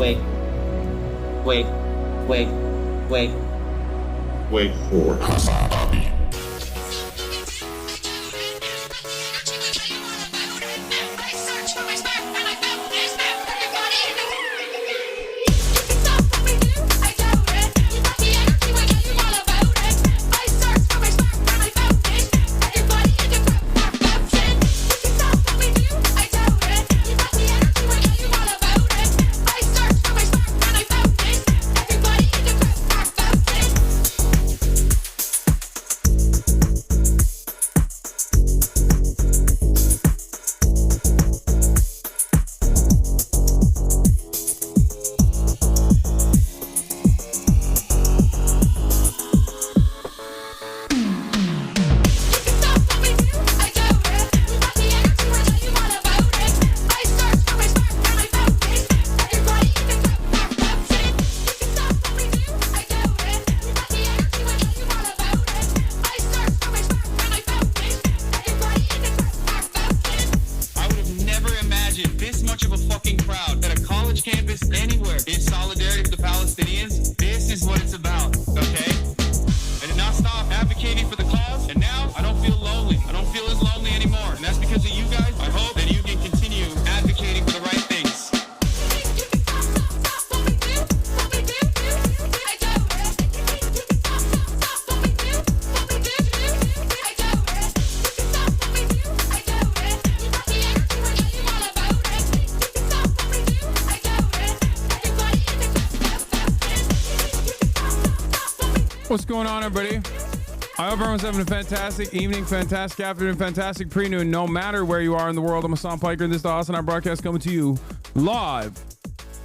wait, wait, wait, wait. Wait for Hasanabi. What's going on, everybody? I hope everyone's having a fantastic evening, fantastic afternoon, fantastic pre-noon, no matter where you are in the world. I'm Hasan Piker, and this is the Hasan broadcast coming to you live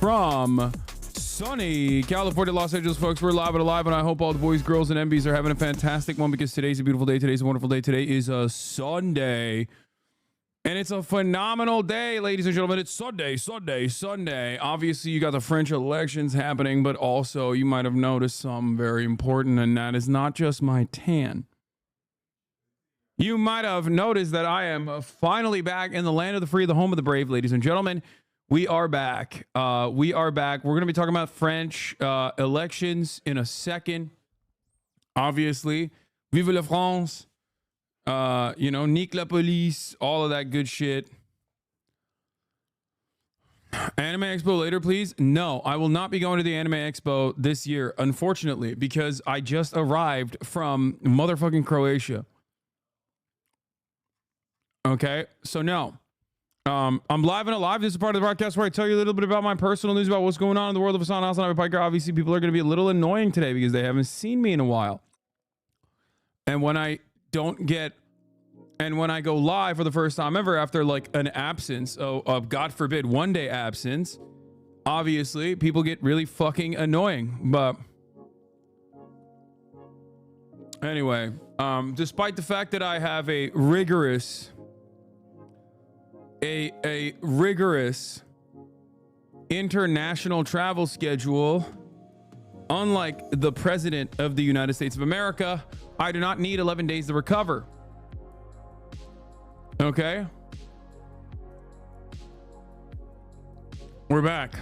from sunny California, Los Angeles, folks. We're live and alive, and I hope all the boys, girls, and MBs are having a fantastic one because today's a beautiful day. Today's a wonderful day. Today is a Sunday. And it's a phenomenal day, ladies and gentlemen. It's Sunday. Obviously, you got the French elections happening, but also you might have noticed something very important, and that is not just my tan. You might have noticed that I am finally back in the land of the free, the home of the brave, ladies and gentlemen. We are back. We are back. We're going to be talking about French elections in a second. Obviously, vive la France. Nique la police, all of that good shit. Anime Expo later, please. No, I will not be going to the Anime Expo this year, unfortunately, because I just arrived from motherfucking Croatia. Okay, so no. I'm live and alive. This is part of the broadcast where I tell you a little bit about my personal news about what's going on in the world of Hasanabi Piker. Obviously, people are going to be a little annoying today because they haven't seen me in a while. And when I go live for the first time ever after like an absence of God forbid 1 day absence, obviously people get really fucking annoying. But anyway, despite the fact that I have a rigorous international travel schedule, unlike the president of the United States of America, I do not need 11 days to recover. Okay. We're back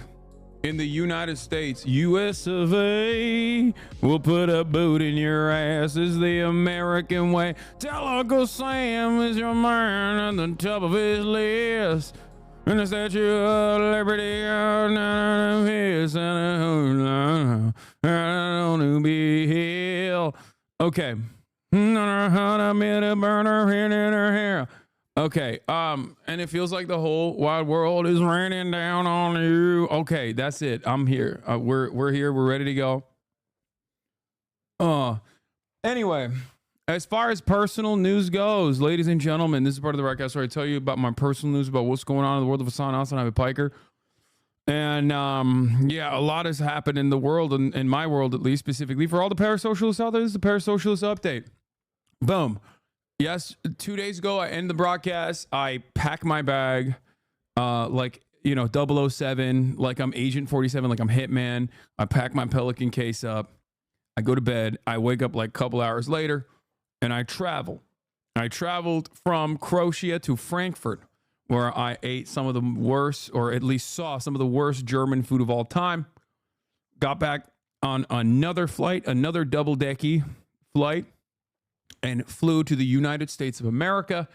in the United States. US of A will put a boot in your ass is the American way. Tell Uncle Sam is your man at the top of his list. And the Statue of Liberty on his and to be healed. Okay. Okay, and it feels like the whole wide world is raining down on you. Okay, that's it. I'm here. We're here. We're ready to go. Anyway, as far as personal news goes, ladies and gentlemen, this is part of the broadcast where I tell you about my personal news about what's going on in the world of Hasanabi Piker. And yeah, a lot has happened in the world, in my world at least, specifically for all the parasocialists out there. This is the parasocialist update. Boom. Yes, 2 days ago, I end the broadcast. I pack my bag like, 007, like I'm Agent 47, like I'm Hitman. I pack my Pelican case up. I go to bed. I wake up like a couple hours later, and I travel. I traveled from Croatia to Frankfurt, where I ate some of the worst, or at least saw some of the worst German food of all time. Got back on another flight, another double-decky flight, and flew to the United States of America.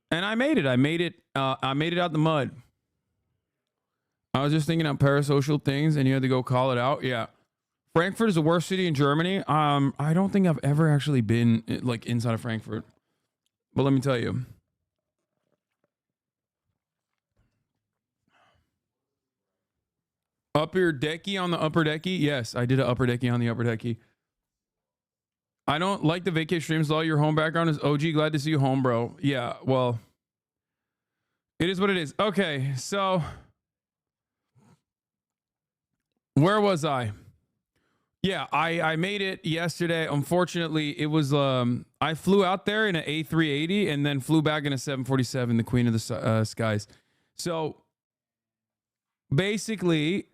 And I made it. I made it out the mud. I was just thinking of parasocial things, and you had to go call it out. Yeah. Frankfurt is the worst city in Germany. I don't think I've ever actually been like inside of Frankfurt. But let me tell you. Upper decky on the upper decky? Yes, I did an upper decky on the upper decky. I don't like the vacation streams though. Your home background is OG. Glad to see you home, bro. Yeah, well, it is what it is. Okay, so where was I? Yeah, I made it yesterday. Unfortunately, it was I flew out there in an A380 and then flew back in a 747, the queen of the skies. So basically,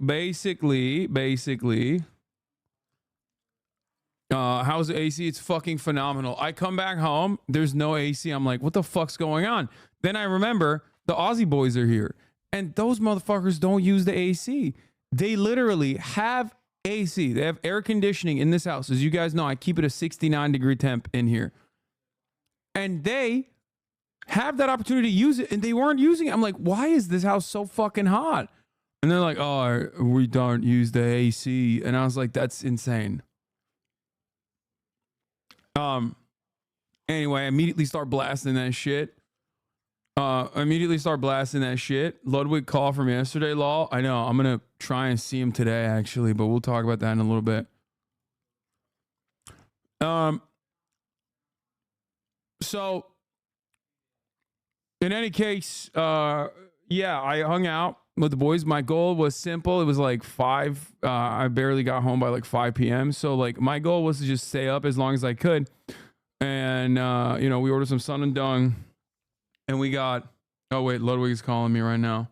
how's the AC? It's fucking phenomenal. I come back home, there's no AC. I'm like, what the fuck's going on? Then I remember the Aussie boys are here, and those motherfuckers don't use the AC. They literally have AC. They have air conditioning in this house. As you guys know, I keep it a 69-degree temp in here. And they have that opportunity to use it, and they weren't using it. I'm like, why is this house so fucking hot? And they're like, oh, we don't use the AC. And I was like, that's insane. Anyway, I immediately start blasting that shit. Ludwig call from yesterday, lol. I know. I'm going to try and see him today, actually, but we'll talk about that in a little bit. So, in any case, yeah, I hung out with the boys. My goal was simple. It was like 5. I barely got home by like 5 p.m. So like my goal was to just stay up as long as I could. And, you know, we ordered some sun and dung and we got, oh wait, Ludwig is calling me right now.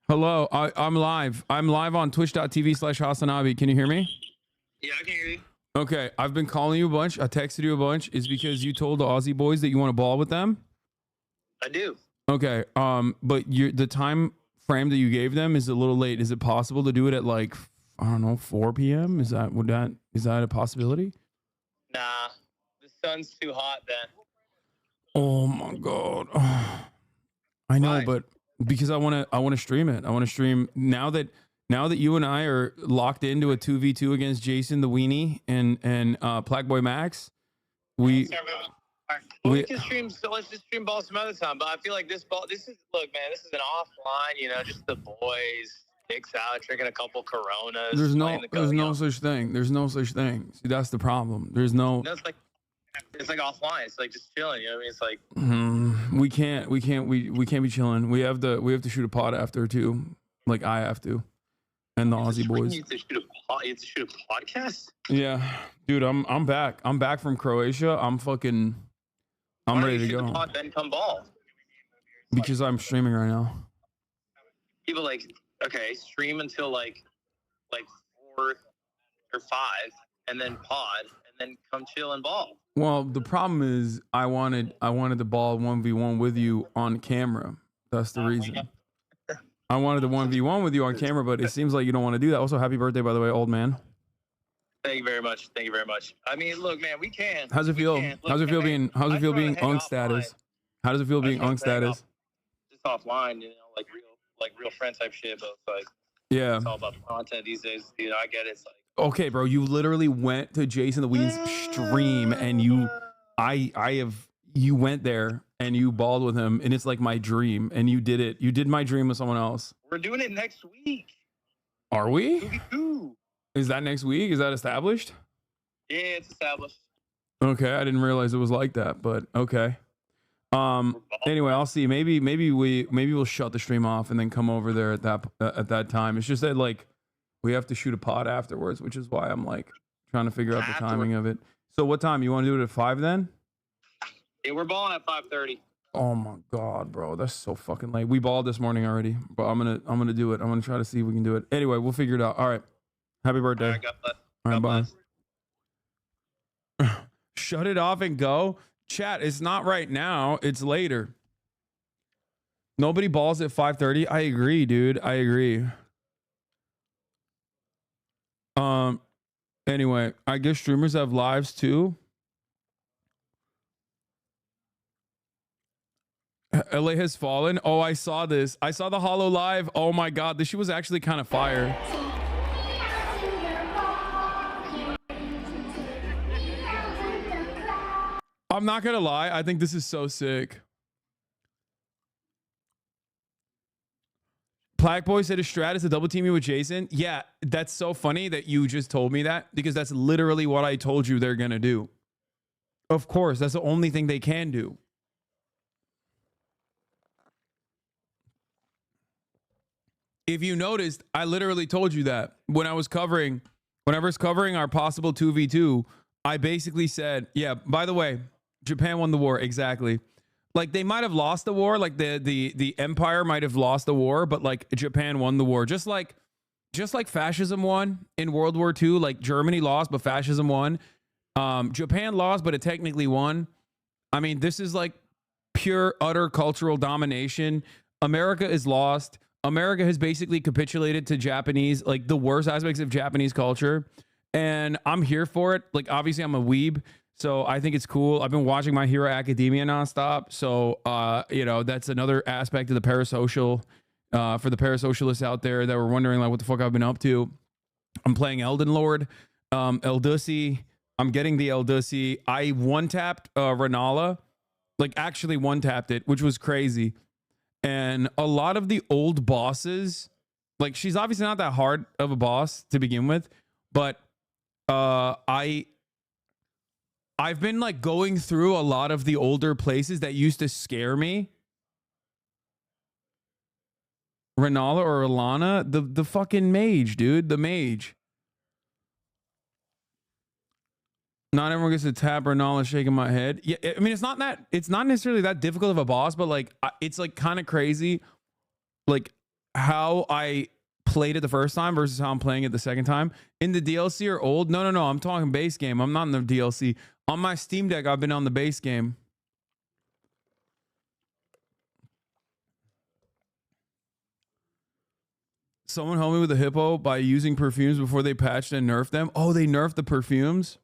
Hello. I'm live. I'm live on twitch.tv/Hasanabi. Can you hear me? Yeah, I can hear you. Okay. I've been calling you a bunch. I texted you a bunch. Is because you told the Aussie boys that you want to ball with them? I do. Okay. But the time frame that you gave them is a little late. Is it possible to do it at like, I don't know, 4 p.m.? Is that a possibility? Nah, the sun's too hot then. Oh my god. I know. Why? But because I want to stream it. I want to stream now that you and I are locked into a 2v2 against Jason the Weenie and Plackboy Max. We can stream. So let's just stream ball some other time. But I feel like this is look, man. This is an offline. You know, just the boys, dicks out, drinking a couple Coronas. There's no such thing. There's no such thing. See, that's the problem. There's no. No, it's like offline. It's like just chilling. You know what I mean? It's like we can't be chilling. We have to shoot a pod after too. Like I have to, and the Aussie boys. You have to shoot a podcast. Yeah, dude. I'm back. I'm back from Croatia. I'm ready to go. Pod, then come ball. Because I'm streaming right now. People okay, stream until like 4 or 5, and then pod, and then come chill and ball. Well, the problem is I wanted to ball 1v1 with you on camera. That's the reason. I wanted to 1v1 with you on camera, but it seems like you don't want to do that. Also, happy birthday, by the way, old man. Thank you very much. Thank you very much. I mean, look, man, we can. How's it feel? How's it feel being unk status? How does it feel being unk status? Just offline, you know, like real friend type shit, but it's like, yeah, it's all about the content these days. You know, I get it. It's like, okay, bro, you literally went to Jason the Ween's stream and you went there and you balled with him, and it's like my dream, and you did it. You did my dream with someone else. We're doing it next week. Are we? 2v2. Is that next week? Is that established? Yeah, it's established. Okay, I didn't realize it was like that, but okay. Anyway, I'll see. Maybe we'll shut the stream off and then come over there at that time. It's just that like we have to shoot a pod afterwards, which is why I'm like trying to figure out the timing of it. So what time? You want to do it at 5 then? Yeah, we're balling at 5:30. Oh my god, bro, that's so fucking late. We balled this morning already, but I'm gonna do it. I'm gonna try to see if we can do it. Anyway, we'll figure it out. All right. Happy birthday. All right, bye. Shut it off and go. Chat, it's not right now. It's later. Nobody balls at 5:30. I agree, dude. I agree. Anyway, I guess streamers have lives too. LA has fallen. Oh, I saw this. I saw the Hollow live. Oh my god, this shit was actually kind of fire. I'm not gonna lie. I think this is so sick. Plague Boy said a strat is to double team you with Jason. Yeah, that's so funny that you just told me that, because that's literally what I told you they're gonna do. Of course, that's the only thing they can do. If you noticed, I literally told you that when I was covering our possible 2v2, I basically said, yeah, by the way, Japan won the war. Exactly. Like, they might have lost the war. Like the empire might have lost the war, but like Japan won the war. Just like fascism won in World War II. Like Germany lost, but fascism won. Japan lost, but it technically won. I mean, this is like pure, utter cultural domination. America is lost. America has basically capitulated to Japanese, like the worst aspects of Japanese culture. And I'm here for it. Like, obviously I'm a weeb, so I think it's cool. I've been watching My Hero Academia nonstop. So, you know, that's another aspect of the parasocial, for the parasocialists out there that were wondering like what the fuck I've been up to. I'm playing Elden Lord, Eldussy. I'm getting the Eldussy. I one-tapped Renala, like actually one-tapped it, which was crazy. And a lot of the old bosses, like, she's obviously not that hard of a boss to begin with, but I've been like going through a lot of the older places that used to scare me. Renala or Alana, the fucking mage, dude, the mage. Not everyone gets to tap Renala, shaking my head. Yeah, I mean, it's not necessarily that difficult of a boss, but like, it's like kind of crazy, like how I played it the first time versus how I'm playing it the second time. In the DLC or old? No, I'm talking base game. I'm not in the DLC. On my Steam Deck, I've been on the base game. Someone helped me with a hippo by using perfumes before they patched and nerfed them. Oh, they nerfed the perfumes?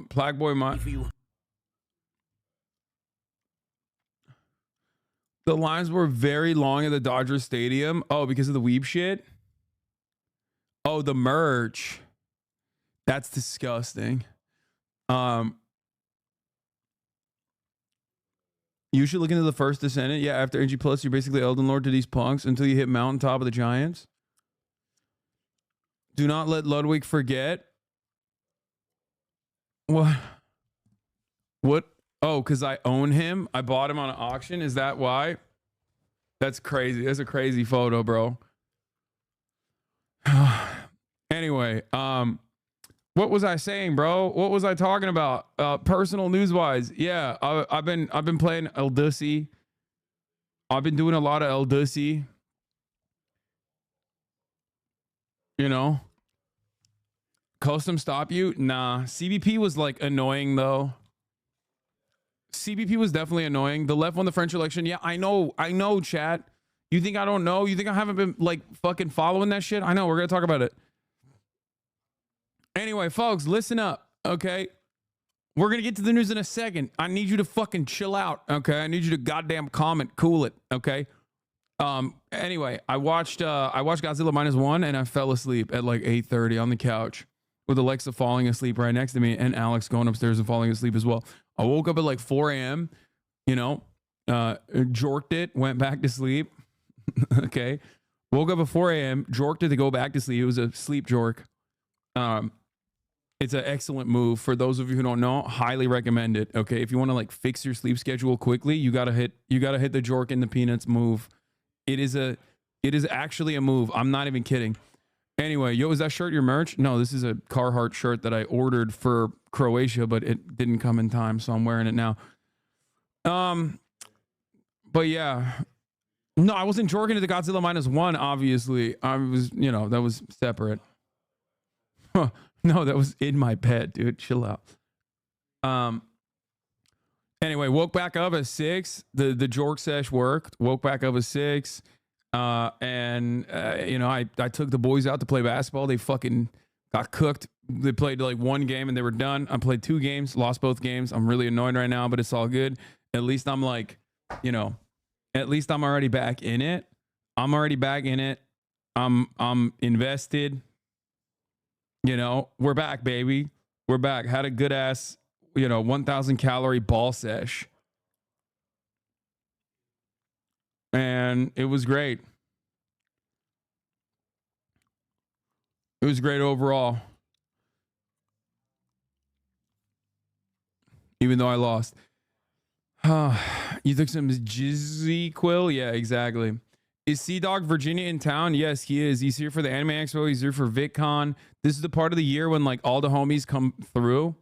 Plague Boy, the lines were very long at the Dodgers Stadium. Oh, because of the weeb shit? Oh, the merch. That's disgusting. You should look into the first Descendant. Yeah, after NG Plus, you're basically Elden Lord to these punks until you hit mountaintop of the Giants. Do not let Ludwig forget. What? Oh, because I own him. I bought him on an auction. Is that why? That's crazy. That's a crazy photo, bro. Anyway, what was I saying, bro? What was I talking about? Personal news wise. Yeah, I've been playing Eldussy. I've been doing a lot of Eldussy. You know? Custom stop you? Nah. CBP was like annoying though. CBP was definitely annoying. The left won the French election. Yeah, I know, chat. You think I don't know? You think I haven't been like fucking following that shit? I know, we're gonna talk about it. Anyway, folks, listen up, okay? We're gonna get to the news in a second. I need you to fucking chill out, okay? I need you to goddamn comment, cool it, okay? Anyway, I watched Godzilla -1 and I fell asleep at like 8:30 on the couch with Alexa falling asleep right next to me and Alex going upstairs and falling asleep as well. I woke up at like 4 a.m., you know, jorked it, went back to sleep. Okay. Woke up at 4 a.m., jorked it to go back to sleep. It was a sleep jork. It's an excellent move. For those of you who don't know, highly recommend it. Okay. If you want to like fix your sleep schedule quickly, you gotta hit the jork in the peanuts move. It is actually a move. I'm not even kidding. Anyway, yo, is that shirt your merch? No, this is a Carhartt shirt that I ordered for Croatia, but it didn't come in time, so I'm wearing it now. But yeah. No, I wasn't jorking at the Godzilla -1, obviously. I was, you know, that was separate. Huh. No, that was in my bed, dude. Chill out. Um. Anyway, woke back up at 6. The jork sesh worked. Woke back up at 6. And you know, I took the boys out to play basketball. They fucking got cooked. They played like one game and they were done. I played 2 games, lost both games. I'm really annoyed right now, but it's all good. At least I'm like, you know, at least I'm already back in it. I'm already back in it. I'm invested. You know, we're back, baby. We're back. Had a good ass, you know, 1,000 calorie ball sesh. And it was great. It was great overall. Even though I lost. You took some Jizzy Quill? Yeah, exactly. Is Sea-Dog Virginia in town? Yes, he is. He's here for the Anime Expo. He's here for VidCon. This is the part of the year when like all the homies come through.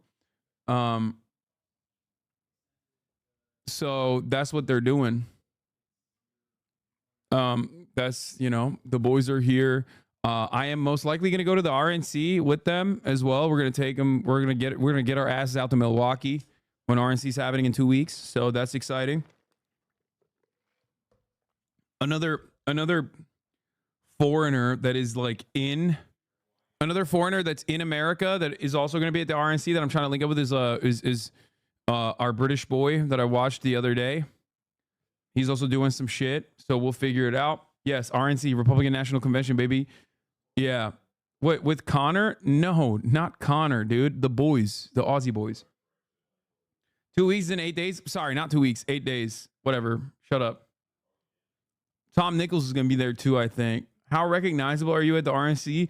So that's what they're doing. That's, you know, the boys are here. I am most likely going to go to the RNC with them as well. We're going to take them. We're going to get our asses out to Milwaukee when RNC is happening in 2 weeks. So that's exciting. Another foreigner that is like another foreigner that's in America that is also going to be at the RNC that I'm trying to link up with is our British boy that I watched the other day. He's also doing some shit, so we'll figure it out. Yes, RNC, Republican National Convention, baby. Yeah. What, with Connor? No, not Connor, dude. The boys, the Aussie boys. 2 weeks and 8 days. Sorry, not 2 weeks, 8 days. Whatever. Shut up. Tom Nichols is going to be there too, I think. How recognizable are you at the RNC?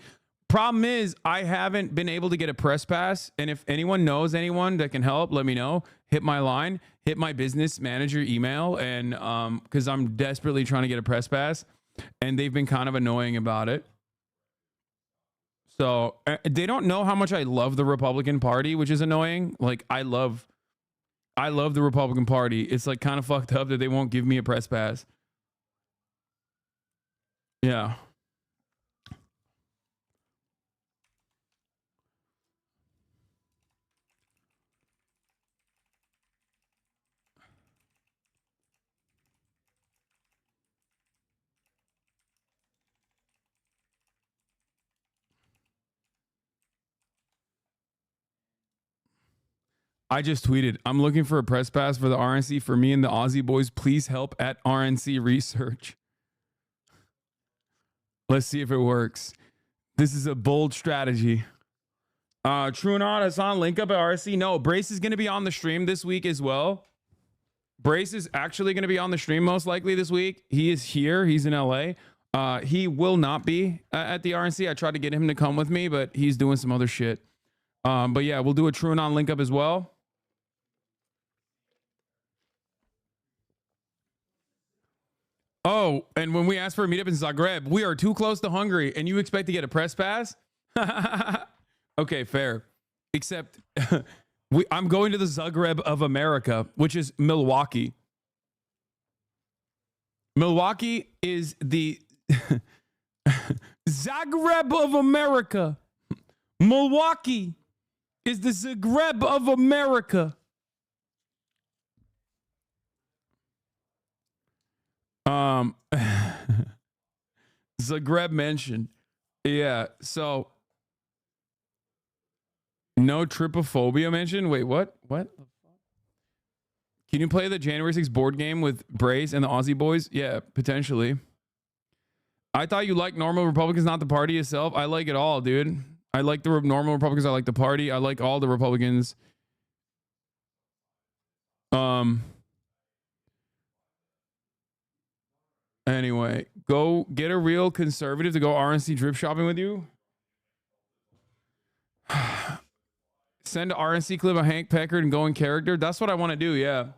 Problem is, I haven't been able to get a press pass. And if anyone knows anyone that can help, let me know. Hit my line, hit my business manager email. And because I'm desperately trying to get a press pass. And they've been kind of annoying about it. So they don't know how much I love the Republican Party, which is annoying. Like I love the Republican Party. It's like kind of fucked up that they won't give me a press pass. Yeah. I just tweeted, I'm looking for a press pass for the RNC for me and the Aussie boys. Please help at RNC research. Let's see if it works. This is a bold strategy. True or not, Hassan, link up at RNC. No, Brace is going to be on the stream this week as well. Brace is actually going to be on the stream most likely this week. He is here. He's in LA. He will not be at the RNC. I tried to get him to come with me, but he's doing some other shit. But yeah, we'll do a True or not link up as well. Oh, and when we asked for a meetup in Zagreb, we are too close to Hungary, and you expect to get a press pass? Okay, fair. Except I'm going to the Zagreb of America, which is Milwaukee. Milwaukee is the Zagreb of America. Milwaukee is the Zagreb of America. Zagreb mentioned. Yeah, so no trypophobia mentioned. Wait, what? What? Can you play the January 6th board game with Braze and the Aussie boys? Yeah, potentially. I thought you liked normal Republicans, not the party itself. I like it all, dude. I like the normal Republicans. I like the party. I like all the Republicans. Anyway, go get a real conservative to go RNC drip shopping with you. Send an RNC clip of Hank Peckard and go in character. That's what I want to do, yeah.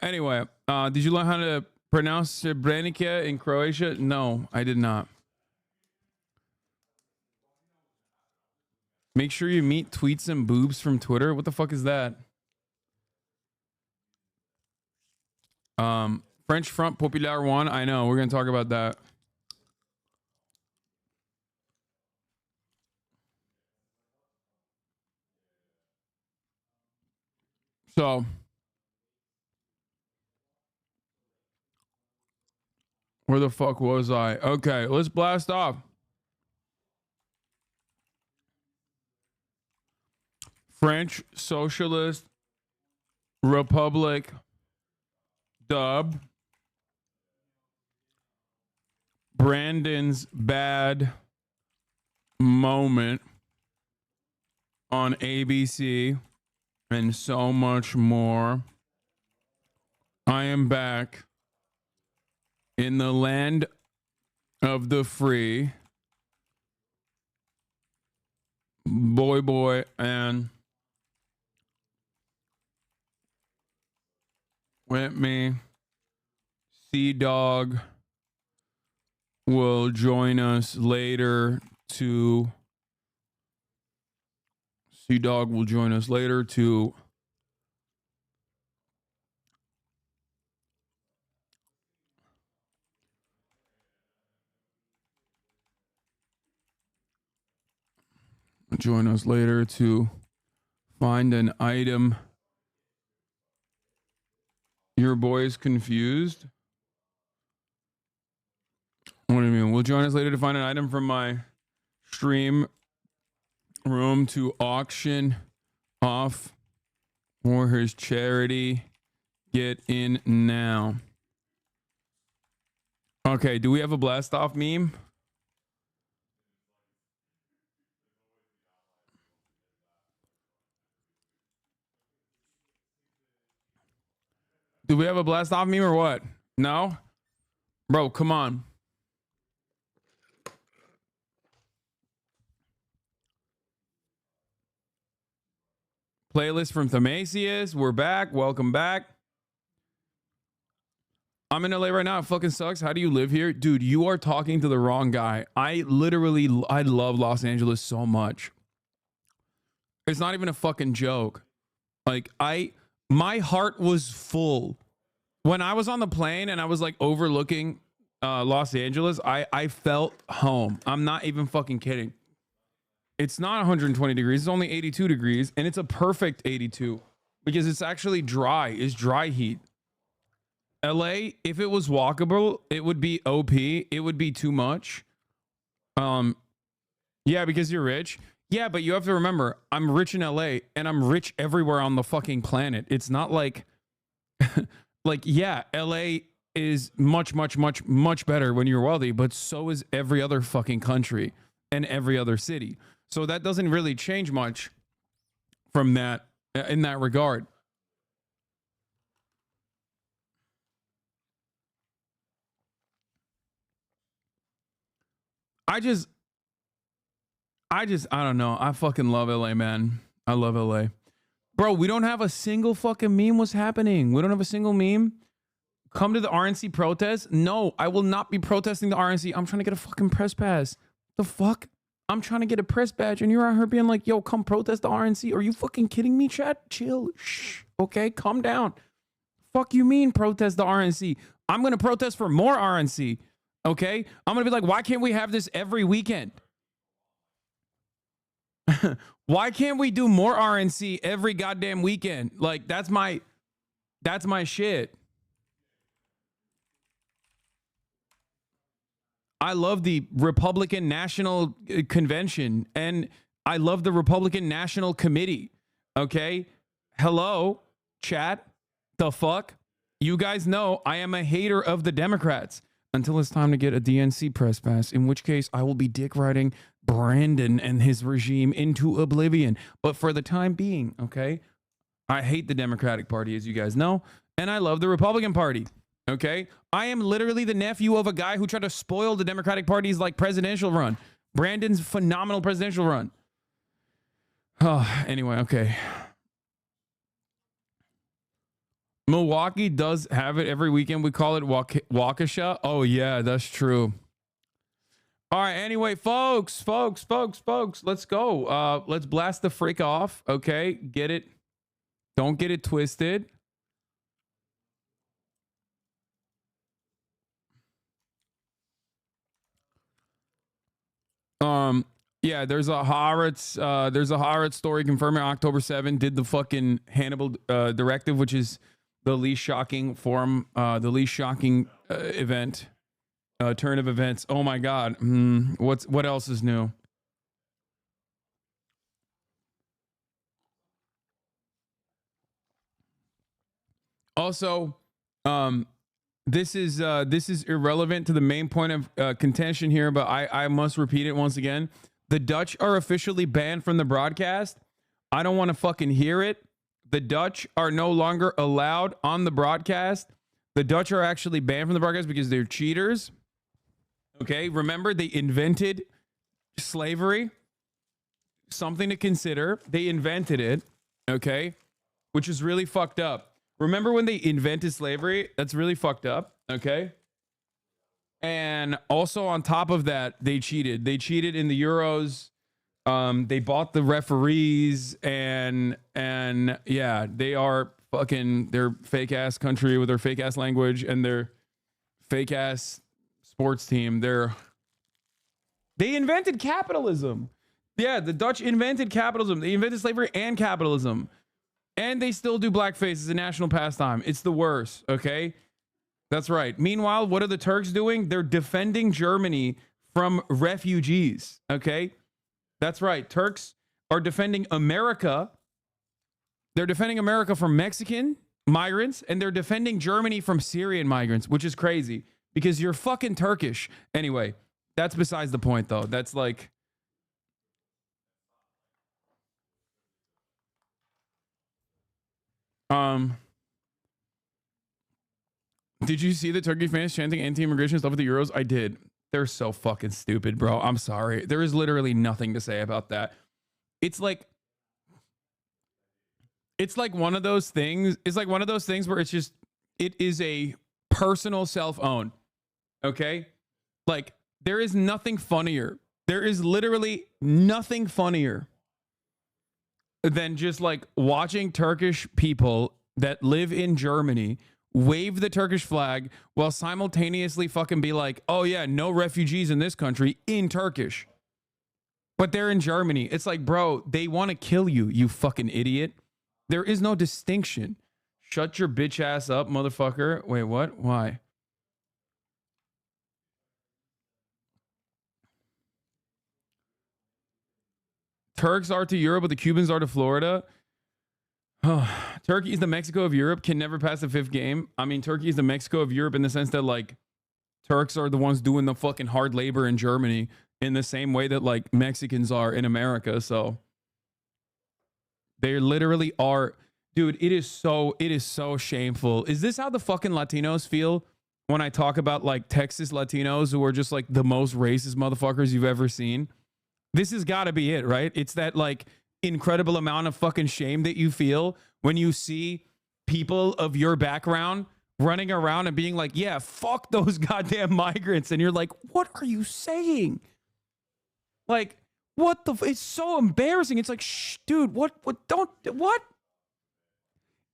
Anyway, did you learn how to pronounce Srebrenica in Croatia? No, I did not. Make sure you meet tweets and boobs from Twitter. What the fuck is that? French Front Populaire 1. I know. We're going to talk about that. So where the fuck was I? Okay, let's blast off. French Socialist Republic dub. Brandon's bad moment on ABC and so much more. I am back in the land of the free. Boy, and with me, CDAWVA will join us later to CDAWVA will join us later to find an item. Your boy's confused. What do you mean? Will join us later to find an item from my stream room to auction off for his charity. Get in now. Okay, do we have a blast off meme? Do we have a blast off meme or what? No? Bro, come on. Playlist from Themasius. We're back. Welcome back. I'm in LA right now. It fucking sucks. How do you live here? Dude, you are talking to the wrong guy. I love Los Angeles so much. It's not even a fucking joke. Like, my heart was full. When I was on the plane and I was like overlooking Los Angeles, I felt home. I'm not even fucking kidding. It's not 120 degrees. It's only 82 degrees. And it's a perfect 82 because it's actually dry. It's dry heat. LA, if it was walkable, it would be OP. It would be too much. Yeah, because you're rich. Yeah, but you have to remember, I'm rich in LA and I'm rich everywhere on the fucking planet. It's not like, like, yeah, LA is much better when you're wealthy, but so is every other fucking country and every other city. So that doesn't really change much from that in that regard. I don't know. I fucking love LA, man. I love LA. Bro, we don't have a single fucking meme. What's happening? We don't have a single meme. Come to the RNC protest? No, I will not be protesting the RNC. I'm trying to get a fucking press pass. The fuck? I'm trying to get a press badge and you're out here being like, yo, come protest the RNC. Are you fucking kidding me, chat? Chill. Shh. Okay, calm down. Fuck you mean protest the RNC? I'm going to protest for more RNC. Okay? I'm going to be like, why can't we have this every weekend? Why can't we do more RNC every goddamn weekend? Like, that's my shit. I love the Republican National Convention and I love the Republican National Committee. Okay? Hello, chat. The fuck? You guys know I am a hater of the Democrats until it's time to get a DNC press pass, in which case I will be dick riding Brandon and his regime into oblivion. But for the time being, okay, I hate the Democratic Party, as you guys know, and I love the Republican Party. Okay, I am literally the nephew of a guy who tried to spoil the Democratic Party's like presidential run. Brandon's phenomenal presidential run. Oh, anyway, okay. Milwaukee does have it every weekend. We call it Waukesha. Oh yeah, that's true. All right. Anyway, folks, let's go. Let's blast the freak off. Okay, get it. Don't get it twisted. Yeah, there's a Haaretz story confirming October 7 did the fucking Hannibal directive, which is the least shocking form, the least shocking event, turn of events. Oh my God. What else is new? Also, this is irrelevant to the main point of contention here, but I must repeat it once again. The Dutch are officially banned from the broadcast. I don't want to fucking hear it. The Dutch are no longer allowed on the broadcast. The Dutch are actually banned from the broadcast because they're cheaters. Okay, remember they invented slavery. Something to consider. They invented it. Okay, which is really fucked up. Remember when they invented slavery? That's really fucked up. Okay. And also on top of that, they cheated. They cheated in the Euros. They bought the referees and yeah, they are fucking their fake ass country with their fake ass language and their fake ass sports team. They invented capitalism. Yeah, the Dutch invented capitalism. They invented slavery and capitalism. And they still do blackface as a national pastime. It's the worst, okay? That's right. Meanwhile, what are the Turks doing? They're defending Germany from refugees, okay? That's right. Turks are defending America. They're defending America from Mexican migrants, and they're defending Germany from Syrian migrants, which is crazy because you're fucking Turkish. Anyway, that's besides the point, though. That's like... Did you see the Turkey fans chanting anti-immigration stuff at the Euros? I did. They're so fucking stupid, bro. I'm sorry. There is literally nothing to say about that. It's like one of those things. It's like one of those things where it's just, it is a personal self-own. Okay? Like, there is nothing funnier. There is literally nothing funnier than just like watching Turkish people that live in Germany wave the Turkish flag while simultaneously fucking be like, oh yeah, no refugees in this country in Turkish. But they're in Germany. It's like, bro, they want to kill you, you fucking idiot. There is no distinction. Shut your bitch ass up, motherfucker. Wait, what? Why? Turks are to Europe, but the Cubans are to Florida. Turkey is the Mexico of Europe, can never pass the fifth game. I mean, Turkey is the Mexico of Europe in the sense that, like, Turks are the ones doing the fucking hard labor in Germany in the same way that, like, Mexicans are in America. So they literally are. Dude, it is so shameful. Is this how the fucking Latinos feel when I talk about, like, Texas Latinos who are just, like, the most racist motherfuckers you've ever seen? This has got to be it, right? It's that, like, incredible amount of fucking shame that you feel when you see people of your background running around and being like, yeah, fuck those goddamn migrants. And you're like, what are you saying? Like, what the, it's so embarrassing. It's like, shh, dude, what, don't, what?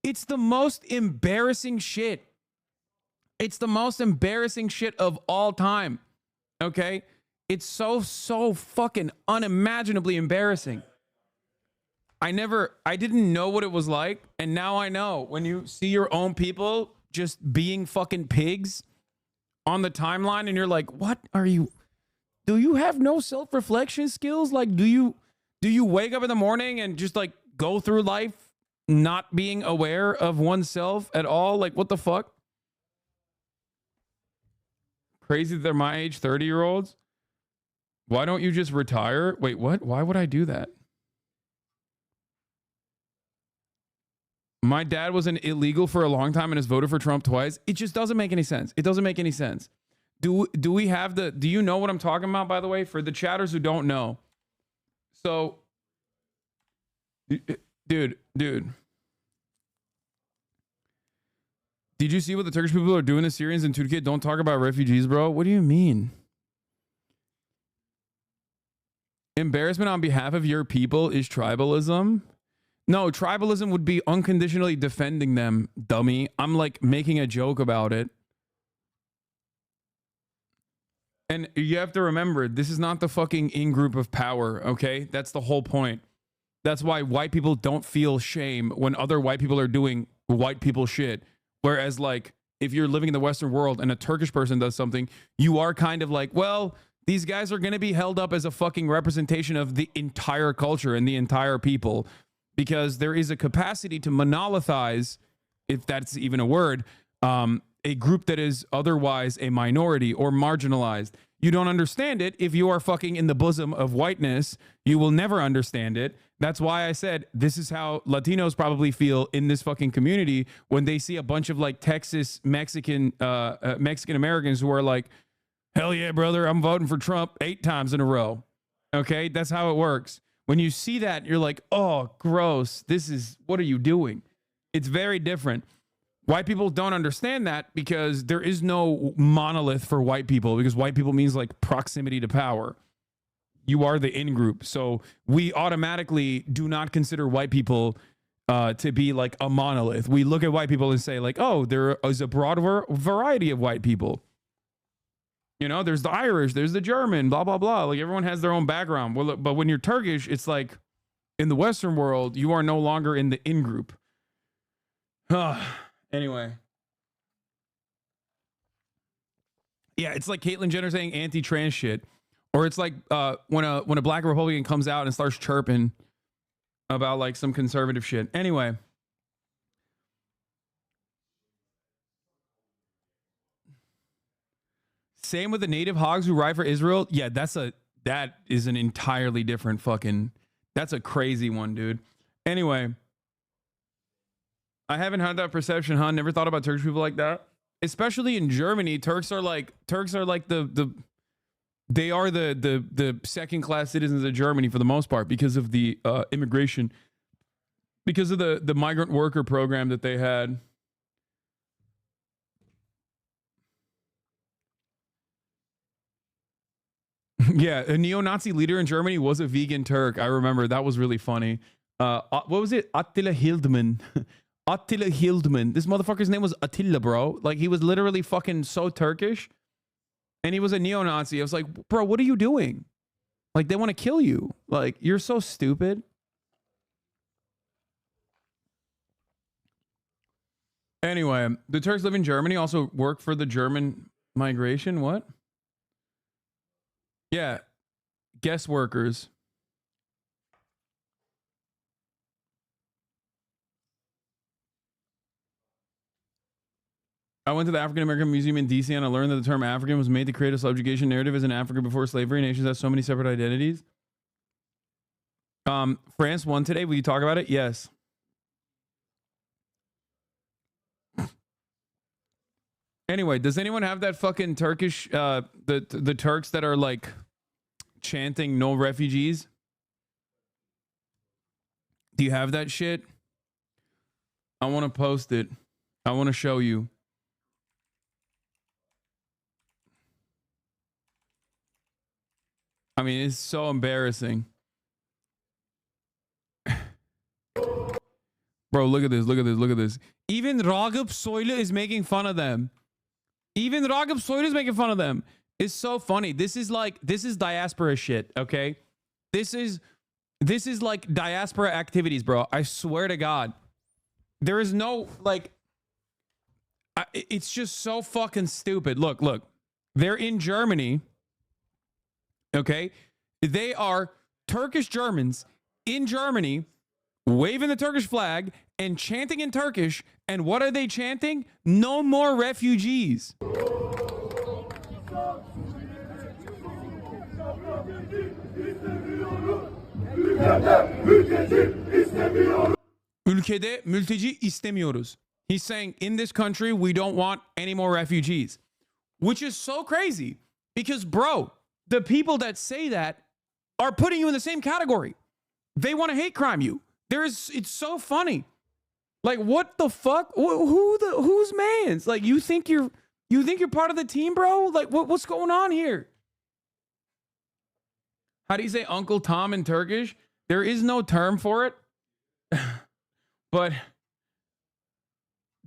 It's the most embarrassing shit. It's the most embarrassing shit of all time. Okay? It's so fucking unimaginably embarrassing. I didn't know what it was like, and now I know. When you see your own people just being fucking pigs on the timeline, and you're like, what are you, do you have no self-reflection skills? Like, do you wake up in the morning and just, like, go through life not being aware of oneself at all? Like, what the fuck? Crazy that they're my age, 30-year-olds. Why don't you just retire? Wait, what? Why would I do that? My dad was an illegal for a long time and has voted for Trump twice. It just doesn't make any sense. It doesn't make any sense. Do we have the, do you know what I'm talking about, by the way, for the chatters who don't know? So, dude. Did you see what the Turkish people are doing to Syrians in Turkey? Don't talk about refugees, bro. What do you mean? Embarrassment on behalf of your people is tribalism? No, tribalism would be unconditionally defending them, dummy. I'm like making a joke about it. And you have to remember, this is not the fucking in-group of power, okay? That's the whole point. That's why white people don't feel shame when other white people are doing white people shit. Whereas, like, if you're living in the Western world and a Turkish person does something, you are kind of like, well, these guys are going to be held up as a fucking representation of the entire culture and the entire people, because there is a capacity to monolithize, if that's even a word, a group that is otherwise a minority or marginalized. You don't understand it if you are fucking in the bosom of whiteness. You will never understand it. That's why I said this is how Latinos probably feel in this fucking community when they see a bunch of like Texas Mexican Americans who are like, hell yeah, brother, I'm voting for Trump 8 times in a row. Okay, that's how it works. When you see that, you're like, oh, gross. What are you doing? It's very different. White people don't understand that because there is no monolith for white people, because white people means like proximity to power. You are the in-group. So we automatically do not consider white people to be like a monolith. We look at white people and say like, oh, there is a broad variety of white people. You know, there's the Irish, there's the German, blah, blah, blah. Like everyone has their own background. Well, but when you're Turkish, it's like in the Western world, you are no longer in the in-group. Anyway. Yeah, it's like Caitlyn Jenner saying anti-trans shit. Or it's like when a black Republican comes out and starts chirping about like some conservative shit. Anyway. Same with the native hogs who ride for Israel. Yeah, that is an entirely different fucking, that's a crazy one, dude. Anyway. I haven't had that perception, huh? Never thought about Turkish people like that. Especially in Germany, Turks are like the second class citizens of Germany for the most part because of the immigration, because of the migrant worker program that they had. Yeah, a neo-Nazi leader in Germany was a vegan Turk. I remember that was really funny. What was it? Attila Hildmann. Attila Hildmann. This motherfucker's name was Attila, bro. Like, he was literally fucking so Turkish. And he was a neo-Nazi. I was like, bro, what are you doing? Like, they want to kill you. Like, you're so stupid. Anyway, the Turks live in Germany, also work for the German migration. What? Yeah. Guest workers. I went to the African American Museum in DC and I learned that the term African was made to create a subjugation narrative as in Africa before slavery. Nations have so many separate identities. France won today. Will you talk about it? Yes. Anyway, does anyone have that fucking Turkish, the Turks that are like chanting no refugees? Do you have that shit? I want to post it. I want to show you. I mean, it's so embarrassing. Bro, look at this, look at this, look at this. Even Ragıp Soylu is making fun of them. Even Ragıp Soylu is making fun of them. It's so funny. This is diaspora shit, okay? This is like diaspora activities, bro. I swear to God. There is no, like, it's just so fucking stupid. Look. They're in Germany. Okay, they are Turkish Germans in Germany waving the Turkish flag and chanting in Turkish. And what are they chanting? No more refugees. Ülkede mülteci istemiyoruz. He's saying in this country, we don't want any more refugees, which is so crazy because, bro, the people that say that are putting you in the same category. They want to hate crime you. It's so funny. Like, what the fuck? Who's man's? Like, you think you're part of the team, bro? Like, what's going on here? How do you say Uncle Tom in Turkish? There is no term for it. But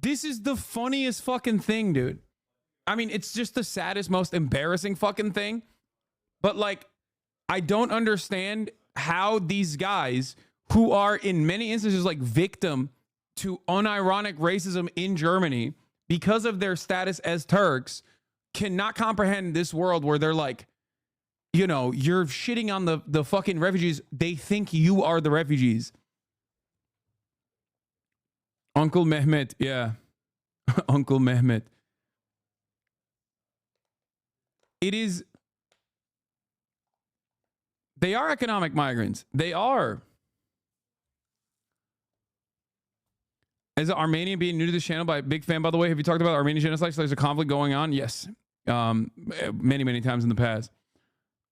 this is the funniest fucking thing, dude. I mean, it's just the saddest, most embarrassing fucking thing. But like, I don't understand how these guys who are in many instances like victim to unironic racism in Germany because of their status as Turks cannot comprehend this world where they're like, you know, you're shitting on the fucking refugees. They think you are the refugees. Uncle Mehmet, yeah. Uncle Mehmet. It is... They are economic migrants. They are. As an Armenian being new to this channel, by a big fan, by the way, have you talked about Armenian genocide? So there's a conflict going on? Yes. Many, many times in the past.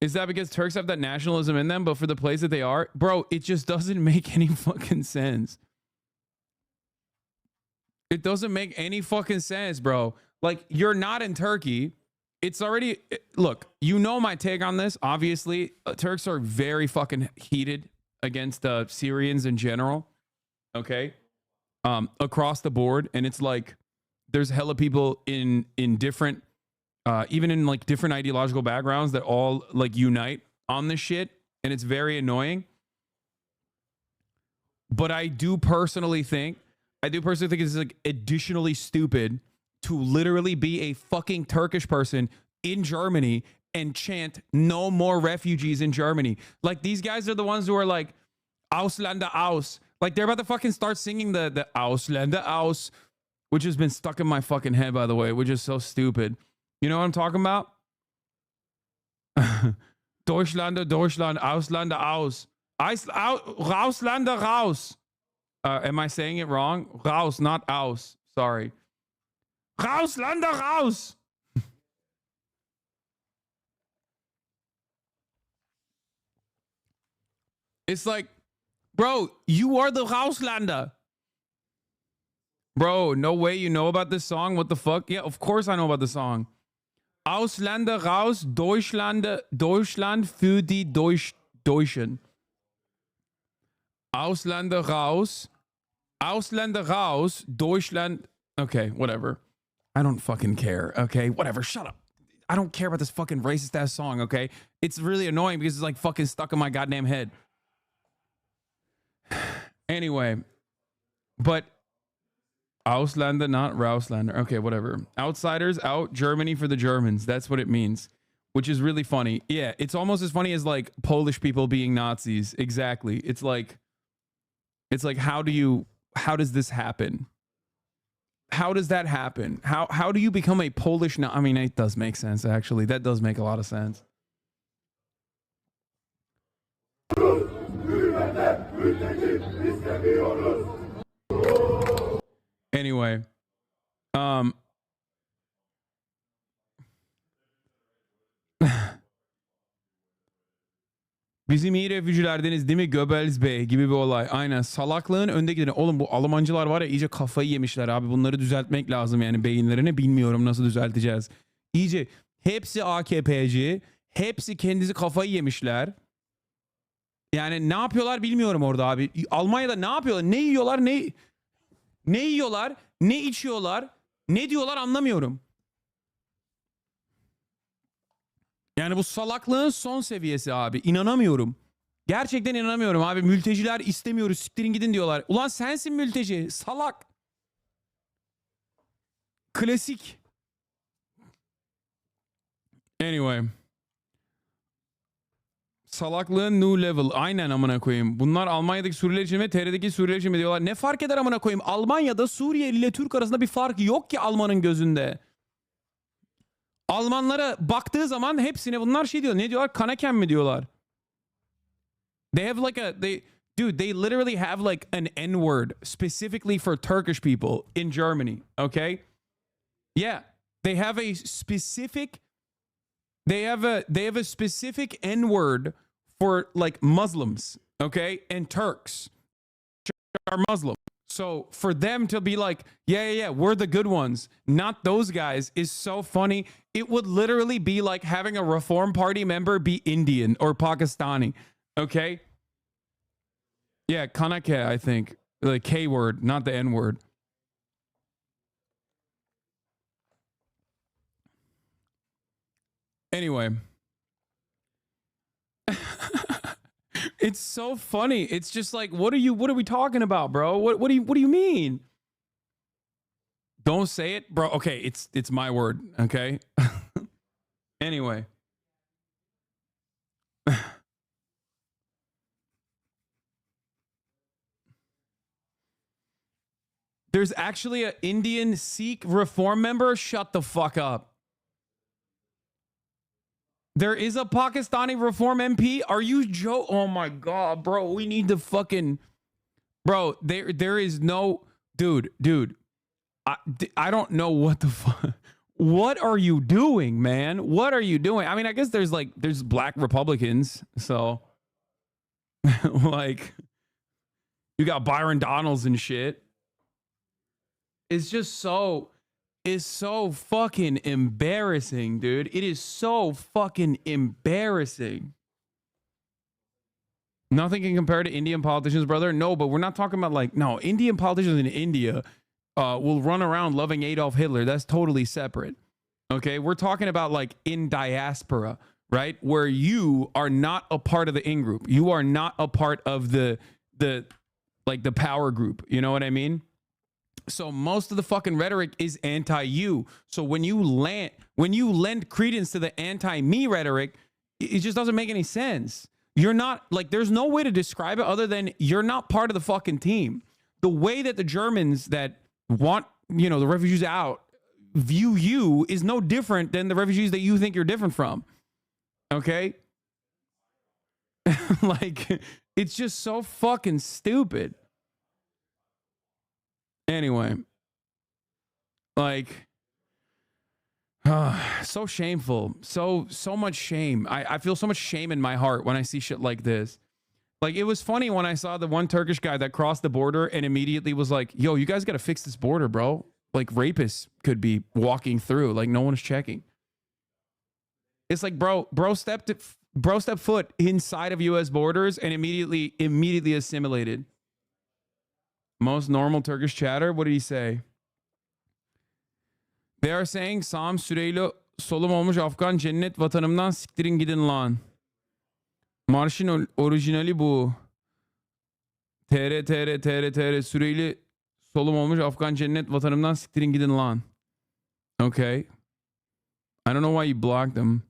Is that because Turks have that nationalism in them, but for the place that they are? Bro, it just doesn't make any fucking sense. It doesn't make any fucking sense, bro. Like, you're not in Turkey. It's already... Look, you know my take on this. Obviously, Turks are very fucking heated against Syrians in general. Okay? Across the board. And it's like, there's hella people in different... even in like different ideological backgrounds that all like unite on this shit. And it's very annoying. But I do personally think it's like additionally stupid to literally be a fucking Turkish person in Germany and chant no more refugees in Germany. Like, these guys are the ones who are like, Ausländer aus. Like, they're about to fucking start singing the Ausländer aus, which has been stuck in my fucking head, by the way, which is so stupid. You know what I'm talking about? Deutschlander, Deutschland, Ausländer aus. Ausländer raus. Am I saying it wrong? Raus, not aus. Sorry. Ausländer raus. It's like, bro, you are the Ausländer. Bro, no way you know about this song. What the fuck? Yeah, of course I know about the song. Ausländer raus, Deutschland für die Deutschen. Ausländer raus, Deutschland. Okay, whatever. I don't fucking care. Okay, whatever. Shut up. I don't care about this fucking racist ass song. Okay, it's really annoying because it's like fucking stuck in my goddamn head. Anyway, but Ausländer, not Rauslander. Okay, whatever. Outsiders out, Germany for the Germans. That's what it means, which is really funny. Yeah, it's almost as funny as like Polish people being Nazis. Exactly. It's like how does this happen? How does that happen? How do you become a Polish? I mean, it does make sense, actually. That does make a lot of sense. Anyway, bizim iyi refüjilerdeniz değil mi Goebbels Bey gibi bir olay. Aynen, salaklığın önde gideni. Oğlum bu Almancılar var ya, iyice kafayı yemişler abi. Bunları düzeltmek lazım yani, beyinlerini bilmiyorum nasıl düzelteceğiz. İyice hepsi AKP'ci, hepsi kendisi kafayı yemişler. Yani ne yapıyorlar bilmiyorum orada abi. Almanya'da ne yapıyorlar? Ne yiyorlar? Ne yiyorlar? Ne içiyorlar? Ne diyorlar anlamıyorum. Yani bu salaklığın son seviyesi abi. İnanamıyorum. Gerçekten inanamıyorum abi. Mülteciler istemiyoruz, siktirin gidin diyorlar. Ulan sensin mülteci. Salak. Klasik. Anyway. Salaklığın new level. Aynen amına koyayım. Bunlar Almanya'daki Suriyeliler için ve TR'deki Suriyeliler için mi diyorlar? Ne fark eder amına koyayım? Almanya'da Suriyeli ile Türk arasında bir fark yok ki Almanın gözünde. Almanlara baktığı zaman hepsine bunlar şey diyor. Ne diyorlar? Kanaken mi diyorlar? They have like they literally have like an N-word specifically for Turkish people in Germany. Okay? Yeah. They have a specific N-word for like Muslims, okay? And Turks are Muslim. So for them to be like, yeah, we're the good ones, not those guys, is so funny. It would literally be like having a Reform Party member be Indian or Pakistani, okay? Yeah, Kanake, I think. The K word, not the N word. Anyway. It's so funny. It's just like, what are we talking about, bro? What do you mean? Don't say it, bro. Okay, it's my word, okay? Anyway. There's actually an Indian Sikh reform member. Shut the fuck up. There is a Pakistani reform MP. Are you Joe? Oh my God, bro. We need to fucking, bro. There is no, dude. I don't know what the fuck. What are you doing, man? What are you doing? I mean, I guess there's black Republicans. So like you got Byron Donalds and shit. It's just so fucking embarrassing, dude. It is so fucking embarrassing. Nothing can compare to Indian politicians, brother. No, but we're not talking about like, no, Indian politicians in India will run around loving Adolf Hitler. That's totally separate. Okay, we're talking about like in diaspora, right? Where you are not a part of the in group. You are not a part of the power group. You know what I mean? So most of the fucking rhetoric is anti-you. So when you lend credence to the anti-me rhetoric, it just doesn't make any sense. You're not like, there's no way to describe it other than you're not part of the fucking team. The way that the Germans that want, you know, the refugees out view you is no different than the refugees that you think you're different from. Okay? Like, it's just so fucking stupid. Anyway, like, so shameful. So much shame. I feel so much shame in my heart when I see shit like this. Like, it was funny when I saw the one Turkish guy that crossed the border and immediately was like, yo, you guys got to fix this border, bro. Like, rapists could be walking through. Like, no one's checking. It's like, bro stepped foot inside of U.S. borders and immediately assimilated. Most normal Turkish chatter. What did he say? They are saying Sam süreyle solum olmuş Afgan cennet vatanımdan siktirin gidin lan. Marşın orijinali bu. TR süreyle solum olmuş Afgan cennet vatanımdan siktirin gidin lan. Okay. I don't know why you blocked them.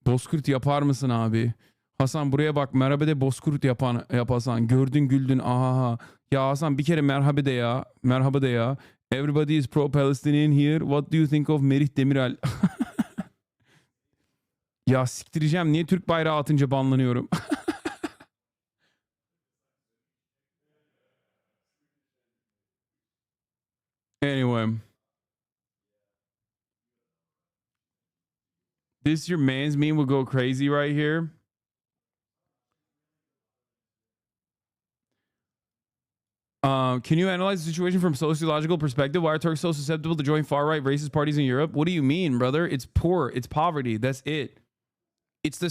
Bozkurt yapar mısın abi? Hasan buraya bak, merhaba de bozkurt yap Hasan. Gördün güldün aha. Ya Hasan bir kere merhaba de ya. Merhaba de ya. Everybody is pro-Palestinian here. What do you think of Merih Demiral? Ya siktireceğim. Niye Türk bayrağı atınca banlanıyorum? Anyway. This your man's meme will go crazy right here. Can you analyze the situation from sociological perspective? Why are Turks so susceptible to join far-right racist parties in Europe? What do you mean, brother? It's poor. It's poverty. That's it. It's the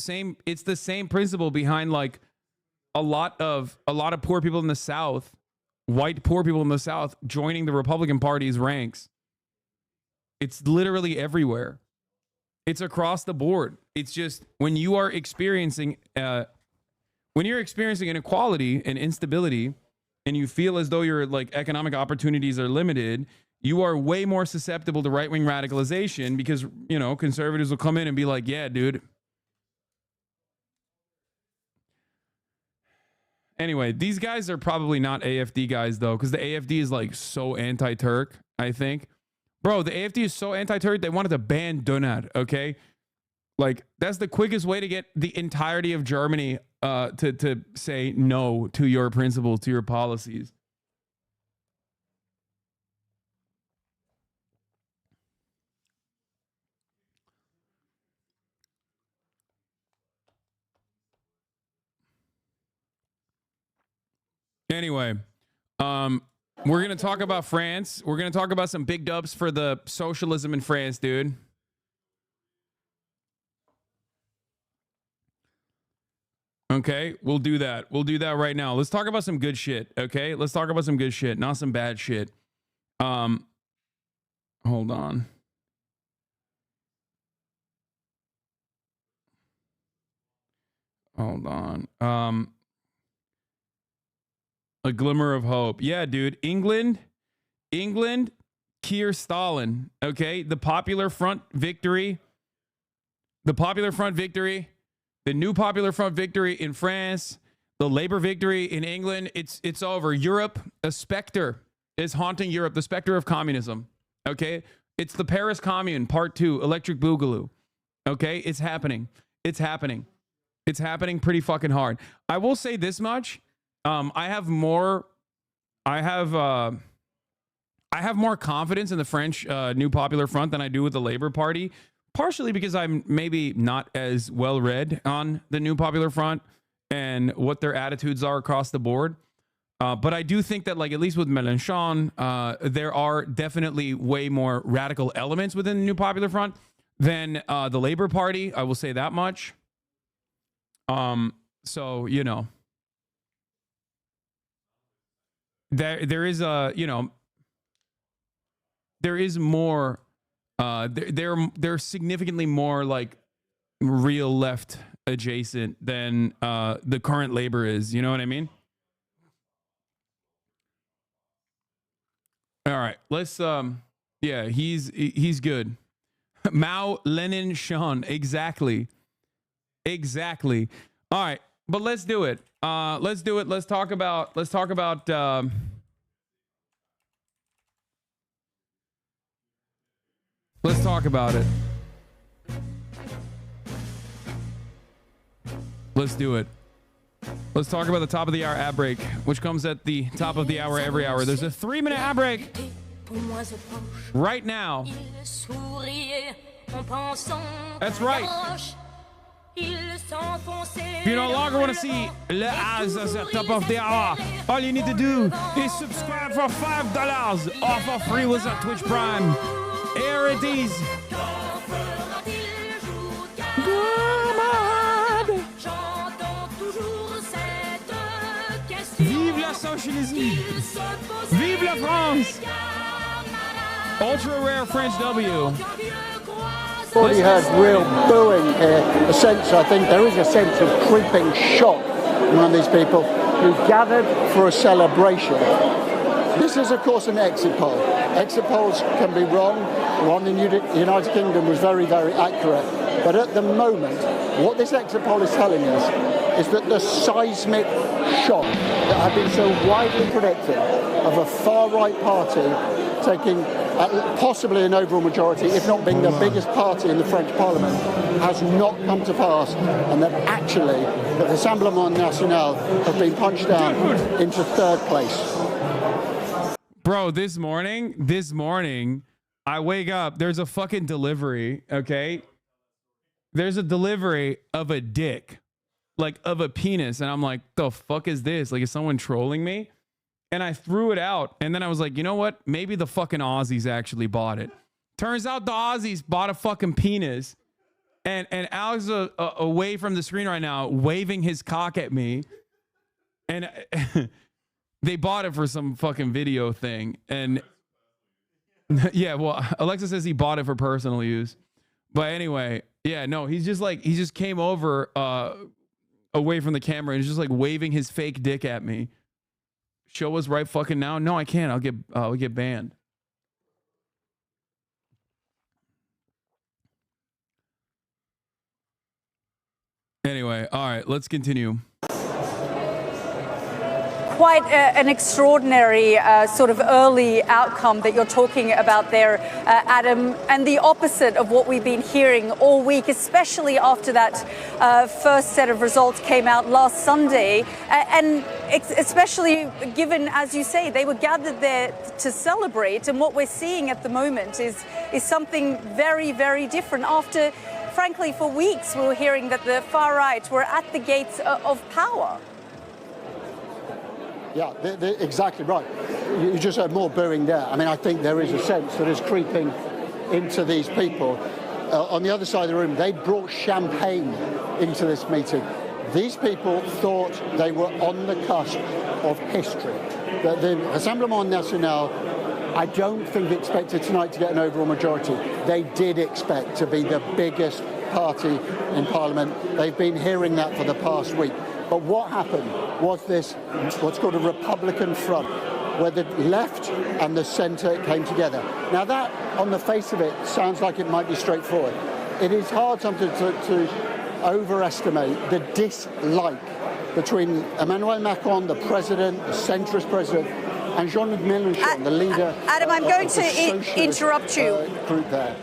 same principle behind like a lot of poor people in the South, white poor people in the South joining the Republican Party's ranks. It's literally everywhere. It's across the board. It's just when you are experiencing inequality and instability, and you feel as though your like economic opportunities are limited, you are way more susceptible to right-wing radicalization because, you know, conservatives will come in and be like, yeah, dude. Anyway, these guys are probably not AFD guys though, because the AFD is like so anti-Turk, I think. Bro, the AFD is so anti-Turk, they wanted to ban Döner, okay? Like, that's the quickest way to get the entirety of Germany to say no to your principles, to your policies. Anyway, we're going to talk about France. We're going to talk about some big dubs for the socialism in France, dude. Okay, we'll do that. We'll do that right now. Let's talk about some good shit, okay? Let's talk about some good shit, not some bad shit. Hold on. Hold on. A glimmer of hope. Yeah, dude. England, Keir Stalin. Okay, the Popular Front victory. The Popular Front victory. The new Popular Front victory in France. The Labour victory in England. It's over. Europe, a specter is haunting Europe. The specter of communism. Okay, it's the Paris Commune Part 2. Electric Boogaloo. Okay, it's happening. It's happening. It's happening pretty fucking hard. I will say this much. I have more confidence in the French New Popular Front than I do with the Labour Party, partially because I'm maybe not as well read on the New Popular Front and what their attitudes are across the board. But I do think that, like, at least with Mélenchon, there are definitely way more radical elements within the New Popular Front than the Labour Party. I will say that much. So, you know, there is a, you know, there is more, they're significantly more like real left adjacent than the current Labour is. You know what I mean? All right, let's yeah, he's good. Mao, Lenin, Sean, exactly. All right, but let's do it. Let's do it. Let's talk about let's talk about it. Let's do it. Let's talk about the top of the hour ad break, which comes at the top of the hour every hour. There's a 3-minute ad break right now. That's right. If you no longer want to see Le Az at the top of the hour, all you need to do is subscribe for $5 off for free with our Twitch Prime. Here it is. Vive la socialisme! Vive la France! Ultra rare French W. Already heard real booing here. A sense, I think there is a sense of creeping shock among these people who gathered for a celebration. This is, of course, an exit poll. Exit polls can be wrong. The one in the United Kingdom was very, very accurate. But at the moment, what this exit poll is telling us is that the seismic shock that had been so widely predicted of a far-right party taking possibly an overall majority, if not being the biggest party in the French Parliament, has not come to pass, and that actually the Rassemblement National have been punched down into third place. Bro, this morning, I wake up, there's a fucking delivery, okay? There's a delivery of a dick, like of a penis, and I'm like, the fuck is this? Like, is someone trolling me? And I threw it out, and then I was like, you know what? Maybe the fucking Aussies actually bought it. Turns out the Aussies bought a fucking penis, and Alex is away from the screen right now, waving his cock at me, and they bought it for some fucking video thing, and yeah, well, Alexa says he bought it for personal use, but anyway, yeah, no, he just came over away from the camera and he's just like waving his fake dick at me. Show us right fucking now. No, I can't. I'll get banned. Anyway, all right, let's continue. Quite an extraordinary sort of early outcome that you're talking about there, Adam, and the opposite of what we've been hearing all week, especially after that first set of results came out last Sunday, and especially given, as you say, they were gathered there to celebrate, and what we're seeing at the moment is something very, very different. After, frankly, for weeks we were hearing that the far right were at the gates of power. Yeah, exactly right. You just heard more booing there. I mean, I think there is a sense that is creeping into these people. On the other side of the room, they brought champagne into this meeting. These people thought they were on the cusp of history. The Rassemblement National, I don't think expected tonight to get an overall majority. They did expect to be the biggest party in Parliament. They've been hearing that for the past week. But what happened was this, what's called a Republican front, where the left and the centre came together. Now that, on the face of it, sounds like it might be straightforward. It is hard sometimes to overestimate the dislike between Emmanuel Macron, the president, the centrist president, and Jean-Luc Mélenchon, the leader. Adam, I'm going to interrupt you. Group there.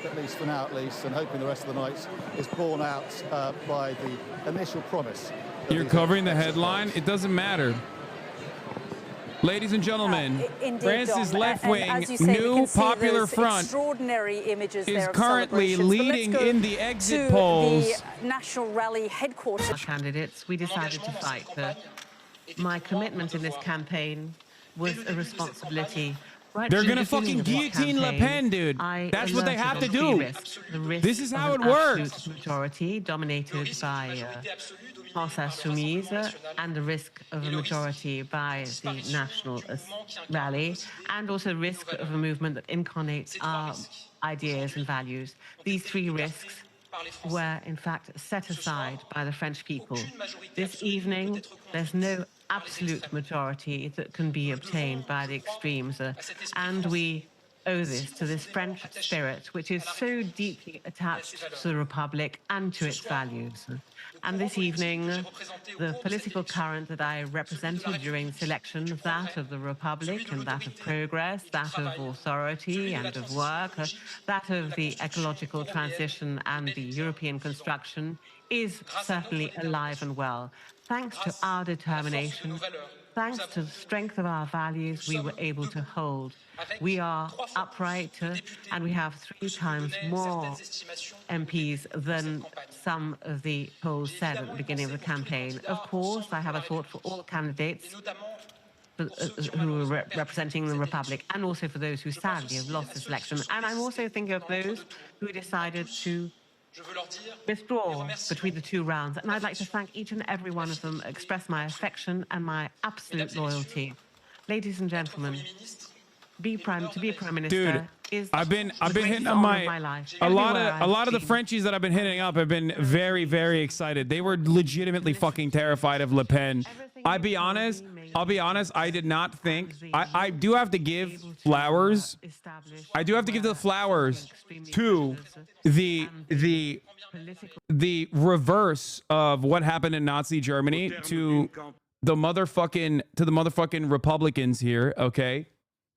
At least for now, at least, and hoping the rest of the night is borne out by the initial promise. You're covering the headline. It doesn't matter. Ladies and gentlemen, France's left-wing new popular front is currently leading in the exit polls. The National Rally headquarters. Candidates, we decided to fight. My commitment in this campaign was a responsibility. Right, they're gonna fucking guillotine Le Pen, dude. That's what they have to do. This is how it works. Majority dominated by France Insoumise, and the risk of a majority by the National Rally, and also risk of a movement that incarnates our ideas and values. These three risks were, in fact, set aside by the French people. This evening, there's no absolute majority that can be obtained by the extremes, and we owe this to this French spirit, which is so deeply attached to the Republic and to its values. And this evening, the political current that I represented during the selection, that of the Republic and that of progress, that of authority and of work, that of the ecological transition and the European construction, is certainly alive and well. Thanks to our determination, thanks to the strength of our values, we were able to hold. We are upright, and we have 3 times more MPs than some of the polls said at the beginning of the campaign. Of course, I have a thought for all candidates who are representing the Republic, and also for those who sadly have lost this election. And I'm also thinking of those who decided to withdraw between the 2 rounds. And I'd like to thank each and every one of them, express my affection and my absolute loyalty. Ladies and gentlemen, to be prime minister, dude, I've been hitting on my life. A lot of the Frenchies that I've been hitting up have been very, very excited. They were legitimately fucking terrified of Le Pen. I'll be honest, I did not think. I do have to give flowers. I do have to give the flowers to the reverse of what happened in Nazi Germany, to the motherfucking Republicans here, okay?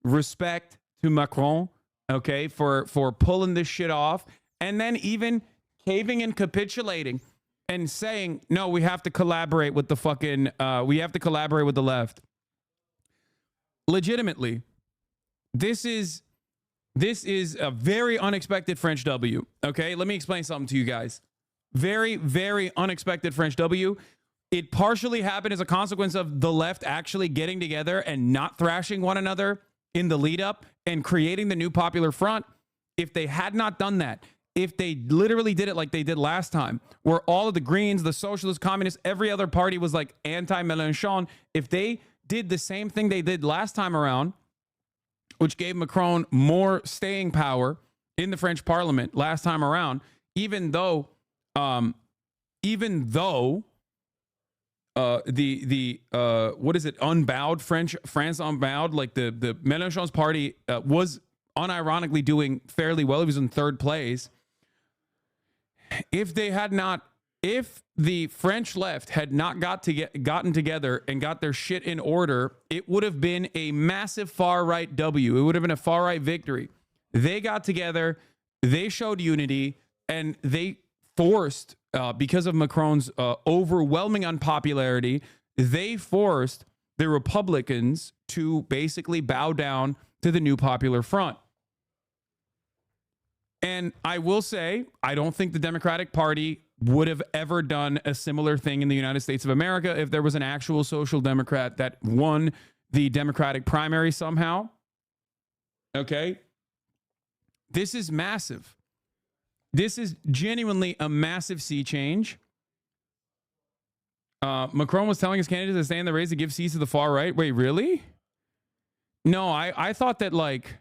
Respect to Macron, okay, for pulling this shit off, and then even caving and capitulating and saying, no, we have to collaborate with the fucking we have to collaborate with the left. Legitimately, this is a very unexpected French W. Okay, let me explain something to you guys. Very, very unexpected French W. It partially happened as a consequence of the left actually getting together and not thrashing one another in the lead up and creating the new popular front. If they had not done that, if they literally did it like they did last time, where all of the Greens, the Socialists, Communists, every other party was like anti-Mélenchon, if they did the same thing they did last time around, which gave Macron more staying power in the French Parliament last time around, even though what is it, unbowed France unbowed, like the Mélenchon's party was unironically doing fairly well. He was in 3rd place. If the French left had not gotten together and got their shit in order, it would have been a massive far-right W. It would have been a far-right victory. They got together, they showed unity, and they forced, because of Macron's overwhelming unpopularity, they forced the Republicans to basically bow down to the new popular front. And I will say, I don't think the Democratic Party would have ever done a similar thing in the United States of America if there was an actual social democrat that won the Democratic primary somehow. Okay? This is massive. This is genuinely a massive sea change. Macron was telling his candidates to stay in the race to give seats to the far right. Wait, really? No, I thought that, like,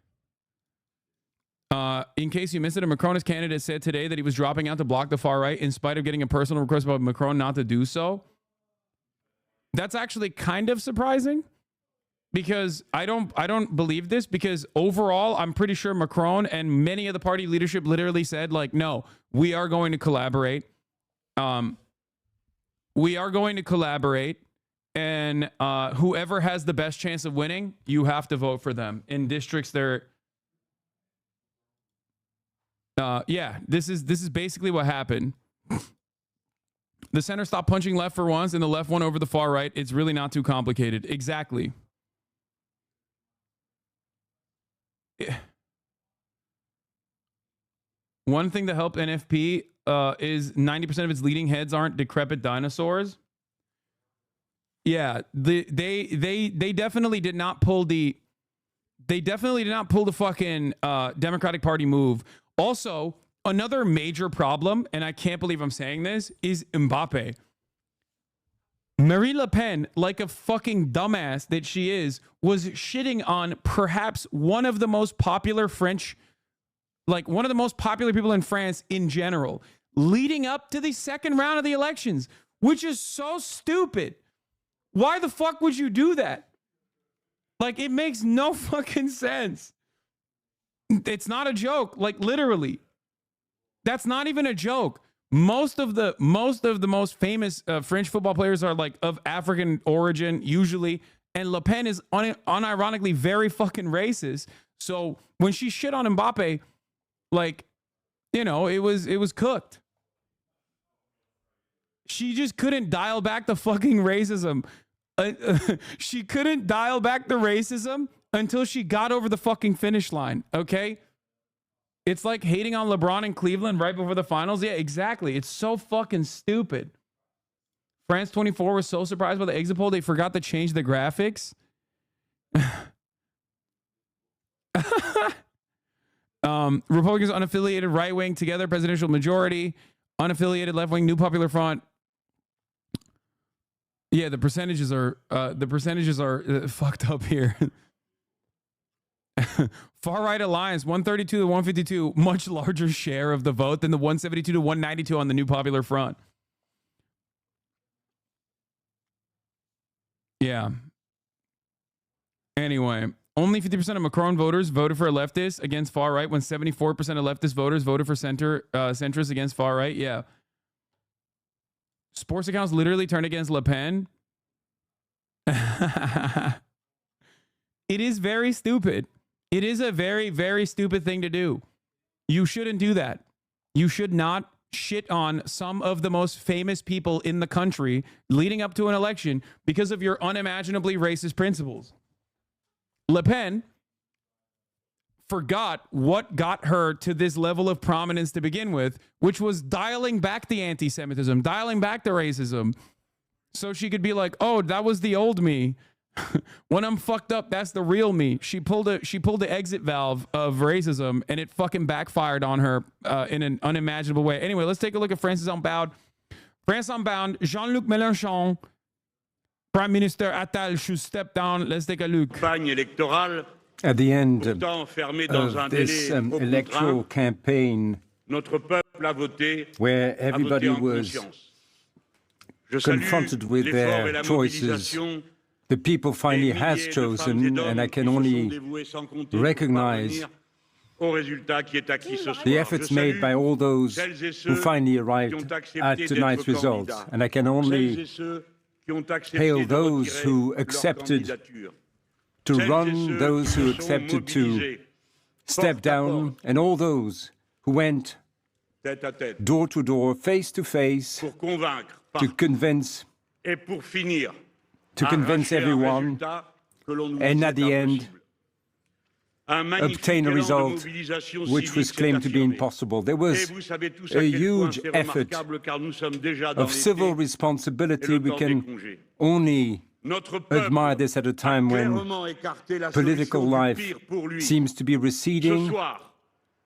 In case you missed it, a Macronist candidate said today that he was dropping out to block the far right in spite of getting a personal request by Macron not to do so. That's actually kind of surprising because I don't believe this, because overall, I'm pretty sure Macron and many of the party leadership literally said, like, no, we are going to collaborate. We are going to collaborate, and whoever has the best chance of winning, you have to vote for them. In districts, they're yeah, this is basically what happened. The center stopped punching left for once, and the left won over the far right. It's really not too complicated. Exactly. One thing that helped NFP is 90% of its leading heads aren't decrepit dinosaurs. Yeah, they definitely did not pull the fucking Democratic Party move. Also, another major problem, and I can't believe I'm saying this, is Mbappe. Marine Le Pen, like a fucking dumbass that she is, was shitting on perhaps one of the most popular French, like one of the most popular people in France in general, leading up to the second round of the elections, which is so stupid. Why the fuck would you do that? Like, it makes no fucking sense. It's not a joke. Like, literally. That's not even a joke. Most of the most famous French football players are like of African origin usually, and Le Pen is unironically very fucking racist. So when she shit on Mbappe, like, you know, it was cooked. She just couldn't dial back the fucking racism. She couldn't dial back the racism until she got over the fucking finish line. Okay. It's like hating on LeBron in Cleveland right before the finals. Yeah, exactly. It's so fucking stupid. France 24 was so surprised by the exit poll, they forgot to change the graphics. Republicans, unaffiliated, right wing, together, presidential majority, unaffiliated, left wing, new popular front. Yeah, the percentages are fucked up here. Far right alliance 132 to 152, much larger share of the vote than the 172 to 192 on the new popular front. Yeah. Anyway, only 50% of Macron voters voted for a leftist against far right, when 74% of leftist voters voted for centrist against far right. Yeah. Sports accounts literally turned against Le Pen. It is very stupid. It is a very, very stupid thing to do. You shouldn't do that. You should not shit on some of the most famous people in the country leading up to an election because of your unimaginably racist principles. Le Pen forgot what got her to this level of prominence to begin with, which was dialing back the anti-Semitism, dialing back the racism, so she could be like, oh, that was the old me. When I'm fucked up, that's the real me. She pulled the exit valve of racism, and it fucking backfired on her in an unimaginable way. Anyway, let's take a look at France's Unbound. France Unbound, Jean-Luc Mélenchon, Prime Minister Attal should step down. Let's take a look. At the end of this electoral campaign, where everybody was confronted with their choices, the people finally has chosen, and I can only recognize the efforts made by all those who finally arrived at tonight's results. And I can only hail those who accepted to run, those who accepted to step down, and all those who went door to door, face to face, to convince everyone, and at the end, obtain a result which was claimed to be impossible. There was a huge effort of civil responsibility. We can only admire this at a time when political life seems to be receding.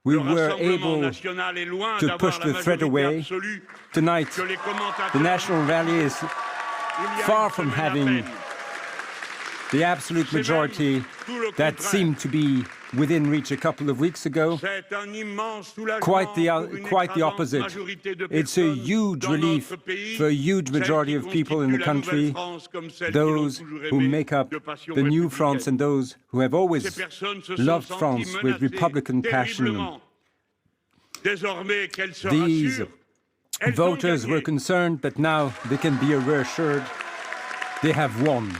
We were able to push the threat away. Tonight, the national rally is far from having the absolute majority that seemed to be within reach a couple of weeks ago. Quite the opposite. It's a huge relief for a huge majority of people in the country, those who make up the new France and those who have always loved France with Republican passion. These voters were concerned, but now they can be reassured they have won.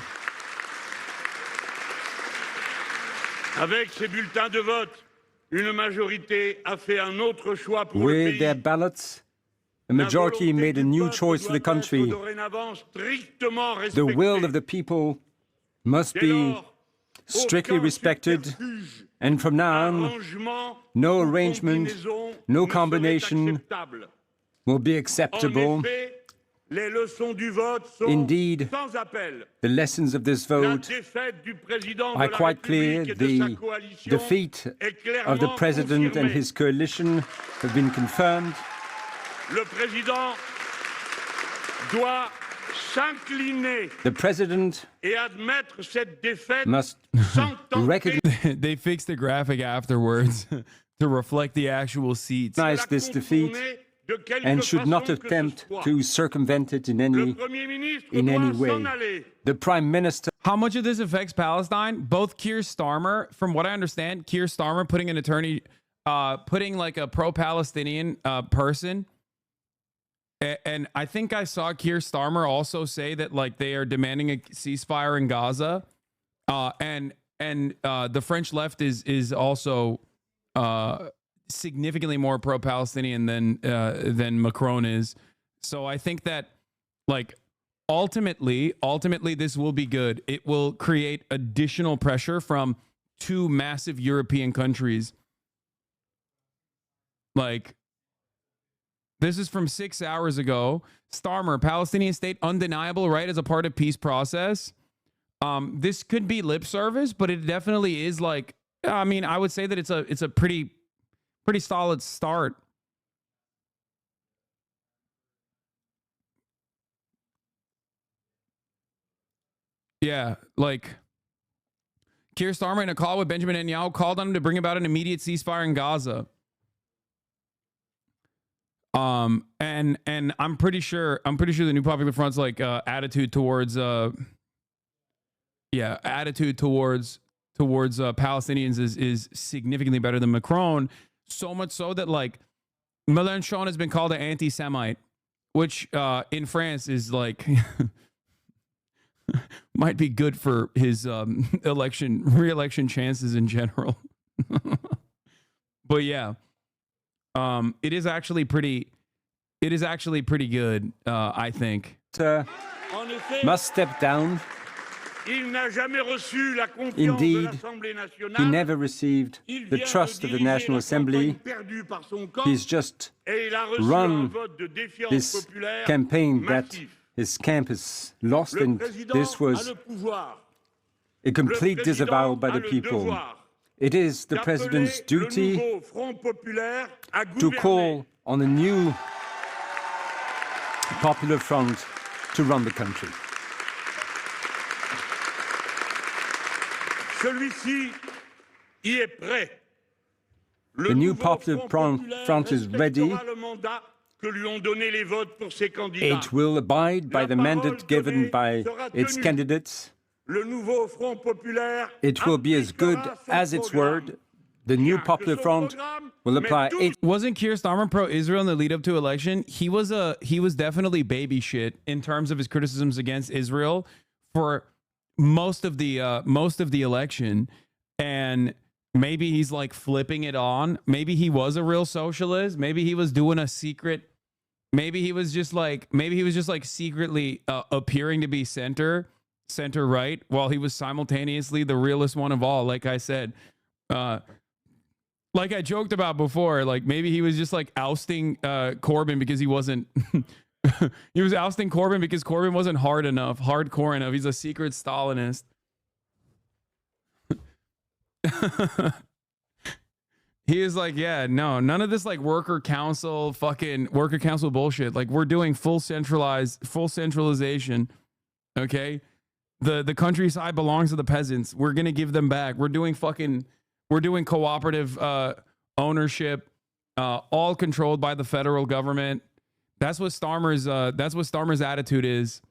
Avec ces bulletins de vote, une majorité a fait un autre choix pour le With pays. their ballots, a majority made a new choice for the country. The will of the people must be strictly respected, and from now on, no arrangement, no combination will be acceptable. Indeed, the lessons of this vote are quite clear. The defeat of the president and his coalition have been confirmed. The president must recognize They fixed the graphic afterwards to reflect the actual seats. this defeat and should not attempt to circumvent it in any way. The Prime Minister... How much of this affects Palestine? Both Keir Starmer, from what I understand, Keir Starmer putting an attorney, putting like a pro-Palestinian person, and I think I saw Keir Starmer also say that like they are demanding a ceasefire in Gaza, and the French left is also significantly more pro-Palestinian than Macron is. So I think that like ultimately this will be good. It will create additional pressure from two massive European countries. Like, this is from 6 hours ago. Starmer, Palestinian state undeniable right as a part of peace process. This could be lip service, but it definitely is like, I mean, I would say that it's a pretty solid start. Yeah, like Keir Starmer in a call with Benjamin Netanyahu called on him to bring about an immediate ceasefire in Gaza. And I'm pretty sure the New Popular Front's like attitude towards Palestinians is significantly better than Macron. So much so that like Mélenchon has been called an anti-Semite, which in France is like might be good for his re-election chances in general. But yeah, it is actually pretty good, I think. Must step down. Indeed, he never received the trust of the National Assembly. He's just run this campaign that his camp has lost, and this was a complete disavowal by the people. It is the president's duty to call on a new Popular Front to run the country. The new Popular Front is ready. It will abide by the mandate given by its candidates. It will be as good as its word. The new Popular Front will apply. Wasn't Keir Starmer pro-Israel in the lead up to election? He was definitely baby shit in terms of his criticisms against Israel for most of the election, and maybe he's like flipping it on. Maybe he was a real socialist. Maybe he was doing a secret. Maybe he was just like secretly appearing to be center right while he was simultaneously the realest one of all. Like I said, like I joked about before, like maybe he was just like ousting Corbyn because he wasn't. He was ousting Corbyn because Corbyn wasn't hardcore enough. He's a secret Stalinist. He is like, yeah, no, none of this like worker council bullshit. Like we're doing full centralization. Okay. the countryside belongs to the peasants. We're gonna give them back. We're doing cooperative ownership, all controlled by the federal government. That's what Starmer's attitude is.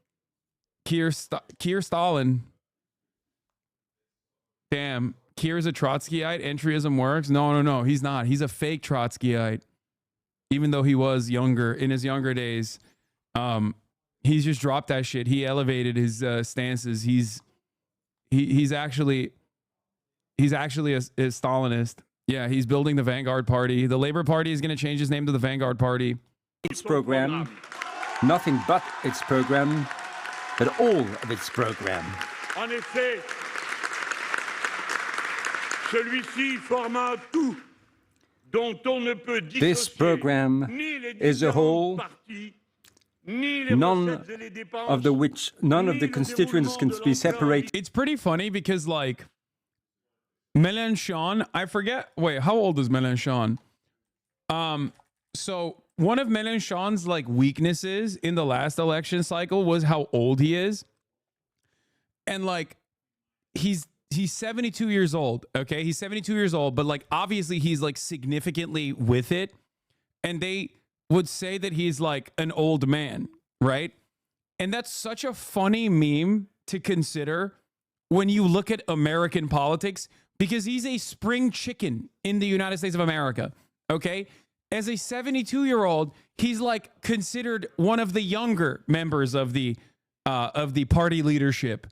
Keir Stalin. Damn, Keir's a Trotskyite. Entryism works. No, he's not. He's a fake Trotskyite. Even though he was younger in his younger days, he's just dropped that shit. He elevated his stances. He's actually a Stalinist. Yeah, he's building the Vanguard Party. The Labour Party is going to change his name to the Vanguard Party. Its program, nothing but its program, but all of its program. En effet, celui-ci forme un tout dont on ne peut dissocier This program ni les is a whole, parties, ni les none recettes et les dépenses, of the constituents can be separated. It's pretty funny because, like, Mélenchon, I forget. Wait, how old is Mélenchon? So one of Mélenchon's like weaknesses in the last election cycle was how old he is, and like he's 72 years old. Okay, he's 72 years old, but like obviously he's like significantly with it, and they would say that he's like an old man, right? And that's such a funny meme to consider when you look at American politics, because he's a spring chicken in the United States of America. Okay, as a 72-year-old, he's like considered one of the younger members of the party leadership.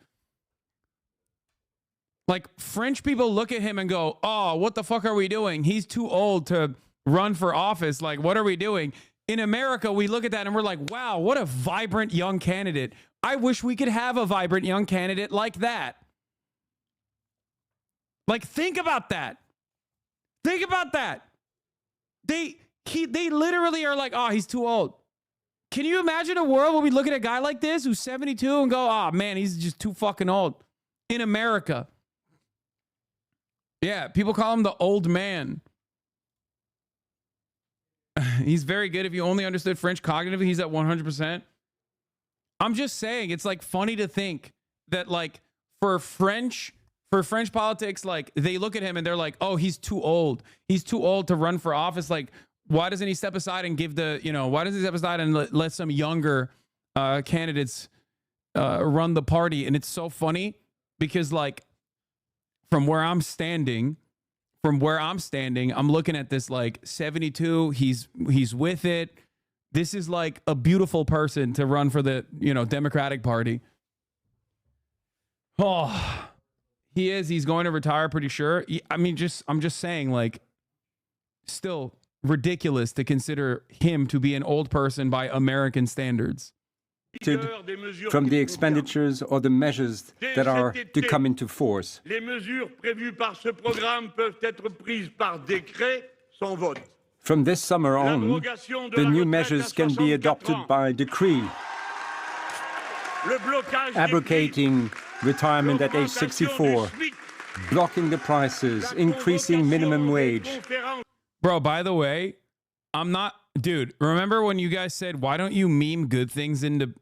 Like, French people look at him and go, oh, what the fuck are we doing? He's too old to run for office. Like, what are we doing? In America, we look at that and we're like, wow, what a vibrant young candidate. I wish we could have a vibrant young candidate like that. Like, think about that. Think about that. They literally are like, oh, he's too old. Can you imagine a world where we look at a guy like this who's 72 and go, oh, man, he's just too fucking old? In America. Yeah, people call him the old man. He's very good. If you only understood French cognitively, he's at 100%. I'm just saying, it's like funny to think that like for French politics, like they look at him and they're like, oh, he's too old. He's too old to run for office. Like, why doesn't he step aside and give why doesn't he step aside and let some younger candidates run the party? And it's so funny because like from where I'm standing, I'm looking at this like 72, he's with it. This is like a beautiful person to run for the, Democratic Party. Oh, he is. He's going to retire pretty sure. I mean, I'm just saying, like, still ridiculous to consider him to be an old person by American standards. From the expenditures or the measures that are to come into force. Les mesures prévues par ce programme peuvent être prises par décret sans vote. From this summer on, the new measures can be adopted by decree, abrogating retirement at age 64, blocking the prices, increasing minimum wage. Bro, by the way, dude, remember when you guys said, why don't you meme good things into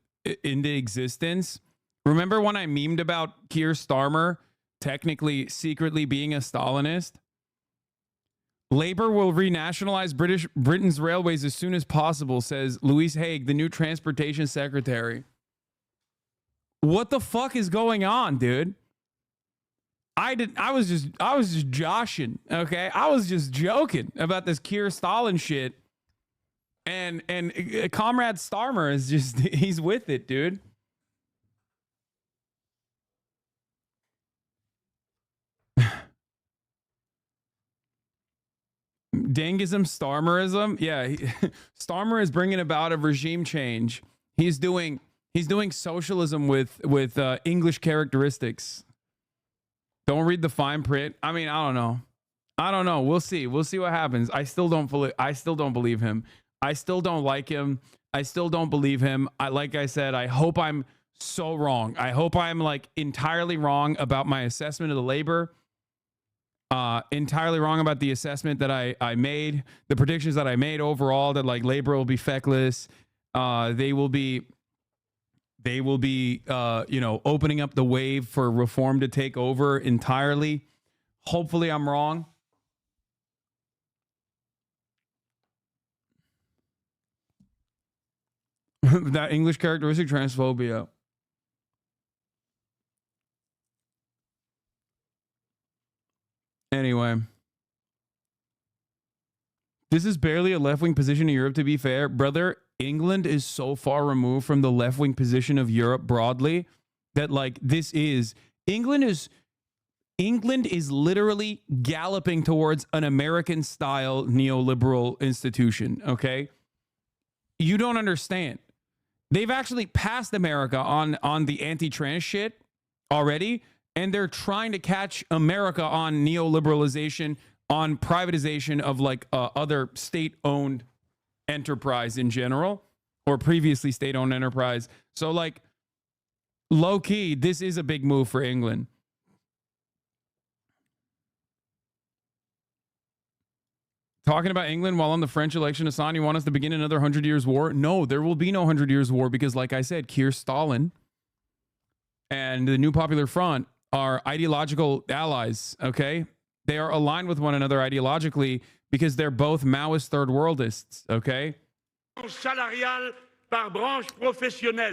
existence? Remember when I memed about Keir Starmer technically secretly being a Stalinist? Labour will renationalize Britain's railways as soon as possible, says Louise Haig, the new transportation secretary. What the fuck is going on, dude? I was just joshing, okay? I was just joking about this Keir Stalin shit. And Comrade Starmer is just, he's with it, dude. Dangism, Starmerism. Yeah, Starmer is bringing about a regime change. He's doing socialism with English characteristics. Don't read the fine print. I mean, I don't know. We'll see what happens. I still don't believe him. I still don't like him. I still don't believe him. Like I said, I hope I'm so wrong. I hope I'm like entirely wrong about my assessment of the labor. Entirely wrong about the assessment that I made, the predictions that I made overall, that like labor will be feckless. They will be They will be, you know, opening up the wave for reform to take over entirely. Hopefully I'm wrong. That English characteristic, transphobia. Anyway. This is barely a left-wing position in Europe, to be fair. Brother, England is so far removed from the left-wing position of Europe broadly that, like, this is... England is literally galloping towards an American-style neoliberal institution, okay? You don't understand. They've actually passed America on the anti-trans shit already, and they're trying to catch America on neoliberalization, on privatization of like other state-owned enterprise in general, or previously state-owned enterprise. So like low-key, this is a big move for England. Talking about England while on the French election, Hassan, you want us to begin another 100 Years' War? No, there will be no 100 Years' War because, like I said, Keir Stalin and the New Popular Front are ideological allies, okay? They are aligned with one another ideologically because they're both Maoist third worldists, okay?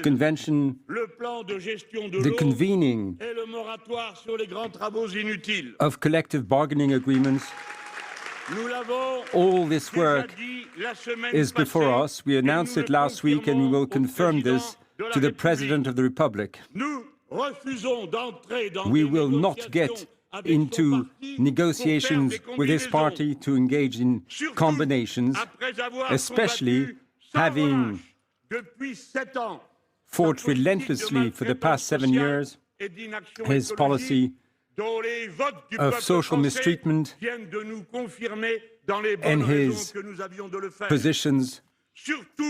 Convention, the convening of collective bargaining agreements. All this work is before us. We announced it last week and we will confirm this to the President of the Republic. We will not get into negotiations with this party to engage in combinations, especially having fought relentlessly for the past 7 years his policy of social mistreatment and his positions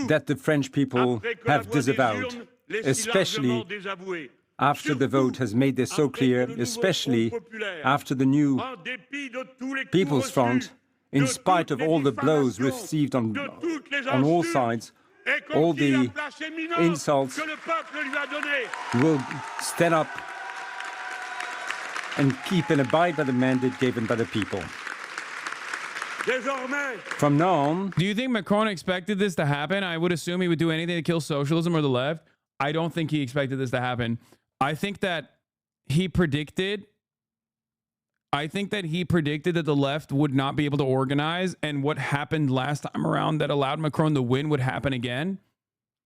that the French people have disavowed, especially after the vote has made this so clear, especially after the new People's Front, in spite of all the blows received on all sides, all the insults, will stand up and keep and abide by the mandate given by the people. From now on... Do you think Macron expected this to happen? I would assume he would do anything to kill socialism or the left. I don't think he expected this to happen. I think that he predicted that the left would not be able to organize, and what happened last time around that allowed Macron to win would happen again.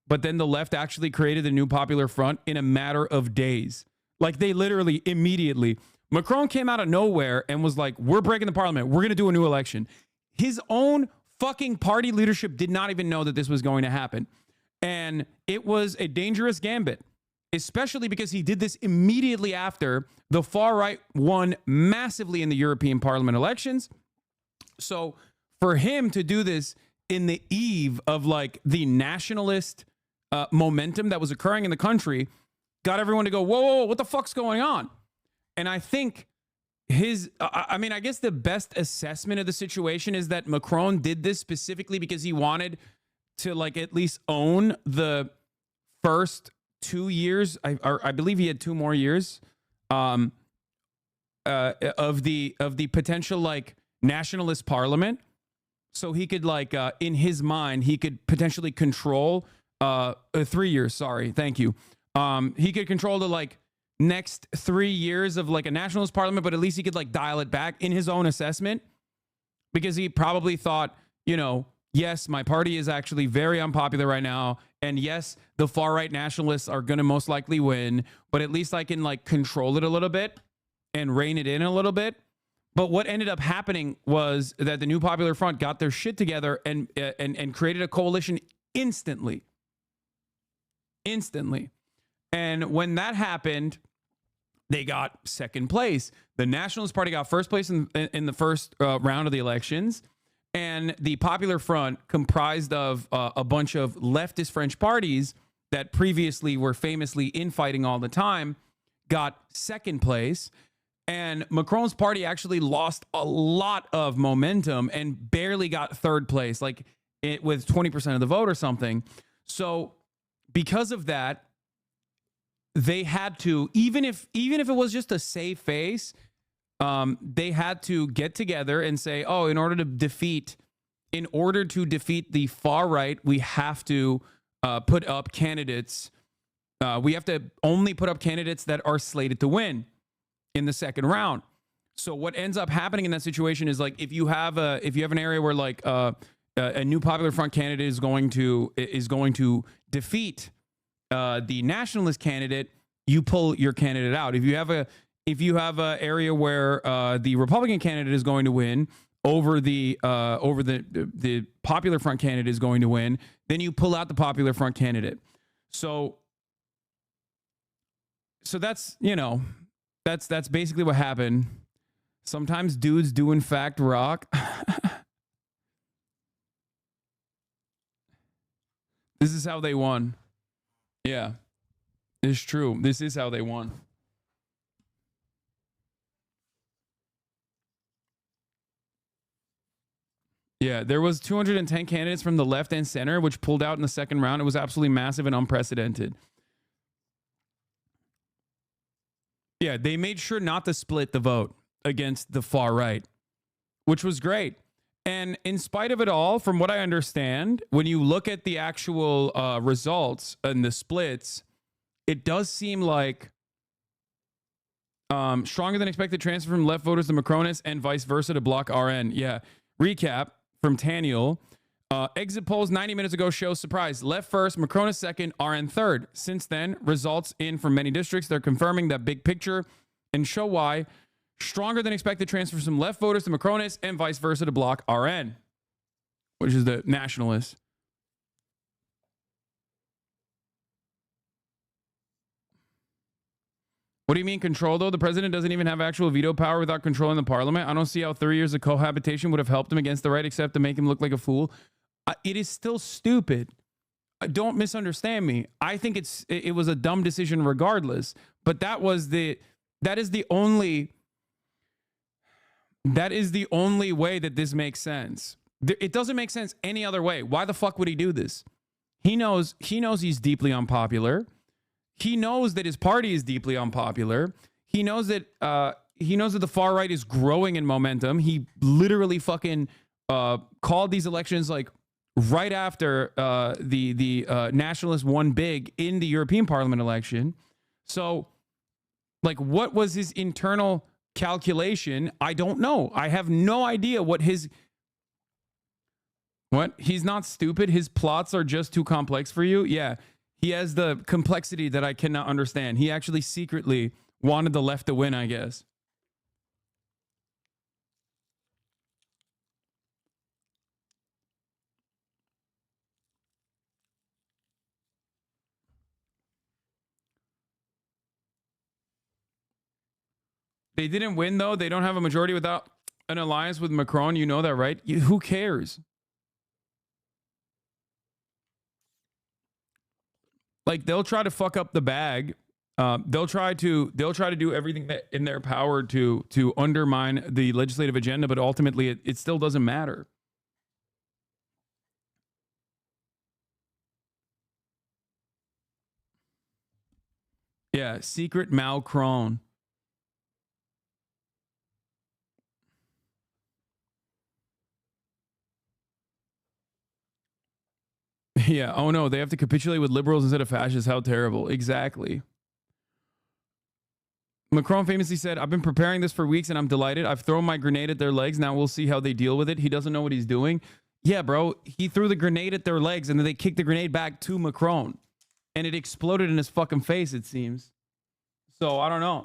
But then the left actually created the New Popular Front in a matter of days. Like, they literally immediately... Macron came out of nowhere and was like, we're breaking the parliament. We're going to do a new election. His own fucking party leadership did not even know that this was going to happen. And it was a dangerous gambit, especially because he did this immediately after the far right won massively in the European Parliament elections. So for him to do this in the eve of like the nationalist momentum that was occurring in the country got everyone to go, whoa, whoa, whoa, what the fuck's going on? And I think I mean, I guess the best assessment of the situation is that Macron did this specifically because he wanted to like at least own the first 2 years. I believe he had 2 more years of the potential like nationalist parliament. So he could like in his mind, he could potentially control 3 years. Sorry. Thank you. He could control the like next 3 years of like a nationalist parliament, but at least he could like dial it back in his own assessment, because he probably thought, you know, yes, my party is actually very unpopular right now. And yes, the far right nationalists are going to most likely win, but at least I can like control it a little bit and rein it in a little bit. But what ended up happening was that the New Popular Front got their shit together and created a coalition instantly. And when that happened, they got second place. The Nationalist Party got first place in the first round of the elections. And the Popular Front, comprised of a bunch of leftist French parties that previously were famously infighting all the time, got second place. And Macron's party actually lost a lot of momentum and barely got third place, like with 20% of the vote or something. So because of that, they had to, even if it was just a safe face, they had to get together and say, oh, in order to defeat the far right, we have to put up candidates. We have to only put up candidates that are slated to win in the second round. So what ends up happening in that situation is, like, if you have an area where, like, a new Popular Front candidate is going to defeat the nationalist candidate, you pull your candidate out. If you have a area where the Republican candidate is going to win over the Popular Front candidate is going to win, then you pull out the Popular Front candidate. So that's, you know, that's basically what happened. Sometimes dudes do in fact rock. This is how they won. Yeah, it's true. This is how they won. Yeah, there was 210 candidates from the left and center, which pulled out in the second round. It was absolutely massive and unprecedented. Yeah, they made sure not to split the vote against the far right, which was great. And in spite of it all, from what I understand, when you look at the actual results and the splits, it does seem like stronger than expected transfer from left voters to Macronists and vice versa to block RN. Yeah. Recap from Taniel. Exit polls 90 minutes ago show surprise. Left first, Macronist second, RN third. Since then, results in from many districts. They're confirming that big picture and show why. Stronger than expected transfers from left voters to Macronists and vice versa to block RN, which is the nationalists. What do you mean control, though? The president doesn't even have actual veto power without controlling the parliament. I don't see how 3 years of cohabitation would have helped him against the right, except to make him look like a fool. It is still stupid. Don't misunderstand me. I think it was a dumb decision regardless, but that is the only way that this makes sense. It doesn't make sense any other way. Why the fuck would he do this? He knows he's deeply unpopular. He knows that his party is deeply unpopular. He knows that the far right is growing in momentum. He literally fucking called these elections like right after the nationalists won big in the European Parliament election. So, like, what was his internal calculation? I don't know. I have no idea what his... What? He's not stupid. His plots are just too complex for you? Yeah. He has the complexity that I cannot understand. He actually secretly wanted the left to win, I guess. They didn't win, though. They don't have a majority without an alliance with Macron. You know that, right? Who cares? Like, they'll try to fuck up the bag. They'll try to do everything that in their power to undermine the legislative agenda, but ultimately it still doesn't matter. Yeah, secret Macron. Yeah. Oh no, they have to capitulate with liberals instead of fascists. How terrible. Exactly. Macron famously said, I've been preparing this for weeks and I'm delighted. I've thrown my grenade at their legs. Now we'll see how they deal with it. He doesn't know what he's doing. Yeah, bro. He threw the grenade at their legs and then they kicked the grenade back to Macron. And it exploded in his fucking face, it seems. So, I don't know.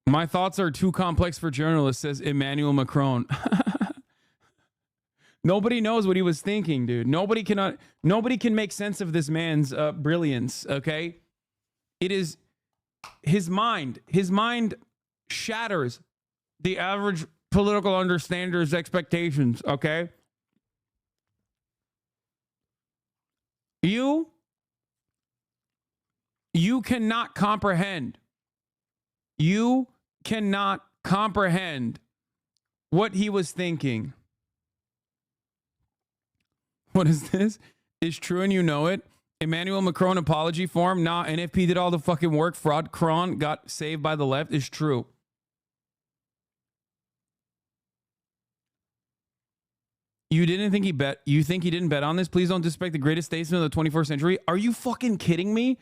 My thoughts are too complex for journalists, says Emmanuel Macron. Nobody knows what he was thinking, dude. Nobody can make sense of this man's brilliance, okay? It is his mind. His mind shatters the average political understander's expectations, okay? You cannot comprehend. You cannot comprehend what he was thinking. What is this? Is true and you know it. Emmanuel Macron apology form. Nah, NFP did all the fucking work. Fraud Cron got saved by the left. Is true. You didn't think he bet? You think he didn't bet on this? Please don't disrespect the greatest statesman of the 21st century. Are you fucking kidding me?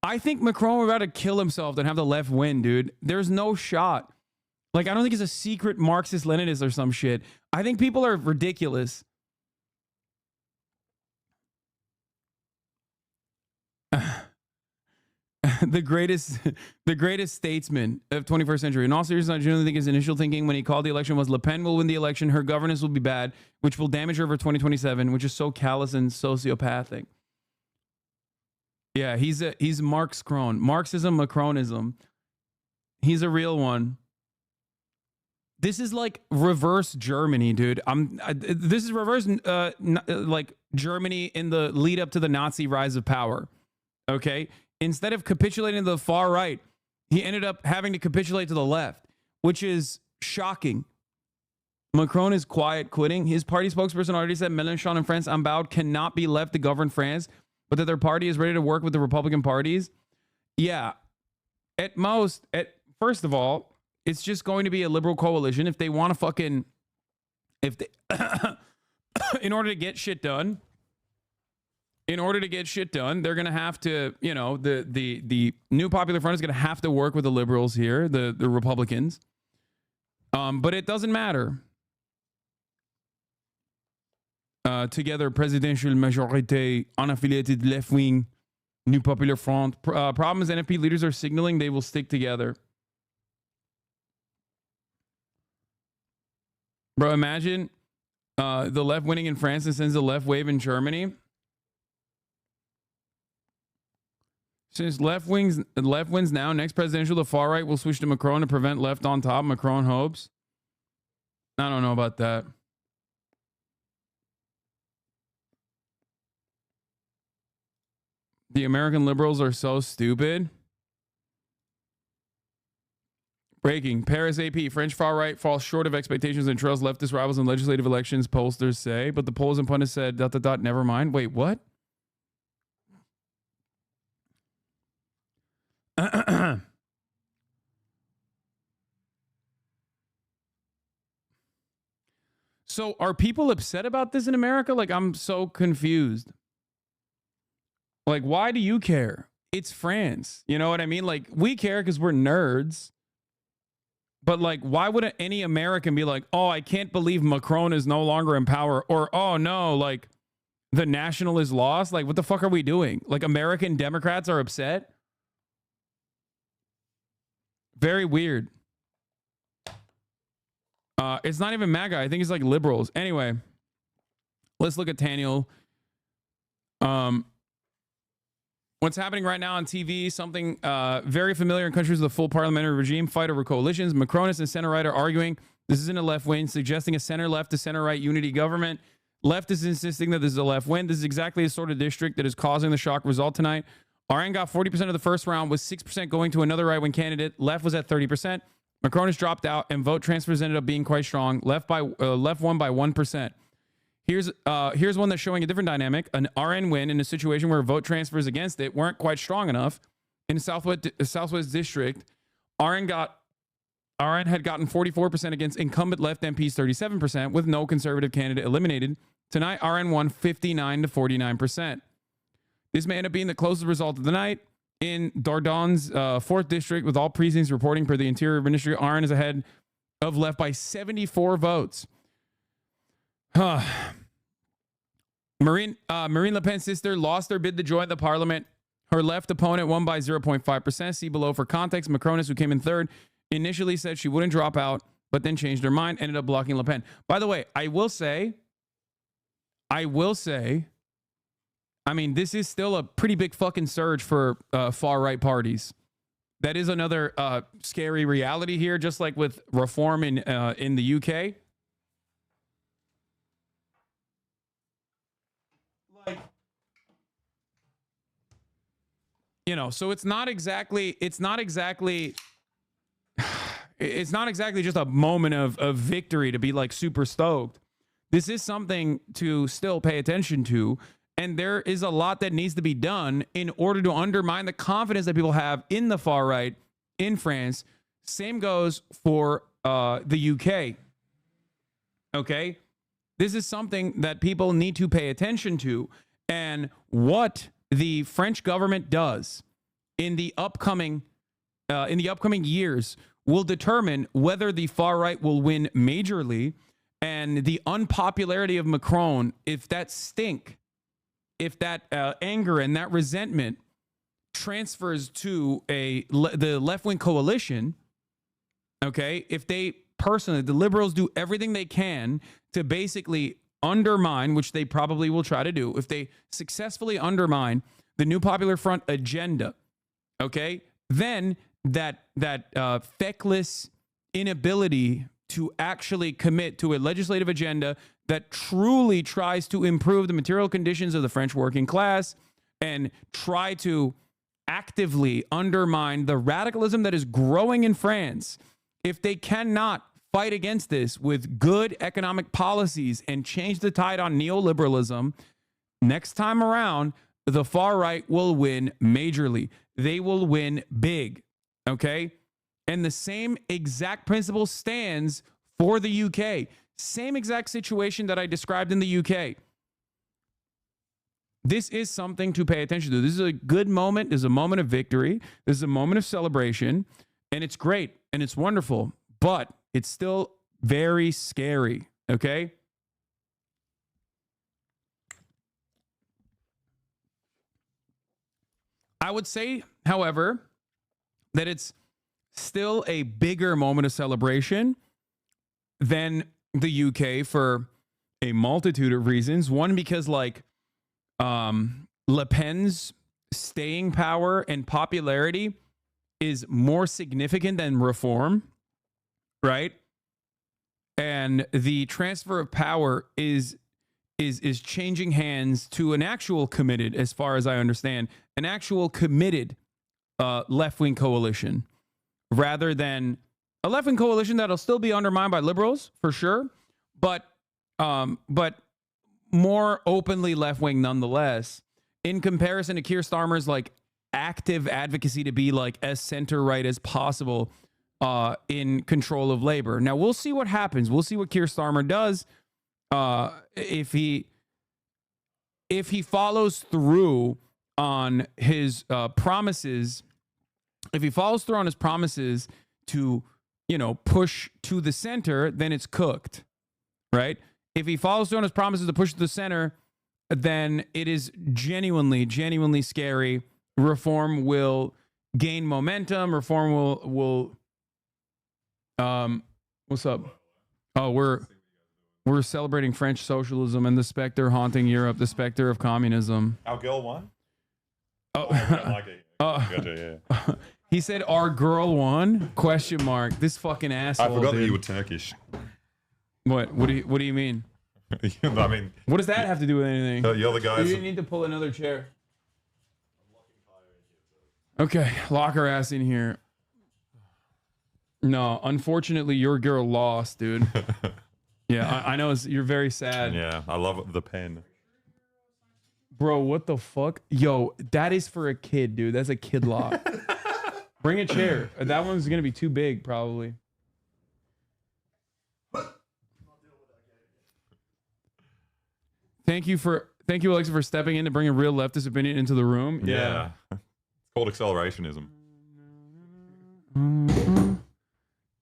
I think Macron would rather kill himself than have the left win, dude. There's no shot. Like, I don't think he's a secret Marxist-Leninist or some shit. I think people are ridiculous. the greatest statesman of 21st century. In all seriousness, I genuinely think his initial thinking when he called the election was Le Pen will win the election, her governance will be bad, which will damage her for 2027, which is so callous and sociopathic. Yeah, he's Marx Cron. Marxism, Macronism. He's a real one. This is like reverse Germany, dude. This is reverse like Germany in the lead up to the Nazi rise of power. Okay? Instead of capitulating to the far right, he ended up having to capitulate to the left, which is shocking. Macron is quiet quitting. His party spokesperson already said Mélenchon and France Ambaud cannot be left to govern France, but that their party is ready to work with the Republican parties. Yeah. At most, first of all, it's just going to be a liberal coalition. If they want to fucking, in order to get shit done, they're going to have to, you know, the New Popular Front is going to have to work with the liberals here, the Republicans. But it doesn't matter. Together, presidential majorité, unaffiliated left wing, New Popular Front. Problem is, NFP leaders are signaling they will stick together. Bro, imagine the left winning in France and sends the left wave in Germany. Since left wins now, next presidential, the far right will switch to Macron to prevent left on top. Macron hopes. I don't know about that. The American liberals are so stupid. Breaking. Paris AP. French far right falls short of expectations and trails leftist rivals in legislative elections, pollsters say. But the polls and pundits said, ... never mind. Wait, what? So are people upset about this in America? Like, I'm so confused. Like, why do you care? It's France. You know what I mean? Like, we care because we're nerds. But, like, why would any American be like, oh, I can't believe Macron is no longer in power? Or, oh, no, like, the national is lost? Like, what the fuck are we doing? Like, American Democrats are upset? Very weird. It's not even MAGA. I think it's like liberals. Anyway, let's look at Daniel. What's happening right now on TV, something very familiar in countries with a full parliamentary regime, fight over coalitions. Macronists and center-right are arguing this isn't a left wing, suggesting a center-left to center-right unity government. Left is insisting that this is a left win. This is exactly the sort of district that is causing the shock result tonight. RN got 40% of the first round, with 6% going to another right-wing candidate. Left was at 30%. Macron has dropped out, and vote transfers ended up being quite strong. Left won by 1%. Here's one that's showing a different dynamic. An RN win in a situation where vote transfers against it weren't quite strong enough. In the Southwest District, RN had gotten 44% against incumbent left MPs 37%, with no conservative candidate eliminated. Tonight, RN won 59 to 49%. This may end up being the closest result of the night. In Dordogne 4th District, with all precincts reporting per the Interior Ministry, RN is ahead of left by 74 votes. Marine Le Pen's sister lost her bid to join the parliament. Her left opponent won by 0.5%. See below for context. Macronist, who came in third, initially said she wouldn't drop out, but then changed her mind, ended up blocking Le Pen. By the way, I will say, I mean, this is still a pretty big fucking surge for far-right parties. That is another scary reality here, just like with reform in the UK. Like, you know, so it's not exactly it's not exactly just a moment of victory to be like super stoked. This is something to still pay attention to. And there is a lot that needs to be done in order to undermine the confidence that people have in the far right in France. Same goes for the UK. Okay? This is something that people need to pay attention to. And what the French government does in the upcoming years will determine whether the far right will win majorly, and the unpopularity of Macron, if that stink, if that anger and that resentment transfers to the left-wing coalition, okay, if they personally, the liberals do everything they can to basically undermine, which they probably will try to do, if they successfully undermine the New Popular Front agenda, okay, then that feckless inability to actually commit to a legislative agenda that truly tries to improve the material conditions of the French working class and try to actively undermine the radicalism that is growing in France, if they cannot fight against this with good economic policies and change the tide on neoliberalism, next time around, the far right will win majorly. They will win big, okay? And the same exact principle stands for the UK. Same exact situation that I described in the UK. This is something to pay attention to. This is a good moment. This is a moment of victory. This is a moment of celebration. And it's great and it's wonderful, but it's still very scary, okay? I would say, however, that it's still a bigger moment of celebration than the UK for a multitude of reasons. One, because like Le Pen's staying power and popularity is more significant than reform, right? And the transfer of power is changing hands to an actual committed, as far as I understand, an actual committed left-wing coalition, rather than a left-wing coalition that'll still be undermined by liberals for sure, but more openly left-wing nonetheless, in comparison to Keir Starmer's like active advocacy to be like as center-right as possible in control of labor. Now we'll see what happens. We'll see what Keir Starmer does if he follows through on his promises. If he follows through on his promises to, you know, push to the center, then it's cooked, right? If he follows through on his promises to push to the center, then it is genuinely scary. Reform will gain momentum. Reform will what's up? Oh, we're celebrating French socialism and the specter haunting Europe, the specter of communism. Our girl won? Oh, I don't like it. Gotcha, yeah. He said our girl won? Question mark. This fucking asshole. I forgot dude. that you were Turkish. What do you mean? I mean, what does that have to do with anything? You're the guys. You need to pull another chair. Okay, lock her ass in here. No, unfortunately, your girl lost, dude. Yeah, I know you're very sad. Yeah, I love the pen. Bro, what the fuck? Yo, that is for a kid, dude. That's a kid lock. Bring a chair. That one's gonna be too big, probably. Thank you, Alexa, for stepping in to bring a real leftist opinion into the room. Yeah. It's called accelerationism.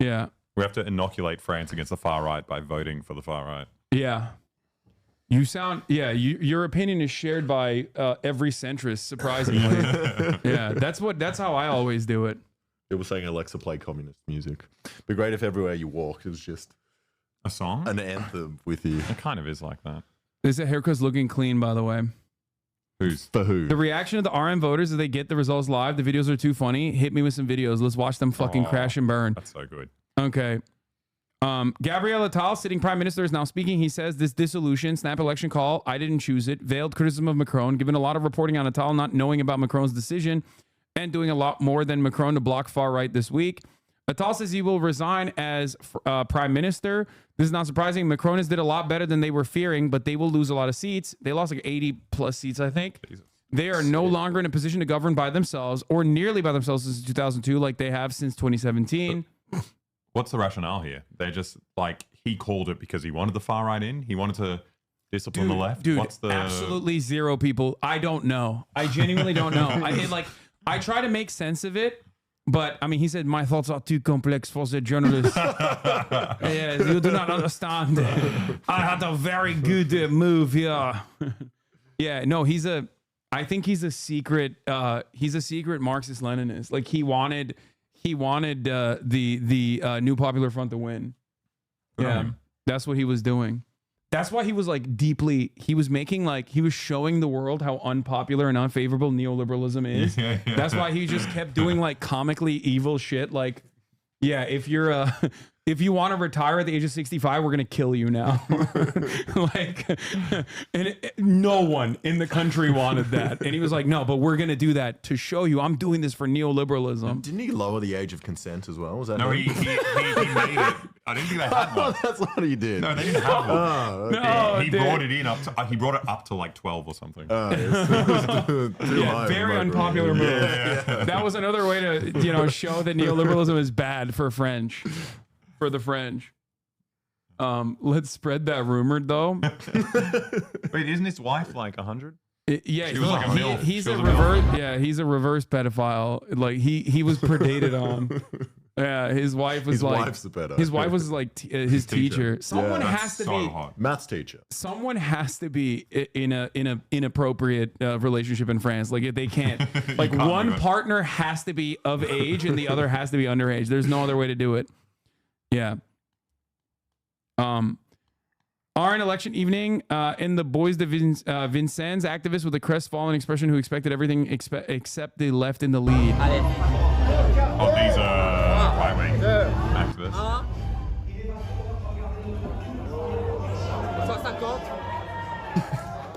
Yeah. We have to inoculate France against the far right by voting for the far right. Yeah. You sound, your opinion is shared by every centrist, surprisingly. Yeah, that's how I always do it. People saying Alexa play communist music. Be great if everywhere you walk it was just a song, an anthem with you. It kind of is like that. This haircut's looking clean, by the way. For who? The reaction of the RM voters as they get the results live. The videos are too funny. Hit me with some videos. Let's watch them fucking crash and burn. That's so good. Okay. Gabriel Attal, sitting prime minister, is now speaking. He says this dissolution, snap election call, I didn't choose it. Veiled criticism of Macron, given a lot of reporting on Attal not knowing about Macron's decision and doing a lot more than Macron to block far right this week. Attal says he will resign as prime minister. This is not surprising. Macron has did a lot better than they were fearing, but they will lose a lot of seats. They lost like 80 plus seats, I think. Jesus. They are no longer in a position to govern by themselves or nearly by themselves since 2002, like they have since 2017. What's the rationale here? They're just like, he called it because he wanted the far right in. He wanted to discipline the left. Dude, what's the absolutely zero people. I don't know. I genuinely don't know. I try to make sense of it. But, I mean, he said, my thoughts are too complex for the journalist. Yes, you do not understand. I had a very good move here. Yeah, no, I think he's a secret Marxist-Leninist. Like, he wanted the New Popular Front to win. Yeah, that's what he was doing. That's why he was like he was showing the world how unpopular and unfavorable neoliberalism is. That's why he just kept doing like comically evil shit. Like, yeah, if you want to retire at the age of 65, we're going to kill you now. No one in the country wanted that. And he was like, no, but we're going to do that to show you I'm doing this for neoliberalism. Didn't he lower the age of consent as well? Was that no, he made it. I didn't think they had one. That's what he did. No, they didn't have one. Oh, no, he brought it in he brought it up to like 12 or something. Very unpopular move. Yeah. That was another way to, show that neoliberalism is bad for French. For the French. Let's spread that rumor though. Wait, isn't his wife like 100? Yeah, she was like a MILF. He's a reverse. Yeah, he's a reverse pedophile. Like he was predated on. Yeah, his wife was his wife was like his teacher. Someone has to be maths teacher. Someone has to be in a inappropriate relationship in France. Like they can't. Like one partner has to be of age and the other has to be underage. There's no other way to do it. Yeah. Are an election evening in the Bois de Vincennes, activist with a crestfallen expression who expected everything except the left in the lead. Oh, these right-wing activists.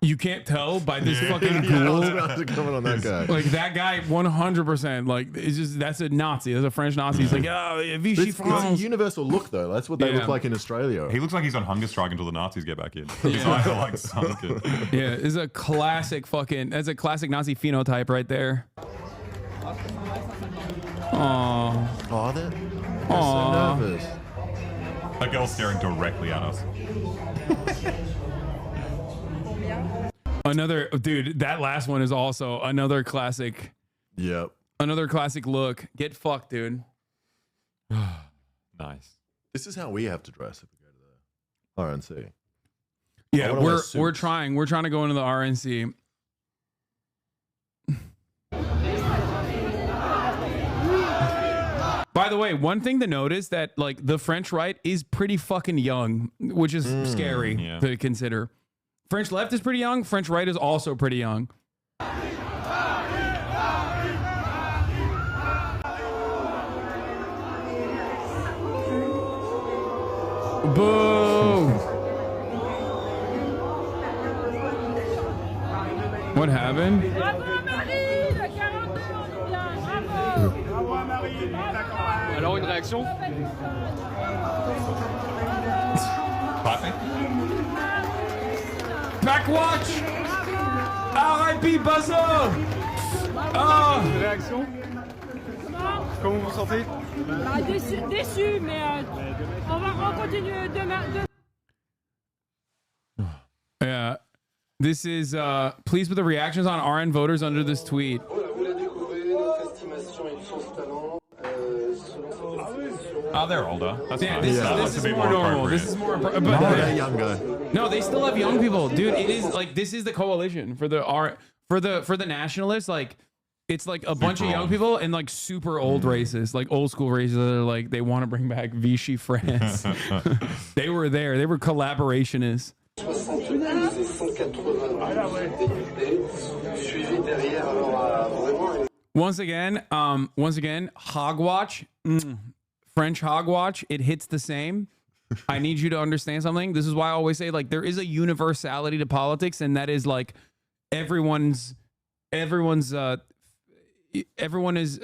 You can't tell by this fucking ghoul. On that guy. Like that guy, 100%. Like it's just that's a Nazi. That's a French Nazi. He's like, oh, Vichy France. It's a universal look though. That's what they look like in Australia. He looks like he's on hunger strike until the Nazis get back in. His eyes are like sunken. Yeah, it's a classic that's a classic Nazi phenotype right there. Oh, they're so nervous. That girl's staring directly at us. Another dude, that last one is also another classic. Yep. Another classic look. Get fucked, dude. Nice. This is how we have to dress if we go to the RNC. Yeah, we're trying. We're trying to go into the RNC. By the way, one thing to notice that like the French right is pretty fucking young, which is scary to consider. French left is pretty young. French right is also pretty young. Boo! What happened? Alors une réaction? Backwatch! R.I.P. Buzzer! Une réaction? Comment vous vous sentez? Déçu, mais on va continuer demain. Yeah. This is, please put the reactions on RN voters under this tweet. Oh, they're older. That's nice. This is more normal. This is more. But they're younger. No, they still have young people, dude. It is like this is the coalition for the nationalists. Like, it's like a bunch of young people and like super old racists, like old school racists that are like they want to bring back Vichy France. They were there. They were collaborationists. Once again, Hogwatch. French Hogwatch, it hits the same. I need you to understand something. This is why I always say, like, there is a universality to politics, and that is like everyone's everyone is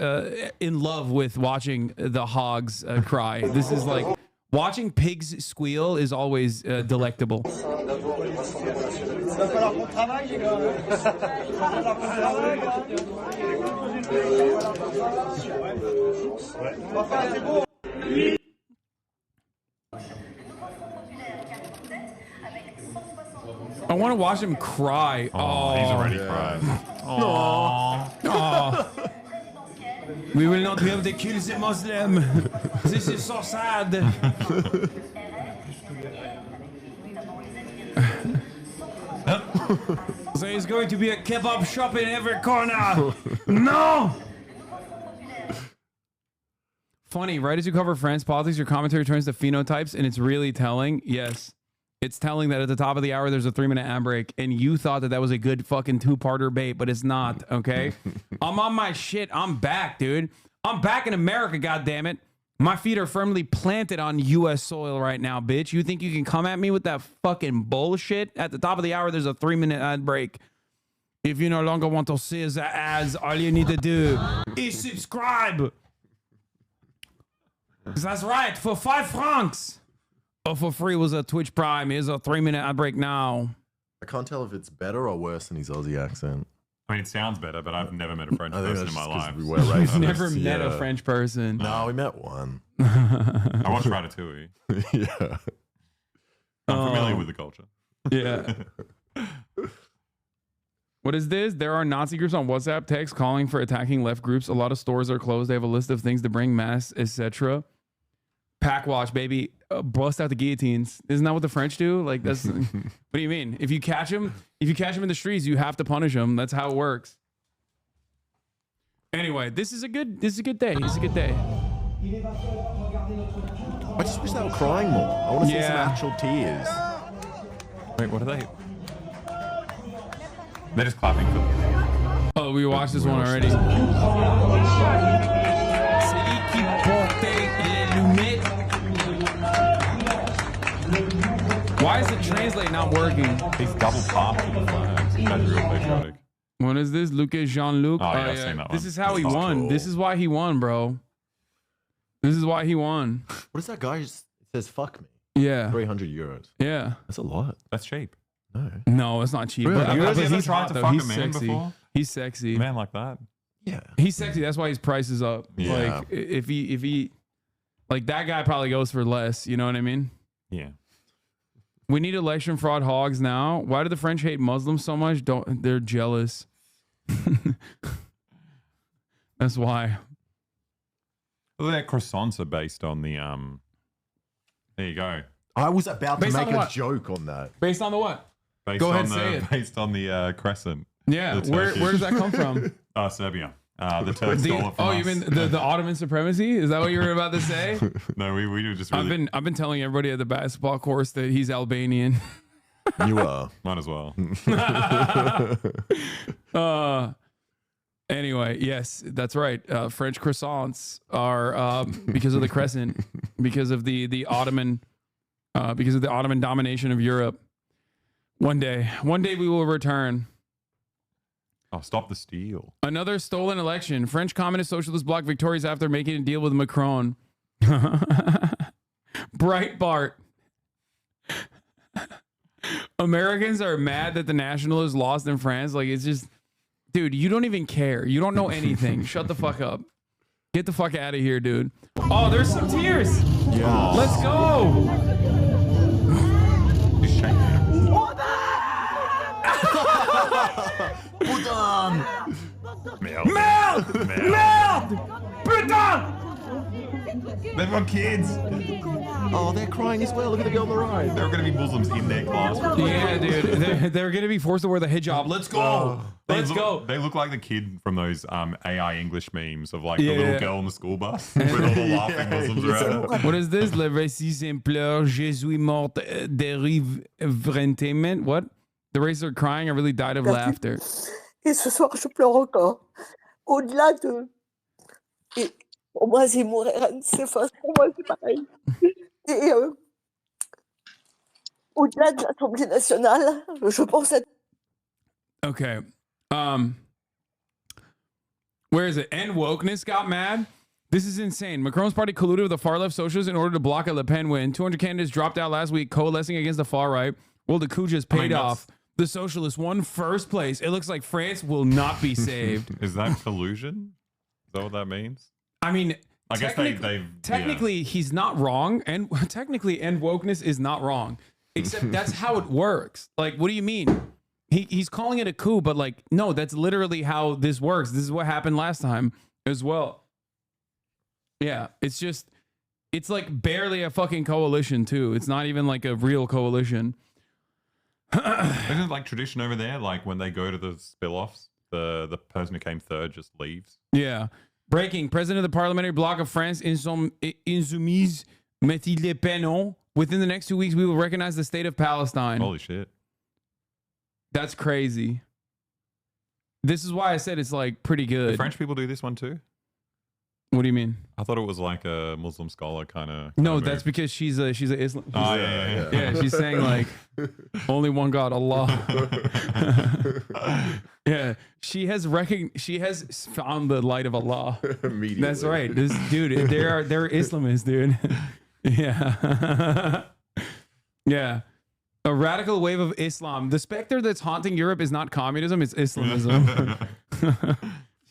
in love with watching the hogs cry. This is like watching pigs squeal is always delectable. I want to watch him cry. Oh, he's already cried. Oh. We will not be able to kill the Muslim. This is so sad. There is going to be a kebab shop in every corner. No! Funny, right as you cover France politics, your commentary turns to phenotypes, and it's really telling. Yes. It's telling that at the top of the hour, there's a 3-minute ad break, and you thought that that was a good fucking 2-parter bait, but it's not, okay? I'm on my shit. I'm back, dude. I'm back in America, goddammit. My feet are firmly planted on U.S. soil right now, bitch. You think you can come at me with that fucking bullshit? At the top of the hour, there's a 3-minute ad break. If you no longer want to see the ads, all you need to do is subscribe. That's right, for 5 francs. Oh, for free was a Twitch Prime. Here's a 3-minute ad break now. I can't tell if it's better or worse than his Aussie accent. I mean, it sounds better, but I've never met a French person in my life. We were racist. I've never met a French person. No, we met one. I watched Ratatouille. Yeah. I'm familiar with the culture. Yeah. What is this? There are Nazi groups on WhatsApp text calling for attacking left groups. A lot of stores are closed. They have a list of things to bring, mass, etc. Pack wash, baby. Bust out the guillotines. Isn't that what the French do? Like, that's what do you mean? If you catch them in the streets, you have to punish them. That's how it works. Anyway, this is a good day. This is a good day. I just wish they were crying more. I want to see some actual tears. Wait, what are they? They're just clapping for them. Oh, we watched this one already. Why is the translate not working? He's double parked to the flags. That's real patriotic. What is this? Lucas Jean-Luc? Oh, yeah, I've seen that one. This is how he That's won. cool. This is why he won, bro. This is why he won. What is that guy? It says fuck me. Yeah. 300 euros. Yeah. That's a lot. That's cheap. No. No, it's not cheap. Really? But, You but ever he's tried hot, to though. fuck He's a man sexy. before? He's sexy. A man like that? Yeah. He's sexy. That's why his price is up. Yeah. Like, if he, like, that guy probably goes for less. You know what I mean? Yeah. We need election fraud hogs now. Why do the French hate Muslims so much? They're jealous. That's why. Well, their croissants are based on the there you go. I was about to Based on make a what? joke on that. Based on the what? Based Go on ahead, the, say it. Based on the crescent. Yeah. The Where Turkish. does that come from? Serbia. The Turks stole it from Oh, us. you mean the Ottoman supremacy? Is that what you were about to say? No, we were just really... I've been telling everybody at the basketball course that he's Albanian. You are. Might as well. Anyway, yes, that's right. French croissants are because of the crescent, because of the Ottoman domination of Europe. One day we will return. Oh, stop the steal. Another stolen election. French Communist Socialist Bloc victorious after making a deal with Macron. Breitbart. Americans are mad that the nationalists lost in France. Like, it's just, dude, you don't even care. You don't know anything. Shut the fuck up. Get the fuck out of here, dude. Oh, there's some tears. Yeah. Let's go. He's shaking. Merde. Merde! Merde! Putain! They've got kids. Oh, they're crying as well. Look at the girl on the right. There are going to be Muslims in their class. Yeah, dude. They're going to be forced to wear the hijab. Let's go. Let's go. They look like the kid from those AI English memes of like Yeah. the little girl in the school bus with all the laughing Muslims around. What is this? Le récit simpleur, Jésus mort, dérive vraiment. What? The races are crying. I really died of laughter. Et ce soir, je pleure encore. Au-delà de... Et pour moi, c'est mourir à une séface. Pour moi, c'est pareil. Et au-delà de l'Assemblée nationale, je pense à... Okay. Where is it? And wokeness got mad. This is insane. Macron's party colluded with the far left socialists in order to block a Le Pen win. 200 candidates dropped out last week, coalescing against the far right. Well, the coup just paid off. The socialists won first place. It looks like France will not be saved. Is that collusion? Is that what that means? I mean, I guess technically he's not wrong, and technically end wokeness is not wrong. Except that's how it works. Like, what do you mean? He's calling it a coup, but like, no, that's literally how this works. This is what happened last time as well. Yeah, it's like barely a fucking coalition too. It's not even like a real coalition. Isn't it like tradition over there? Like when they go to the spill-offs, the person who came third just leaves. Yeah. Breaking. President of the parliamentary bloc of France, Insoumise, Metti Le Pen. Within the next 2 weeks, we will recognize the state of Palestine. Holy shit. That's crazy. This is why I said it's like pretty good. Do French people do this one too? What do you mean? I thought it was like a Muslim scholar kind of. No, that's because she's a Islam. Oh, yeah. Yeah, she's saying like only one God, Allah. Yeah, she has found the light of Allah. Immediately. That's right. This dude, they're Islamists, dude. Yeah. Yeah. A radical wave of Islam. The specter that's haunting Europe is not communism, it's Islamism.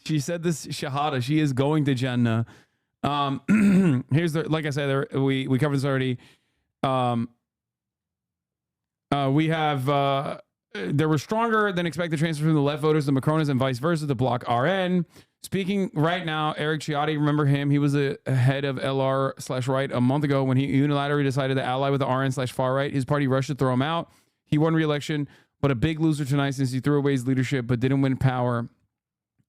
She said this Shahada. She is going to Jannah. Here's the, like I said, we covered this already. We have there were stronger than expected transfers from the left voters to Macronists and vice versa. The bloc RN. Speaking right now, Eric Ciotti, remember him? He was a head of LR/right a month ago when he unilaterally decided to ally with the RN/far right. His party rushed to throw him out. He won re-election, but a big loser tonight since he threw away his leadership but didn't win power.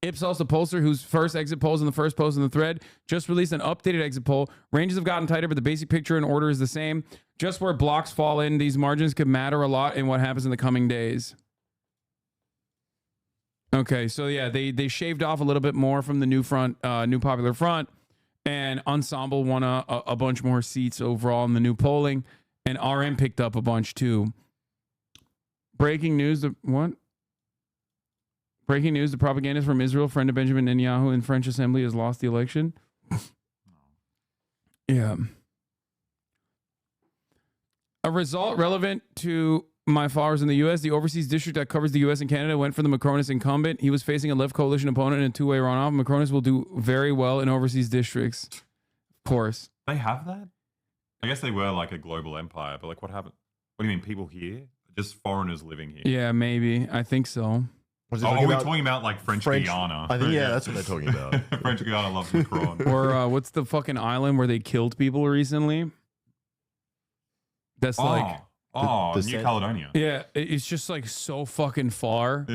Ipsos, the pollster whose first exit polls in the first post in the thread, just released an updated exit poll. Ranges have gotten tighter, but the basic picture and order is the same. Just where blocks fall in, these margins could matter a lot in what happens in the coming days. Okay, so yeah, they shaved off a little bit more from the new front, new Popular Front, and Ensemble won a bunch more seats overall in the new polling, and RM picked up a bunch too. Breaking news: what? Breaking news, the propagandist from Israel, friend of Benjamin Netanyahu in French Assembly, has lost the election. Yeah. A result relevant to my followers in the U.S., the overseas district that covers the U.S. and Canada went for the Macronist incumbent. He was facing a left coalition opponent in a two-way runoff. Macronists will do very well in overseas districts. Of course. They have that? I guess they were like a global empire, but like what happened? What do you mean, people here? Just foreigners living here? Yeah, maybe. I think so. Are we talking about like French Guiana? I think, yeah, that's what they're talking about. French Guiana loves Macron. Or what's the fucking island where they killed people recently? That's like... New Caledonia. Yeah, it's just like so fucking far.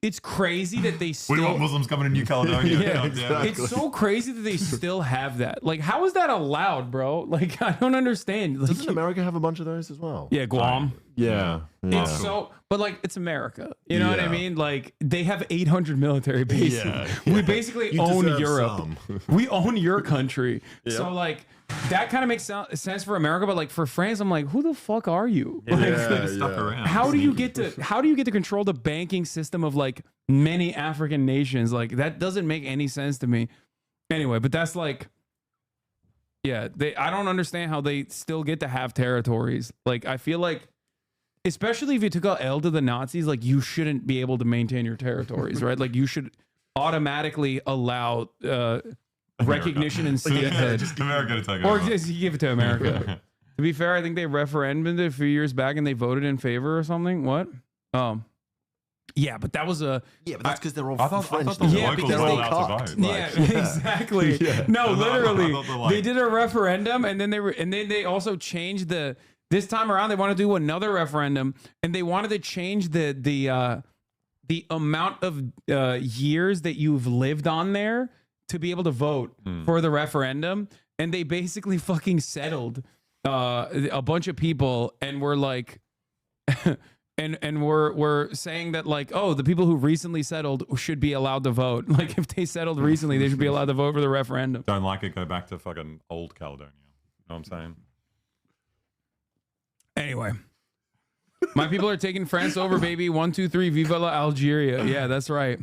It's crazy that they still... We want Muslims coming to New Caledonia. Yeah, exactly. It's so crazy that they still have that. Like, how is that allowed, bro? Like, I don't understand. Like, doesn't America have a bunch of those as well? Yeah, Guam. Yeah. It's so... But, like, it's America. You know what I mean? Like, they have 800 military bases. Yeah. We basically own Europe. We own your country. Yep. So, like... That kind of makes sense for America, but like for France, I'm like, who the fuck are you? Yeah, like, stuck around. How do you get to control the banking system of like many African nations? Like that doesn't make any sense to me. Anyway, but that's like, yeah, I don't understand how they still get to have territories. Like I feel like, especially if you took out to the Nazis, like you shouldn't be able to maintain your territories, right? Like you should automatically allow recognition and statehood. Just America to take or over. just give it to America. To be fair, I think they referendumed a few years back and they voted in favor or something. What? Yeah, but that was a... Yeah, but that's because they're all I French. thought the locals were allowed to vote. Yeah, exactly. Yeah. No, literally. They did a referendum and then they also changed this time around they want to do another referendum and they wanted to change the amount of years that you've lived on there to be able to vote for the referendum, and they basically fucking settled a bunch of people, and we're like, and we're saying that like, oh, the people who recently settled should be allowed to vote. Like if they settled recently, they should be allowed to vote for the referendum. Don't like it? Go back to fucking old Caledonia. You know what I'm saying? Anyway. My people are taking France over, baby. 1, 2, 3, viva la Algeria. Yeah, that's right.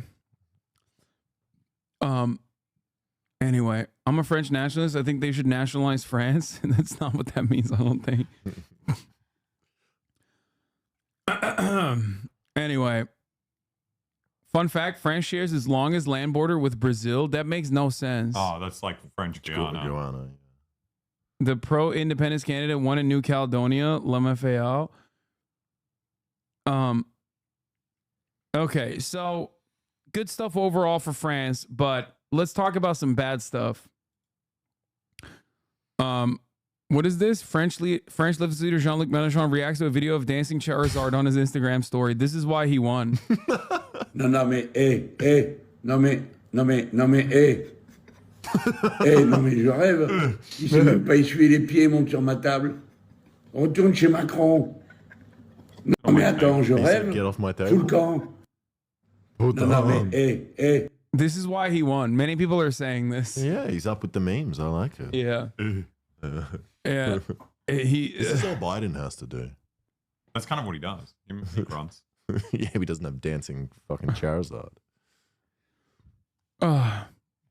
Anyway, I'm a French nationalist. I think they should nationalize France. That's not what that means, I don't think. Anyway, fun fact, France shares its longest land border with Brazil. That makes no sense. Oh, that's like French Guiana. The pro-independence candidate won in New Caledonia, Lemafayal. Okay, so good stuff overall for France, but let's talk about some bad stuff. What is this? French leftist leader Jean-Luc Mélenchon reacts to a video of dancing Charizard on his Instagram story. This is why he won. Non, mais, non, mais, non, mais je rêve. Il sait même pas essuyer les pieds, monte sur ma table. On retourne chez Macron. Non, mais attends, je rêve. Sous le camp. Non, mais, This is why he won. Many people are saying this. Yeah, he's up with the memes. I like it. Yeah. Yeah. This is all Biden has to do. That's kind of what he does. He grunts. Yeah, he doesn't have dancing fucking Charizard.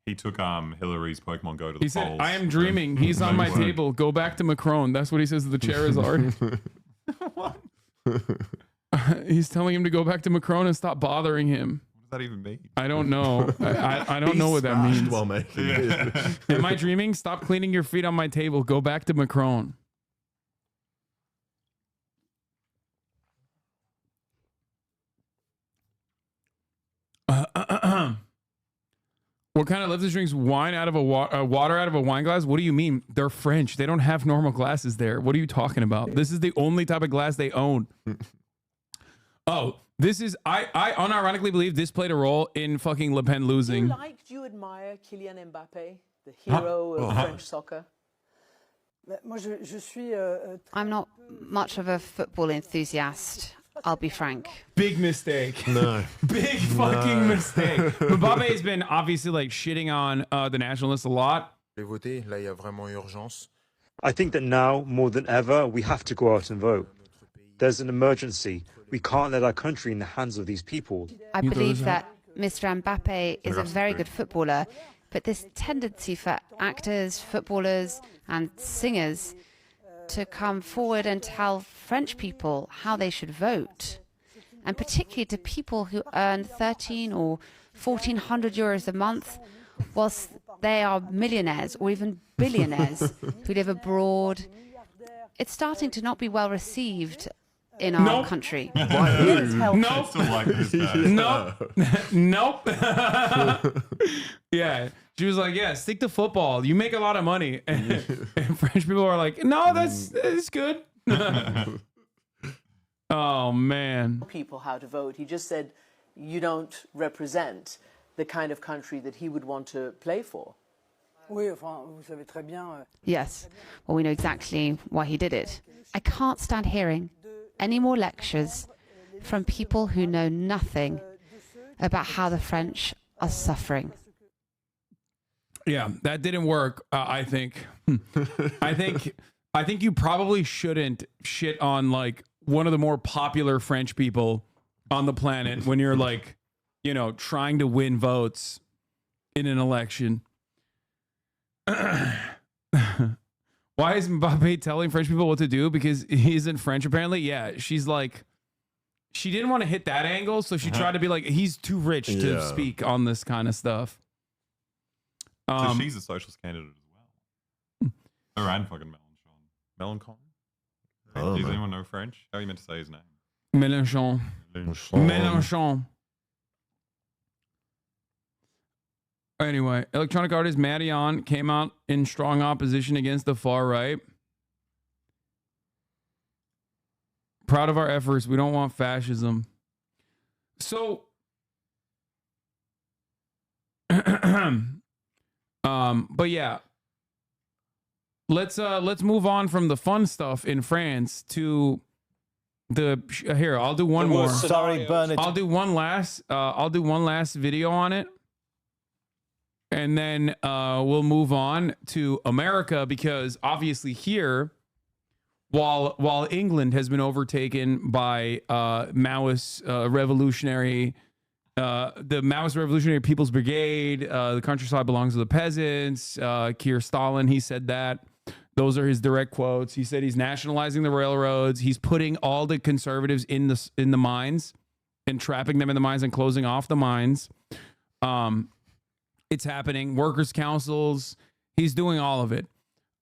He took Hillary's Pokemon Go to the He said, polls. I am dreaming. He's on my table. Go back to Macron. That's what he says to the Charizard. What? He's telling him to go back to Macron and stop bothering him. What does that even mean? I don't know. I don't know what that means. While making it. Am I dreaming? Stop cleaning your feet on my table. Go back to Macron. What kind of leftist drinks wine out of water out of a wine glass? What do you mean? They're French. They don't have normal glasses there. What are you talking about? This is the only type of glass they own. Oh, this is I unironically believe this played a role in fucking Le Pen losing. Do you admire Kylian Mbappe, the hero of French soccer? I'm not much of a football enthusiast. I'll be frank. Big mistake. No. Big fucking mistake. Mbappe has been obviously like shitting on the nationalists a lot. I think that now, more than ever, we have to go out and vote. There's an emergency. We can't let our country in the hands of these people. I believe that Mr. Mbappe is a very good footballer, but this tendency for actors, footballers, and singers to come forward and tell French people how they should vote, and particularly to people who earn 13 or 1,400 euros a month, whilst they are millionaires or even billionaires who live abroad. It's starting to not be well received in our country. Nope. Nope. Yeah. She was like, yeah, stick to football. You make a lot of money. And French people are like, no, that's good. Oh, man. People how to vote. He just said you don't represent the kind of country that he would want to play for. Yes. Well, we know exactly why he did it. I can't stand hearing any more lectures from people who know nothing about how the French are suffering. Yeah, that didn't work. I think. I think you probably shouldn't shit on like one of the more popular French people on the planet when you're like, you know, trying to win votes in an election. Why is Mbappe telling French people what to do? Because he isn't French, apparently. Yeah, she's like, she didn't want to hit that angle, so she tried to be like, he's too rich to speak on this kind of stuff. So she's a socialist candidate as well. Or and fucking Mélenchon. Does anyone know French? How are you meant to say his name? Mélenchon. Mélenchon. Anyway, electronic artist Madeon came out in strong opposition against the far right. Proud of our efforts. We don't want fascism. So, but yeah, let's move on from the fun stuff in France to the here. I'll do one more. Sorry, Bernard. I'll do one last video on it. And then we'll move on to America, because obviously here, while England has been overtaken by Maoist revolutionary the Maoist Revolutionary People's Brigade, the countryside belongs to the peasants. Keir Stalin, he said that. Those are his direct quotes. He said he's nationalizing the railroads. He's putting all the conservatives in the mines and trapping them in the mines and closing off the mines. It's happening. Workers' councils. He's doing all of it.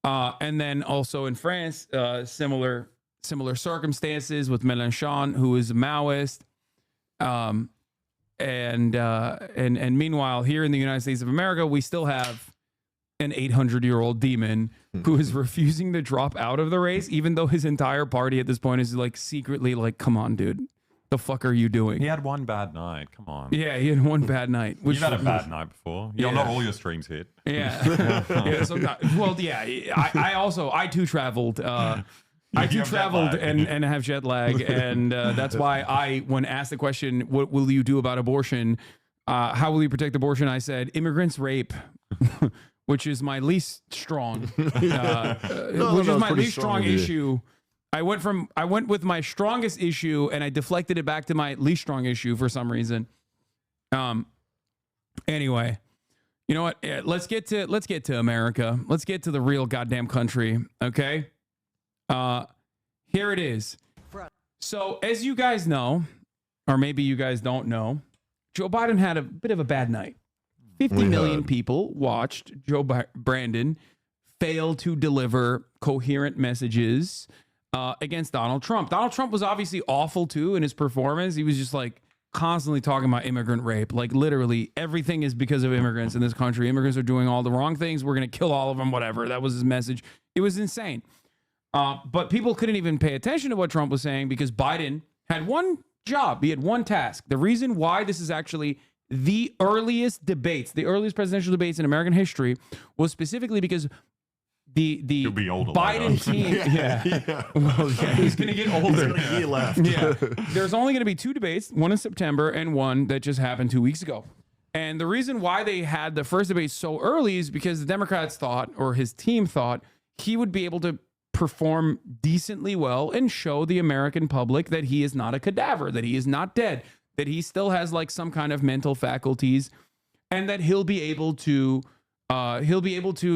And then also in France, similar circumstances with Mélenchon, who is a Maoist. And meanwhile, here in the United States of America, we still have an 800-year-old demon who is refusing to drop out of the race, even though his entire party at this point is like secretly like, come on, dude. The fuck are you doing? He had one bad night. Come on. Yeah, he had one bad night. You've had a bad night before. Yeah. Not all your streams hit. Yeah. I too traveled. I too traveled and have jet lag, and that's why when asked the question, what will you do about abortion? How will you protect abortion? I said, immigrants rape, which is my least strong, least strong issue. I went with my strongest issue, and I deflected it back to my least strong issue for some reason. Anyway, you know what? Let's get to America. Let's get to the real goddamn country. Okay. Here it is. So as you guys know, or maybe you guys don't know, Joe Biden had a bit of a bad night. 50 million people watched Joe Brandon fail to deliver coherent messages against Donald Trump. Donald Trump was obviously awful too in his performance. He was just like constantly talking about immigrant rape. Like literally everything is because of immigrants in this country. Immigrants are doing all the wrong things. We're going to kill all of them, whatever. That was his message. It was insane. But people couldn't even pay attention to what Trump was saying because Biden had one job. He had one task. The reason why this is actually the earliest presidential debates in American history was specifically because the Biden team. Well, yeah, he's going to get older. He's got a year left. Yeah. There's only going to be 2 debates, one in September and one that just happened 2 weeks ago. And the reason why they had the first debate so early is because the Democrats thought, or his team thought, he would be able to perform decently well and show the American public that he is not a cadaver, that he is not dead, that he still has like some kind of mental faculties, and that he'll be able to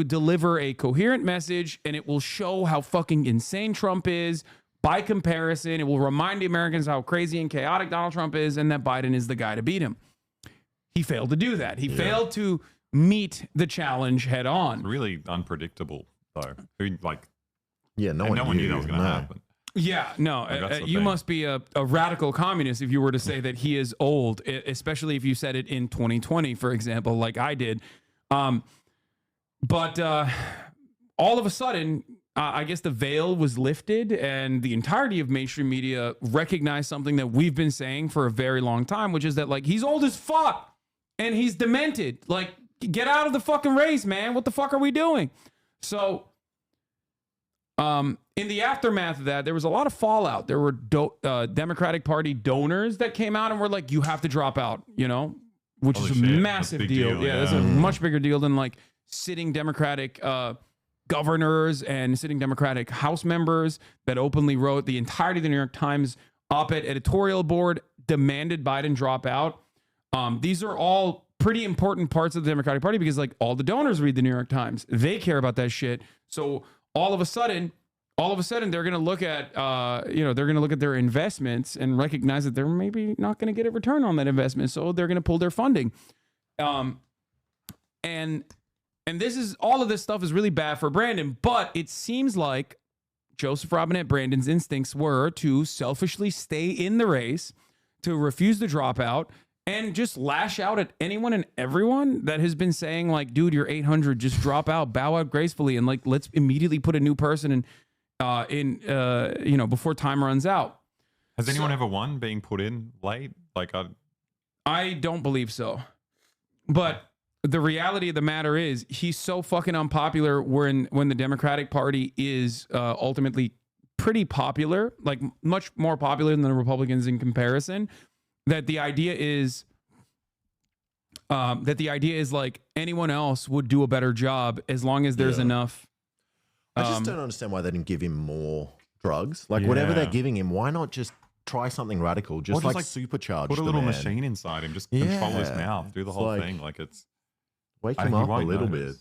deliver a coherent message, and it will show how fucking insane Trump is. By comparison, it will remind the Americans how crazy and chaotic Donald Trump is, and that Biden is the guy to beat him. He failed to do that. He failed to meet the challenge head on. Really unpredictable, though. No one knew that was going to happen. Yeah, no, you must be a radical communist if you were to say that he is old, especially if you said it in 2020, for example, like I did. But all of a sudden, I guess the veil was lifted and the entirety of mainstream media recognized something that we've been saying for a very long time, which is that like he's old as fuck and he's demented. Like, get out of the fucking race, man. What the fuck are we doing? So in the aftermath of that, there was a lot of fallout. There were Democratic Party donors that came out and were like, you have to drop out, you know, which is a massive deal. Yeah, that's a much bigger deal than like sitting Democratic governors and sitting Democratic House members that openly wrote the entirety of the New York Times op-ed editorial board demanded Biden drop out. These are all pretty important parts of the Democratic Party because like all the donors read the New York Times. They care about that shit. So all of a sudden, they're going to look at, they're going to look at their investments and recognize that they're maybe not going to get a return on that investment. So they're going to pull their funding. And all of this stuff is really bad for Brandon, but it seems like Joseph Robinette Brandon's instincts were to selfishly stay in the race, to refuse to drop out, and just lash out at anyone and everyone that has been saying like, dude, you're 800, just drop out, bow out gracefully, and like, let's immediately put a new person in, before time runs out. Has anyone ever won being put in late? Like, I don't believe so. But the reality of the matter is he's so fucking unpopular when the Democratic Party is ultimately pretty popular, like much more popular than the Republicans in comparison, that the idea is like anyone else would do a better job as long as there's enough. I just don't understand why they didn't give him more drugs. Like whatever they're giving him, why not just try something radical. Just like supercharge. Put a little machine inside him. Just control his mouth. Do the whole thing. Like it's wake him up a little bit.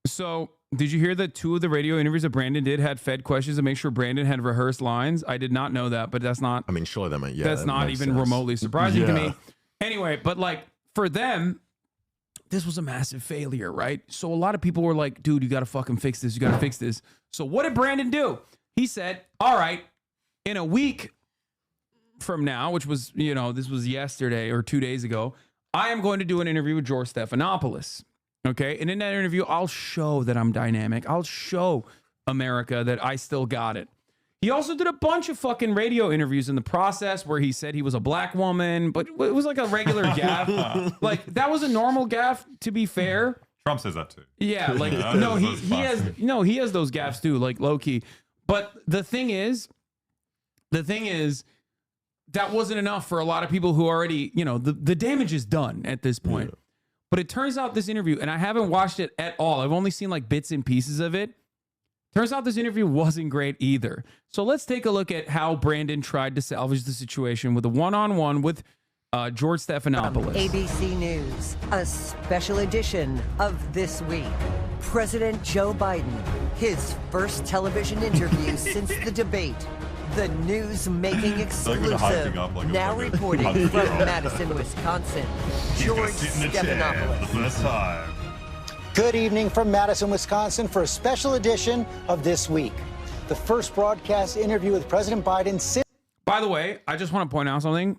So, did you hear that 2 of the radio interviews that Brandon did had fed questions to make sure Brandon had rehearsed lines? I did not know that, but that's not. I mean, surely that might. Yeah, that's not even remotely surprising to me. Anyway, but like for them, this was a massive failure, right? So a lot of people were like, "Dude, you got to fucking fix this. You got to fix this." So what did Brandon do? He said, "All right, in a week from now, which was this was yesterday or 2 days ago, I am going to do an interview with George Stephanopoulos." Okay, and in that interview, I'll show that I'm dynamic. I'll show America that I still got it. He also did a bunch of fucking radio interviews in the process where he said he was a black woman, but it was like a regular gaffe. Like, that was a normal gaffe, to be fair. Trump says that too. Yeah, like, no, he has those gaffes too, like low-key. But the thing is, that wasn't enough for a lot of people who already, the damage is done at this point. Yeah. But it turns out this interview, and I haven't watched it at all. I've only seen like bits and pieces of it. Turns out this interview wasn't great either. So let's take a look at how Brandon tried to salvage the situation with a one-on-one with George Stephanopoulos. ABC News, a special edition of This Week. President Joe Biden, his first television interview since the debate. The news-making exclusive, now reporting from Madison, Wisconsin, George Stephanopoulos. The first time. Good evening from Madison, Wisconsin for a special edition of This Week. The first broadcast interview with President Biden since... By the way, I just want to point out something.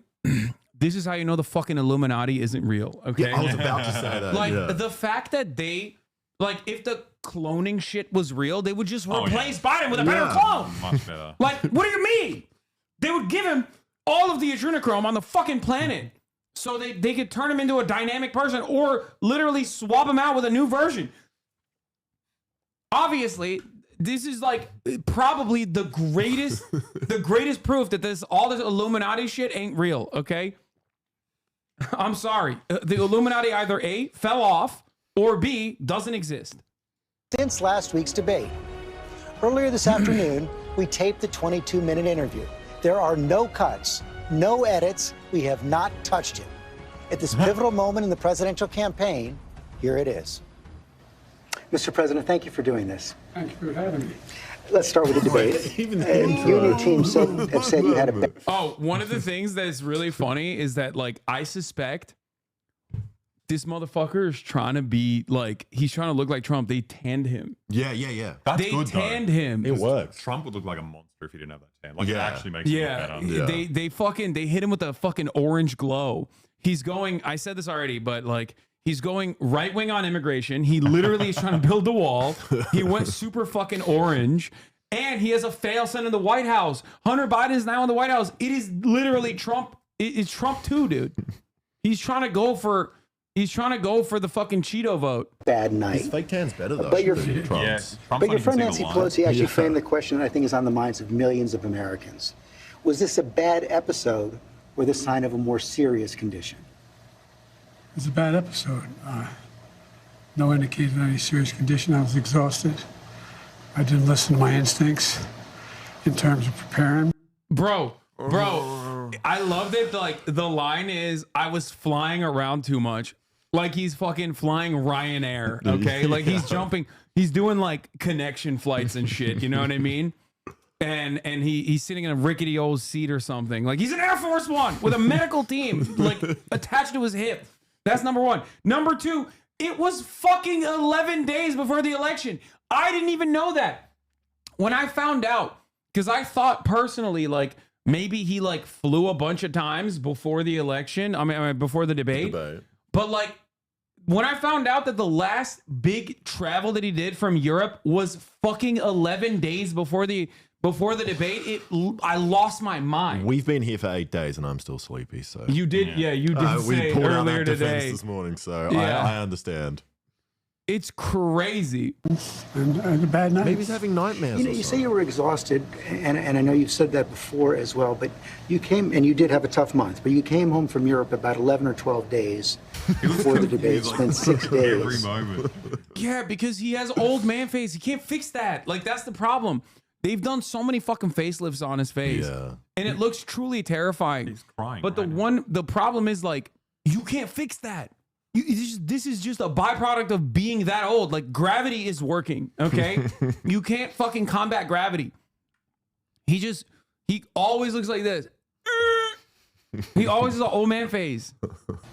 This is how you know the fucking Illuminati isn't real, okay? Yeah, I was about to say that. Like, the fact that they... Like, if the cloning shit was real, they would just replace Biden with a better clone. Much better. Like, what do you mean? They would give him all of the adrenochrome on the fucking planet so they could turn him into a dynamic person or literally swap him out with a new version. Obviously, this is like probably the greatest proof that all this Illuminati shit ain't real, okay? I'm sorry. The Illuminati either A, fell off, or B, doesn't exist. Since last week's debate. Earlier this afternoon, we taped the 22-minute interview. There are no cuts, no edits. We have not touched it. At this pivotal moment in the presidential campaign, here it is. Mr. President, thank you for doing this. Thank you for having me. Let's start with the debate. You and your team have said you had a... Oh, one of the things that's really funny is that, like, I suspect this motherfucker is trying to be like, he's trying to look like Trump. They tanned him. Yeah. That's they good, tanned though. him. It works. Trump would look like a monster if he didn't have that tan. Like, it actually makes him look better. They hit him with a fucking orange glow. He's going, I said this already, but like, he's going right wing on immigration. He literally is trying to build the wall. He went super fucking orange. And he has a fail sent in the White House. Hunter Biden is now in the White House. It is literally Trump. It's Trump too, dude. He's trying to go for the fucking Cheeto vote. Bad night. His fake tan's better though. But your friend Nancy Nancy Pelosi actually framed the question that I think is on the minds of millions of Americans. Was this a bad episode or the sign of a more serious condition? It's a bad episode. No indication of any serious condition. I was exhausted. I didn't listen to my instincts in terms of preparing. Bro, I loved it. Like, the line is, I was flying around too much. Like, he's fucking flying Ryanair, okay? Like, he's jumping, he's doing, like, connection flights and shit, you know what I mean? And he's sitting in a rickety old seat or something. Like, he's an Air Force One with a medical team, like, attached to his hip. That's number one. Number two, it was fucking 11 days before the election. I didn't even know that. When I found out, because I thought personally, like, maybe he, like, flew a bunch of times before the election. I mean, before the debate. But, like, when I found out that the last big travel that he did from Europe was fucking 11 days before the debate, I lost my mind. We've been here for 8 days and I'm still sleepy. So you did, you did say we pulled earlier out that today this morning, so yeah. I understand. It's crazy. And a bad night. Maybe he's having nightmares. You say you were exhausted, and I know you've said that before as well, but you came, and you did have a tough month, but you came home from Europe about 11 or 12 days before the debate, spent 6 days. Every moment. Yeah, because he has old man face. He can't fix that. Like, that's the problem. They've done so many fucking facelifts on his face. Yeah. And it looks truly terrifying. He's crying. But the problem is like, you can't fix that. This is just a byproduct of being that old. Like gravity is working, okay? You can't fucking combat gravity. He always looks like this. He always has an old man face.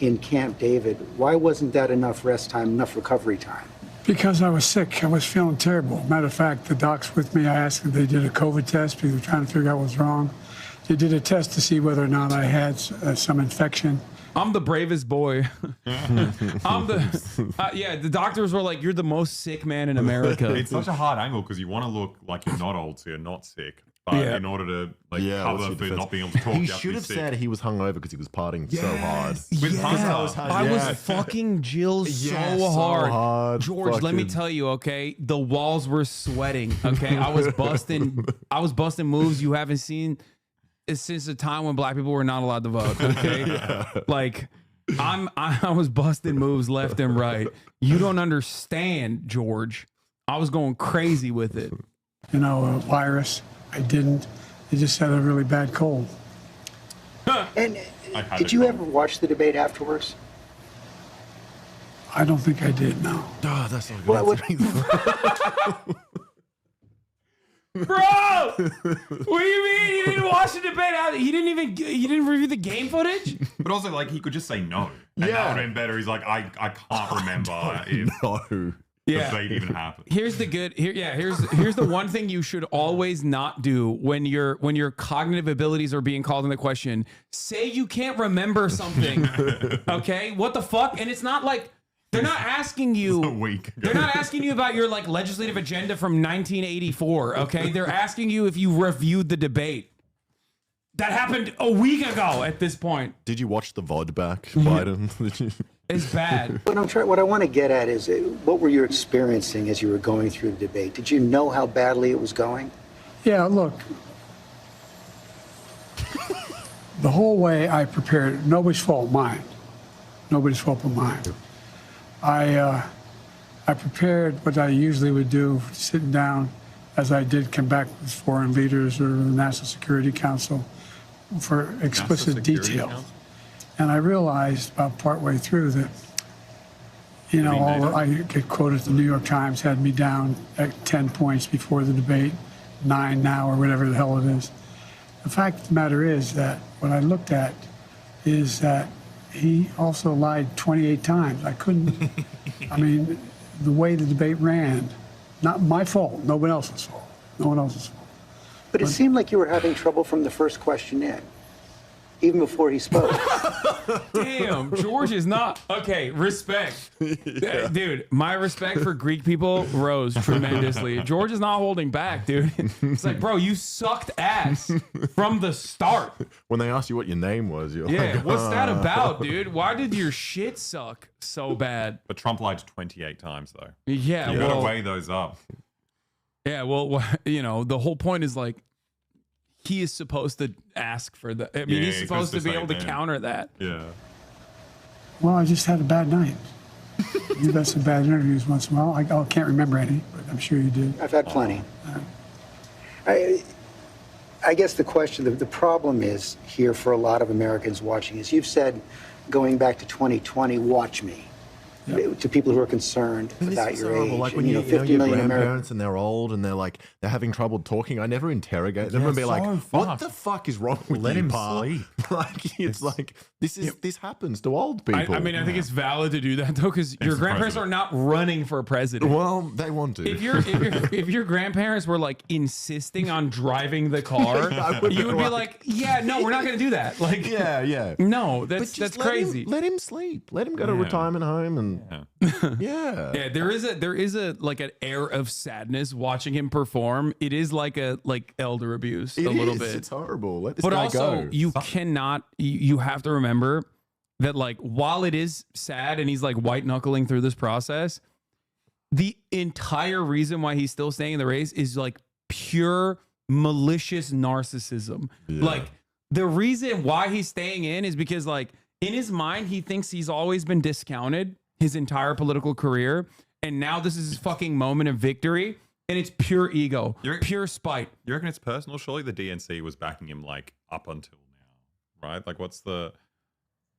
In Camp David, why wasn't that enough rest time, enough recovery time? Because I was sick. I was feeling terrible. Matter of fact, the docs with me, I asked if they did a COVID test because they were trying to figure out what was wrong. They did a test to see whether or not I had some infection. I'm the bravest boy. The doctors were like, you're the most sick man in America. It's such a hard angle because you want to look like you're not old, so you're not sick. But in order to cover for not being able to talk, he you have should to have be said he was hungover because he was partying so hard. I was fucking Jill so hard. George, let me tell you, okay, the walls were sweating. Okay, I was busting moves you haven't seen since the time when black people were not allowed to vote. Okay, like I was busting moves left and right. You don't understand, George. I was going crazy with it. You know, a virus. I didn't. I just had a really bad cold. And did you ever watch the debate afterwards? I don't think I did, no. Oh, that's not good. Bro, what do you mean you didn't watch the debate? He didn't review the game footage? But also, like, he could just say no. And that would have been better. He's like, I can't remember if the debate even happened. Here's the one thing you should always not do when your cognitive abilities are being called into question. Say you can't remember something. Okay? What the fuck? And it's not like they're not asking you. They're not asking you about your like legislative agenda from 1984. Okay, they're asking you if you reviewed the debate. That happened a week ago. At this point, did you watch the VOD back, Biden? It's bad. What I want to get at is, what were you experiencing as you were going through the debate? Did you know how badly it was going? Yeah, look. The whole way I prepared, nobody's fault, mine. Nobody's fault but mine. I prepared what I usually would do, sitting down, as I did come back with foreign leaders or the National Security Council for explicit detail. And I realized about partway through that, you know, I get quoted, the New York Times had me down at 10 points before the debate, 9 now, or whatever the hell it is. The fact of the matter is that what I looked at is that he also lied 28 times. I couldn't, I mean, the way the debate ran, not my fault, no one else's fault. No one else's fault. But it seemed like you were having trouble from the first question in, even before he spoke. Damn, George is not okay. Respect, dude. My respect for Greek people rose tremendously. George is not holding back, dude. It's like, bro, you sucked ass from the start. When they asked you what your name was, you're like, what's that about, dude? Why did your shit suck so bad? But Trump lied 28 times, though. Yeah, you gotta weigh those up. Yeah, well, you know, the whole point is like, he is supposed to ask for the. I mean, he's supposed to be able to counter that. Yeah. Well, I just had a bad night. You've had some bad interviews once in a while. I can't remember any, but I'm sure you did. I've had plenty. I guess the question, the problem is here for a lot of Americans watching is, you've said, going back to 2020, watch me. To people who are concerned about your age. Like when you know 50 your million grandparents and they're old and they're having trouble talking. I never interrogate them and be like, "What the fuck is wrong with Let you, him Pa?" sleep. Like it's like this happens to old people. I mean, I think it's valid to do that though, because your grandparents are not running for president. Well, they want to. If your grandparents were like insisting on driving the car, you would be like, "Yeah, no, we're not going to do that." Like, yeah. No, that's crazy. Let him sleep. Let him go to a retirement home and. Yeah, there is a like an air of sadness watching him perform. It is like elder abuse a little bit. It's horrible. Let this but guy also, go. you cannot. You have to remember that like while it is sad and he's like white knuckling through this process, the entire reason why he's still staying in the race is like pure malicious narcissism. Yeah. Like the reason why he's staying in is because like in his mind he thinks he's always been discounted his entire political career, and now this is his fucking moment of victory, And it's pure ego, pure spite. You reckon it's personal? Surely the DNC was backing him like up until now, right? Like, what's the?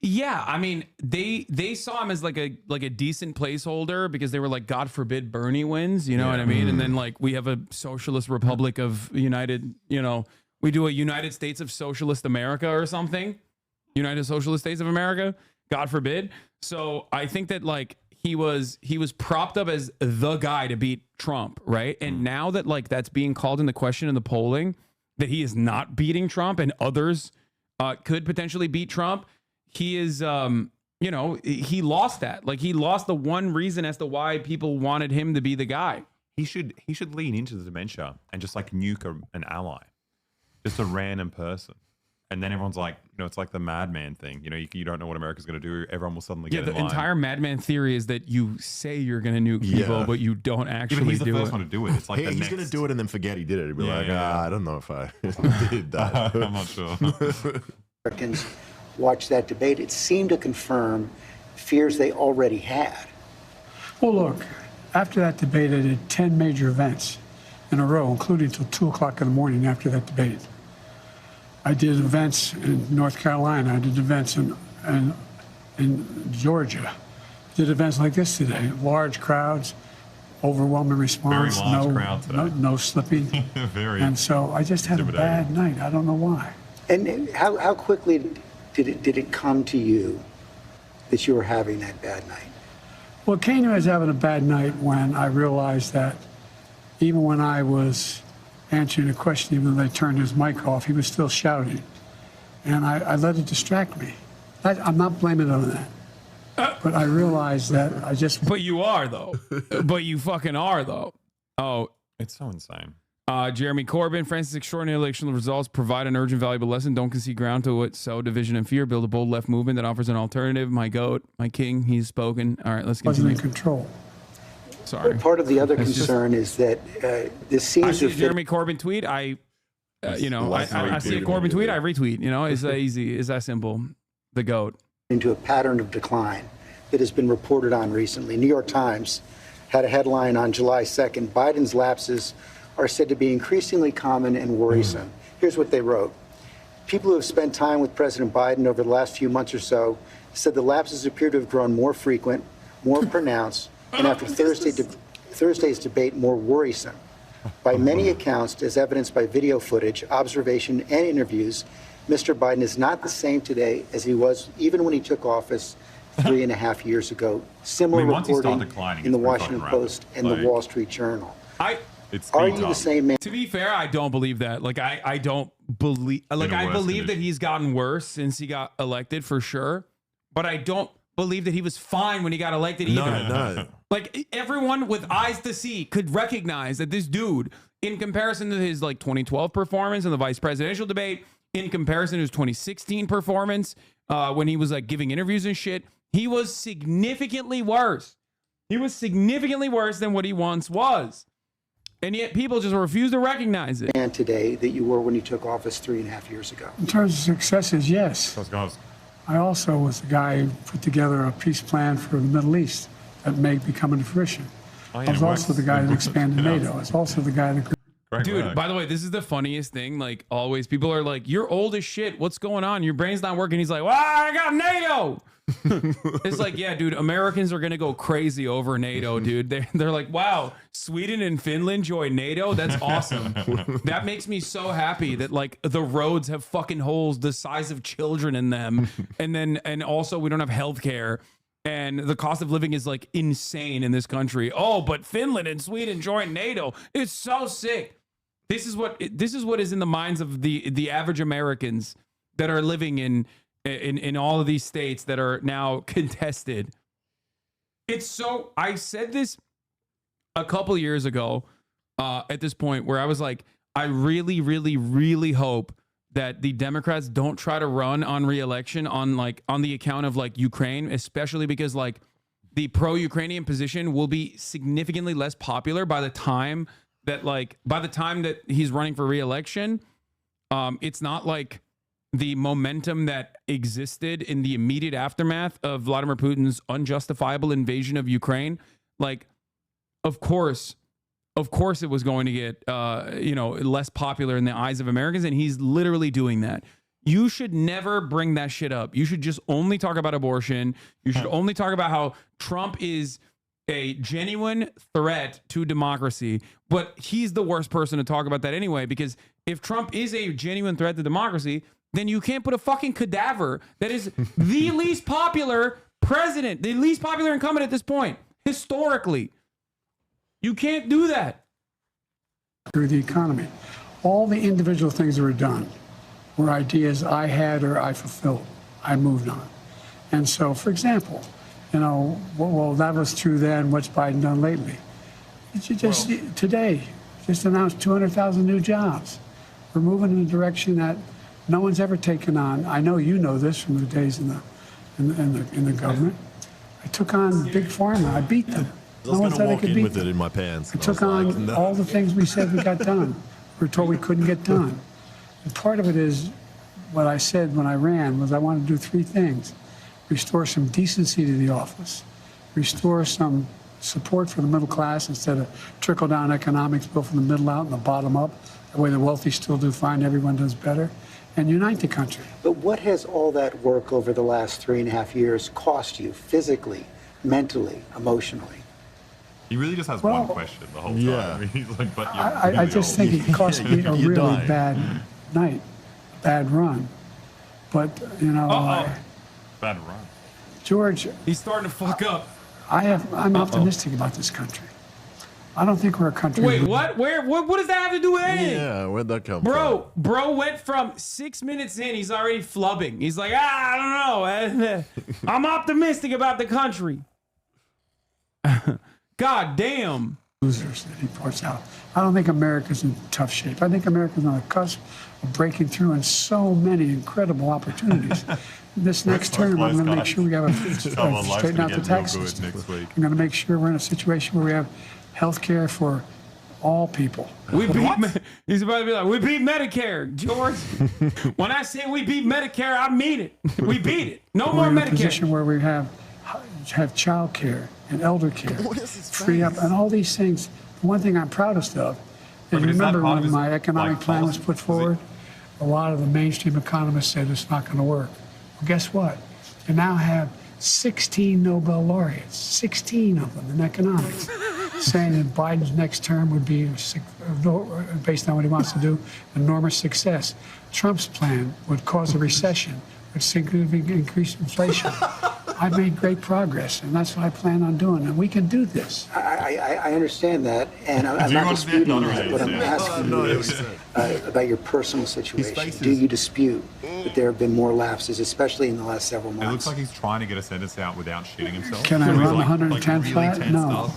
Yeah, I mean, they saw him as like a decent placeholder because they were like, God forbid Bernie wins, you know what I mean? And then like we have a socialist republic of United, you know, we do a United States of Socialist America or something, United Socialist States of America, God forbid. So I think that like he was propped up as the guy to beat Trump, right? And now that like that's being called into question in the polling, that he is not beating Trump and others could potentially beat Trump. He is, you know, he lost that. Like he lost the one reason as to why people wanted him to be the guy. He should lean into the dementia and just like nuke an ally, just a random person. And then everyone's like, you know, it's like the madman thing. You know, you don't know what America's going to do. Everyone will suddenly get in line. The entire madman theory is that you say you're going to nuke people, but you don't actually do it. He's the first one to do it. It's like he's going to do it and then forget he did it. He'll be like, I don't know if I did that. I'm not sure. Americans watched that debate. It seemed to confirm fears they already had. Well, look, after that debate, I did 10 major events in a row, including till 2 o'clock in the morning after that debate. I did events in North Carolina. I did events in Georgia. I did events like this today. Large crowds, overwhelming response, no slipping. And so I just had a bad night. I don't know why. And how quickly did it come to you that you were having that bad night? Well, it came to me as having a bad night when I realized that even when I was answering a question, even though they turned his mic off, he was still shouting. And I let it distract me. I'm not blaming it on that. But I realized that I just... But you are, though. But you fucking are, though. Oh. It's so insane. Jeremy Corbyn, France's extraordinary election results provide an urgent, valuable lesson. Don't concede ground to what sow division and fear. Build a bold left movement that offers an alternative. My goat, my king, he's spoken. All right, let's continue. Wasn't in control. Sorry. Part of the other concern is that this seems to fit. Jeremy Corbyn tweet. You know, I see a Corbyn tweet, I retweet. You know, it's that easy. It's that simple. The goat. Into a pattern of decline that has been reported on recently. New York Times had a headline on July 2nd. Biden's lapses are said to be increasingly common and worrisome. Here's what they wrote. People who have spent time with President Biden over the last few months or so said the lapses appear to have grown more frequent, more pronounced, and after Thursday's debate, more worrisome. By many accounts, as evidenced by video footage, observation, and interviews, Mr. Biden is not the same today as he was even when he took office 3.5 years ago. Similar reporting in the Washington Post and the Wall Street Journal. Are you the same man? To be fair, I don't believe that. Like, I don't believe. Like, I believe that he's gotten worse since he got elected for sure, but I don't believe that he was fine when he got elected either. No. Like, everyone with eyes to see could recognize that this dude, in comparison to his like 2012 performance in the vice presidential debate, in comparison to his 2016 performance when he was like giving interviews and shit, he was significantly worse. He was significantly worse than what he once was. And yet people just refuse to recognize it. And today that you were when you took office 3.5 years ago. In terms of successes, yes. I also was the guy who put together a peace plan for the Middle East that may be coming to fruition. I was also the guy that expanded NATO. I was also the guy that... Dude, by the way, this is the funniest thing. Like, always, people are like, you're old as shit. What's going on? Your brain's not working. He's like, well, I got NATO. It's like, yeah, dude, Americans are going to go crazy over NATO, dude. They're like, wow, Sweden and Finland join NATO? That's awesome. That makes me so happy that, like, the roads have fucking holes the size of children in them. And also, we don't have healthcare. And the cost of living is, like, insane in this country. Oh, but Finland and Sweden join NATO. It's so sick. This is what is in the minds of the average Americans that are living in all of these states that are now contested. It's so, I said this a couple years ago at this point where I was like, I really, really, really hope that the Democrats don't try to run on re-election on the account of like Ukraine, especially because like the pro-Ukrainian position will be significantly less popular by the time that he's running for re-election. It's not like the momentum that existed in the immediate aftermath of Vladimir Putin's unjustifiable invasion of Ukraine. Like, of course, of course it was going to get, less popular in the eyes of Americans. And he's literally doing that. You should never bring that shit up. You should just only talk about abortion. You should only talk about how Trump is a genuine threat to democracy. But he's the worst person to talk about that anyway, because if Trump is a genuine threat to democracy, then you can't put a fucking cadaver that is the least popular president, the least popular incumbent at this point, historically. You can't do that. Through the economy. All the individual things that were done were ideas I had or I fulfilled. I moved on. And so, for example, well, that was true then. What's Biden done lately? Today, just announced 200,000 new jobs. We're moving in a direction that no one's ever taken on. I know you know this from the days in the government. I took on Big Pharma. I beat them. I was going to walk in with it in my pants. I took on all the things we said we got done. We were told we couldn't get done. And part of it is what I said when I ran was I wanted to do three things. Restore some decency to the office. Restore some support for the middle class instead of trickle-down economics built from the middle out and the bottom up. The way the wealthy still do fine, everyone does better. And unite the country. But what has all that work over the last 3.5 years cost you physically, mentally, emotionally? He really just has one question the whole time. Yeah. He's like, but I just think it cost me a really bad night, bad run. But, bad run. George. He's starting to fuck up. I'm optimistic about this country. I don't think we're a country. Wait, what? What does that have to do with anything? Yeah, where'd that come from? Bro went from 6 minutes in, he's already flubbing. He's like, I don't know. I'm optimistic about the country. God damn. Losers that he points out. I don't think America's in tough shape. I think America's on the cusp of breaking through in so many incredible opportunities. This next term, I'm going to make sure we have straighten out the tax system. I'm going to make sure we're in a situation where we have health care for all people. He's about to be like, we beat Medicare, George. When I say we beat Medicare, I mean it. We beat it. No more We're in a Medicare. position where we have child care and elder care, free up, and all these things. The one thing I'm proudest of is remember when my economic plan was put forward, a lot of the mainstream economists said it's not going to work. Well, guess what? You now have 16 Nobel laureates, 16 of them in economics, saying that Biden's next term would be, based on what he wants to do, enormous success. Trump's plan would cause a recession, would significantly increase inflation. I've made great progress, and that's what I plan on doing, and we can do this. I understand that, and I'm not disputing that. What I'm asking you is about your personal situation. Do you dispute that there have been more lapses, especially in the last several months? It looks like he's trying to get a sentence out without shitting himself. Can I run 110 flat? No.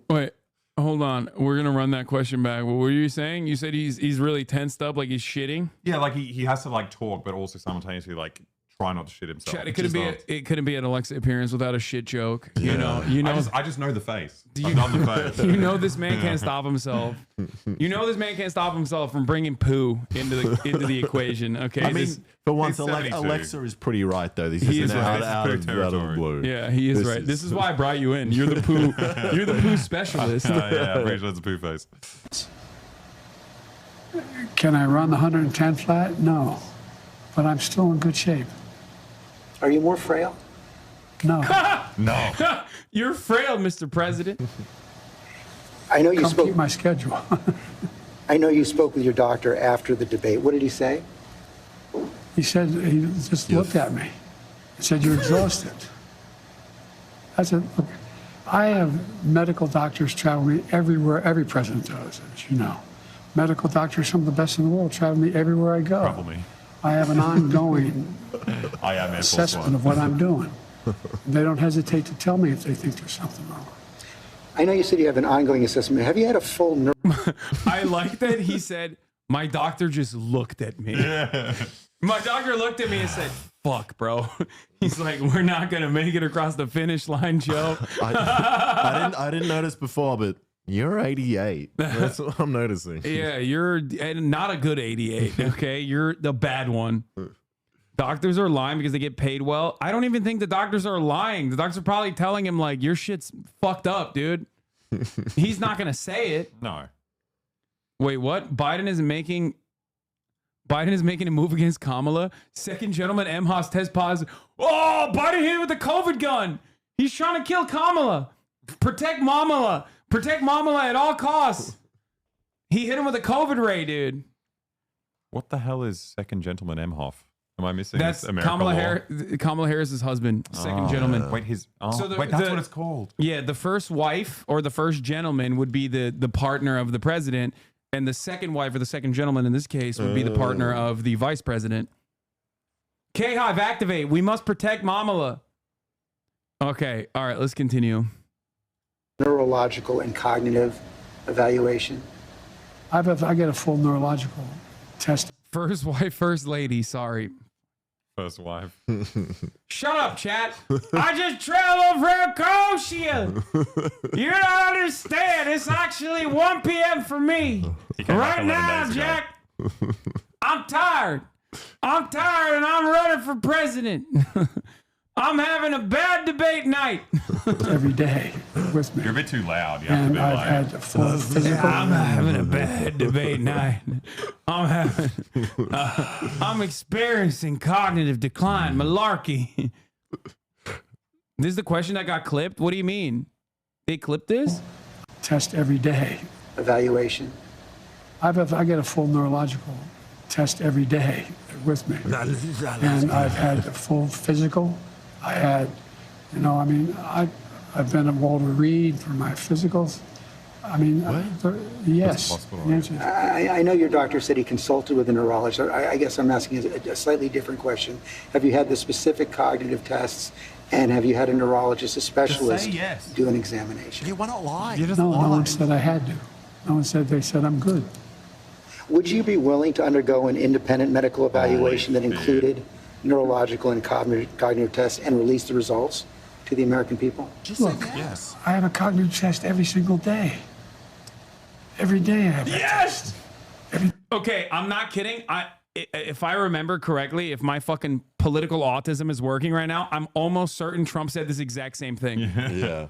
Wait, hold on. We're going to run that question back. What were you saying? You said he's really tensed up, like he's shitting? Yeah, like he has to like talk, but also simultaneously like try not to shit himself. Chad, it couldn't be an Alexa appearance without a shit joke. Yeah. You know. I just know the face. I've done the face. You know this man can't stop himself. You know this man can't stop himself from bringing poo into the equation. Okay. I mean, for once, Alexa is pretty right though. This is out of the blue. Yeah, he is right. This is why I brought you in. You're the poo. You're the poo specialist. Yeah, I'm pretty sure it's a poo face. Can I run the 110 flat? No, but I'm still in good shape. Are you more frail? No. No. You're frail, Mr. President. I know you spoke. Keep my schedule. I know you spoke with your doctor after the debate. What did he say? He said he just looked at me and said, "You're exhausted." I said, "Look, I have medical doctors traveling me everywhere. Every president does, as you know. Medical doctors, some of the best in the world, travel me everywhere I go. Travel me. I have an ongoing assessment of what I'm doing. They don't hesitate to tell me if they think there's something wrong. I know you said you have an ongoing assessment. Have you had a full I like that he said, my doctor just looked at me. Yeah. My doctor looked at me and said, fuck, bro. He's like, we're not going to make it across the finish line, Joe. I didn't notice before, but you're 88. That's what I'm noticing. Yeah, you're not a good 88, okay? You're the bad one. Doctors are lying because they get paid well. I don't even think the doctors are lying. The doctors are probably telling him, like, your shit's fucked up, dude. He's not going to say it. No. Wait, what? Biden is making a move against Kamala. Second gentleman Emhoff test positive. Oh, Biden hit him with the COVID gun. He's trying to kill Kamala. Protect Mamala. Protect Mamala at all costs. He hit him with a COVID ray, dude. What the hell is second gentleman Emhoff? Am I missing? That's American Kamala Harris's husband, second gentleman. Wait, that's what it's called. Yeah, the first wife or the first gentleman would be the partner of the president, and the second wife or the second gentleman in this case would be the partner of the vice president. K-Hive, activate. We must protect Mamala. Okay, all right, let's continue. Neurological and cognitive evaluation. I get a full neurological test. First wife, first lady, sorry. First wife. Shut up, chat. I just traveled from Croatia. You don't understand. It's actually 1 p.m. for me. Right now, Jack. I'm tired. I'm tired and I'm running for president. I'm having a bad debate night. Every day with me. You're a bit too loud. You have to be I've like, had a full physical. I'm having a bad debate night. I'm experiencing cognitive decline, malarkey. This is the question that got clipped? What do you mean? They clipped this? Test every day. Evaluation. I get a full neurological test every day with me. And I've had a full physical. I had, I've been at Walter Reed for my physicals. Yes. I know your doctor said he consulted with a neurologist. I guess I'm asking a slightly different question. Have you had the specific cognitive tests, and have you had a neurologist, a specialist, do an examination? Why not lie? No one said I had to. No one said, they said I'm good. Would you be willing to undergo an independent medical evaluation that included neurological and cognitive tests and release the results to the American people? Look, yes. I have a cognitive test every single day. Every day I have Yes! Okay, I'm not kidding. If I remember correctly, if my fucking political autism is working right now, I'm almost certain Trump said this exact same thing. Yeah.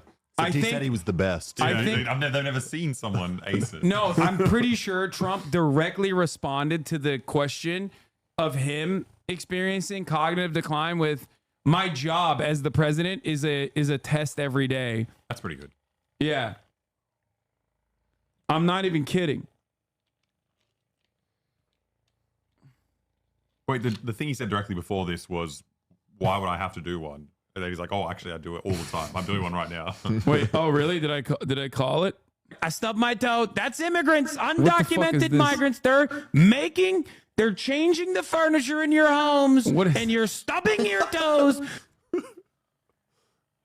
He said he was the best. They've never seen someone ace it. No, I'm pretty sure Trump directly responded to the question of him experiencing cognitive decline with, my job as the president is a test every day. That's pretty good. Yeah. I'm not even kidding. Wait, the thing he said directly before this was, why would I have to do one? And then he's like, oh, actually, I do it all the time. I'm doing one right now. Wait, oh, really? Did I call it? I stubbed my toe. That's immigrants, undocumented migrants. They're changing the furniture in your homes, and you're stubbing your toes.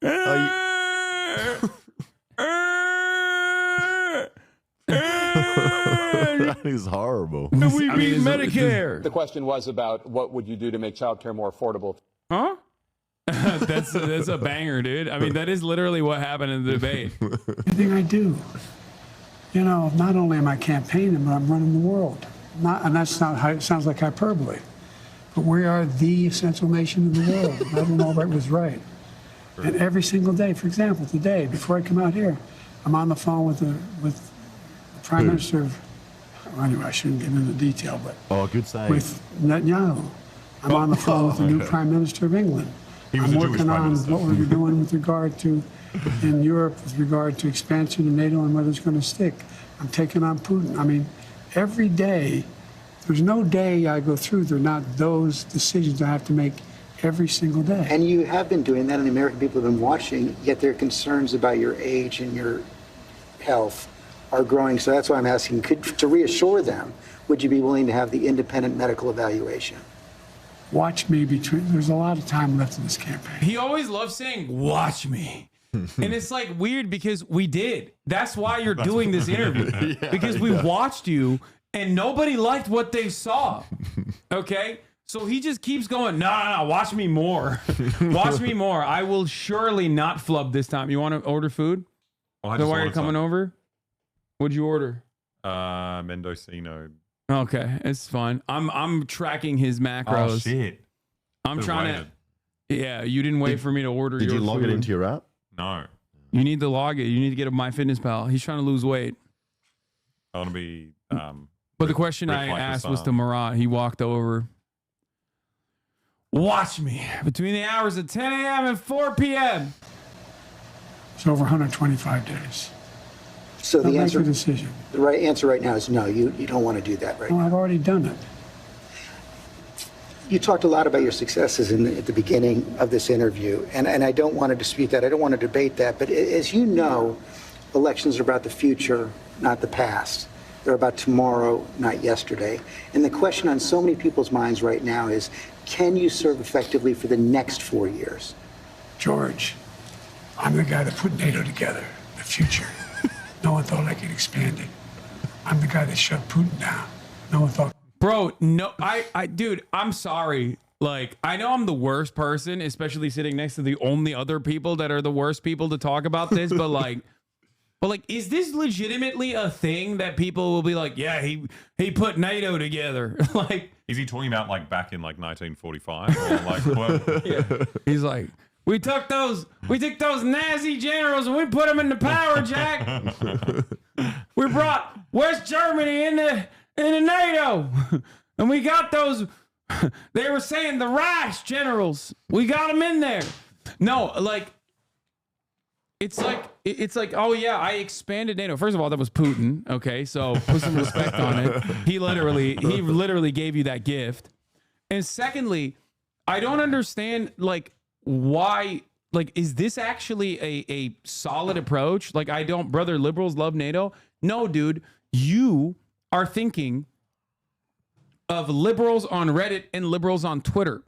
That is horrible. We beat Medicare. The question was about what would you do to make childcare more affordable? Huh? That's a banger, dude. I mean, that is literally what happened in the debate. Everything I do, not only am I campaigning, but I'm running the world. And that's not how it sounds like hyperbole. But we are the essential nation in the world. Madeleine Albright was right. And every single day, for example, today, before I come out here, I'm on the phone with the Prime Minister of, anyway, I shouldn't get into detail, but good save. With Netanyahu. I'm on the phone with the new Prime Minister of England. I'm working on what we're doing with regard to, in Europe, with regard to expansion of NATO and whether it's going to stick. I'm taking on Putin. I mean, every day, there's no day I go through, there are not those decisions I have to make every single day. And you have been doing that, and the American people have been watching, yet their concerns about your age and your health are growing. So that's why I'm asking, to reassure them, would you be willing to have the independent medical evaluation? Watch me there's a lot of time left in this campaign. He always loves saying, watch me. And it's like weird because we did. That's why you're doing this interview. Because we watched you and nobody liked what they saw. Okay? So he just keeps going, no, watch me more. Watch me more. I will surely not flub this time. You want to order food? Is that why you're coming over? What'd you order? Mendocino. Okay, it's fine. I'm tracking his macros. Oh, shit. I'm trying to... Yeah, you didn't wait for me to order your food. Did you log it into your app? No. You need to log it. You need to get a MyFitnessPal. He's trying to lose weight. I want to be. But the question I asked was to Marat. He walked over. Watch me between the hours of 10 a.m. and 4 p.m. It's over 125 days. So the Make answer, a decision. the right answer right now is no. You don't want to do that right No, now. I've already done it. You talked a lot about your successes at the beginning of this interview, and I don't want to dispute that. I don't want to debate that. But as you know, elections are about the future, not the past. They're about tomorrow, not yesterday. And the question on so many people's minds right now is, can you serve effectively for the next 4 years? George, I'm the guy that put NATO together, the future. No one thought I could expand it. I'm the guy that shut Putin down. No one thought. Bro, no, dude, I'm sorry. Like, I know I'm the worst person, especially sitting next to the only other people that are the worst people to talk about this, but like, is this legitimately a thing that people will be like, yeah, he put NATO together? Like, is he talking about like back in like 1945? Or like, what? Yeah. He's like, we took those Nazi generals and we put them in the power, Jack. We brought West Germany into NATO, and we got those. They were saying the Reich generals. We got them in there. No, like. It's like, oh yeah, I expanded NATO. First of all, that was Putin. Okay, so put some respect on it. He literally gave you that gift. And secondly, I don't understand like why. Like, is this actually a solid approach? Like, brother, liberals love NATO. No, dude, you are thinking of liberals on Reddit and liberals on Twitter.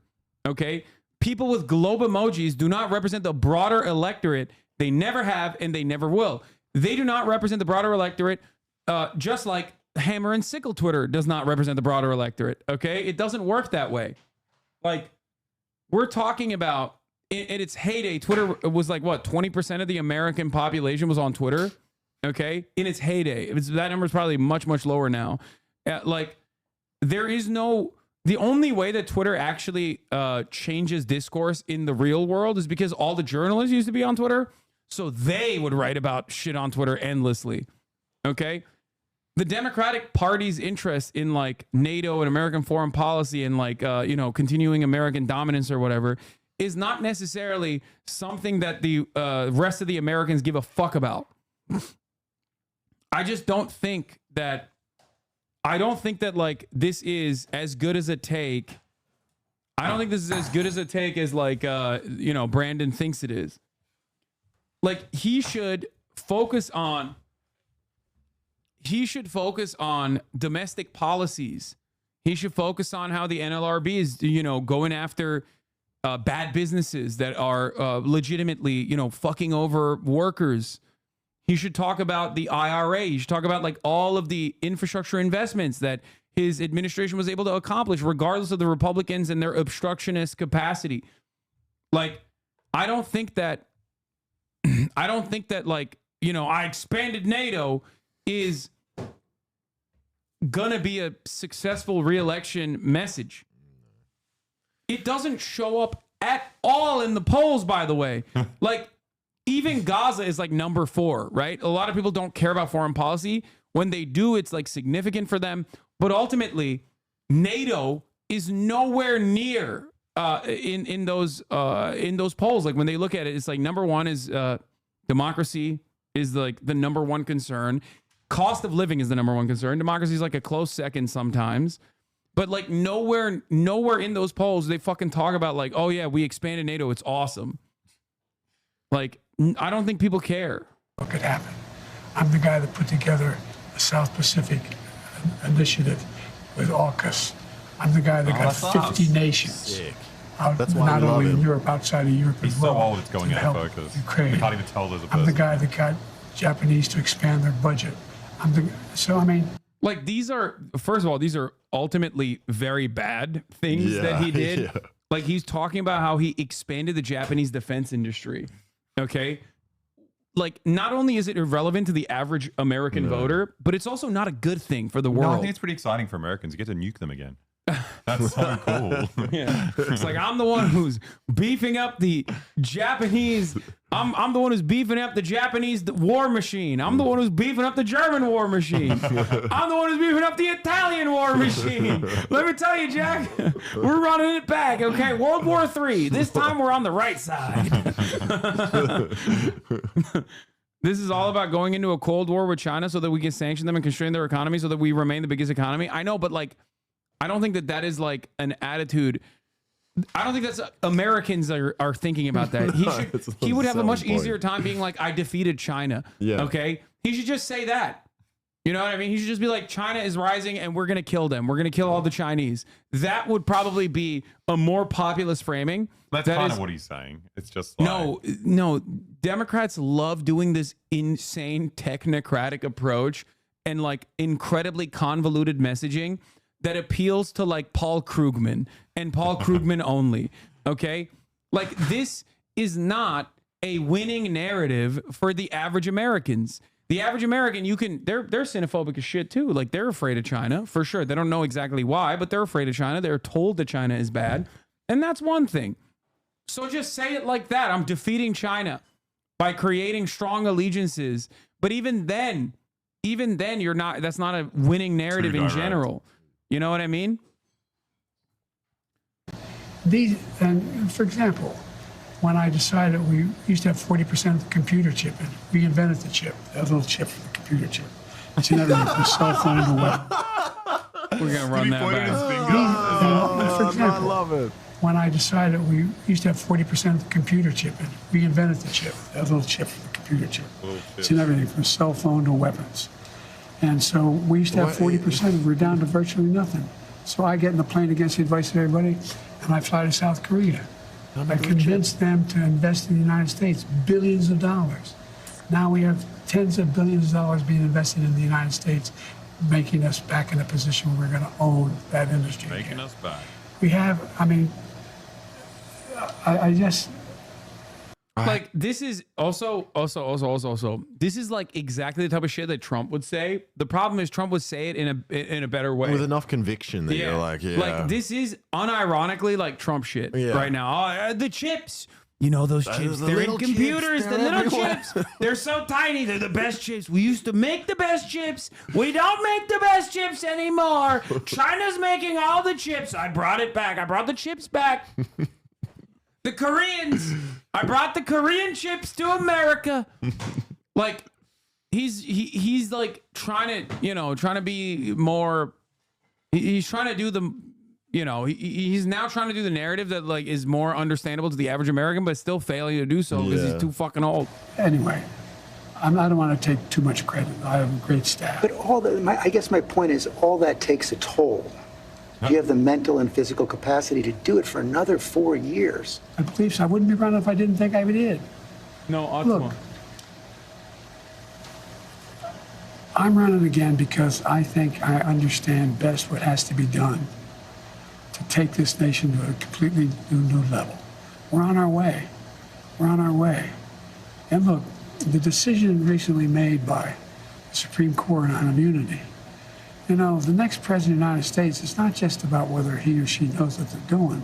Okay, people with globe emojis do not represent the broader electorate. They never have, and they never will. They do not represent the broader electorate, just like hammer and sickle Twitter does not represent the broader electorate, okay? It doesn't work that way. Like, we're talking about, in its heyday, Twitter was like, what, 20% of the American population was on Twitter, okay? In its heyday. That number is probably much, much lower now. Like, there is no... The only way that Twitter actually changes discourse in the real world is because all the journalists used to be on Twitter. So they would write about shit on Twitter endlessly. Okay? The Democratic Party's interest in like NATO and American foreign policy and like, continuing American dominance or whatever is not necessarily something that the rest of the Americans give a fuck about. I just don't think that like this is as good as a take. I don't think this is as good as a take as like, Brandon thinks it is. Like, he should focus on domestic policies. He should focus on how the NLRB is, going after bad businesses that are legitimately, fucking over workers. He should talk about the IRA. He should talk about like all of the infrastructure investments that his administration was able to accomplish, regardless of the Republicans and their obstructionist capacity. Like, I don't think that like, I expanded NATO is gonna be a successful re-election message. It doesn't show up at all in the polls, by the way. Like, even Gaza is like number 4, right? A lot of people don't care about foreign policy. When they do, it's like significant for them. But ultimately, NATO is nowhere near in those polls. Like, when they look at it, it's like number 1 is democracy is like the number 1 concern. Cost of living is the number 1 concern. Democracy is like a close second sometimes. But like nowhere in those polls they fucking talk about like, oh yeah, we expanded NATO. It's awesome. Like, I don't think people care. What could happen? I'm the guy that put together the South Pacific Initiative with AUKUS. I'm the guy that got 50 nations. That's why not I love only in him. Europe, outside of Europe as He's well. so old, it's going to out of help focus. Ukraine. We can't even tell there's a I'm the person. guy that got Japanese to expand their budget. Like, these are, first of all, these are ultimately very bad things that he did. Yeah. Like, he's talking about how he expanded the Japanese defense industry. Okay. Like, not only is it irrelevant to the average American voter, but it's also not a good thing for the world. No, I think it's pretty exciting for Americans. You get to nuke them again. That's so cool. Yeah. It's like, I'm the one who's beefing up the Japanese I'm the one who's beefing up the Japanese war machine. I'm the one who's beefing up the German war machine. I'm the one who's beefing up the Italian war machine. Let me tell you, Jack, we're running it back, okay? World War III. This time we're on the right side. This is all about going into a Cold War with China so that we can sanction them and constrain their economy so that we remain the biggest economy. I know, but like, I don't think that that is like an attitude. I don't think that's Americans are thinking about that. He would have a much easier time being like, I defeated China. Yeah. Okay. He should just say that. You know what I mean? He should just be like, China is rising and we're going to kill them. We're going to kill all the Chinese. That would probably be a more populist framing. That's kind of what he's saying. It's just like, no. Democrats love doing this insane technocratic approach and like incredibly convoluted messaging that appeals to like Paul Krugman and Paul Krugman only. Okay. Like this is not a winning narrative for the average Americans. The average American, they're xenophobic as shit too. Like they're afraid of China for sure. They don't know exactly why, but they're afraid of China. They're told that China is bad. And that's one thing. So just say it like that. I'm defeating China by creating strong allegiances. But even then that's not a winning narrative in general. You know what I mean? And for example, when I decided we used to have 40% of the computer chip in it, we invented the chip, that little chip for the computer chip. It's in everything from cell phone to web. We're gonna run that back. For example, I love it. When I decided we used to have 40% of the computer chip in it, we invented the chip, that little chip for the computer chip. It's in everything from cell phone to weapons. And so we used to have 40%, we're down to virtually nothing. So I get in the plane against the advice of everybody, and I fly to South Korea. I convinced them to invest in the United States billions of dollars. Now we have tens of billions of dollars being invested in the United States, making us back in a position where we're going to own that industry. Making us back. We have, I mean, I just... Like this is also this is like exactly the type of shit that Trump would say. The problem is Trump would say it in a better way with enough conviction that you're like, like this is unironically like Trump shit right now. The chips, you know, those chips, they're in computers, the little chips, they're so tiny, they're the best chips. We used to make the best chips. We don't make the best chips anymore. China's making all the chips. I brought it back. I brought the chips back. The Koreans, I brought the Korean chips to America. Like he's like trying to be more. He's trying to do he's now trying to do the narrative that like is more understandable to the average American, but still failing to do so because he's too fucking old. Anyway, I don't want to take too much credit. I have a great staff. But I guess my point is all that takes a toll. You have the mental and physical capacity to do it for another 4 years. I believe so. I wouldn't be running if I didn't think I did. No, look, I'm running again because I think I understand best what has to be done to take this nation to a completely new level. We're on our way. We're on our way. And look, the decision recently made by the Supreme Court on immunity, you know, the next president of the United States, it's not just about whether he or she knows what they're doing.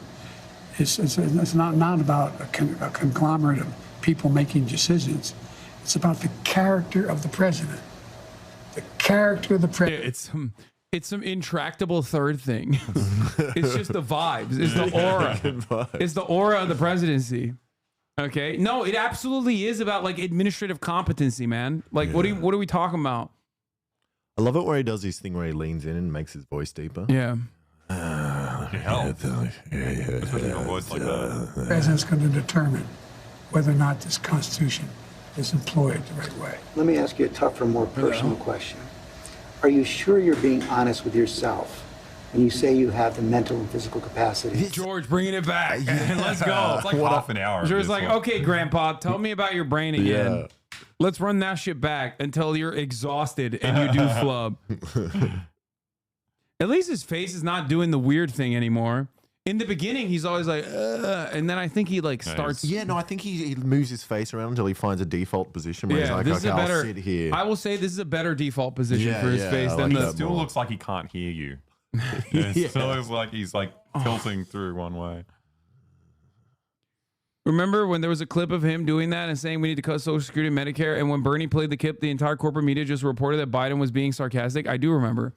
It's not about a conglomerate of people making decisions. It's about the character of the president. The character of the president. Yeah, it's some intractable third thing. It's just the vibes. It's the aura. It's the aura of the presidency. Okay. No, it absolutely is about like administrative competency, man. Like what are we talking about? I love it where he does this thing where he leans in and makes his voice deeper. Yeah. The president's going to determine whether or not this Constitution is employed the right way. Let me ask you a tougher, more personal question. Are you sure you're being honest with yourself when you say you have the mental and physical capacity? George, bringing it back. Let's go. It's like half an hour. George's like, okay, Grandpa, tell me about your brain again. Yeah. Let's run that shit back until you're exhausted and you do flub. At least his face is not doing the weird thing anymore. In the beginning, he's always like, and then I think he like starts. Yeah, no, I think he moves his face around until he finds a default position where he's like, okay, I'll sit here. I will say this is a better default position for his face than the. It still looks like he can't hear you. It still looks like he's like tilting through one way. Remember when there was a clip of him doing that and saying we need to cut Social Security and Medicare, and when Bernie played the clip, the entire corporate media just reported that Biden was being sarcastic? I do remember.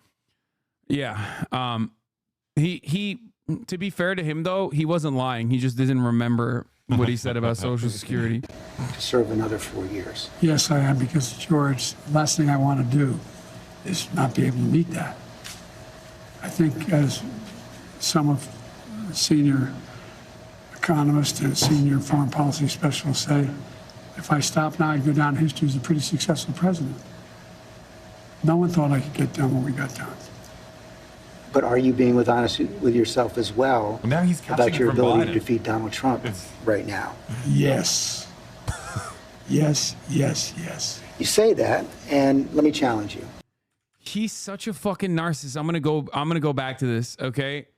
Yeah. He to be fair to him, though, he wasn't lying. He just didn't remember what he said about Social Security. To serve another 4 years. Yes, I am, because, George, the last thing I want to do is not be able to meet that. I think, as some of the senior economists and senior foreign policy specialists say, if I stop now, I'd go down in history as a pretty successful president. No one thought I could get done what we got done. But are you being honest with yourself as well, now he's about your ability Biden. to defeat Donald Trump right now? Yes. Yes, yes, yes. You say that, and let me challenge you. He's such a fucking narcissist. I'm gonna go back to this, okay?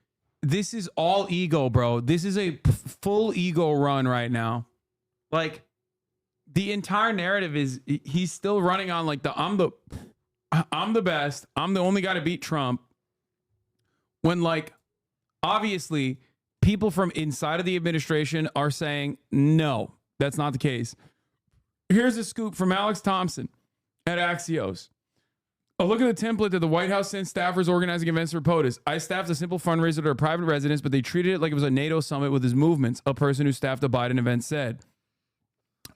This is all ego, bro. This is a full ego run right now. Like, the entire narrative is he's still running on like I'm the best. I'm the only guy to beat Trump. When, like, obviously people from inside of the administration are saying, no, that's not the case. Here's a scoop from Alex Thompson at Axios. A look at the template that the White House sent staffers organizing events for POTUS. I staffed a simple fundraiser at a private residence, but they treated it like it was a NATO summit with his movements, a person who staffed a Biden event said.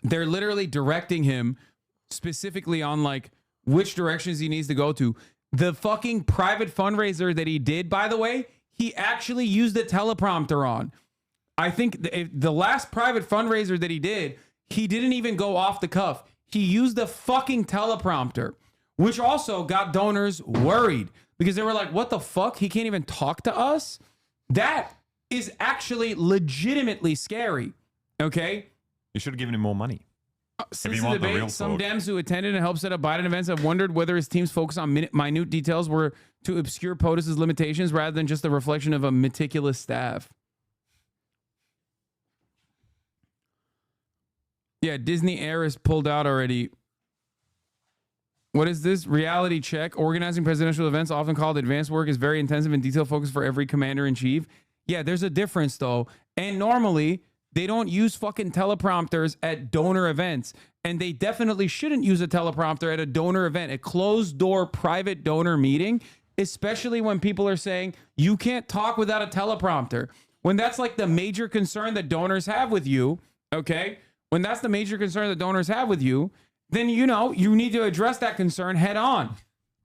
They're literally directing him specifically on, like, which directions he needs to go to. The fucking private fundraiser that he did, by the way, he actually used a teleprompter on. I think the last private fundraiser that he didn't even go off the cuff. He used the fucking teleprompter, which also got donors worried because they were like, what the fuck? He can't even talk to us? That is actually legitimately scary, okay? You should have given him more money. Since the debate, some Dems who attended and helped set up Biden events have wondered whether his team's focus on minute details were to obscure POTUS's limitations rather than just a reflection of a meticulous staff. Yeah, Disney Air is pulled out already. What is this? Reality check. Organizing presidential events, often called advanced work, is very intensive and detail focused for every commander-in-chief. Yeah, there's a difference, though. And normally, they don't use fucking teleprompters at donor events. And they definitely shouldn't use a teleprompter at a donor event, a closed-door private donor meeting, especially when people are saying, you can't talk without a teleprompter. When that's like the major concern that donors have with you, okay? When that's the major concern that donors have with you, then, you know, you need to address that concern head on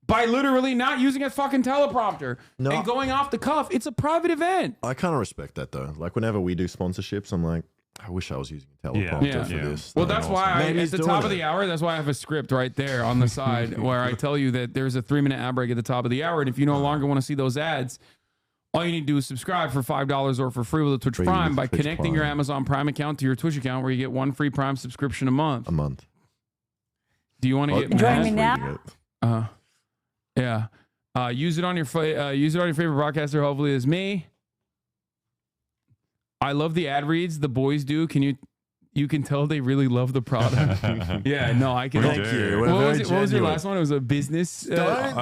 by literally not using a fucking teleprompter and going off the cuff. It's a private event. I kind of respect that, though. Like, whenever we do sponsorships, I'm like, I wish I was using a teleprompter for this. Well, that's why at the top of the hour, that's why I have a script right there on the side where I tell you that there's a 3-minute ad break at the top of the hour. And if you no longer want to see those ads, all you need to do is subscribe for $5 or for free with a Twitch Prime by connecting your Amazon Prime account to your Twitch account, where you get 1 free Prime subscription a month. Do you want to get join me now? Yeah. Use it on your favorite broadcaster. Hopefully, it's me. I love the ad reads the boys do. You can tell they really love the product. Yeah, no, I can. Thank you. What was your last one? It was a business. They're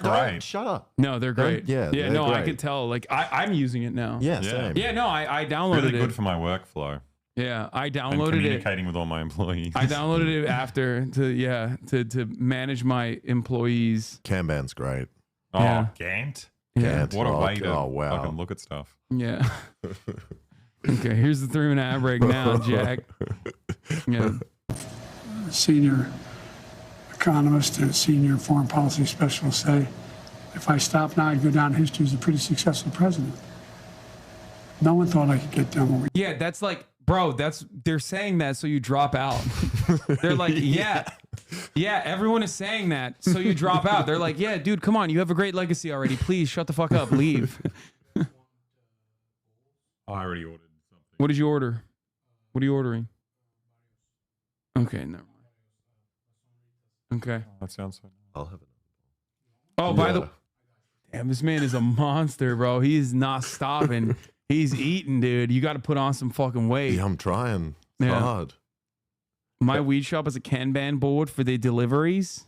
great. Shut up. No, they're great. Yeah. No, great. I could tell. Like I'm using it now. Yeah, same. Yeah, no, I downloaded really it. good for my workflow. Yeah, I downloaded and it. Communicating with all my employees. I downloaded it after to manage my employees. Kanban's great. Oh, Yeah. Gantt. Yeah. What a way to wow. fucking look at stuff. Yeah. Okay, here's the 3-minute ad break now, Jack. Yeah. Senior economists and senior foreign policy specialists say, if I stop now, I'd go down in history as a pretty successful president. No one thought I could get done what we Yeah, that's like, bro, they're saying that so you drop out. They're like, yeah, everyone is saying that so you drop out. They're like, yeah, dude, come on, you have a great legacy already. Please shut the fuck up, leave. I already ordered something. What did you order? What are you ordering? Okay, never mind. Okay. That sounds fun. I'll have it. Oh, by the way, damn, this man is a monster, bro. He is not stopping. He's eating, dude. You got to put on some fucking weight. Yeah, I'm trying. It's hard. My weed shop has a Kanban board for the deliveries.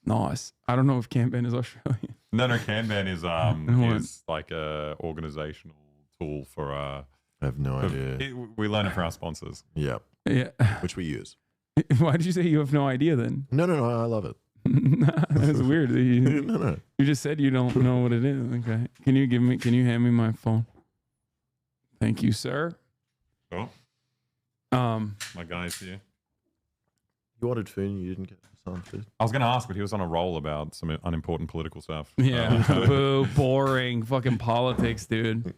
Nice. I don't know if Kanban is Australian. No, Kanban is like a organizational tool for I have no idea. We learn it from our sponsors. Yep. Yeah. Which we use. Why did you say you have no idea then? No, I love it. That's weird. No. You just said you don't know what it is. Okay. Can you hand me my phone? Thank you, sir. Oh. My guy's here. You ordered food and you didn't get some food? I was going to ask, but he was on a roll about some unimportant political stuff. Yeah. Boo, boring fucking politics, dude.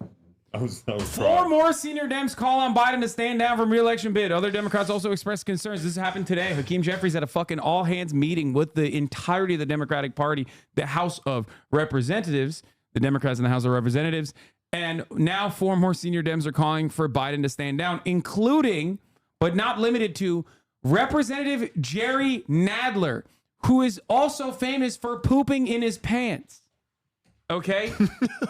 I was Four more senior Dems call on Biden to stand down from re-election bid. Other Democrats also expressed concerns. This happened today. Hakeem Jeffries had a fucking all-hands meeting with the entirety of the Democratic Party, the House of Representatives, the Democrats in the House of Representatives. And now 4 more senior Dems are calling for Biden to stand down, including, but not limited to, Representative Jerry Nadler, who is also famous for pooping in his pants. Okay?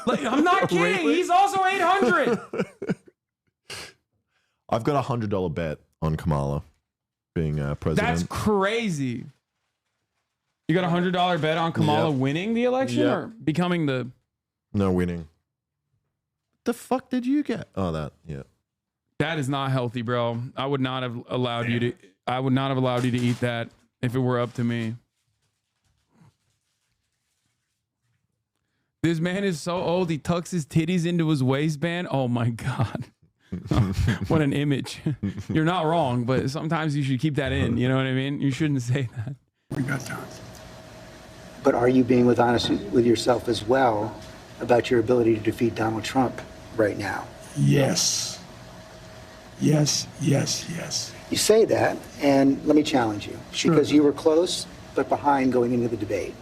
Like, I'm not kidding. Really? He's also 800. I've got a $100 bet on Kamala being president. That's crazy. You got a $100 bet on Kamala winning the election or becoming the... No, winning. The fuck did you get? Oh, that, yeah. That is not healthy, bro. I would not have allowed you to... I would not have allowed you to eat that if it were up to me. This man is so old, he tucks his titties into his waistband. Oh my God. What an image. You're not wrong, but sometimes you should keep that in. You know what I mean? You shouldn't say that. We got time. But are you being honest with yourself as well about your ability to defeat Donald Trump right now? Yes. Yes, yes, yes. You say that, and let me challenge you. Sure. Because you were close, but behind going into the debate.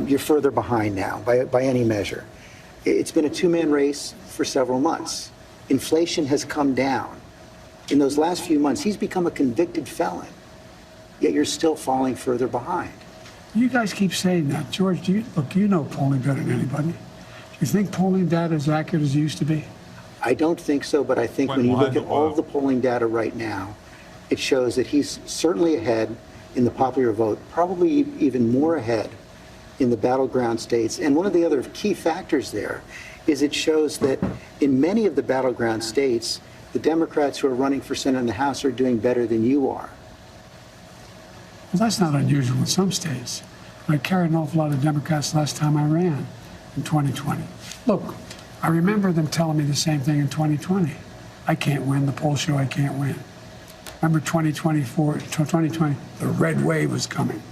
You're further behind now, by any measure. It's been a two-man race for several months. Inflation has come down. In those last few months, he's become a convicted felon, yet you're still falling further behind. You guys keep saying that. George, look, you know polling better than anybody. Do you think polling data is accurate as it used to be? I don't think so, but I think when you look at all of the polling data right now, it shows that he's certainly ahead in the popular vote, probably even more ahead in the battleground states. And one of the other key factors there is it shows that in many of the battleground states, the Democrats who are running for Senate and the House are doing better than you are. Well, that's not unusual in some states. I carried an awful lot of Democrats last time I ran in 2020. Look, I remember them telling me the same thing in 2020. I can't win. The polls show I can't win. Remember 2020, the red wave was coming.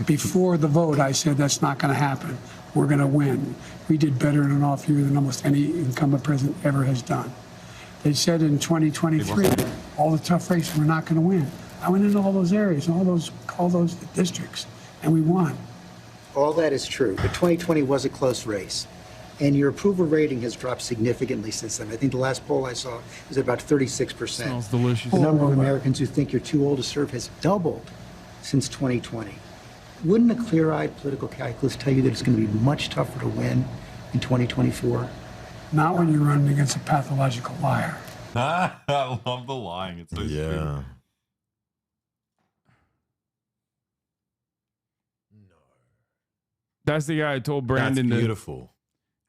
Before the vote, I said, that's not going to happen. We're going to win. We did better in an off year than almost any incumbent president ever has done. They said in 2023, all the tough races, we're not going to win. I went into all those areas, all those districts, and we won. All that is true, but 2020 was a close race. And your approval rating has dropped significantly since then. I think the last poll I saw was at about 36%. Smells delicious. The number of Americans who think you're too old to serve has doubled since 2020. Wouldn't a clear-eyed political calculus tell you that it's going to be much tougher to win in 2024? Not when you're running against a pathological liar. I love the lying. It's so stupid. That's the guy I told Brandon. That's beautiful.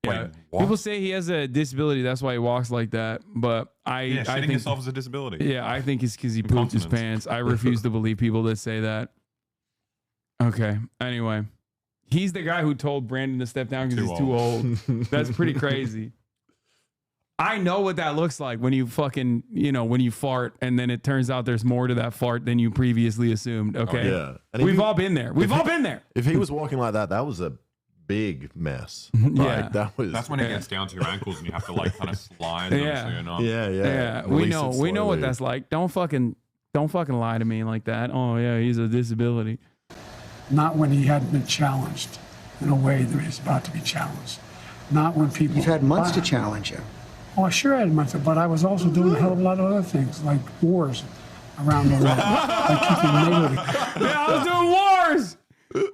Yeah. People say he has a disability. That's why he walks like that. But I think yourself is a disability. Yeah, I think it's because he pooped his pants. I refuse to believe people that say that. Okay. Anyway, he's the guy who told Brandon to step down because he's too old. That's pretty crazy. I know what that looks like when you fucking, when you fart and then it turns out there's more to that fart than you previously assumed. Okay. Yeah. And We've all been there. We've all been there. If he was walking like that, that was a big mess. Yeah. That's when it gets down to your ankles and you have to kind of slide. Yeah. We know what that's like. Don't fucking lie to me like that. Oh yeah, he's a disability. Not when he hadn't been challenged in a way that he's about to be challenged. Not when people... You've had months to challenge him. Oh, I sure had months, but I was also doing a hell of a lot of other things, like wars around the world. Like keeping NATO. Yeah, I was doing wars!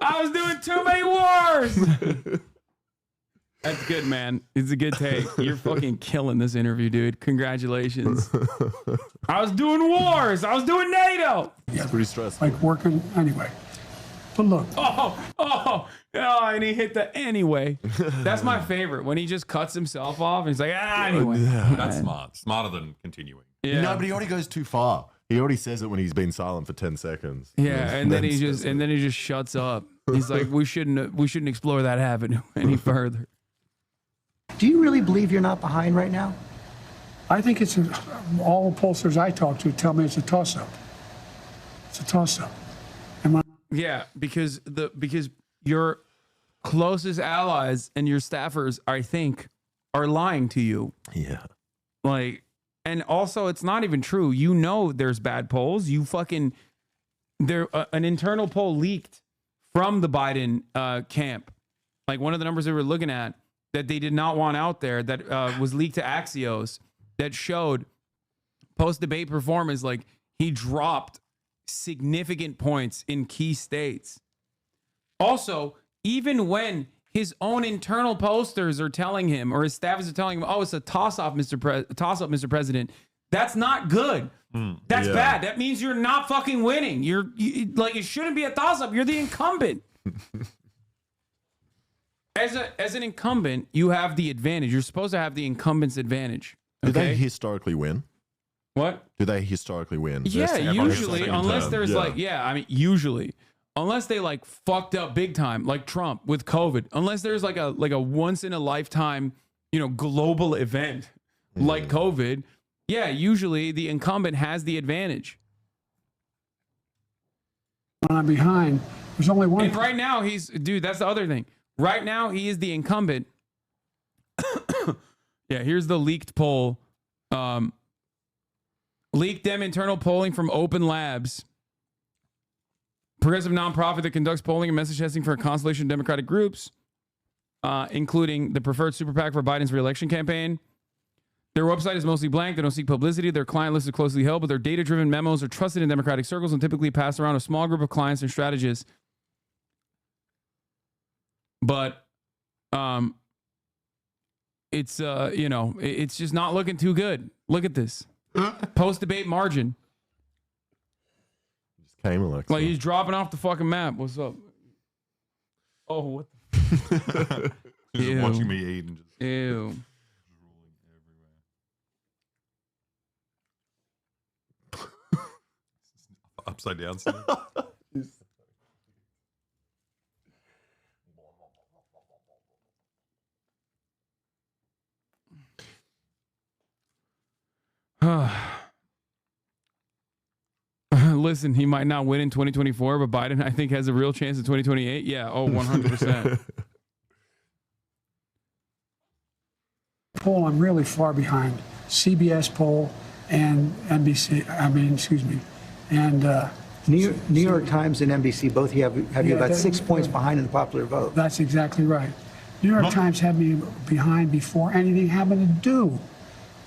I was doing too many wars! That's good, man. It's a good take. You're fucking killing this interview, dude. Congratulations. I was doing wars! I was doing NATO! It's pretty stressful. Like working... Anyway. But look. Oh, Oh, and he hit the anyway. That's my favorite, when he just cuts himself off and he's like, anyway. That's smart. Smarter than continuing. Yeah. No, but he already goes too far. He already says it when he's been silent for 10 seconds. Yeah, and then he just shuts up. He's like, we shouldn't explore that avenue any further. Do you really believe you're not behind right now? I think it's all the pollsters I talk to tell me it's a toss-up. It's a toss-up. Yeah, because your closest allies and your staffers, I think, are lying to you. Yeah. Like, and also it's not even true. You know there's bad polls. You fucking an internal poll leaked from the Biden camp. Like one of the numbers they were looking at that they did not want out there that was leaked to Axios that showed post-debate performance, like he dropped significant points in key states. Also, even when his own internal posters are telling him, or his staffers are telling him, "Oh, it's a toss-up, Mr. President," that's not good. That's bad. That means you're not fucking winning. Like, it shouldn't be a toss-up. You're the incumbent. As an incumbent, you have the advantage. You're supposed to have the incumbent's advantage. Do they historically win? What? Do they historically win? Yeah, usually, unless there's usually. Unless they like fucked up big time, like Trump with COVID. Unless there's like a once in a lifetime, global event like COVID. Yeah, usually the incumbent has the advantage. When I'm behind, there's only one. And right now that's the other thing. Right now he is the incumbent. Yeah, here's the leaked poll. Leaked them internal polling from Open Labs. Progressive nonprofit that conducts polling and message testing for a constellation of Democratic groups, including the preferred super PAC for Biden's re-election campaign. Their website is mostly blank. They don't seek publicity. Their client list is closely held, but their data-driven memos are trusted in Democratic circles and typically pass around a small group of clients and strategists. But it's it's just not looking too good. Look at this post-debate margin. Came, Alexa. Like he's dropping off the fucking map. What's up? Oh, what? The Just watching me eat and just ew. Upside down. Son. Listen, he might not win in 2024, but Biden, I think, has a real chance in 2028. Yeah, 100%. Poll, I'm really far behind. CBS poll and NBC, and New York Times and NBC both have you about 6 points behind in the popular vote. That's exactly right. New York Times had me behind before anything happened to do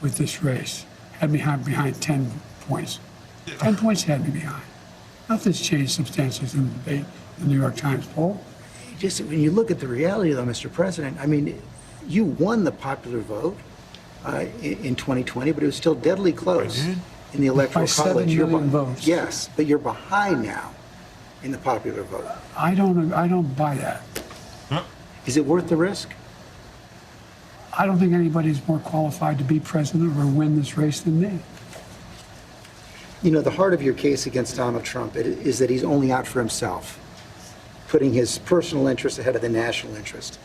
with this race. Had me behind 10 points. 10 points had me behind. Nothing's changed substantially in the debate, the New York Times poll. Just when you look at the reality, though, Mr. President, I mean, you won the popular vote in 2020, but it was still deadly close in the Electoral By College. 7 million votes. Yes, but you're behind now in the popular vote. I don't buy that. Is it worth the risk? I don't think anybody's more qualified to be president or win this race than me. You know, the heart of your case against Donald Trump is that he's only out for himself, putting his personal interest ahead of the national interest.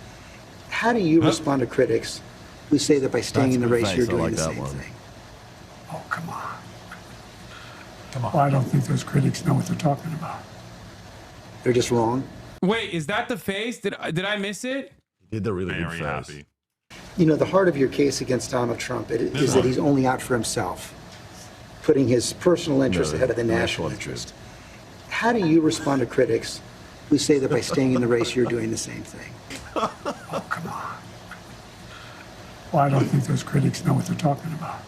How do you respond to critics who say that by staying in the race, you're doing the same thing? Oh, come on. Well, I don't think those critics know what they're talking about. They're just wrong. Wait, is that the face? Did I miss it? He did the really good face. Happy. You know, the heart of your case against Donald Trump is that he's only out for himself, putting his personal interest ahead of the national interest. How do you respond to critics who say that by staying in the race, you're doing the same thing? Oh, come on. Well, I don't think those critics know what they're talking about.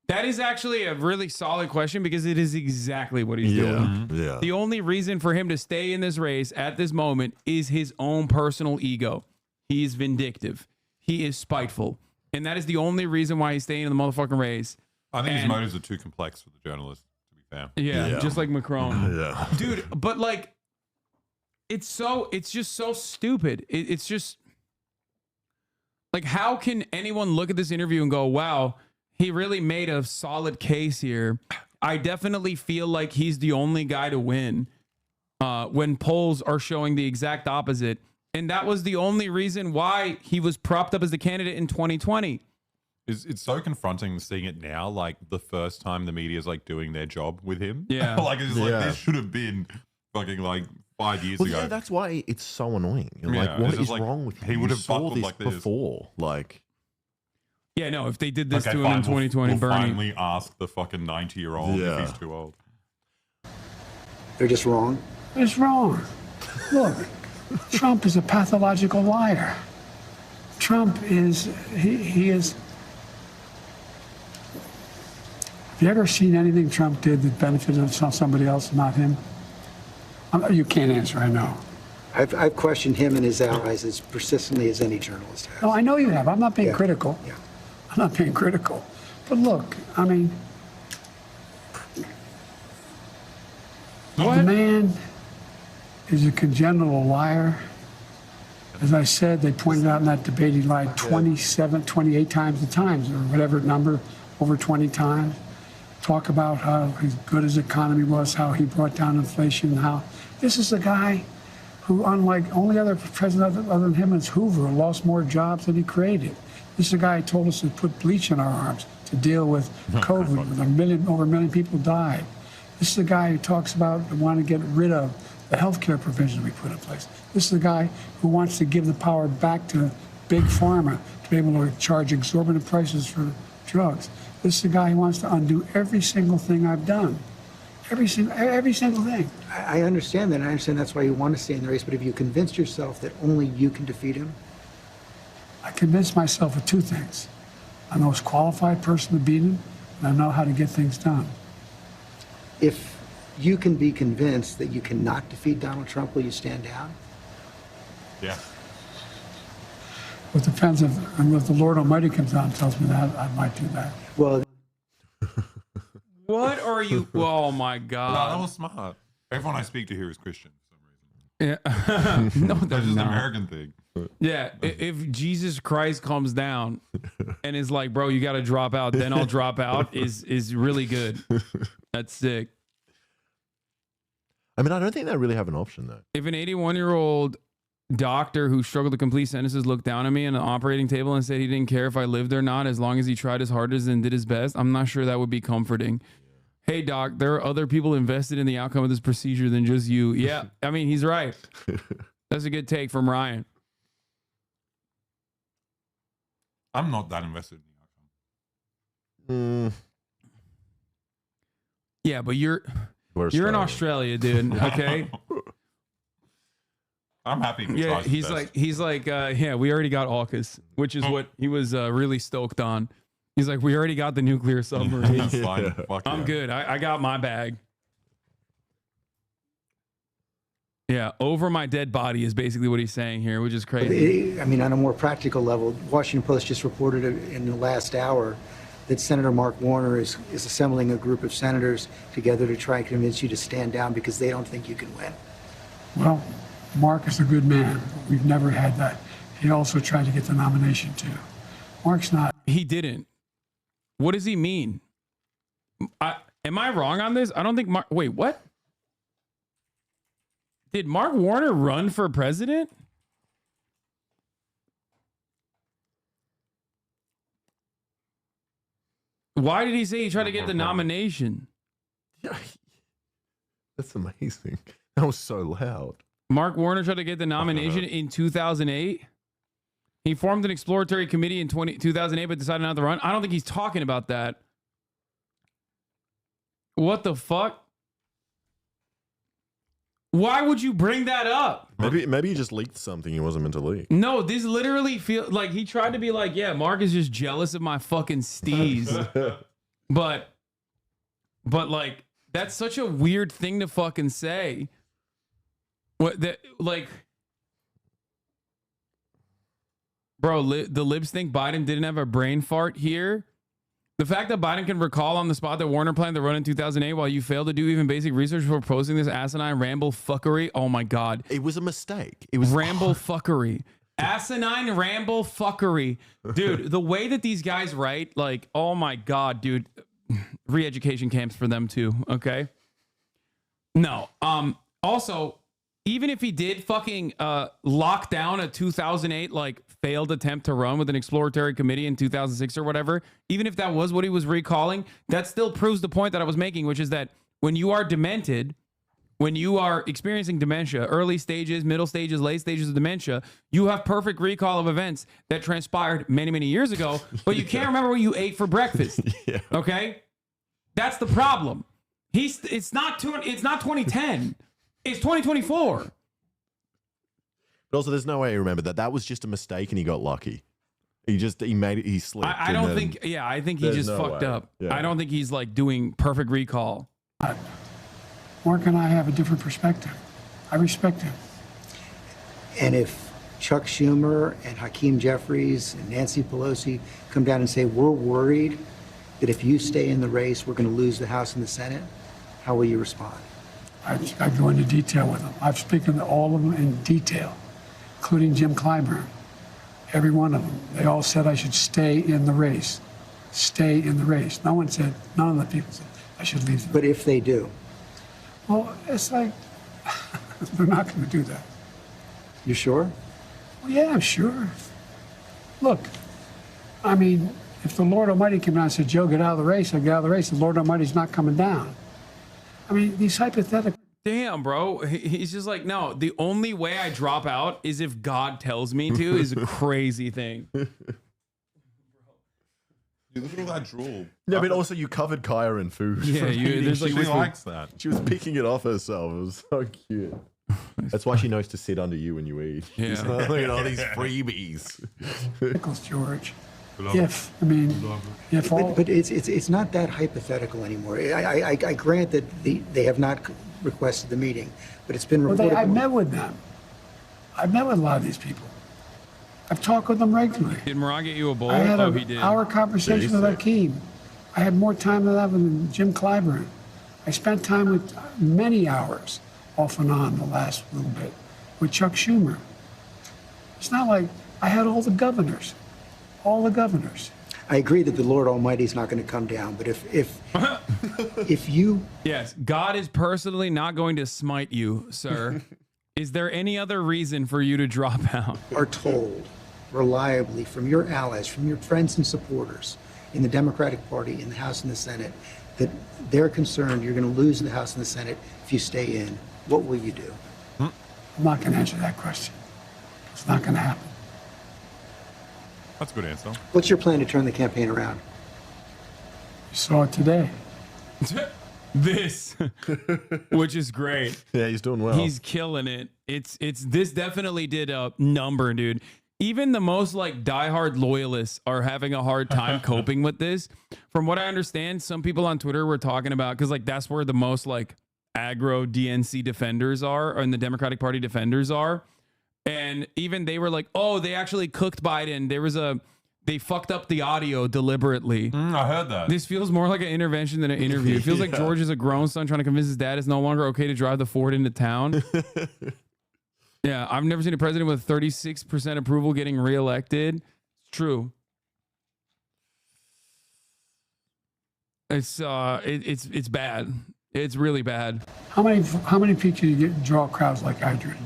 That is actually a really solid question because it is exactly what he's doing. Yeah. The only reason for him to stay in this race at this moment is his own personal ego. He is vindictive. He is spiteful. And that is the only reason why he's staying in the motherfucking race. I think his motives are too complex for the journalist, to be fair. Yeah, just like Macron. Yeah. Dude, but like, it's just so stupid. It's just like, how can anyone look at this interview and go, wow, he really made a solid case here. I definitely feel like he's the only guy to win when polls are showing the exact opposite. And that was the only reason why he was propped up as the candidate in 2020. It's so confronting seeing it now, like the first time the media is like doing their job with him. Yeah. Like it's like this should have been fucking like 5 years ago. Yeah, that's why it's so annoying. You're Yeah, like, what it's is like, wrong with you? he would You have saw buckled this like this before. Like, yeah, no, if they did this okay, to him in 2020, we'll Bernie. finally ask the fucking 90-year-old if he's too old. They're just wrong. It's wrong. Look, Trump is a pathological liar. Trump is, he is. Have you ever seen anything Trump did that benefited somebody else, not him? You can't answer, I know. I've questioned him and his allies as persistently as any journalist has. No, I know you have. I'm not being Yeah. critical. Yeah. I'm not being critical. But look, I mean, the man is a congenital liar. As I said, they pointed out in that debate he lied 28 times the times, or whatever number, over 20 times. Talk about how good his economy was, how he brought down inflation, how this is a guy who, unlike only other president other than him is Hoover, who lost more jobs than he created. This is a guy who told us to put bleach in our arms to deal with COVID, when over a million people died. This is a guy who talks about wanting to get rid of the healthcare provisions we put in place. This is a guy who wants to give the power back to big pharma to be able to charge exorbitant prices for drugs. This is a guy who wants to undo every single thing I've done. Every single thing. I understand that. I understand that's why you want to stay in the race. But have you convinced yourself that only you can defeat him? I convinced myself of two things. I'm the most qualified person to beat him, and I know how to get things done. If you can be convinced that you cannot defeat Donald Trump, will you stand down? Yeah. It depends if the Lord Almighty comes out and tells me that, I might do that. Well, What are you? Oh my No, God. that was smart. Everyone I speak to here is Christian. Yeah. No, That's they're just an not. American thing. Yeah, if Jesus Christ comes down and is like, bro, you got to drop out, then I'll drop out, is really good. That's sick. I mean, I don't think they really have an option though. If an 81-year-old doctor who struggled to complete sentences looked down at me on an operating table and said he didn't care if I lived or not as long as he tried his hardest and did his best, I'm not sure that would be comforting. Hey, doc, there are other people invested in the outcome of this procedure than just you. Yeah, I mean, he's right. That's a good take from Ryan. I'm not that invested in the outcome. Yeah, but you're in Australia, dude. Okay. I'm happy. If he Yeah, tries his best. he's like, yeah, we already got AUKUS, which is what he was really stoked on. He's like, we already got the nuclear submarines. That's fine. Fuck I'm yeah. good. I got my bag. Yeah, over my dead body is basically what he's saying here, which is crazy. I mean, on a more practical level, Washington Post just reported in the last hour that Senator Mark Warner is assembling a group of senators together to try and convince you to stand down because they don't think you can win. Well, Mark is a good man. We've never had that. He also tried to get the nomination too. Mark's not. He didn't. What does he mean? Am I wrong on this? I don't think Mark. Wait, what? Did Mark Warner run for president? Why did he say he tried to get the nomination? That's amazing. That was so loud. Mark Warner tried to get the nomination in 2008. He formed an exploratory committee in 2008, but decided not to run. I don't think he's talking about that. What the fuck? Why would you bring that up? Maybe he just leaked something he wasn't meant to leak. No, this literally feels like he tried to be like, yeah, Mark is just jealous of my fucking steez. but like, that's such a weird thing to fucking say. What that like, bro? The libs think Biden didn't have a brain fart here. The fact that Biden can recall on the spot that Warner planned to run in 2008 while you failed to do even basic research before posting this asinine ramble fuckery. Oh my God. It was a mistake. It was ramble fuckery. Asinine ramble fuckery. Dude, the way that these guys write, like, oh my God, dude. Re-education camps for them too, okay? No. Also, even if he did fucking lock down a 2008 like failed attempt to run with an exploratory committee in 2006 or whatever, even if that was what he was recalling, that still proves the point that I was making, which is that when you are demented, when you are experiencing dementia, early stages, middle stages, late stages of dementia, you have perfect recall of events that transpired many, many years ago, but you can't remember what you ate for breakfast. Okay? That's the problem. It's not 2010. It's 2024. But also, there's no way he remembered that. That was just a mistake, and he got lucky. He made it. He slipped. I don't think. Yeah, I think he just fucked up. Yeah. I don't think he's like doing perfect recall. Mark and I have a different perspective. I respect him. And if Chuck Schumer and Hakeem Jeffries and Nancy Pelosi come down and say, we're worried that if you stay in the race, we're going to lose the House and the Senate, how will you respond? I go into detail with them. I've spoken to all of them in detail, including Jim Clyburn. Every one of them. They all said I should stay in the race. Stay in the race. None of the people said I should leave. But if they do? Well, it's like, they're not going to do that. You sure? Well, yeah, I'm sure. Look, I mean, if the Lord Almighty came down and said, Joe, get out of the race, I'll get out of the race. The Lord Almighty's not coming down. I mean, these hypothetical. Damn, bro. He's just like, no, the only way I drop out is if God tells me to is a crazy thing. You look at all that drool. Yeah, but also you covered Kaya in food. Yeah, there's like she likes that. She was picking it off herself. It was so cute. That's why she knows to sit under you when you eat. Yeah. Look at all these freebies. Pickles, George. If all. But it's not that hypothetical anymore. I grant that they have not requested the meeting, but it's been reported. I've met with them. I've met with a lot of these people. I've talked with them regularly. Did Marc get you a bowl? I had he did. an hour conversation with Hakeem. I had more time than that with Jim Clyburn. I spent time with many hours off and on the last little bit with Chuck Schumer. It's not like I had all the governors. All the governors. I agree that the Lord Almighty is not going to come down, but if you... Yes, God is personally not going to smite you, sir. Is there any other reason for you to drop out? Are told reliably from your allies, from your friends and supporters in the Democratic Party, in the House and the Senate, that they're concerned you're going to lose the House and the Senate if you stay in, what will you do? I'm not going to answer that question. It's not going to happen. That's a good answer. What's your plan to turn the campaign around? You saw it today. This, which is great. Yeah, he's doing well. He's killing it. This definitely did a number, dude. Even the most like diehard loyalists are having a hard time coping with this. From what I understand, some people on Twitter were talking about, because like that's where the most like aggro DNC defenders are, and the Democratic Party defenders are. And even they were like, oh, they actually cooked Biden. They fucked up the audio deliberately. I heard that. This feels more like an intervention than an interview. It feels like George is a grown son trying to convince his dad it's no longer okay to drive the Ford into town. Yeah, I've never seen a president with 36% approval getting reelected. It's true. It's bad. It's really bad. How many people do you draw crowds like I drew today?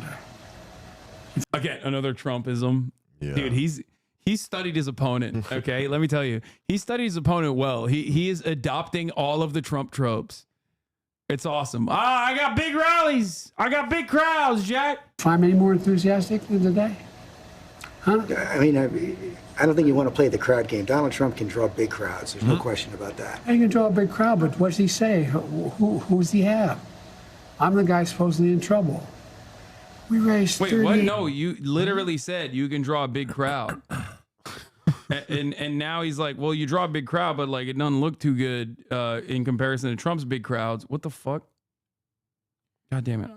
Again, another Trumpism. Yeah. Dude, he studied his opponent. Okay, let me tell you, he studied his opponent well. He is adopting all of the Trump tropes. It's awesome. I got big rallies. I got big crowds, Jack. Find any more enthusiastic than today? Huh? I mean, I don't think you want to play the crowd game. Donald Trump can draw big crowds. There's no question about that. He can draw a big crowd, but what does he say? Who's he have? I'm the guy supposedly in trouble. We raised 30. Wait, what? No, you literally said you can draw a big crowd. And now he's like, well, you draw a big crowd, but like it doesn't look too good in comparison to Trump's big crowds. What the fuck? God damn it.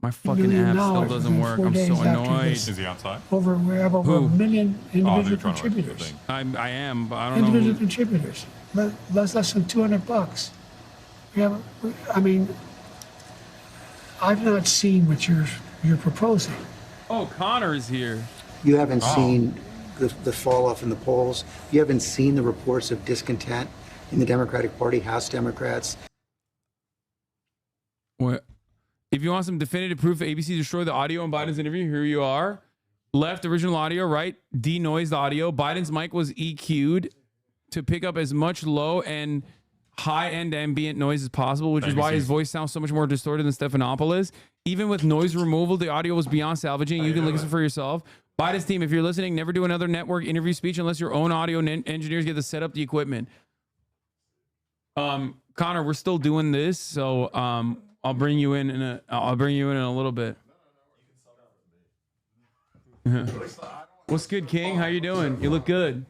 My fucking app still doesn't work. I'm so annoyed. Is he outside? We have over a million individual contributors. I am, but I don't know. Individual contributors. Less than $200. I mean, I've not seen what you're proposing. Oh, Connor is here. You haven't seen the fall off in the polls. You haven't seen the reports of discontent in the Democratic Party, House Democrats. What? If you want some definitive proof that ABC destroyed the audio in Biden's interview, here you are. Left original audio, right? Denoised audio. Biden's mic was EQ'd to pick up as much low and high-end ambient noise as possible, which is why his voice sounds so much more distorted than Stephanopoulos. Even with noise removal, the audio was beyond salvaging. You can listen for yourself. Biden's team, if you're listening, never do another network interview speech unless your own audio engineers get to set up the equipment. Connor, we're still doing this, so I'll bring you in a little bit. What's good, King? How you doing? You look good.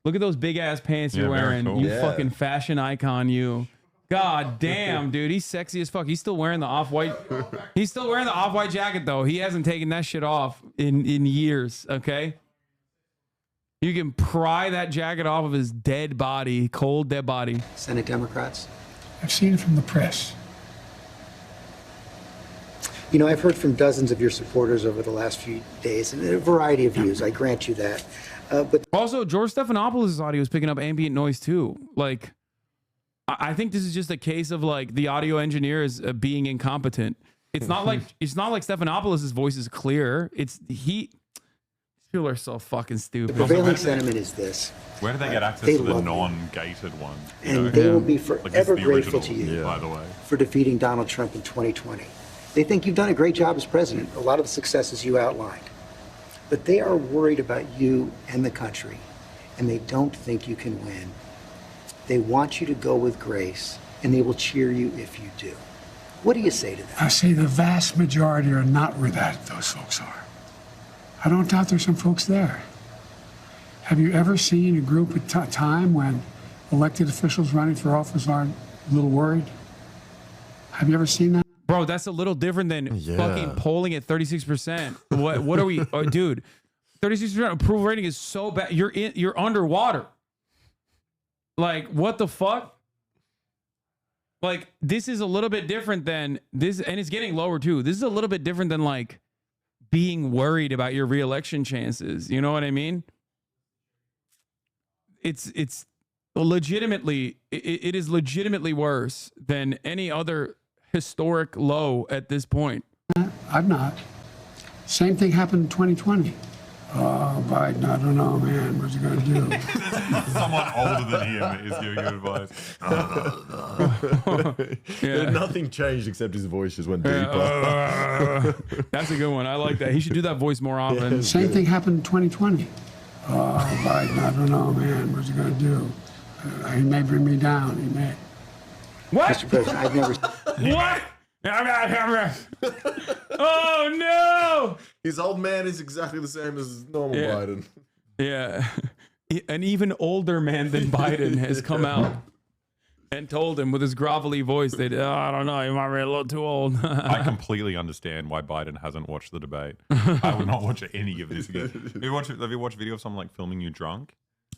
Look at those big ass pants you're wearing. Cool. You fucking fashion icon, you. God damn, dude, he's sexy as fuck. He's still wearing the off-white. He's still wearing the off-white jacket though. He hasn't taken that shit off in years. Okay. You can pry that jacket off of his dead body, cold dead body. Senate Democrats. I've seen it from the press. You know, I've heard from dozens of your supporters over the last few days, and a variety of views. I grant you that. But also, George Stephanopoulos' audio is picking up ambient noise too. Like, I think this is just a case of like the audio engineer is being incompetent. It's not like Stephanopoulos' voice is clear. People are so fucking stupid. The prevailing sentiment is this. Where do they get access to the non-gated one? And they will be forever grateful to you by the way, for defeating Donald Trump in 2020. They think you've done a great job as president, a lot of the successes you outlined. But they are worried about you and the country, and they don't think you can win. They want you to go with grace, and they will cheer you if you do. What do you say to them? I say the vast majority are not where those folks are. I don't doubt there's some folks there. Have you ever seen a group at time when elected officials running for office aren't a little worried? Have you ever seen that? Bro, that's a little different than fucking polling at 36%. What are we, dude? 36% approval rating is so bad. You're underwater. Like, what the fuck? Like, this is a little bit different than this, and it's getting lower too. This is a little bit different than like being worried about your reelection chances. You know what I mean? It's legitimately, it is legitimately worse than any other historic low at this point. I'm not. Same thing happened in 2020. Oh, Biden, I don't know, man. What's he going to do? Someone older than him is giving you advice. Nothing changed except his voice just went deeper. That's a good one. I like that. He should do that voice more often. Same thing happened in 2020. Oh, Biden, I don't know, man. What's he going to do? He may bring me down. He may. What? Mr. President, I've never... What? Oh, no! His old man is exactly the same as normal Biden. Yeah. An even older man than Biden has come out and told him with his grovelly voice that, I don't know, he might be a little too old. I completely understand why Biden hasn't watched the debate. I would not watch any of this. Have you watched a video of someone like filming you drunk?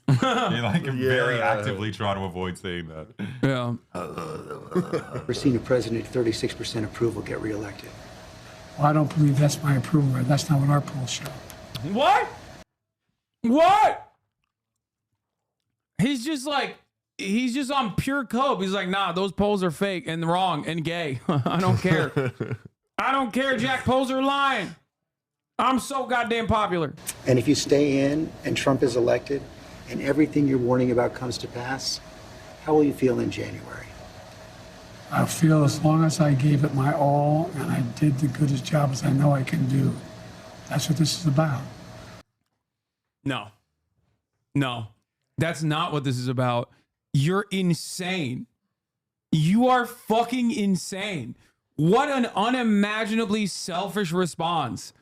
You like very actively try to avoid seeing that. Yeah. We're seeing a president at 36% approval get reelected. Well, I don't believe that's my approval rate. That's not what our polls show. What? What? He's just on pure cope. He's like, nah, those polls are fake and wrong and gay. I don't care. I don't care, Jack. Polls are lying. I'm so goddamn popular. And if you stay in and Trump is elected and everything you're warning about comes to pass, how will you feel in January? I feel as long as I gave it my all and I did the goodest job as I know I can do. That's what this is about. No. That's not what this is about. You're insane. You are fucking insane. What an unimaginably selfish response.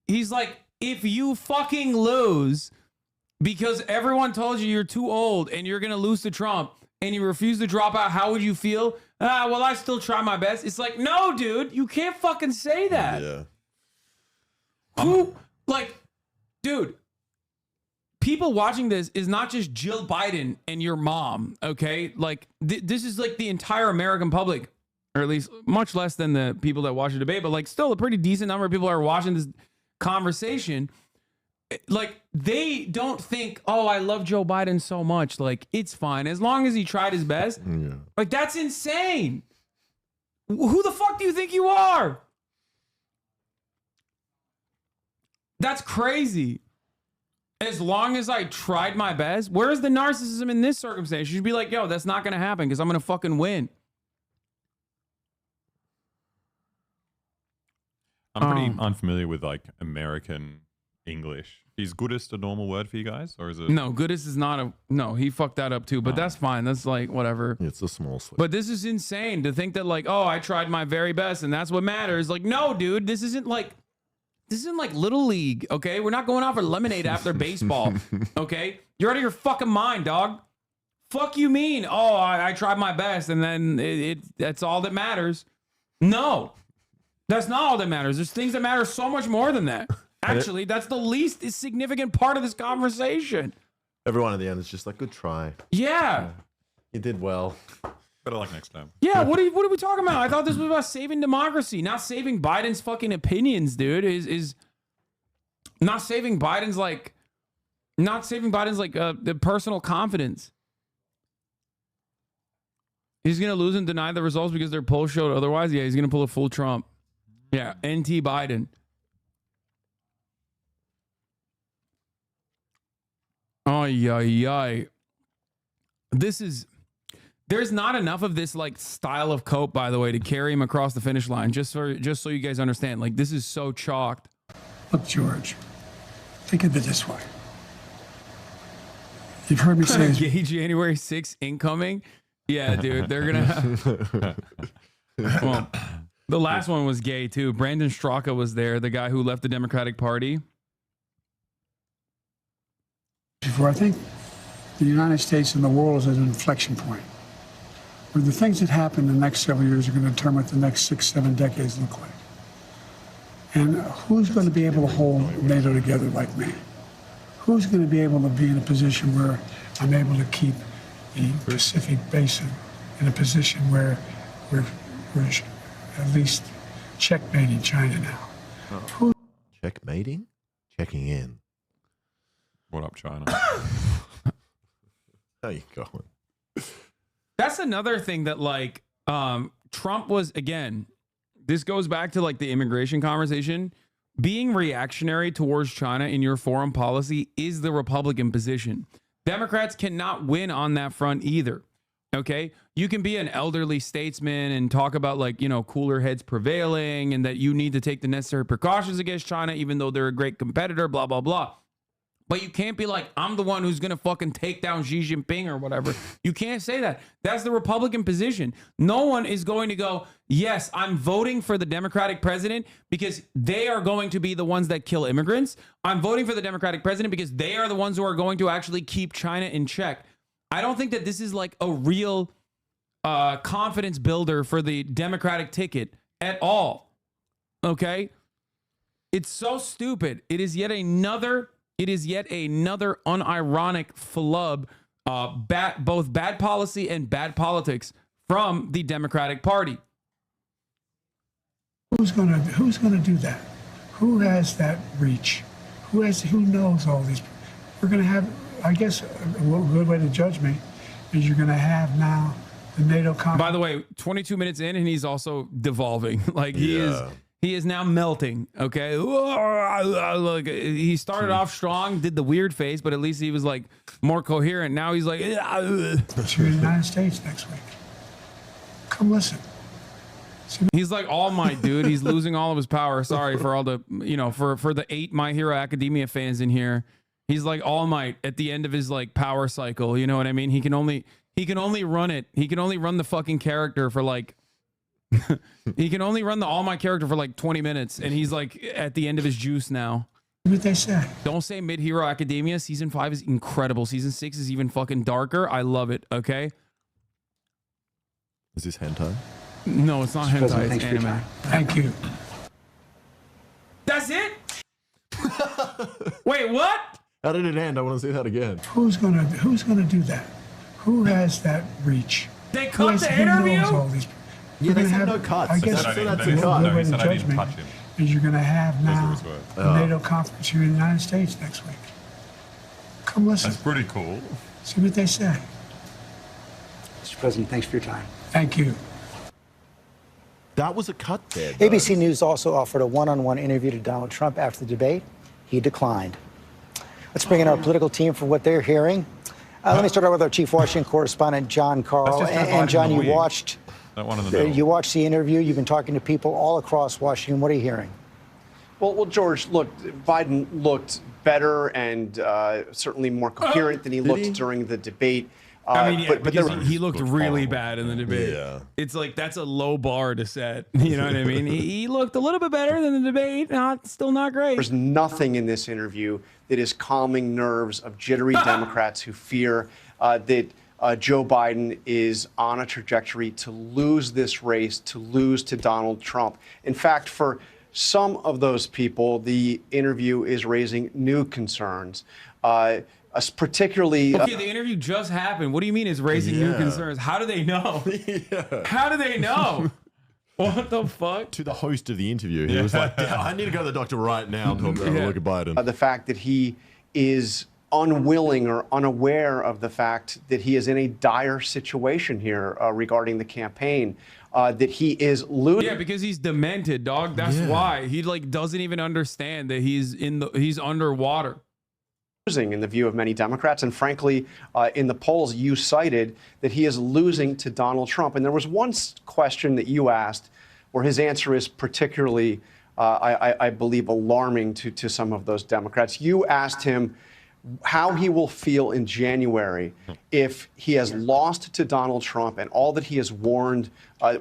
He's like, if you fucking lose because everyone told you you're too old and you're going to lose to Trump and you refuse to drop out, how would you feel? well, I still try my best. It's like, no, dude, you can't fucking say that. Yeah. Who, like, dude, people watching this is not just Jill Biden and your mom, okay? Like, this is like the entire American public, or at least much less than the people that watch the debate, but like still a pretty decent number of people are watching this conversation. Like, they don't think, oh, I love Joe Biden so much. Like, it's fine. As long as he tried his best. Yeah. Like, that's insane. Who the fuck do you think you are? That's crazy. As long as I tried my best. Where's the narcissism in this circumstance? You should be like, yo, that's not going to happen because I'm going to fucking win. I'm pretty unfamiliar with like American English. Is goodest a normal word for you guys, or is it? No, goodest is not a. No, he fucked that up too. But that's fine. That's like whatever. It's a small slip. But this is insane to think that like, oh, I tried my very best and that's what matters. Like, no, dude, this isn't like Little League. Okay, we're not going out for lemonade after baseball. Okay, you're out of your fucking mind, dog. Fuck you mean? Oh, I tried my best and then that's all that matters. No, that's not all that matters. There's things that matter so much more than that. Actually, that's the least significant part of this conversation. Everyone at the end is just like, good try. Yeah. You did well. Better luck next time. Yeah, what are we talking about? I thought this was about saving democracy, not saving Biden's fucking opinions, dude. Is not saving Biden's like the personal confidence. He's gonna lose and deny the results because their polls showed otherwise. Yeah, he's gonna pull a full Trump. Yeah, NT Biden. Oh, yeah. There's not enough of this like style of cope, by the way, to carry him across the finish line. Just so you guys understand, like this is so chalked. Look, George, think of it this way. You've heard me say gay January 6th incoming. Yeah, dude, they're gonna have... Well, the last one was gay too. Brandon Straka was there, the guy who left the Democratic Party. Before I think the United States and the world is at an inflection point where the things that happen in the next several years are going to determine what the next 6-7 decades look like. And who's going to be able to hold NATO together like me? Who's going to be able to be in a position where I'm able to keep the Pacific Basin in a position where we're at least checkmating China now? Checkmating? Checking in. What up, China? How you going? That's another thing that like Trump was, again, this goes back to like the immigration conversation. Being reactionary towards China in your foreign policy is the Republican position. Democrats cannot win on that front either. Okay, you can be an elderly statesman and talk about like, you know, cooler heads prevailing and that you need to take the necessary precautions against China, even though they're a great competitor, blah, blah, blah. But you can't be like, I'm the one who's going to fucking take down Xi Jinping or whatever. You can't say that. That's the Republican position. No one is going to go, yes, I'm voting for the Democratic president because they are going to be the ones that kill immigrants. I'm voting for the Democratic president because they are the ones who are going to actually keep China in check. I don't think that this is like a real confidence builder for the Democratic ticket at all. Okay? It's so stupid. It is yet another unironic flub, both bad policy and bad politics from the Democratic Party. Who's gonna do that? Who has that reach? Who knows all these? We're gonna have, I guess, a good way to judge me is you're gonna have now the NATO conference. By the way, 22 minutes in, and he's also devolving. Like he is now melting. Okay, look, he started off strong, did the weird face, but at least he was like more coherent. Now he's like, but you're in the United States next week. Come listen. He's like All Might, dude. He's losing all of his power. Sorry for all the, you know, for the 8 My Hero Academia fans in here. He's like All Might at the end of his like power cycle. You know what I mean? He can only run it. He can only run the fucking character for like. He can only run the All Might character for like 20 minutes, and he's like at the end of his juice now. What they say? Don't say Mid Hero Academia. Season 5 is incredible. Season 6 is even fucking darker. I love it. Okay. Is this hentai? No, it's not hentai. It's anime. Thank you. That's it? Wait, what? How did it end? I want to see that again. Who's gonna do that? Who has that reach? They Who cut has- the who knows interview? all these- Yeah, We're they gonna said have- no cuts. I guess That's a the cut. way he the said I didn't judgment touch him. is you're going to have now his word. the NATO conference here in the United States next week. Come listen. That's pretty cool. See what they say. Mr. President, thanks for your time. Thank you. That was a cut there. though. ABC News also offered a one-on-one interview to Donald Trump after the debate. He declined. Let's bring in our political team for what they're hearing. Let me start out with our chief Washington correspondent, John Carl. That's just And John, dividing the you week. watched That one in the middle. you watched the interview. You've been talking to people all across Washington. What are you hearing? Well, George, look, Biden looked better and certainly more coherent than he looked during the debate. I mean, yeah, but because there- he looked really bad in the debate. Yeah. It's like, that's a low bar to set. You know what I mean? He looked a little bit better than the debate. Still not great. There's nothing in this interview that is calming nerves of jittery Democrats who fear that Joe Biden is on a trajectory to lose this race, to lose to Donald Trump. In fact, for some of those people, the interview is raising new concerns. Particularly. Okay, the interview just happened. What do you mean it's raising new concerns? How do they know? How do they know? What the fuck? To the host of the interview, he was like, I need to go to the doctor right now to have a look at Biden. The fact that he is unwilling or unaware of the fact that he is in a dire situation here regarding the campaign, that he is losing. Yeah, because he's demented, dog. That's why. He like doesn't even understand that he's underwater. In the view of many Democrats, and frankly, in the polls you cited that he is losing to Donald Trump. And there was one question that you asked where his answer is particularly, I believe, alarming to some of those Democrats. You asked him how he will feel in January if he has lost to Donald Trump and all that he has warned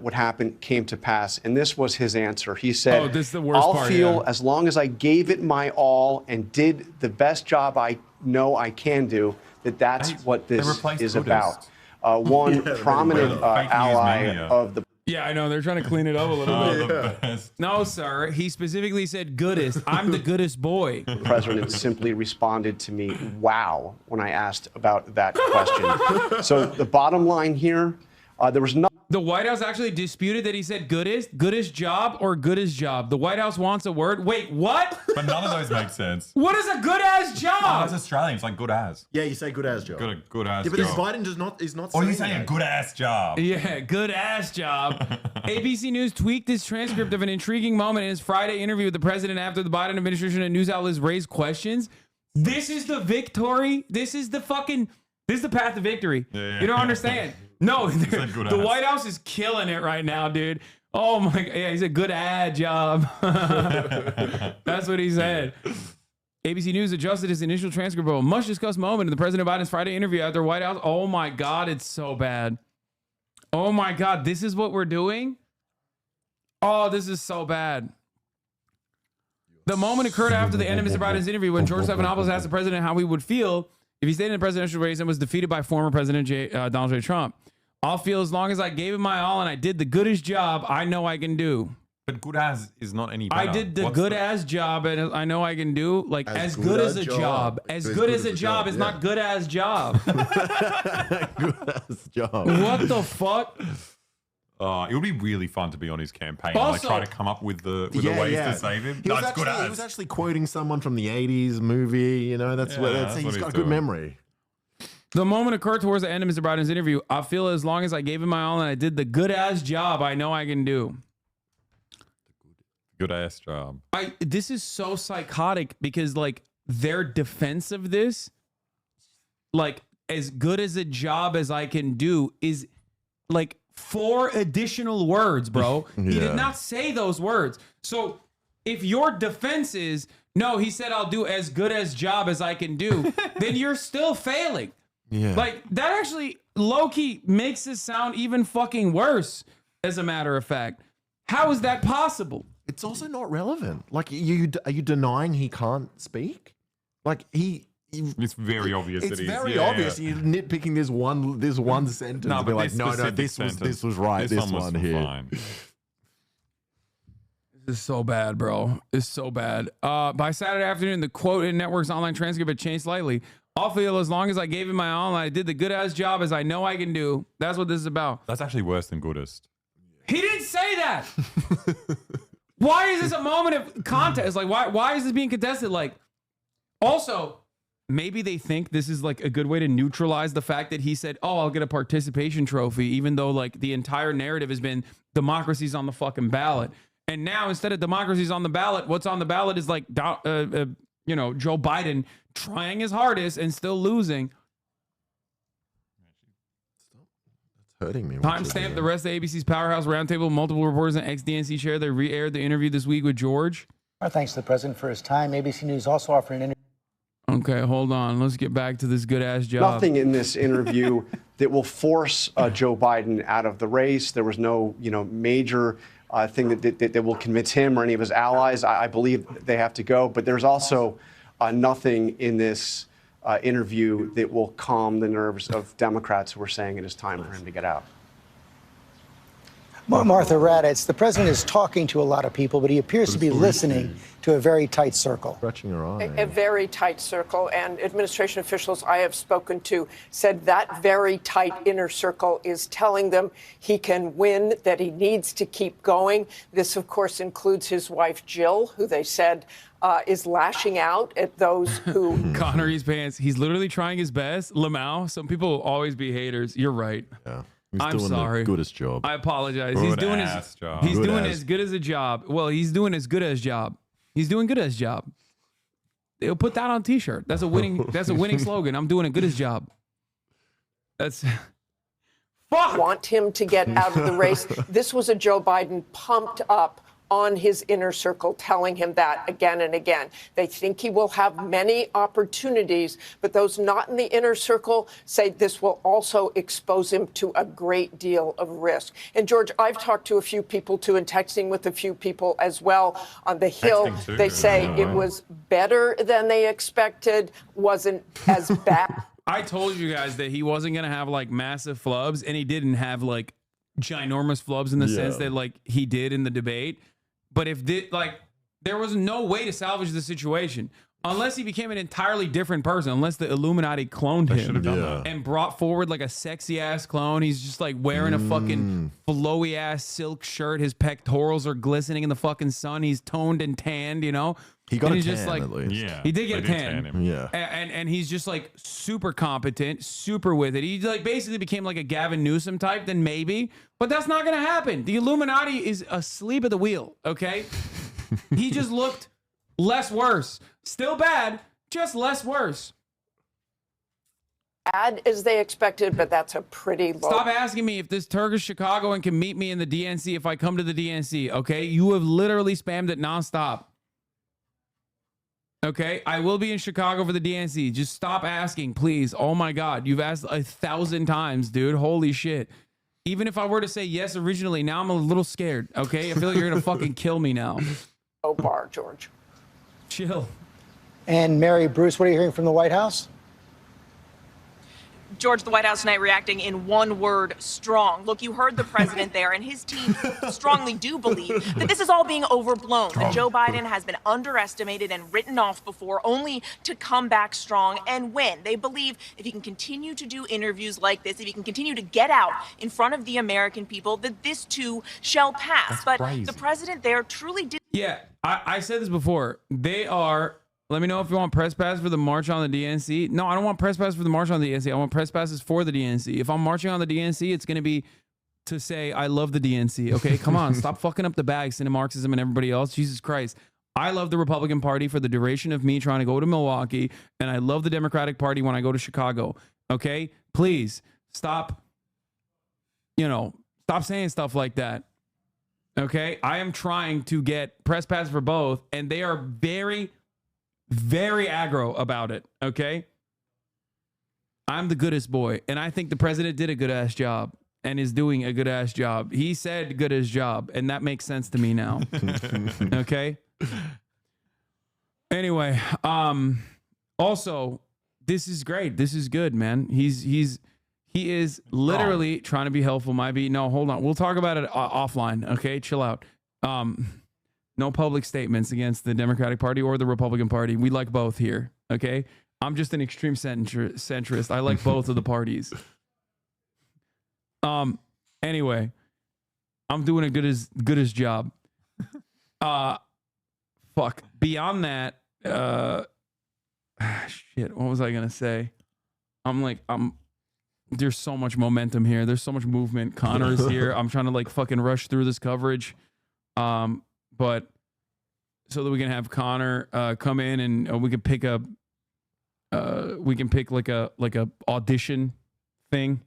would happen came to pass. And this was his answer. He said, this is the worst I'll part, feel as long as I gave it my all and did the best job I know I can do, that's what this is about. One prominent ally of the Yeah, I know. They're trying to clean it up a little bit. No, sir. He specifically said goodest. I'm the goodest boy. The president simply responded to me, wow, when I asked about that question. So the bottom line here, there was no. The White House actually disputed that he said goodest job or goodest job. The White House wants a word. Wait, what? But none of those make sense. What is a good ass job? Oh, that's Australian. It's like good as. Yeah, you say good ass job. Good ass Yeah, but job. this Biden is not Or saying you say a that. good ass job. Yeah, good ass job. ABC News tweaked this transcript of an intriguing moment in his Friday interview with the president after the Biden administration and news outlets raised questions. This is the victory. This is the path to victory. Yeah. You don't understand. No, good the ass. White House is killing it right now, dude. Oh my God. Yeah, he's a good ad job. That's what he said. ABC News adjusted his initial transcript of a much discussed moment in the President Biden's Friday interview at the White House. Oh my God, it's so bad. Oh my God, this is what we're doing? Oh, this is so bad. The moment occurred after the end of Mr. Biden's interview when George Stephanopoulos asked the president how he would feel if he stayed in the presidential race and was defeated by former President Donald J. Trump. I'll feel as long as I gave it my all and I did the goodest job I know I can do. But good as is not any better. I did the What's good as job and I know I can do. Like as good as a job. As good as a job is not good as job. Good ass job. What the fuck? It would be really fun to be on his campaign and Also- try to come up with the ways to save him. He was actually quoting someone from the 80s movie, you know, that's Yeah, he's what got a he's good doing. memory. The moment occurred towards the end of Mr. Biden's interview. I feel as long as I gave it my all and I did the good as job I know I can do. Good ass job. This is so psychotic because like their defense of this, like as good as a job as I can do is like 4 additional words, bro. He Yeah. did not say those words. So if your defense is, no, he said I'll do as good as job as I can do, then you're still failing. Yeah. Like that actually low-key makes this sound even fucking worse, as a matter of fact. How is that possible? It's also not relevant. Like, are you denying he can't speak? Like, It's very obvious. It's very obvious. You're nitpicking this one sentence. No, and but be like, this was right. This one here. Fine. This is so bad, bro. It's so bad. By Saturday afternoon, the quote in Network's online transcript had changed slightly. I'll feel as long as I gave it my all and I did the good-ass job as I know I can do. That's what this is about. That's actually worse than goodest. He didn't say that. Why is this a moment of contest? Like, why is this being contested? Like, also, maybe they think this is like a good way to neutralize the fact that he said, oh, I'll get a participation trophy, even though like the entire narrative has been democracy's on the fucking ballot. And now instead of democracy's on the ballot, what's on the ballot is like, you know, Joe Biden trying his hardest and still losing. Hurting me. Timestamp the rest of ABC's Powerhouse Roundtable. Multiple reporters and ex-DNC share. They re-aired the interview this week with George. Our thanks to the president for his time. ABC News also offered an interview. Okay, hold on. Let's get back to this good-ass job. Nothing in this interview that will force Joe Biden out of the race. There was no, major thing that will convince him or any of his allies. I believe they have to go. But there's also nothing in this interview that will calm the nerves of Democrats who are saying it is time for him to get out. Martha Raddatz, the president is talking to a lot of people, but he appears to be listening to a very tight circle. Scratching her eye. A very tight circle, and administration officials I have spoken to said that very tight inner circle is telling them he can win, that he needs to keep going. This, of course, includes his wife, Jill, who they said is lashing out at those who... Connery's pants. He's literally trying his best. Lamau, some people will always be haters. You're right. Yeah. He's I'm doing sorry. the goodest job. I apologize. Good He's doing ass job. He's Good doing as. as good as a job. Well, he's doing as good as job. He's doing good as job. They'll put that on a t-shirt. That's a winning. That's a winning slogan. I'm doing a good as job. That's. Fuck. Want him to get out of the race. This was a Joe Biden pumped up on his inner circle, telling him that again and again. They think he will have many opportunities, but those not in the inner circle say this will also expose him to a great deal of risk. And George, I've talked to a few people too, and texting with a few people as well on the Hill. They say it was better than they expected, wasn't as bad. I told you guys that he wasn't going to have like massive flubs, and he didn't have like ginormous flubs in the sense that like he did in the debate. But if there was no way to salvage the situation unless he became an entirely different person, unless the Illuminati cloned him and brought forward like a sexy ass clone. He's just like wearing a fucking flowy ass silk shirt. His pectorals are glistening in the fucking sun. He's toned and tanned, He got a he's tan, just like, at least. Yeah, he did get a tan. Yeah. And he's just like super competent, super with it. He like basically became like a Gavin Newsom type, then maybe. But that's not going to happen. The Illuminati is asleep at the wheel, okay? He just looked less worse. Still bad, just less worse. Bad as they expected, but that's a pretty low. Stop asking me if this Turkish Chicagoan can meet me in the DNC if I come to the DNC, okay? You have literally spammed it nonstop. Okay, I will be in Chicago for the DNC. Just stop asking, please. Oh my God, you've asked 1,000 times, dude. Holy shit. Even if I were to say yes originally, now I'm a little scared, okay? I feel like you're gonna fucking kill me now. Oh, bar, George. Chill. And Mary Bruce, what are you hearing from the White House? George, the White House tonight reacting in one word, strong. Look, you heard the president there, and his team strongly do believe that this is all being overblown, that Joe Biden has been underestimated and written off before, only to come back strong and win. They believe if he can continue to do interviews like this, if he can continue to get out in front of the American people, that this too shall pass. That's but crazy. The president there truly did. Yeah, I said this before. They are... Let me know if you want press pass for the march on the DNC. No, I don't want press pass for the march on the DNC. I want press passes for the DNC. If I'm marching on the DNC, it's going to be to say, I love the DNC. Okay, come on. Stop fucking up the bag, Cenat Marxism and everybody else. Jesus Christ. I love the Republican Party for the duration of me trying to go to Milwaukee, and I love the Democratic Party when I go to Chicago. Okay? Please, stop, stop saying stuff like that. Okay? I am trying to get press pass for both, and they are very... very aggro about it, okay? I'm the goodest boy, and I think the president did a good-ass job and is doing a good-ass job. He said good-ass job, and that makes sense to me now, okay? Anyway, also, this is great. This is good, man. He is literally trying to be helpful. No, hold on. We'll talk about it offline. Okay, chill out. No public statements against the Democratic Party or the Republican Party. We like both here. Okay, I'm just an extreme centrist. I like both of the parties. Anyway, I'm doing a good as job. Fuck. Beyond that, shit. What was I gonna say? There's so much momentum here. There's so much movement. Connor is here. I'm trying to like fucking rush through this coverage, but so that we can have Connor come in and we can pick up. We can pick like a audition thing.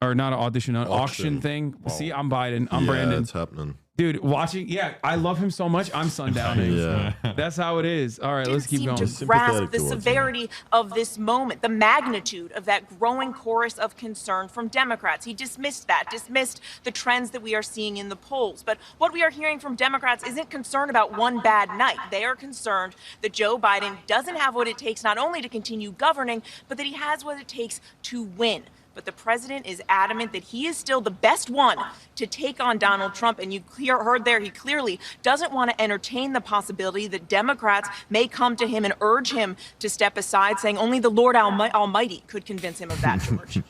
Or not an audition, an auction thing. Wow. See, I'm Biden. I'm Brandon. It's happening. Dude, watching. Yeah, I love him so much. I'm sundowning. Yeah. That's how it is. All right, let's keep going. To grasp the severity of this moment, the magnitude of that growing chorus of concern from Democrats. He dismissed the trends that we are seeing in the polls. But what we are hearing from Democrats isn't concern about one bad night. They are concerned that Joe Biden doesn't have what it takes not only to continue governing, but that he has what it takes to win. But the president is adamant that he is still the best one to take on Donald Trump. And you heard there, he clearly doesn't want to entertain the possibility that Democrats may come to him and urge him to step aside, saying only the Lord Almighty could convince him of that, George.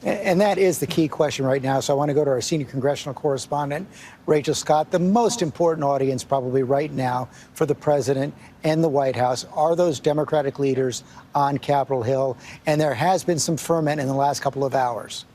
And that is the key question right now. So I want to go to our senior congressional correspondent, Rachel Scott. The most important audience probably right now for the president and the White House are those Democratic leaders on Capitol Hill. And there has been some ferment in the last couple of hours.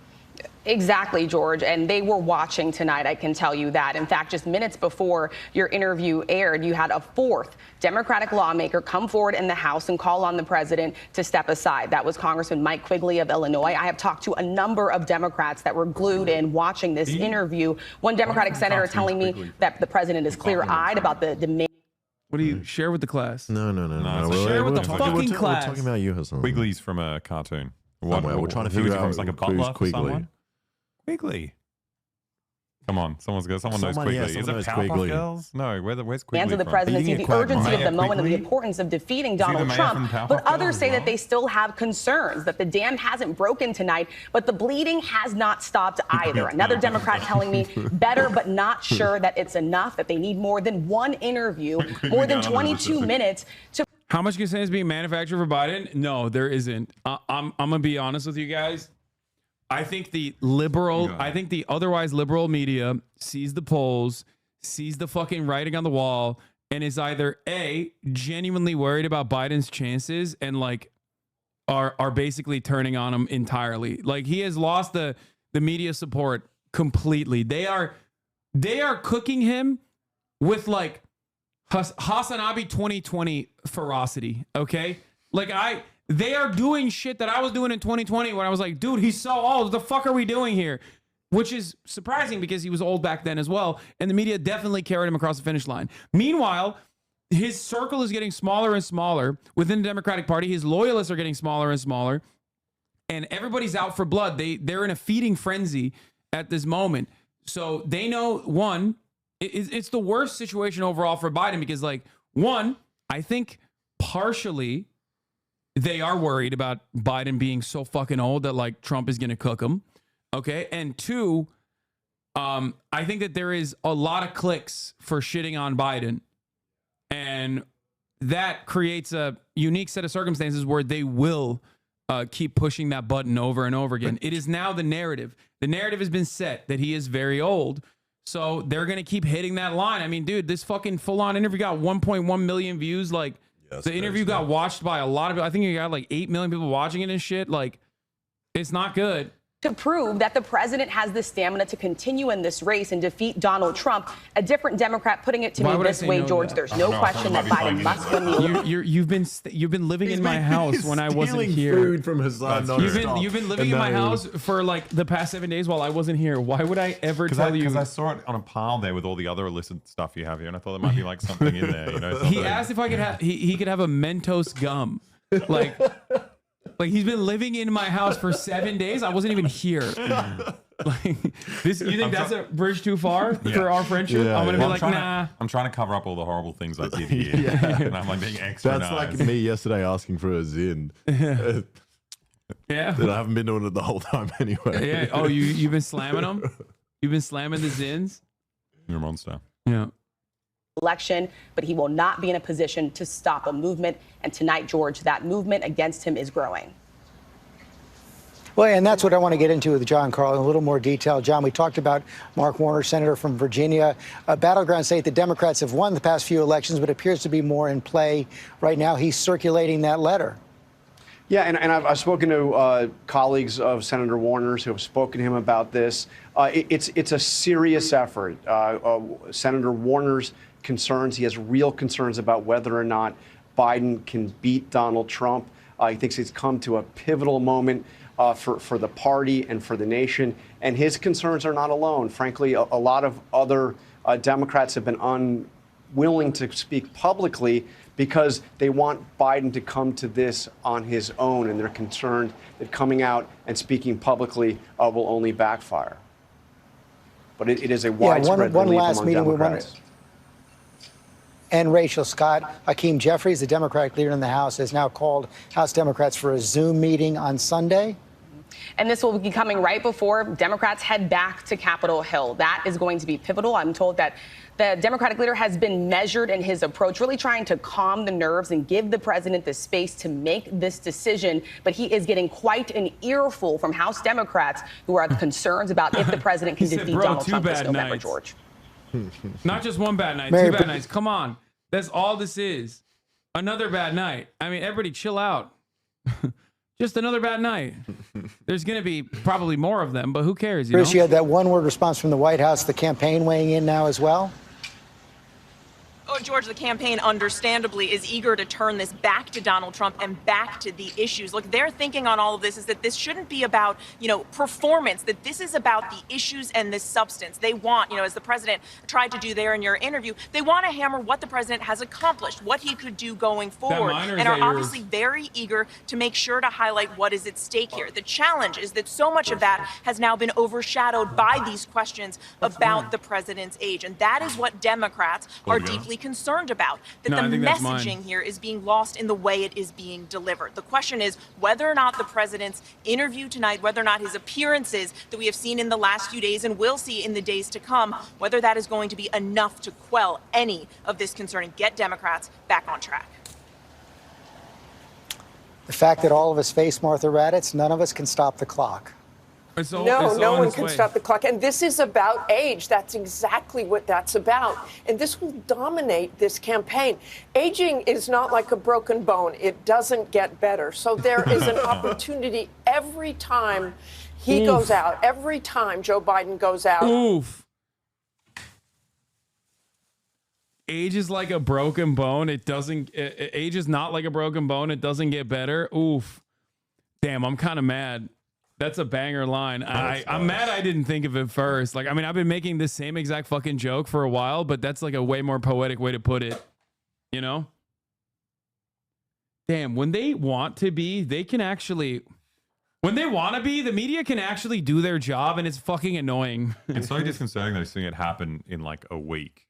Exactly, George. And they were watching tonight, I can tell you that. In fact, just minutes before your interview aired, you had a fourth Democratic lawmaker come forward in the House and call on the president to step aside. That was Congressman Mike Quigley of Illinois. I have talked to a number of Democrats that were glued in watching this interview. One Democratic senator telling me that the president is clear-eyed about the demand. What do you share with the class? No. Share with the fucking class. We're talking about you, Hassan. Quigley's from a cartoon. We're trying to figure out like a butler for someone. Quigley. Come on, someone knows Quigley. Yeah, Is it Powerpuff Girls? No, where's Quigley Hands of the presidency, the urgency of the moment, and the importance of defeating Donald Trump. But others say that they still have concerns, that the dam hasn't broken tonight, but the bleeding has not stopped either. Another Democrat telling me better, but not sure that it's enough, that they need more than one interview, more than 22 minutes to. How much consent is being manufactured for Biden? No, there isn't. I'm going to be honest with you guys. I think the otherwise liberal media sees the polls, sees the fucking writing on the wall, and is either A, genuinely worried about Biden's chances and like are basically turning on him entirely. Like he has lost the media support completely. They are cooking him with like Hasanabi 2020 ferocity. Okay. They are doing shit that I was doing in 2020 when I was like, dude, he's so old. What the fuck are we doing here? Which is surprising because he was old back then as well. And the media definitely carried him across the finish line. Meanwhile, his circle is getting smaller and smaller within the Democratic Party. His loyalists are getting smaller and smaller. And everybody's out for blood. They're in a feeding frenzy at this moment. So they know, one, it's the worst situation overall for Biden because, like, one, I think partially they are worried about Biden being so fucking old that like Trump is going to cook him. Okay. And two, I think that there is a lot of clicks for shitting on Biden. And that creates a unique set of circumstances where they will keep pushing that button over and over again. It is now the narrative. The narrative has been set that he is very old. So they're going to keep hitting that line. I mean, dude, this fucking full-on interview got 1.1 million views. Like, the interview got watched by a lot of people. I think you got like 8 million people watching it and shit. Like, it's not good. To prove that the president has the stamina to continue in this race and defeat Donald Trump. A different Democrat putting it to me this way, George. There's no question that Biden must win the election. You've been living in my house when I wasn't here. Food from Hassan. You've been living in my house for like the past 7 days while I wasn't here. Why would I ever tell you? Because I saw it on a pile there with all the other illicit stuff you have here, and I thought there might be like something in there. You know, he asked if I could have he could have a Mentos gum, like. Like, he's been living in my house for 7 days. I wasn't even here. Like, this, you think that's a bridge too far for our friendship? I'm gonna be like, nah. I'm trying to cover up all the horrible things I did here. And I'm like being extra That's nice. like me yesterday asking for a Zin. Yeah. That I haven't been doing it the whole time anyway. Yeah. Oh, you've been slamming them? You've been slamming the Zins? You're a monster. Yeah. Election, but he will not be in a position to stop a movement. And tonight, George, that movement against him is growing. Well, and that's what I want to get into with John Carl in a little more detail. John, we talked about Mark Warner, senator from Virginia, a battleground state. The Democrats have won the past few elections, but appears to be more in play right now. He's circulating that letter. Yeah, and I've spoken to colleagues of Senator Warner's who have spoken to him about this. It's a serious effort. Senator Warner's concerns, he has real concerns about whether or not Biden can beat Donald Trump. He thinks it's come to a pivotal moment for the party and for the nation. And his concerns are not alone. Frankly, a lot of other Democrats have been unwilling to speak publicly because they want Biden to come to this on his own, and they're concerned that coming out and speaking publicly will only backfire. But it is a widespread belief among Democrats. And Rachel Scott, Hakeem Jeffries, the Democratic leader in the House, has now called House Democrats for a Zoom meeting on Sunday. And this will be coming right before Democrats head back to Capitol Hill. That is going to be pivotal. I'm told that the Democratic leader has been measured in his approach, really trying to calm the nerves and give the president the space to make this decision. But he is getting quite an earful from House Democrats who are concerns about if the president can defeat Donald Trump this November, George. Not just one bad night, Mary, two bad nights. Come on. That's all this is. Another bad night. I mean, everybody chill out. Just another bad night. There's going to be probably more of them, but who cares? Bruce, you had that one-word response from the White House, the campaign weighing in now as well. Oh, George, the campaign understandably is eager to turn this back to Donald Trump and back to the issues. Look, their thinking on all of this is that this shouldn't be about, performance, that this is about the issues and the substance. They want, as the president tried to do there in your interview, they want to hammer what the president has accomplished, what he could do going forward, and are obviously very eager to make sure to highlight what is at stake here. The challenge is that so much of that has now been overshadowed by these questions about the president's age. And that is what Democrats are deeply concerned about, that the messaging here is being lost in the way it is being delivered. The question is whether or not the president's interview tonight, whether or not his appearances that we have seen in the last few days and will see in the days to come, whether that is going to be enough to quell any of this concern and get Democrats back on track. The fact that all of us face Martha Raddatz, none of us can stop the clock. No one can stop the clock. And this is about age. That's exactly what that's about. And this will dominate this campaign. Aging is not like a broken bone. It doesn't get better. So there is an opportunity every time he goes out, every time Joe Biden goes out. Age is like a broken bone. It doesn't. Age is not like a broken bone. It doesn't get better. Oof. Damn, I'm kind of mad. That's a banger line. I'm mad I didn't think of it first. Like, I mean, I've been making this same exact fucking joke for a while, but that's like a way more poetic way to put it. You know? Damn, when they want to be, they can actually... When they want to be, the media can actually do their job, and it's fucking annoying. It's so disconcerting though, seeing it happen in like a week.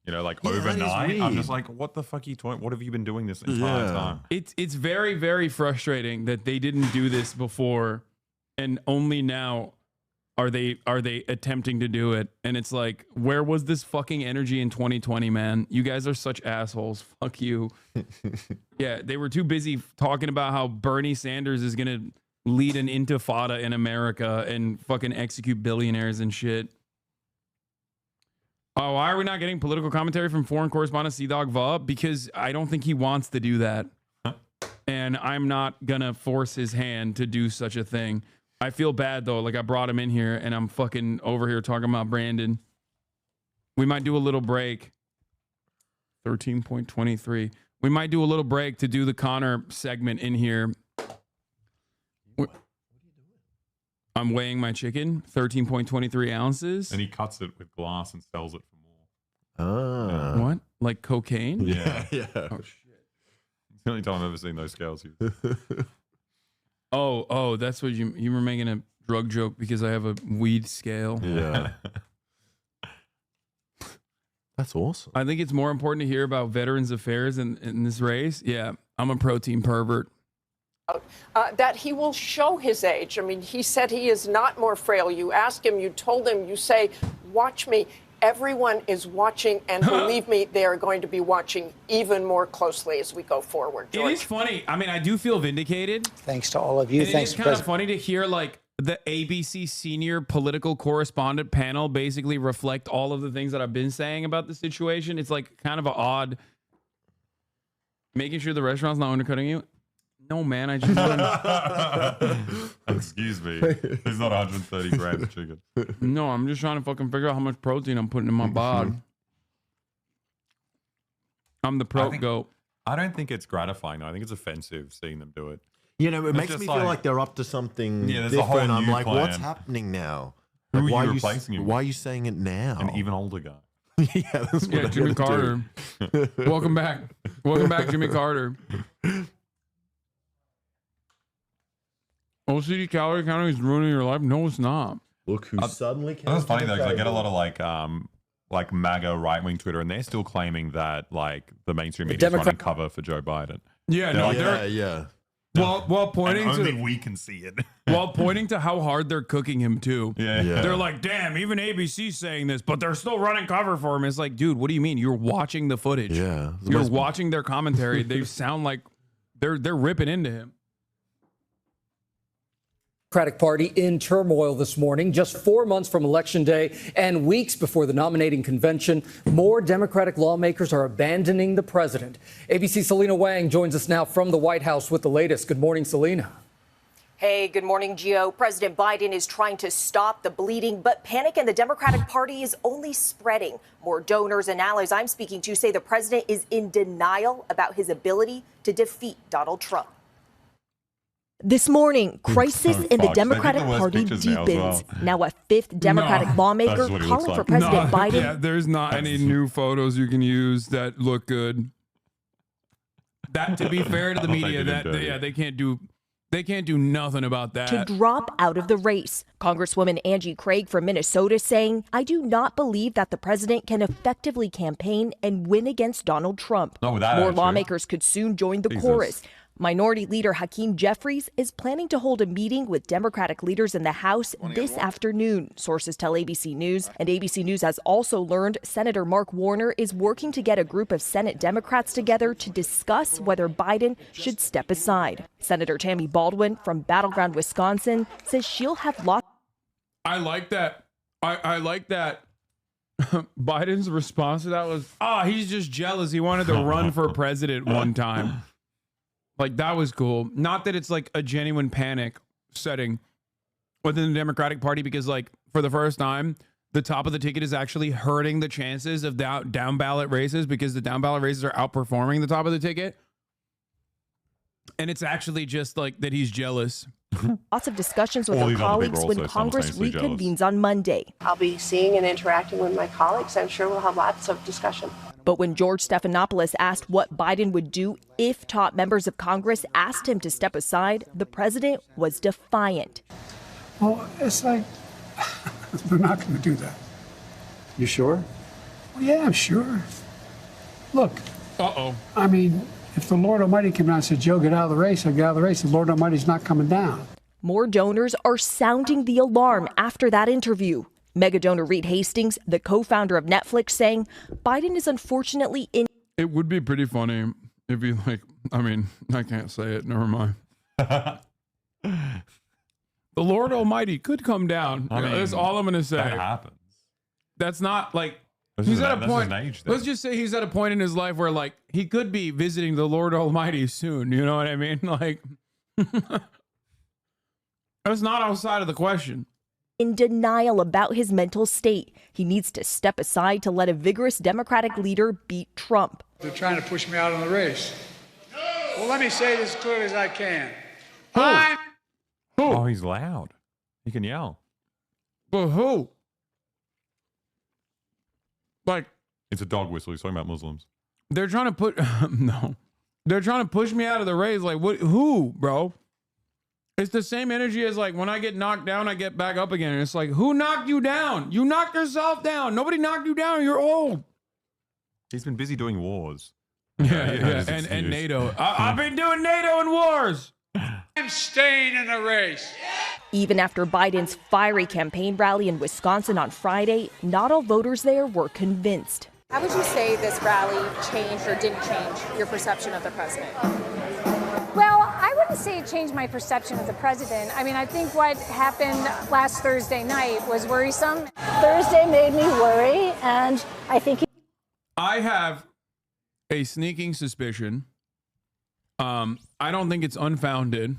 Like overnight. I'm just like, what the fuck are you talking? What have you been doing this entire time? It's very, very frustrating that they didn't do this before, and only now are they attempting to do it. And it's like, where was this fucking energy in 2020, man? You guys are such assholes. Fuck you. Yeah, they were too busy talking about how Bernie Sanders is gonna lead an intifada in America and fucking execute billionaires and shit. Oh, why are we not getting political commentary from foreign correspondent CDAWVA? Because I don't think he wants to do that. And I'm not going to force his hand to do such a thing. I feel bad, though. Like, I brought him in here, and I'm fucking over here talking about Brandon. We might do a little break. 13.23. We might do a little break to do the Connor segment in here. I'm weighing my chicken, 13.23 ounces. And he cuts it with glass and sells it for more. What? Like cocaine? Yeah. Yeah. Oh, shit. It's the only time I've ever seen those scales used. Oh, that's what you were making a drug joke because I have a weed scale. Yeah. That's awesome. I think it's more important to hear about veterans' affairs in this race. Yeah, I'm a protein pervert. That he will show his age. I mean, he said he is not more frail. You ask him, you told him, you say, watch me. Everyone is watching, and believe me, they are going to be watching even more closely as we go forward, George. It is funny. I mean, I do feel vindicated. Thanks to all of you. And Thanks, it's kind of funny to hear, like, the ABC senior political correspondent panel basically reflect all of the things that I've been saying about the situation. It's like kind of an odd, making sure the restaurant's not undercutting you. No, man, I just Excuse me. It's not 130 grams of chicken. No, I'm just trying to fucking figure out how much protein I'm putting in my bod. I'm the goat. I don't think it's gratifying, though. I think it's offensive seeing them do it. You know, it makes me feel like they're up to something there's a whole different. I'm new like, plan. what's happening now? Who Like, are you replacing him with? Why are you saying it now? An even older guy. Yeah, that's what I'm Jimmy gonna Carter. Welcome back. Welcome back, Jimmy Carter. OCD calorie counting is ruining your life. No, it's not. Look who suddenly came. That's funny though, because I get a lot of like MAGA right wing Twitter, and they're still claiming that like the mainstream media is running cover for Joe Biden. Yeah, no, yeah. While pointing and only to we can see it. while pointing to how hard they're cooking him too. Yeah. They're like, damn, even ABC's saying this, but they're still running cover for him. It's like, dude, what do you mean? You're watching the footage. Yeah. You're watching their commentary. They sound like they're ripping into him. Democratic Party in turmoil this morning, just 4 months from Election Day and weeks before the nominating convention. More Democratic lawmakers are abandoning the president. ABC's Selena Wang joins us now from the White House with the latest. Good morning, Selena. Hey, good morning, Gio. President Biden is trying to stop the bleeding, but panic in the Democratic Party is only spreading. More donors and allies I'm speaking to say the president is in denial about his ability to defeat Donald Trump. This morning, crisis in the Democratic Party deepens. Now a fifth Democratic lawmaker calling for President Biden. Yeah, there's not any new photos you can use that look good. That, to be fair to the media, they can't do nothing about that. To drop out of the race. Congresswoman Angie Craig from Minnesota saying, I do not believe that the president can effectively campaign and win against Donald Trump. Not with that More attitude. lawmakers could soon join the chorus. Minority Leader Hakeem Jeffries is planning to hold a meeting with Democratic leaders in the House this afternoon, sources tell ABC News. And ABC News has also learned Senator Mark Warner is working to get a group of Senate Democrats together to discuss whether Biden should step aside. Senator Tammy Baldwin from Battleground, Wisconsin, says she'll have lots. I like that. I like that. Biden's response to that was, he's just jealous. He wanted to run for president one time. Like, that was cool. Not that it's like a genuine panic setting within the Democratic Party, because like for the first time, the top of the ticket is actually hurting the chances of down ballot races, because the down ballot races are outperforming the top of the ticket. And it's actually just like that he's jealous. Lots of discussions with our colleagues when Congress reconvenes on Monday. I'll be seeing and interacting with my colleagues. I'm sure we'll have lots of discussion. But when George Stephanopoulos asked what Biden would do if top members of Congress asked him to step aside, the president was defiant. Well, it's like, they're not going to do that. You sure? Well, yeah, I'm sure. Look. I mean, if the Lord Almighty came down and said, Joe, get out of the race, I'll get out of the race. The Lord Almighty's not coming down. More donors are sounding the alarm after that interview. Mega donor Reed Hastings, the co-founder of Netflix, saying Biden is unfortunately in. It would be pretty funny if you I can't say it. Never mind. The Lord Almighty could come down. That's all I'm going to say. That happens. That's not like he's at a point. Let's just say he's at a point in his life where like he could be visiting the Lord Almighty soon. You know what I mean? Like, that's not outside of the question. In denial about his mental state. He needs to step aside to let a vigorous Democratic leader beat Trump. They're trying to push me out of the race. Well, let me say this as clearly as I can. Oh, he's loud. He can yell. But who? Like, it's a dog whistle. He's talking about Muslims. They're trying to put no. They're trying to push me out of the race. Like, what? Who, bro? It's the same energy as like when I get knocked down, I get back up again. And it's like, who knocked you down? You knocked yourself down. Nobody knocked you down. You're old. He's been busy doing wars. Yeah. And NATO. I've been doing NATO and wars. I'm staying in the race. Even after Biden's fiery campaign rally in Wisconsin on Friday, not all voters there were convinced. How would you say this rally changed or didn't change your perception of the president? Well, I wouldn't say it changed my perception of the president. I mean, I think what happened last Thursday night was worrisome. Thursday made me worry, and I think I have a sneaking suspicion. I don't think it's unfounded,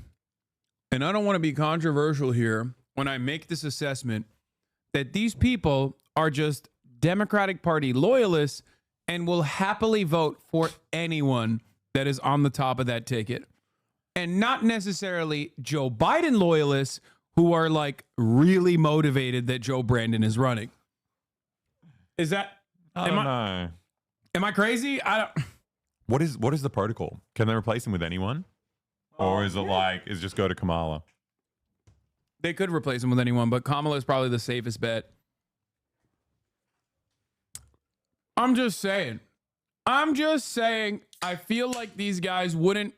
and I don't want to be controversial here when I make this assessment that these people are just Democratic Party loyalists and will happily vote for anyone that is on the top of that ticket, and not necessarily Joe Biden loyalists who are like really motivated that Joe Brandon is running. Is that? I don't know. Am I crazy? I don't. What is the protocol? Can they replace him with anyone? Or is it like, is just go to Kamala? They could replace him with anyone, but Kamala is probably the safest bet. I'm just saying. I feel like these guys wouldn't.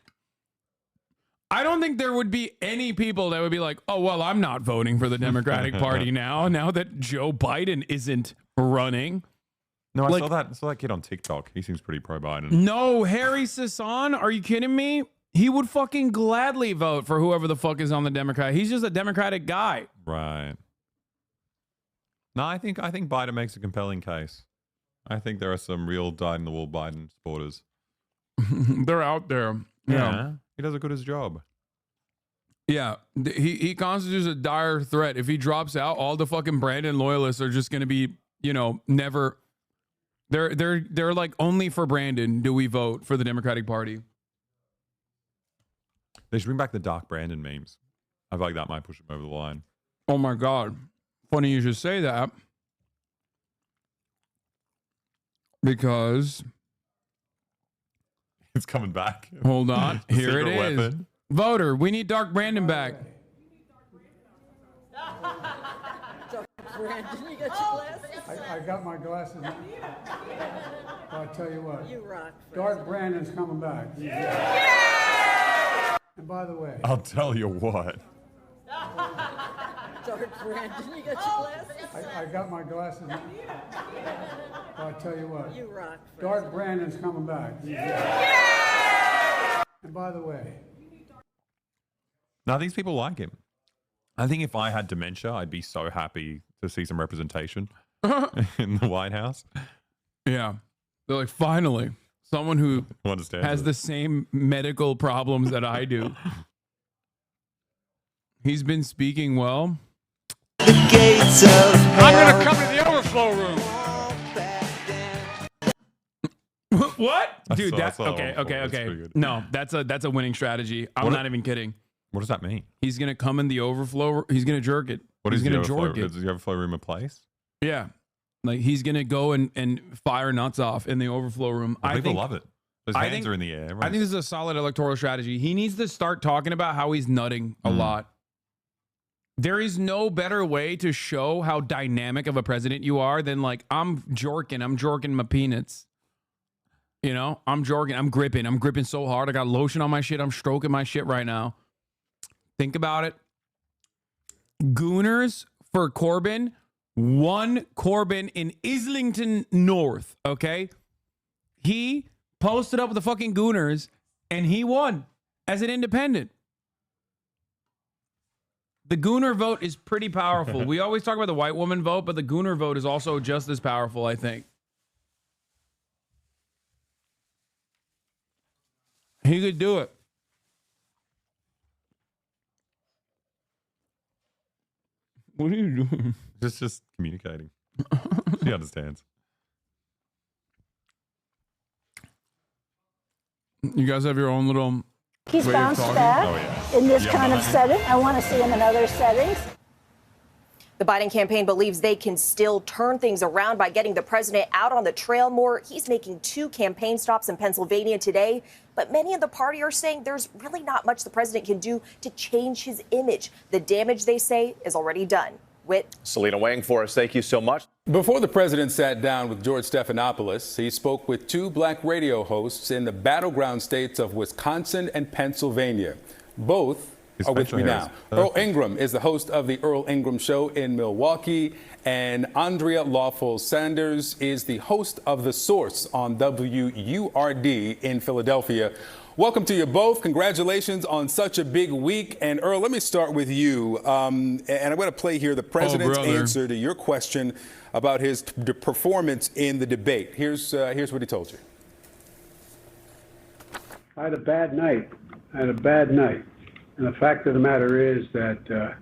I don't think there would be any people that would be like, oh, well, I'm not voting for the Democratic Party now that Joe Biden isn't running. No, Like- I saw that kid on TikTok. He seems pretty pro-Biden. No, Harry Sasan, are you kidding me? He would fucking gladly vote for whoever the fuck is on the Democrat. He's just a Democratic guy. Right. No, I think Biden makes a compelling case. I think there are some real dyed-in-the-wool Biden supporters. They're out there. Yeah. He does a good job. Yeah, he constitutes a dire threat. If he drops out, all the fucking Brandon loyalists are just going to be, never. They're like, only for Brandon do we vote for the Democratic Party. They should bring back the Dark Brandon memes. I feel like that might push him over the line. Oh my God. Funny you should say that. Because it's coming back. Hold on. Here it is. Weapon. Voter, we need Dark Brandon back. Brandon, you got your glasses? I got my glasses on. But I tell you what. You rock. Dark Brandon's coming back. And by the way. I'll tell you what. Dark Brandon, you got your glasses? I got my glasses on. But I tell you what. You rock. Dark Brandon's coming back. And by the way. No, these people like him. I think if I had dementia, I'd be so happy to see some representation in the White House. Yeah. They're like, finally, someone who has the same medical problems that I do. He's been speaking well. The gates of hell. I'm going to come to the overflow room. What? Dude, I saw okay. That's pretty good. No, that's a winning strategy. I'm not even kidding. What does that mean? He's going to come in the overflow. He's going to jerk it. What is he's the going to overflow? jerk it. Is the overflow room a place? Yeah. Like he's going to go and fire nuts off in the overflow room. Well, people love it. Those hands are in the air. I think this is a solid electoral strategy. He needs to start talking about how he's nutting a lot. There is no better way to show how dynamic of a president you are than like, I'm jorking my peanuts. I'm jorking, I'm gripping so hard. I got lotion on my shit. I'm stroking my shit right now. Think about it. Gooners for Corbyn. One Corbyn in Islington North, okay? He posted up with the fucking Gooners, and he won as an independent. The Gooner vote is pretty powerful. We always talk about the white woman vote, but the Gooner vote is also just as powerful, I think. He could do it. What are you doing? Just communicating. She understands. You guys have your own little he's way of bounced talking? back in this kind of setting. I want to see him in other settings. The Biden campaign believes they can still turn things around by getting the president out on the trail more. He's making 2 campaign stops in Pennsylvania today. but many in the party are saying there's really not much the president can do to change his image. The damage, they say, is already done. Whit. Selena Wang for us. Thank you so much. Before the president sat down with George Stephanopoulos, he spoke with two black radio hosts in the battleground states of Wisconsin and Pennsylvania. Both are with me now. Earl Ingram is the host of the Earl Ingram Show in Milwaukee, and Andrea Lawful Sanders is the host of The Source on WURD in Philadelphia. Welcome to you both. Congratulations on such a big week. And Earl, let me start with you. And I'm going to play here the president's answer to your question about his performance in the debate. Here's what he told you. I had a bad night. And the fact of the matter is that,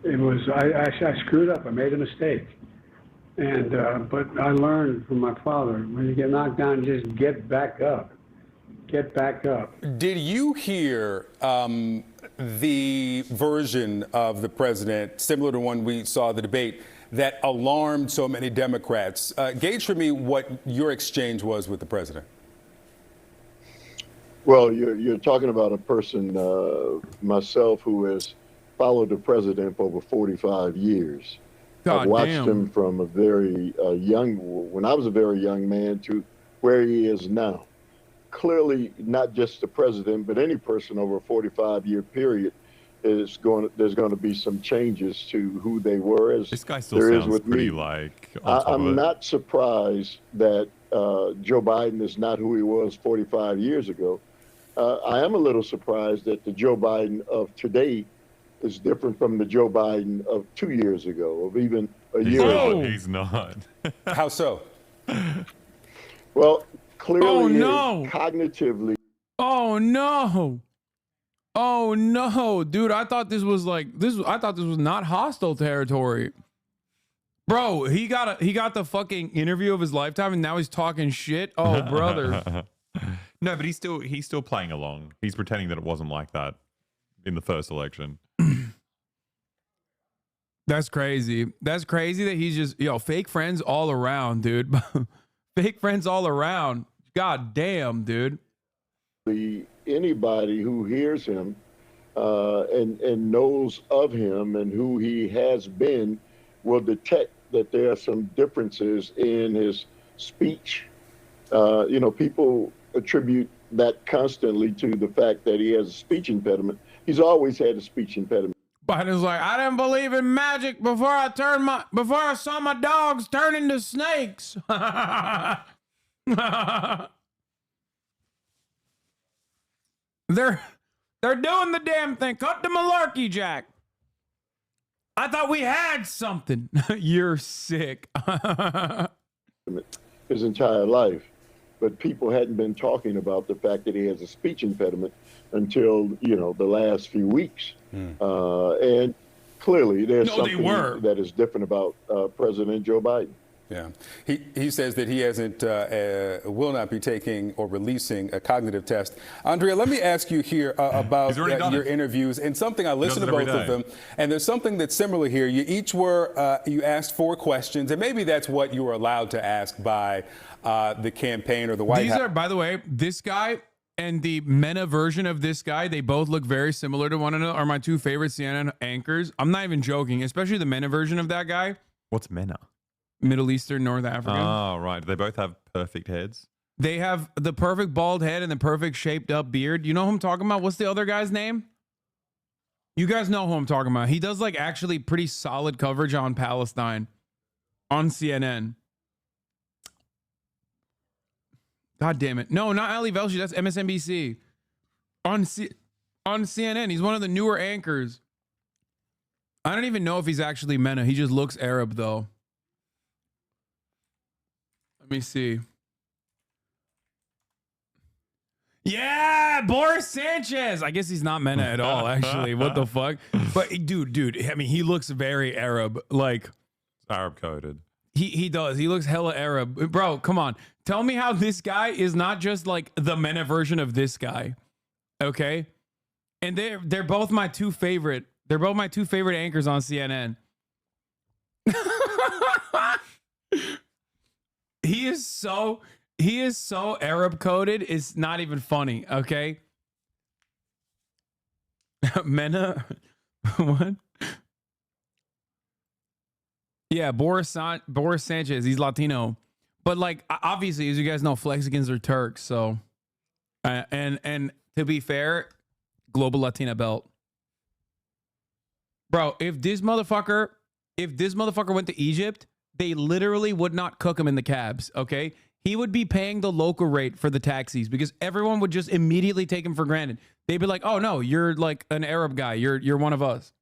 I screwed up. I made a mistake. And but I learned from my father, when you get knocked down, just get back up. Get back up. Did you hear the version of the president, similar to one we saw the debate, that alarmed so many Democrats? Gauge for me what your exchange was with the president. Well, you're talking about a person, myself, who has followed the president for over 45 years. I've watched him from a very when I was a very young man to where he is now. Clearly, not just the president, but any person over a 45-year period there's going to be some changes to who they were. As this guy still sounds pretty like. I'm not surprised that Joe Biden is not who he was 45 years ago. I am a little surprised that the Joe Biden of today is different from the Joe Biden of 2 years ago, of even a year ago. He's not. How so? Well, clearly, cognitively. Oh no, dude! I thought this was I thought this was not hostile territory, bro. He got the fucking interview of his lifetime, and now he's talking shit. Oh, brother. No, but he's still playing along. He's pretending that it wasn't like that in the first election. That's crazy. That's crazy that he's just fake friends all around, dude. Fake friends all around. God damn, dude. Anybody who hears him and knows of him and who he has been will detect that there are some differences in his speech. People attribute that constantly to the fact that he has a speech impediment. He's always had a speech impediment. Biden's like, I didn't believe in magic before I saw my dogs turn into snakes. They're doing the damn thing. Cut the malarkey, Jack. I thought we had something. You're sick. His entire life. But people hadn't been talking about the fact that he has a speech impediment until, the last few weeks. And clearly there's something that is different about President Joe Biden. Yeah. He says that he will not be taking or releasing a cognitive test. Andrea, let me ask you here about your interviews, and something I listened to both of them, and there's something that's similar here. You each you asked 4 questions, and maybe that's what you were allowed to ask by the campaign or the White House. These are, by the way, this guy and the MENA version of this guy, they both look very similar to one another, are my 2 favorite CNN anchors. I'm not even joking, especially the MENA version of that guy. What's MENA? Middle Eastern, North Africa. Oh, right. They both have perfect heads. They have the perfect bald head and the perfect shaped up beard. You know who I'm talking about? What's the other guy's name? You guys know who I'm talking about. He does actually pretty solid coverage on Palestine on CNN. God damn it. No, not Ali Velshi. That's MSNBC. On CNN. He's one of the newer anchors. I don't even know if he's actually MENA. He just looks Arab, though. Let me see. Yeah, Boris Sanchez. I guess he's not MENA at all, actually. What the fuck? But dude, I mean, he looks very Arab. Arab coded. He does. He looks hella Arab. Bro, come on. Tell me how this guy is not just the MENA version of this guy. Okay? And they're both my 2 favorite. They're both my 2 favorite anchors on CNN. He He is so Arab coded, it's not even funny, okay? Mena, what? Yeah, Boris Sanchez, he's Latino. But like, obviously, as you guys know, Flexicans are Turks, so. And to be fair, global Latina belt. Bro, if this motherfucker went to Egypt, they literally would not cook him in the cabs, okay? He would be paying the local rate for the taxis because everyone would just immediately take him for granted. They'd be like, "Oh no, you're like an Arab guy. You're one of us."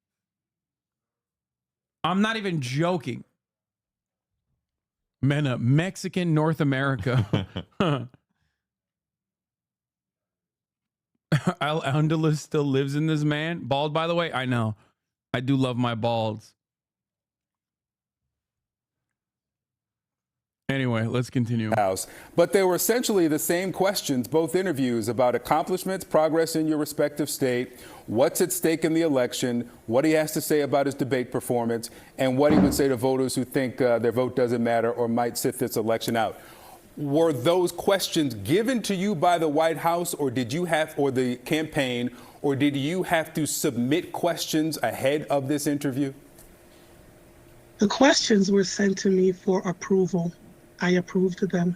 I'm not even joking. Mena, Mexican North America. Al Andalus still lives in this man. Bald, by the way. I know. I do love my balds. Anyway, let's continue. But they were essentially the same questions, both interviews, about accomplishments, progress in your respective state, what's at stake in the election, what he has to say about his debate performance, and what he would say to voters who think their vote doesn't matter or might sit this election out. Were those questions given to you by the White House, or did you have, or the campaign, or did you have to submit questions ahead of this interview? The questions were sent to me for approval. I approved of them.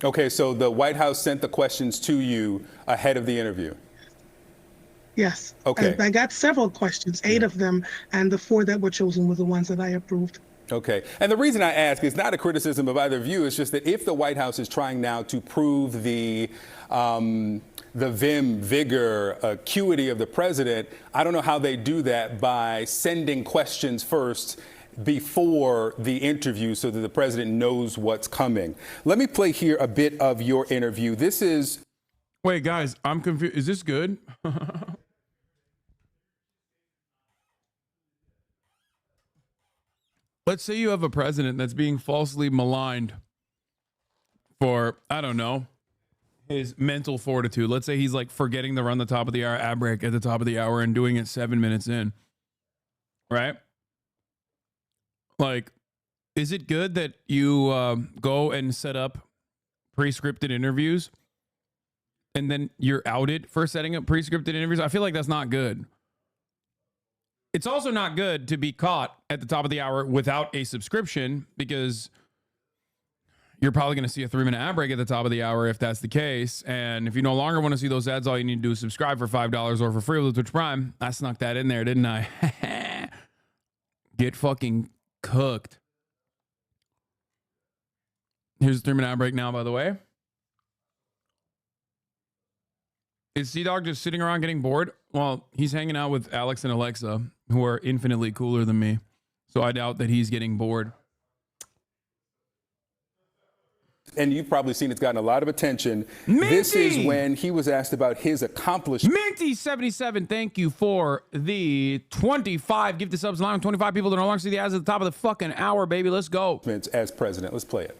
Okay, so the White House sent the questions to you ahead of the interview? Yes. Okay. I got several questions, 8 of them, and the 4 that were chosen were the ones that I approved. Okay. And the reason I ask is not a criticism of either of you. It's just that if the White House is trying now to prove the vim, vigor, acuity of the president, I don't know how they do that by sending questions first before the interview so that the president knows what's coming. Let me play here a bit of your interview. This is... Wait, guys, I'm confused. Is this good? Let's say you have a president that's being falsely maligned for, I don't know, his mental fortitude. Let's say he's like forgetting to run the top of the hour ad break at the top of the hour and doing it 7 minutes in, right? Like, is it good that you go and set up pre-scripted interviews and then you're outed for setting up pre-scripted interviews? I feel like that's not good. It's also not good to be caught at the top of the hour without a subscription because you're probably going to see a 3-minute ad break at the top of the hour if that's the case. And if you no longer want to see those ads, all you need to do is subscribe for $5 or for free with Twitch Prime. I snuck that in there, didn't I? Get fucking cooked. Here's the 3-minute ad break now, by the way. Is C-Dog just sitting around getting bored? Well, he's hanging out with Alex and Alexa, who are infinitely cooler than me. So I doubt that he's getting bored. And you've probably seen it's gotten a lot of attention. Minty! This is when he was asked about his accomplishments. Minty77, thank you for the 25 gift subs, allowing 25 people to no longer see the ads at the top of the fucking hour, baby. Let's go. As president. Let's play it.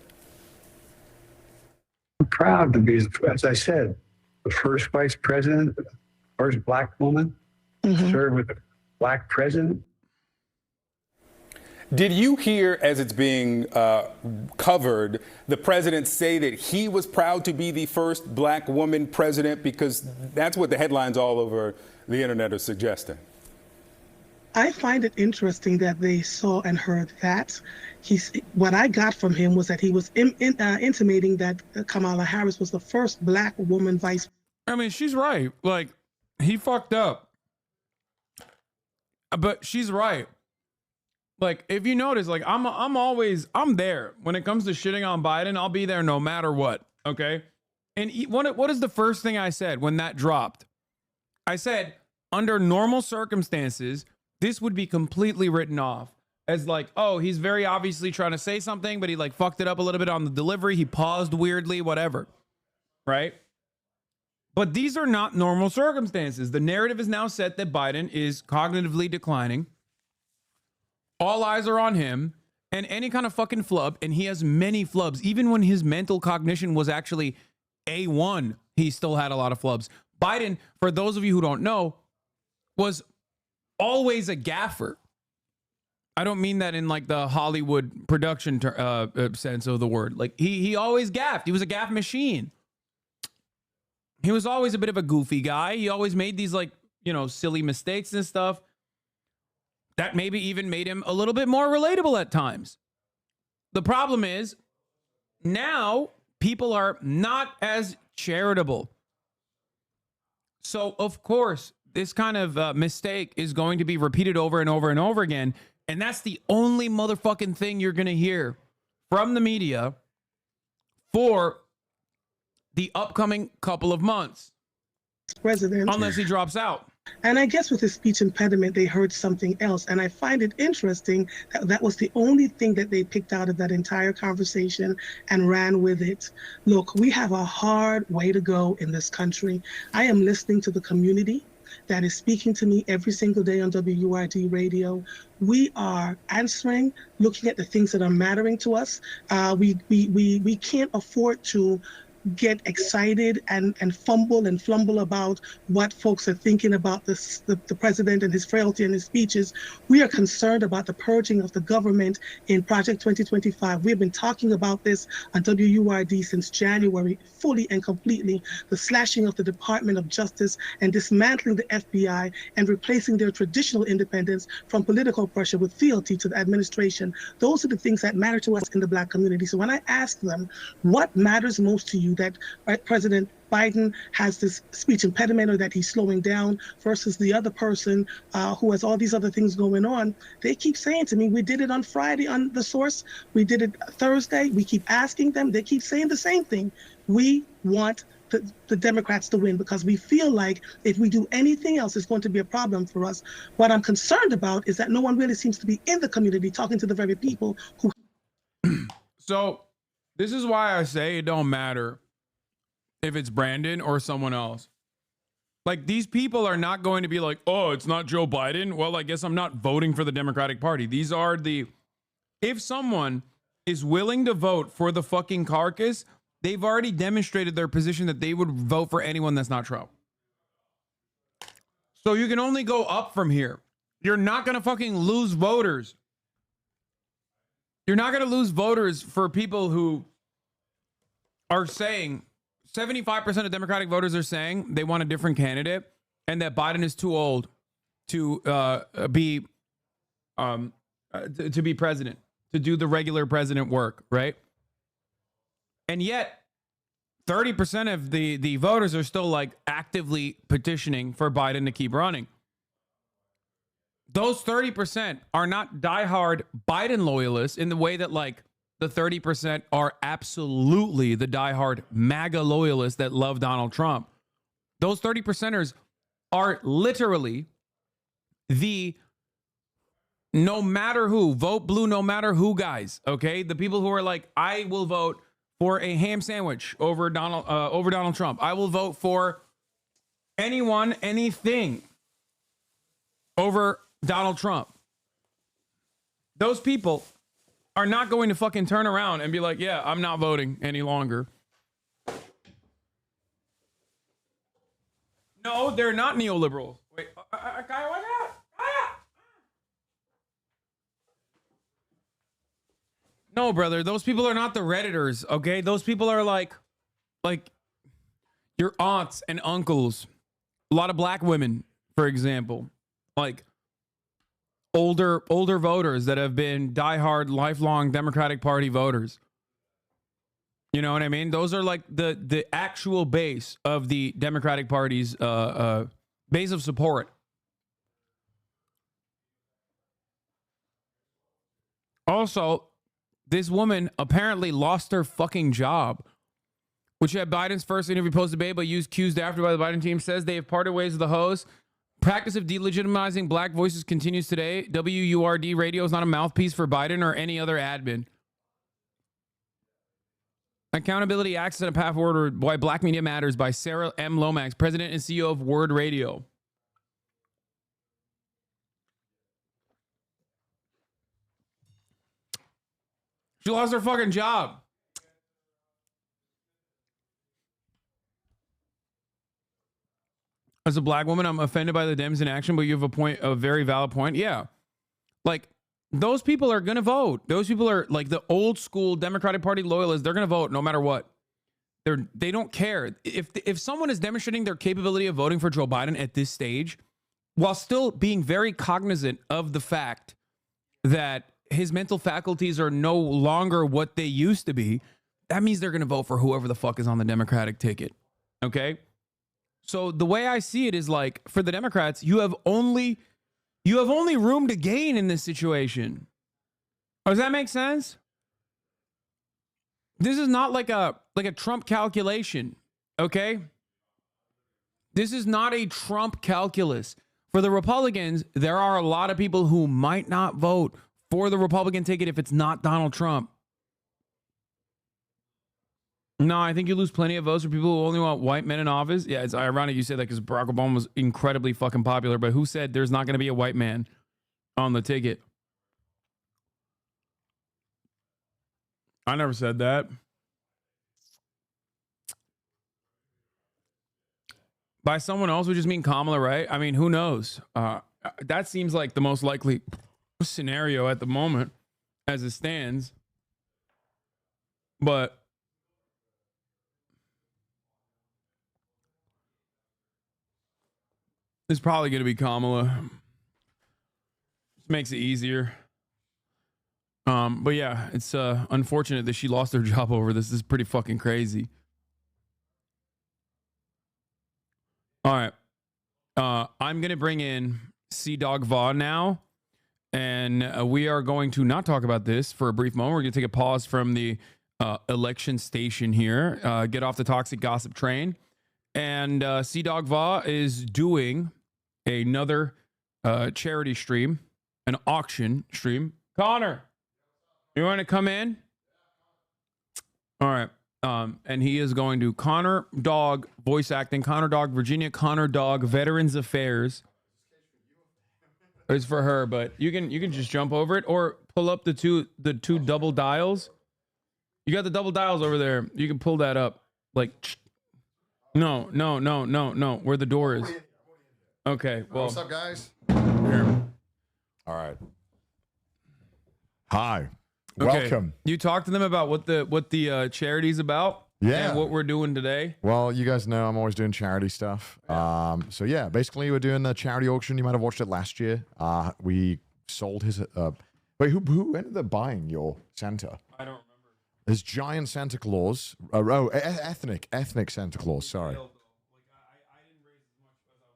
I'm proud to be, as I said, the first vice president, first black woman to serve with a black president. Did you hear, as it's being covered, the president say that he was proud to be the first black woman president? Because that's what the headlines all over the internet are suggesting. I find it interesting that they saw and heard that. What I got from him was that he was intimating that Kamala Harris was the first black woman vice. I mean, she's right. Like, he fucked up. But she's right. Like, if you notice, like, I'm there. When it comes to shitting on Biden, I'll be there no matter what, okay? And what is the first thing I said when that dropped? I said, under normal circumstances, this would be completely written off as like, oh, he's very obviously trying to say something, but he like fucked it up a little bit on the delivery. He paused weirdly, whatever, right? But these are not normal circumstances. The narrative is now set that Biden is cognitively declining. All eyes are on him, and any kind of fucking flub, and he has many flubs. Even when his mental cognition was actually A1, he still had a lot of flubs. Biden, for those of you who don't know, was always a gaffer. I don't mean that in like the Hollywood production sense of the word. Like he always gaffed. He was a gaff machine. He was always a bit of a goofy guy. He always made these like, you know, silly mistakes and stuff that maybe even made him a little bit more relatable at times. The problem is now people are not as charitable. So, of course, this kind of mistake is going to be repeated over and over and over again. And that's the only motherfucking thing you're going to hear from the media for the upcoming couple of months. President. Unless he drops out. And I guess with his speech impediment, they heard something else. And I find it interesting that that was the only thing that they picked out of that entire conversation and ran with it. Look, we have a hard way to go in this country. I am listening to the community that is speaking to me every single day on WURD radio. We are answering, looking at the things that are mattering to us. We can't afford to get excited and fumble and flumble about what folks are thinking about the president and his frailty and his speeches. We are concerned about the purging of the government in Project 2025. We have been talking about this on WURD since January, fully and completely. The slashing of the Department of Justice and dismantling the FBI and replacing their traditional independence from political pressure with fealty to the administration. Those are the things that matter to us in the Black community. So when I ask them, what matters most to you, that President Biden has this speech impediment or that he's slowing down versus the other person who has all these other things going on, they keep saying to me, we did it on Friday on The Source, we did it Thursday, we keep asking them, they keep saying the same thing. We want the Democrats to win because we feel like if we do anything else, it's going to be a problem for us. What I'm concerned about is that no one really seems to be in the community talking to the very people who... So this is why I say it don't matter if it's Brandon or someone else. Like, these people are not going to be like, oh, it's not Joe Biden. Well, I guess I'm not voting for the Democratic Party. These are the... If someone is willing to vote for the fucking carcass, they've already demonstrated their position that they would vote for anyone that's not Trump. So you can only go up from here. You're not going to fucking lose voters. You're not going to lose voters for people who are saying... 75% of Democratic voters are saying they want a different candidate and that Biden is too old to be president, to do the regular president work, right? And yet 30% of the voters are still like actively petitioning for Biden to keep running. Those 30% are not diehard Biden loyalists in the way that like the 30% are absolutely the diehard MAGA loyalists that love Donald Trump. Those 30%ers are literally the no matter who, vote blue no matter who guys, okay? The people who are like, I will vote for a ham sandwich over Donald Trump. I will vote for anyone, anything over Donald Trump. Those people are not going to fucking turn around and be like, yeah, I'm not voting any longer. No, they're not neoliberals. Wait, Kaya, watch out! Kaya! No, brother, those people are not the Redditors, okay? Those people are like your aunts and uncles. A lot of black women, for example. Like, older voters that have been diehard, lifelong Democratic Party voters. You know what I mean? Those are like the actual base of the Democratic Party's base of support. Also, this woman apparently lost her fucking job, which had Biden's first interview post-debate but used cues after by the Biden team, says they have parted ways with the host. Practice of delegitimizing black voices continues today. WURD radio is not a mouthpiece for Biden or any other admin. Accountability, Access, and a Path Forward, Why Black Media Matters by Sarah M. Lomax, President and CEO of Word Radio. She lost her fucking job. As a black woman, I'm offended by the Dems in action, but you have a very valid point. Yeah. Like, those people are going to vote. Those people are like the old school Democratic Party loyalists. They're going to vote no matter what. They don't care. If someone is demonstrating their capability of voting for Joe Biden at this stage, while still being very cognizant of the fact that his mental faculties are no longer what they used to be, that means they're going to vote for whoever the fuck is on the Democratic ticket. Okay? So the way I see it is like, for the Democrats, you have only room to gain in this situation. Does that make sense? This is not like a Trump calculation, okay? This is not a Trump calculus. For the Republicans, there are a lot of people who might not vote for the Republican ticket if it's not Donald Trump. No, I think you lose plenty of votes for people who only want white men in office. Yeah, it's ironic you say that because Barack Obama was incredibly fucking popular, but who said there's not going to be a white man on the ticket? I never said that. By someone else, we just mean Kamala, right? I mean, who knows? That seems like the most likely scenario at the moment as it stands. But it's probably going to be Kamala. Just makes it easier. But yeah, it's unfortunate that she lost her job over this. This is pretty fucking crazy. All right. I'm going to bring in CDAWVA now. And we are going to not talk about this for a brief moment. We're going to take a pause from the election station here. Get off the toxic gossip train. And CDAWVA is doing another charity stream, an auction stream. Connor, you want to come in? All right. And he is going to Connor Dog voice acting, Connor Dog, Virginia Connor Dog, Veterans Affairs. It's for her, but you can just jump over it or pull up the two double dials. You got the double dials over there. You can pull that up. Like, no, where the door is. Okay, well. What's up, guys? Here. All right. Hi. Okay. Welcome. You talked to them about what the charity's about. Yeah. And what we're doing today. Well, you guys know I'm always doing charity stuff. So yeah, basically we're doing the charity auction. You might have watched it last year. We sold his. Wait, who ended up buying your Santa? I don't remember. His giant Santa Claus. Ethnic Santa Claus. Sorry.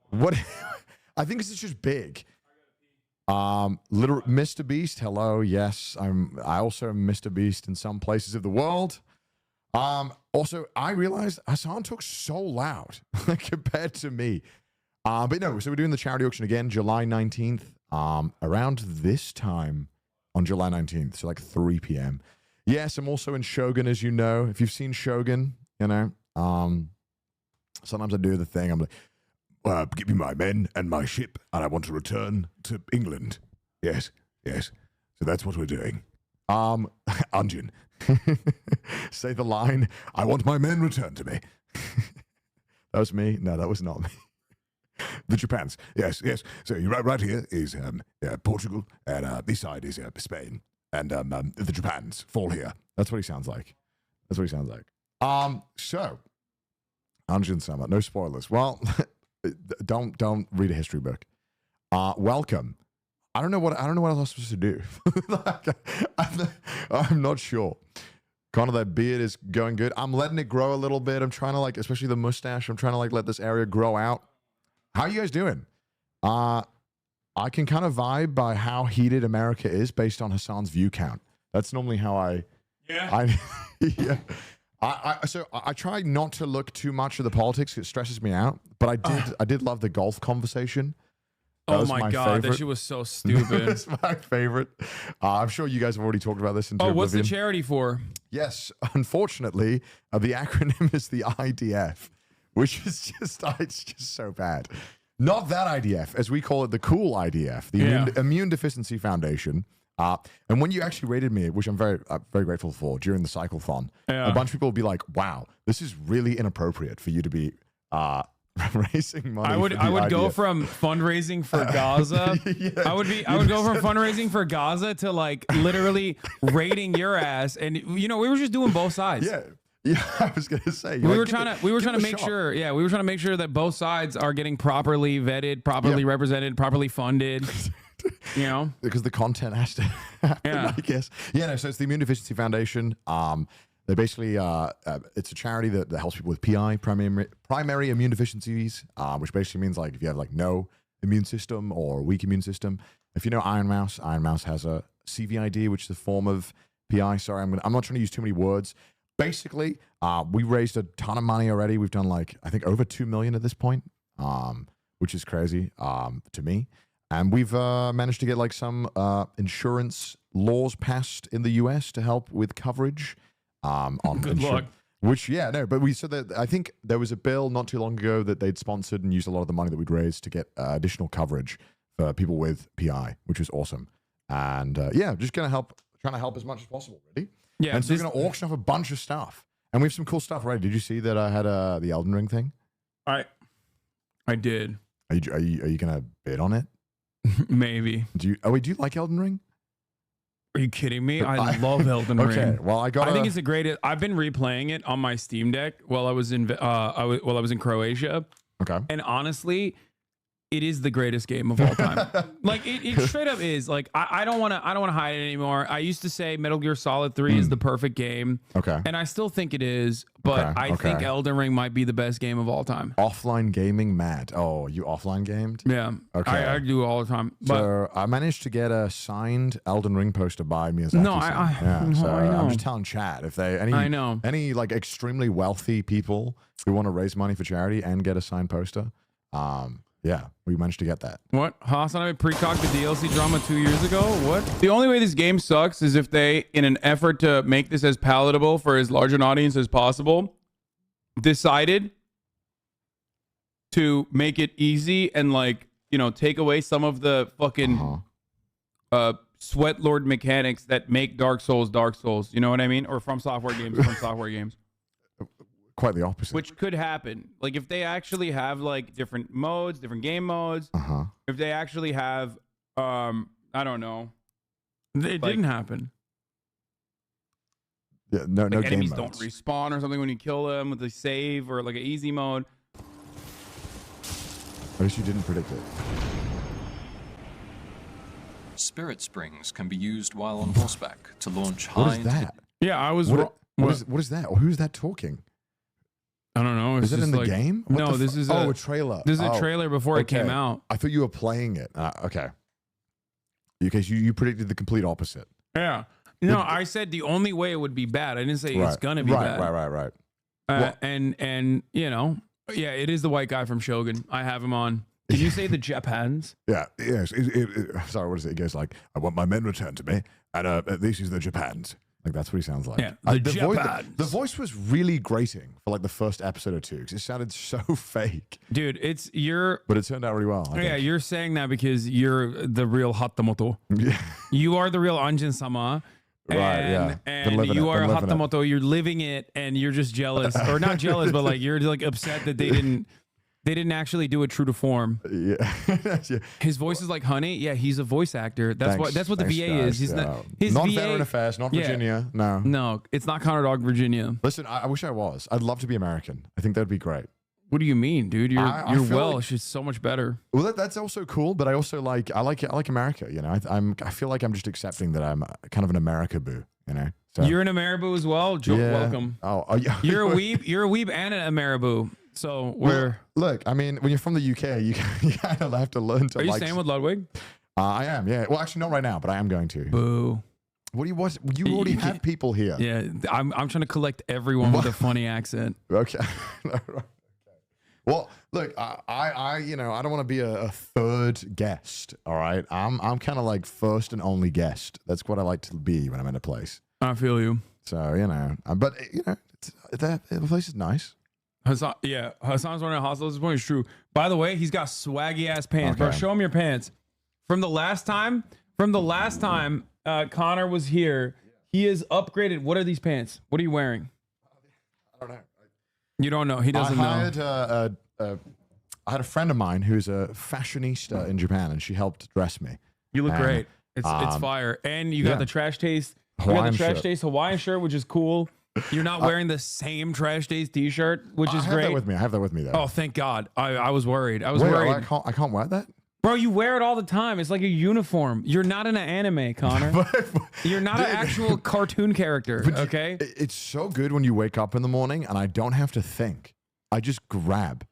What? I think this is just big. Little Mr. Beast. Hello. Yes, I also am Mr. Beast in some places of the world. Also, I realized Hasan took so loud compared to me. But no, so we're doing the charity auction again, July 19th, around this time on July 19th, so like 3 p.m. Yes, I'm also in Shogun, as you know. If you've seen Shogun, you know, sometimes I do the thing. I'm like, give me my men and my ship, and I want to return to England. Yes. So that's what we're doing. Anjin, say the line, I want my men returned to me. That was me? No, that was not me. The Japans. Yes. So right here is Portugal, and this side is Spain. And the Japans fall here. That's what he sounds like. So, Anjin Sama, no spoilers. Well, don't read a history book. Welcome. I don't know what else I'm supposed to do. I'm not sure. Connor, that beard is going good. I'm letting it grow a little bit. I'm trying to especially the mustache. I'm trying to let this area grow out. How are you guys doing? I can kind of vibe by how heated America is based on Hasan's view count. That's normally how I. So I try not to look too much at the politics. It stresses me out. But I did love the golf conversation. Oh my God, that shit was so stupid. That's my favorite. I'm sure you guys have already talked about this. What's the charity for? Yes, unfortunately, the acronym is the IDF, which is it's just so bad. Not that IDF, as we call it, the cool IDF, the Immune Deficiency Foundation. And when you actually rated me, which I'm very grateful for, during the cyclothon, a bunch of people will be like, wow, this is really inappropriate for you to be raising money. I would go from fundraising for Gaza. I would go from fundraising for Gaza to like literally raiding your ass, and we were just doing both sides. Yeah, I was gonna say we were trying to make sure. Yeah, we were trying to make sure that both sides are getting properly vetted, properly represented, properly funded. Because the content has to happen, I guess. No, so it's the Immune Deficiency Foundation. They basically, it's a charity that helps people with PI, primary immune deficiencies, which basically means like if you have like no immune system or weak immune system. If you know Iron Mouse has a CVID, which is a form of PI. Sorry, I'm not trying to use too many words. Basically, we raised a ton of money already. We've done like, I think over 2 million at this point, which is crazy to me. And we've managed to get like some insurance laws passed in the US to help with coverage. Good luck. Which, but we said that I think there was a bill not too long ago that they'd sponsored and used a lot of the money that we'd raised to get additional coverage for people with PI, which was awesome. And just trying to help as much as possible, really. Yeah. And so we're going to auction off a bunch of stuff. And we have some cool stuff, right? Did you see that I had the Elden Ring thing? I did. Are you going to bid on it? Maybe. Do you like Elden Ring? Are you kidding me? I love Elden Ring. Okay, well, I think it's the greatest. I've been replaying it on my Steam Deck while I was in Croatia. Okay. And honestly, it is the greatest game of all time. Like it straight up is. Like I don't want to hide it anymore. I used to say Metal Gear Solid 3 is the perfect game. Okay. And I still think it is, but I think Elden Ring might be the best game of all time. Offline gaming, Matt. Oh, you offline gamed? Yeah. Okay. I do all the time. But so I managed to get a signed Elden Ring poster by Miyazaki. No, I know. I'm just telling chat if they any like extremely wealthy people who want to raise money for charity and get a signed poster. Yeah, we managed to get that. What? Hasanabi pre-cocked the DLC drama 2 years ago? What? The only way this game sucks is if they, in an effort to make this as palatable for as large an audience as possible, decided to make it easy and like, take away some of the fucking sweat lord mechanics that make Dark Souls. You know what I mean? Or From Software games. Quite the opposite. Which could happen. Like if they actually have like different modes, different game modes. If they actually have, I don't know. It didn't happen. Yeah, no enemies game don't respawn or something when you kill them with a save or like an easy mode. I wish you didn't predict it. Spirit springs can be used while on horseback to launch high. What is that? Yeah, I was. What is that? Who's that talking? I don't know. Is it in the game? No, this is a trailer. This is a trailer before it came out. I thought you were playing it. Okay. Because you predicted the complete opposite. Yeah. No, I said the only way it would be bad. I didn't say it's gonna be bad. Right. And it is the white guy from Shogun. I have him on. Did you say the Japans? Yeah. Yes. Sorry. What is it? He goes like, "I want my men returned to me, and this is the Japans." Like that's what he sounds like. Yeah, the voice was really grating for like the first episode or two because it sounded so fake. Dude, but it turned out really well. I think. You're saying that because you're the real Hatamoto. Yeah. You are the real Anjin-sama. And you are Hatamoto. You're living it, and you're just jealous, or not jealous, but like you're like upset that they didn't actually do it true to form. Yeah. His voice is like honey. Yeah, he's a voice actor. That's what the VA guys. is. He's not Veteran Affairs, not Virginia. No, it's not Conor Dog Virginia. Listen, I wish I was. I'd love to be American. I think that'd be great. What do you mean, dude? You're Welsh. It's so much better. Well, that's also cool, but I also like America. I feel like I'm just accepting that I'm kind of an America-boo. So. You're an Ameriboo as well. Welcome. Oh, yeah. You're a weeb and an Ameriboo. So look, I mean, when you're from the UK, you kind of have to learn to. Are you staying with Ludwig? I am. Yeah. Well, actually, not right now, but I am going to. Boo. You already have people here. Yeah, I'm trying to collect everyone with a funny accent. Okay. Well, look, I don't want to be a third guest. All right, I'm kind of like first and only guest. That's what I like to be when I'm in a place. I feel you. So but the place is nice. Hassan's running a hostel. This point is true. By the way, he's got swaggy ass pants. Bro, show him your pants. From the last time Connor was here, he is upgraded. What are these pants? What are you wearing? I don't know. You don't know. He doesn't know. I hired I had a friend of mine who's a fashionista in Japan, and she helped dress me. You look And, great. It's fire. And you got the trash taste. You got Hawaiian the trash shirt. taste Hawaiian shirt, which is cool. You're not wearing the same trash taste t-shirt, which is I have great. that with me. I have that with me though. Oh, thank God. I was worried. I was Wait, worried. I can't wear that? Bro, you wear it all the time. It's like a uniform. You're not in an anime, Connor. You're not an actual cartoon character, okay? It's so good when you wake up in the morning and I don't have to think. I just grab.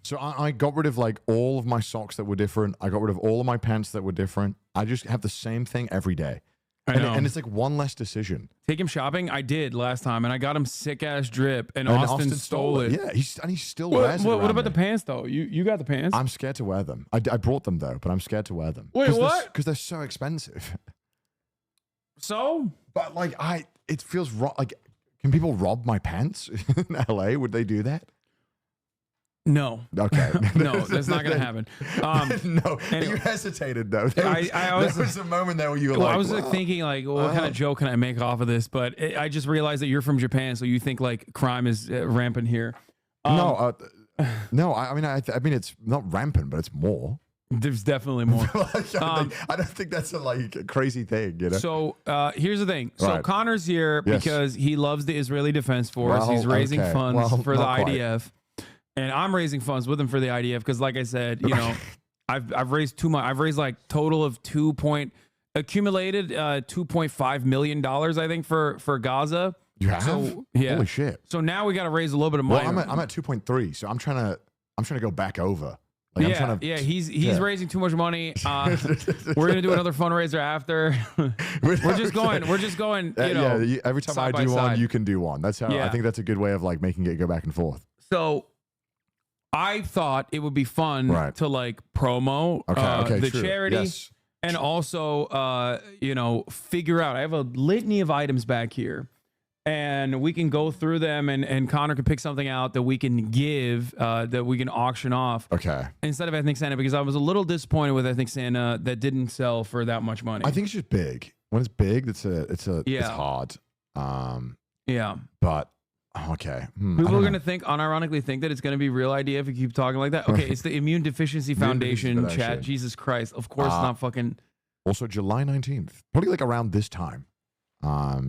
So I got rid of like all of my socks that were different. I got rid of all of my pants that were different. I just have the same thing every day. And it's like one less decision. Take him shopping? I did last time, and I got him sick-ass drip, and Austin stole it. Yeah, he still wears it. What about the pants, though? You got the pants? I'm scared to wear them. I brought them, though, but I'm scared to wear them. Wait, what? Because they're so expensive. So? But, like, it feels wrong. Like, can people rob my pants in LA? Would they do that? No. Okay. No, that's not going to happen. No. Anyway. You hesitated, though. There was a moment there where you were I was like thinking, like, well, what kind of joke can I make off of this? But I just realized that you're from Japan, so you think, like, crime is rampant here. No, I mean, it's not rampant, but it's more. There's definitely more. I don't think that's a like crazy thing, you know. So here's the thing. So Right. Connor's here because he loves the Israeli Defense Force. Well, He's raising okay. funds Well, for the not quite. IDF, and I'm raising funds with him for the IDF because, like I said, you know, I've raised too much. I've raised like total of accumulated $2.5 million, I think, for Gaza. You have? So, yeah. Holy shit. So now we got to raise a little bit of money. Well, I'm at 2.3, so I'm trying to go back over. Like, I'm trying to, he's raising too much money. We're gonna do another fundraiser after. we're just going. You know, every time I side by do one, side. you can do one. That's how I think that's a good way of like making it go back and forth. So I thought it would be fun to like promo the true. charity Yes. and also you know, figure out. I have a litany of items back here. And we can go through them, and Connor can pick something out that we can give, that we can auction off. Okay. Instead of Ethnic Santa, because I was a little disappointed with Ethnic Santa that didn't sell for that much money. I think it's just big. When it's big, it's hard. Yeah. But okay. People are going to unironically think that it's going to be real idea if you keep talking like that. Okay, it's the Immune Deficiency Foundation chat. Foundation. Jesus Christ. Of course, it's not fucking. Also, July 19th, probably like around this time.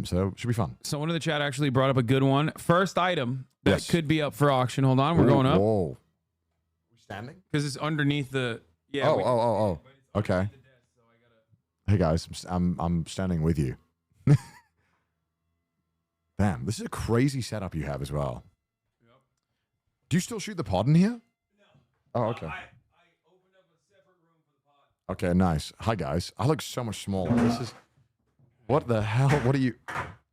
So it should be fun. Someone in the chat actually brought up a good one. First item that could be up for auction. Hold on, we're going up. Whoa. We standing? Because it's underneath the. Yeah. Oh. Okay. Hey guys, I'm standing with you. Damn, this is a crazy setup you have as well. Yep. Do you still shoot the pod in here? No. Oh, okay. I opened up a separate room for the pod. Okay, nice. Hi guys. I look so much smaller. This is. What the hell? What are you?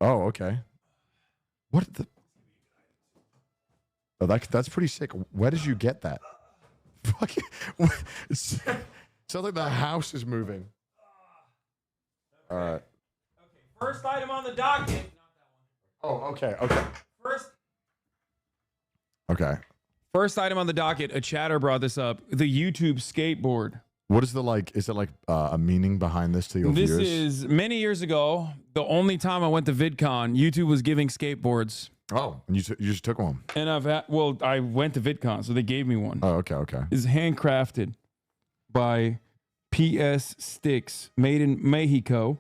Oh, okay. What the? Oh, that's pretty sick. Where did you get that? Fucking. It sounds like the house is moving. All right. Okay. First item on the docket. Oh, okay. Okay. First item on the docket. A chatter brought this up. The YouTube skateboard. What is the like? Is it like a meaning behind this to your viewers? This is many years ago. The only time I went to VidCon, YouTube was giving skateboards. Oh, and you just took one. And I went to VidCon, so they gave me one. Oh, okay. It's handcrafted by PS Sticks, made in Mexico.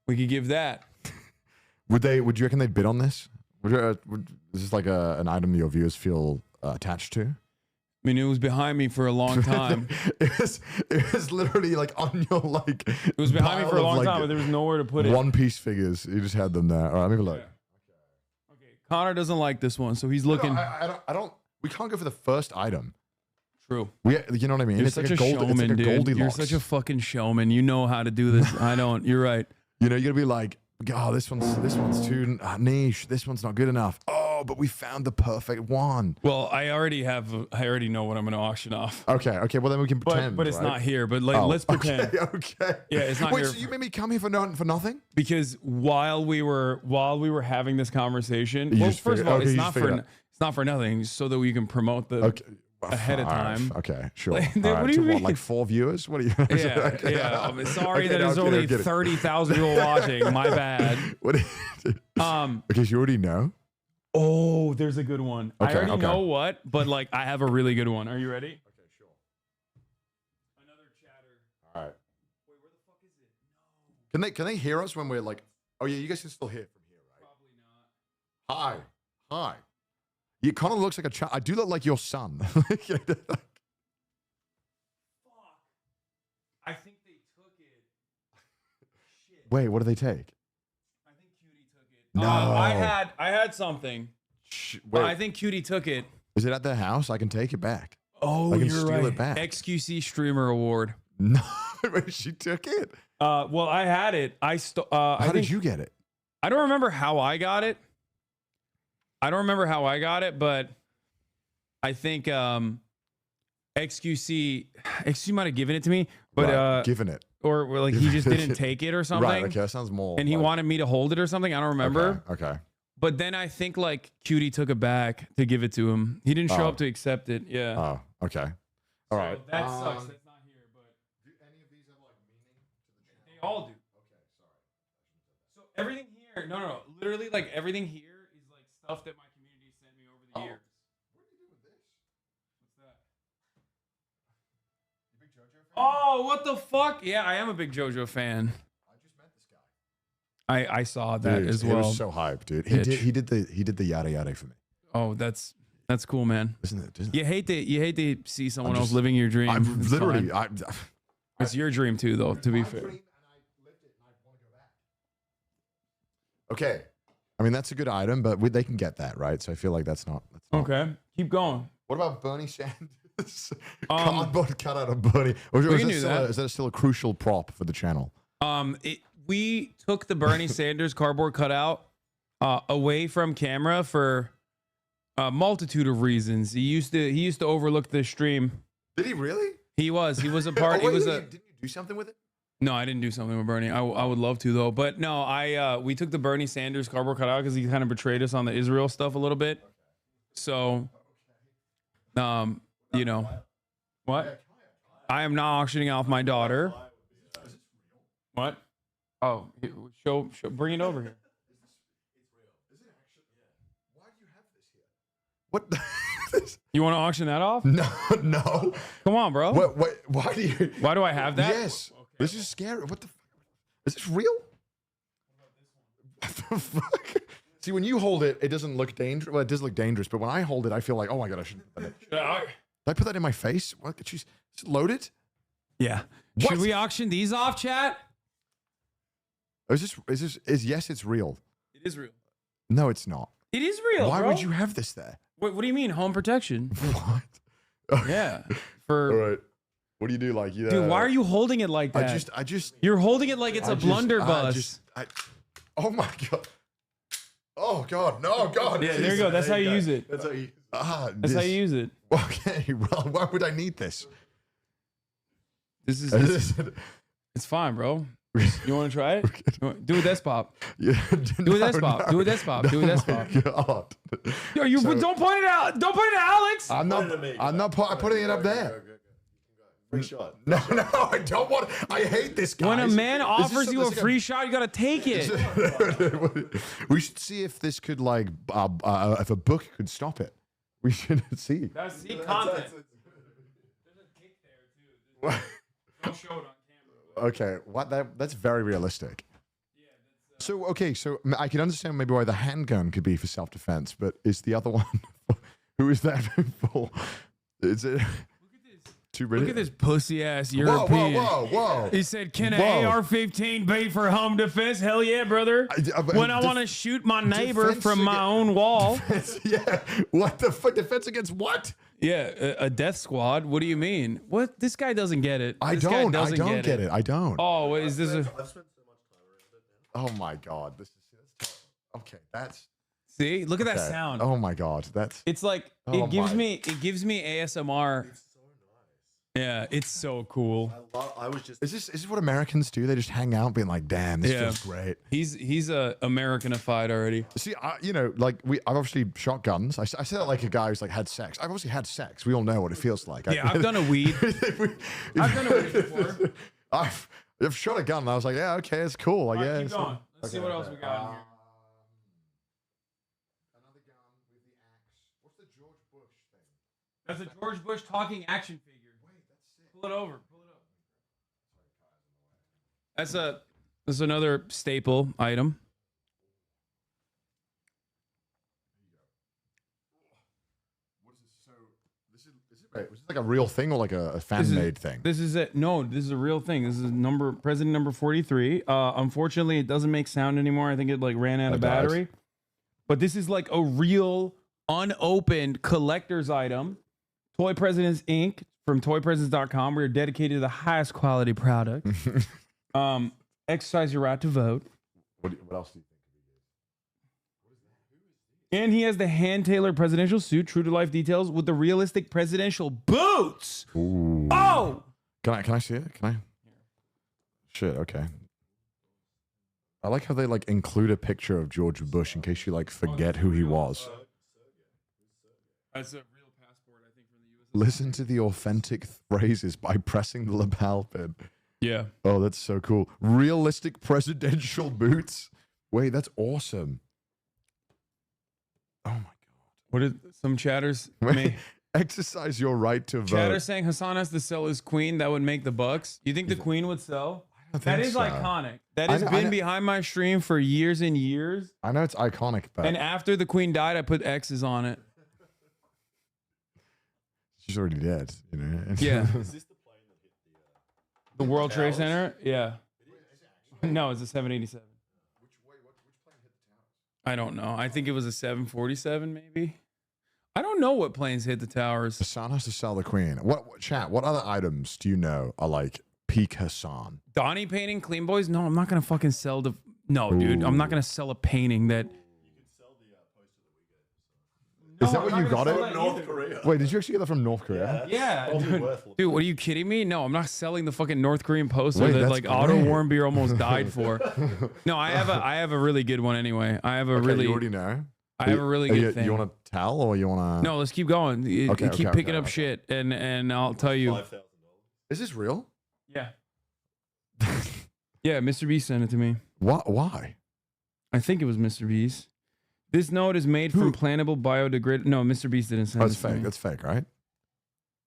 We could give that. Would you reckon they'd bid on this? Is this like an item your viewers feel attached to? I mean, it was behind me for a long time. it was literally like on your like. It was behind me for a long time, but there was nowhere to put it. One piece figures. You just had them there. All right, maybe look. Okay. Connor doesn't like this one, so he's looking. No, I don't. We can't go for the first item. True. You know what I mean? You're it's such like a gold, showman, it's like a dude. Goldilocks. You're such a fucking showman. You know how to do this. I don't. You're right. You know, you're gonna be like, oh, this one's too niche. This one's not good enough. Oh, but we found the perfect one. Well, I already know what I'm going to auction off. Okay. Well, then we can pretend. But it's right? not here. But like, let's pretend. Okay. Yeah, it's not Wait, here. so you made me come here for nothing? Because while we were having this conversation, well, first of all, it's not for nothing, so that we can promote the ahead of time. Okay, sure. Like, All right, what do you mean? Like 4 viewers? What do you? Yeah. I'm sorry that there's only 30,000 people watching. My bad. Because you already know. Oh, there's a good one. Okay, I already okay. know what, but like I have a really good one. Are you ready? Okay, sure. All right. Wait, where the fuck is it? Can they hear us when we're like? Oh yeah, you guys can still hear from here, right? Probably not. Hi. You kind of looks like a child. I do look like your son. I think they took it. Shit. Wait, what do they take? I think Cutie took it. No. I had something. But I think Cutie took it. Is it at their house? I can take it back. Oh, I can you're steal right. it back. XQC Streamer Award. No, she took it. Well, I had it. How did you get it? I don't remember how I got it. But I think XQC might have given it to me, but Right, given it. or like he just didn't take it or something. Right. Okay, that sounds more. And he like- wanted me to hold it or something. I don't remember. Okay. But then I think like Cutie took it back to give it to him. He didn't show Oh. up to accept it. Yeah. Oh, okay. All right. That sucks. That's not here, but Do any of these have like meaning to the channel? they all do. Okay, sorry. So everything here, no. Literally like everything here is like stuff that my community sent me over the years. What do you do with this? What's that? You big JoJo fan? Oh, what the fuck? Yeah, I am a big JoJo fan. I just met this guy. I saw that Dude, as he well. was so hyped, dude. Bitch. He did the yada yada for me. Oh, that's cool, man. Isn't it? You hate to see someone I'm else just- living your dream. I'm It's literally. fine. It's your dream too, though. To be fair. Okay. I mean, that's a good item, but they can get that, right? So I feel like that's not. Okay, keep going. What about Bernie Sanders? Cardboard cutout of Bernie. Or we is can that do still that. is that still a crucial prop for the channel? We took the Bernie Sanders cardboard cutout away from camera for a multitude of reasons. He used to overlook the stream. Did he really? He was a part. Oh, wait, didn't didn't you do something with it? No, I didn't do something with Bernie. I would love to though, but no, we took the Bernie Sanders cardboard cutout because he kind of betrayed us on the Israel stuff a little bit. So, you know, what? I am not auctioning off my daughter. What? Oh, show, bring it over here. What? You want to auction that off? No. Come on, bro. What? Why do you? Why do I have that? Yes. This is scary. What the? Is this real? What the fuck? See, when you hold it, it doesn't look dangerous. Well, it does look dangerous, but when I hold it, I feel like, oh my god, I shouldn't put that in. Did I put that in my face? What? Is it loaded? Yeah. What? Should we auction these off, chat? Is yes, it's real. It is real. No, it's not. It is real. Why bro. would you have this there? What do you mean home protection? What? Yeah. For all right. What do you do? Like, you? Dude, why are you holding it like that? I just. You're holding it like it's a blunderbuss. Oh my god. Oh god. No god. Yeah, there you go. That's how you use it. That's how you. That's how you use it. Okay. Well, why would I need this? This is. It's fine, bro. You want to try it? Do a desk pop. Yeah. Do a desk pop. Do a desk pop. Do a desk pop. God. Yo, don't point it out. Don't point it at Alex. I'm not putting it up there. Free shot. No, I don't want. I hate this guy. When a man offers you a free shot, you gotta take it. We should see if this could like, if a book could stop it. We should see. That's see content. There's a kick there too. Don't show it on camera. Okay, that's very realistic. Yeah. So I can understand maybe why the handgun could be for self-defense, but is the other one? Who is that for? Is it? Look at this pussy ass European. Whoa. He said, "Can an AR-15 be for home defense?" Hell yeah, brother. When I want to shoot my neighbor from my own wall. Yeah. What the fuck? Defense against what? Yeah, a death squad. What do you mean? What? This guy doesn't get it. I don't get it. I don't. Oh, is this a? I've spent so much time around it. Oh my god. This is okay. That's. See, look at that sound. Oh my god. That's. It's like it gives me ASMR. Yeah, it's so cool. I was just. Is this what Americans do? They just hang out, being like, "Damn, this feels great." He's Americanified already. See, I've obviously shot guns. I say that like a guy who's like had sex. I've obviously had sex. We all know what it feels like. Yeah, I've done a weed. I've done a weed before. I've shot a gun and I was like, yeah, okay, it's cool. I guess. Keep going. Let's see what else we got in here. Another gun. What's the George Bush thing? That's a George Bush talking action figure. Wait, that's sick. Pull it over. Pull it up. That's another staple item. Wait, was this like a real thing or like a fan-made thing? This is it. No, this is a real thing. This is president number 43. Unfortunately, it doesn't make sound anymore. I think it like ran out of battery. But this is like a real unopened collector's item. Toy Presidents Inc. from toypresidents.com. We're dedicated to the highest quality product. Exercise your right to vote. What else do you think? And he has the hand-tailored presidential suit, true-to-life details with the realistic presidential boots. Ooh. Oh! Can I see it? Can I? Shit, okay. I like how they like include a picture of George Bush in case you like forget who he was. That's a real passport, I think, from the U.S. Listen to the authentic phrases by pressing the lapel pin. Yeah. Oh, that's so cool. Realistic presidential boots. Wait, that's awesome. Oh my god. What did some chatters exercise your right to vote? Chatter saying Hasan has to sell his queen. That would make the bucks. You think the queen would sell? That is iconic. That has been behind my stream for years and years. I know it's iconic, but and after the queen died, I put X's on it. She's already dead, you know. Yeah. Is this the plane that hit the World Trade Center? Yeah. No, it's a 787. I don't know. I think it was a 747, maybe. I don't know what planes hit the towers. Hasan has to sell the queen. What other items do you know are like peak Hasan? Donnie painting, Clean Boys? No, I'm not going to fucking sell the... No, dude. I'm not going to sell a painting that... Is that what you got it? North Korea. Wait, did you actually get that from North Korea? Yeah. Dude, what are you kidding me? No, I'm not selling the fucking North Korean poster that like Otto Warmbier almost died for. No, I have a really good one anyway. I have a really... You already know? I have a really good thing. You want to tell or you want to... No, let's keep going. Keep picking up shit and I'll tell you. Is this real? Yeah. Yeah, Mr. Beast sent it to me. Why? I think it was Mr. Beast. This note is made from plantable biodegradable. No, Mr. Beast didn't send it. Oh, it's fake. That's fake, right?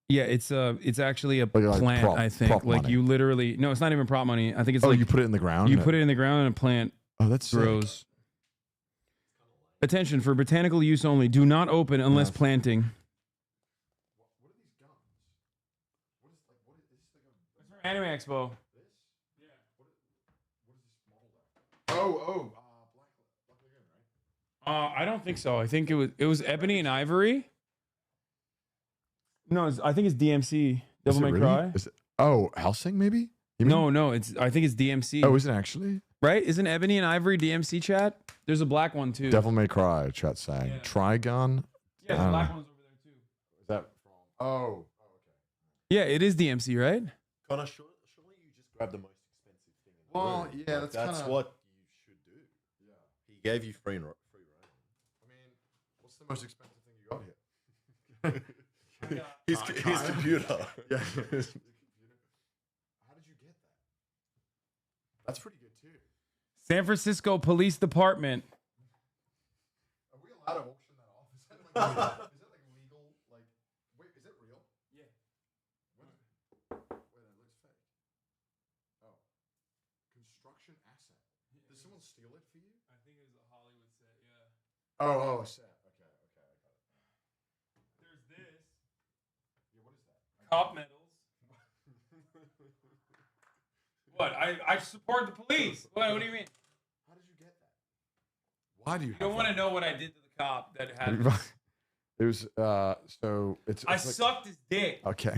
Yeah, it's actually a plant. Prop, I think like money. you literally. No, it's not even prop money. I think it's like like you put it in the ground. You put it in the ground and a plant. Oh, that's grows. Sick. Attention for botanical use only. Do not open unless planting. What are these guns? What is It's from Anime Expo. Yeah. What is this model? Oh. I don't think so. I think it was ebony and ivory. No, I think it's DMC. Devil May Cry. Oh, Helsing maybe? No, I think it's DMC. Oh, is it actually? Right? Isn't ebony and ivory DMC, chat? There's a black one too. Devil May Cry, chat saying. Yeah. Trigun. Yeah, the black one's over there too. Is that from? Oh, okay. Yeah, it is DMC, right? Connor, surely you just grab the most expensive thing in the Well, room. yeah, Like, that's what you should do. Yeah. He gave you free reign. I mean, what's the most expensive thing you got here? his computer. Yeah. How did you get that? That's pretty good too. San Francisco Police Department. Are we allowed to auction that off? Is that like legal? Like, wait, is it real? Yeah. Wait, it looks fake. Oh. Construction asset. Did someone steal it for you? I think it was a Hollywood set, yeah. Oh, a set. Okay, I got it. There's this. Yeah, what is that? Cop medals. What? I support the police. What do you mean? How did you get that? Why do you? You don't want to know what I did to the cop that had. It was so it's. I sucked his dick. Okay.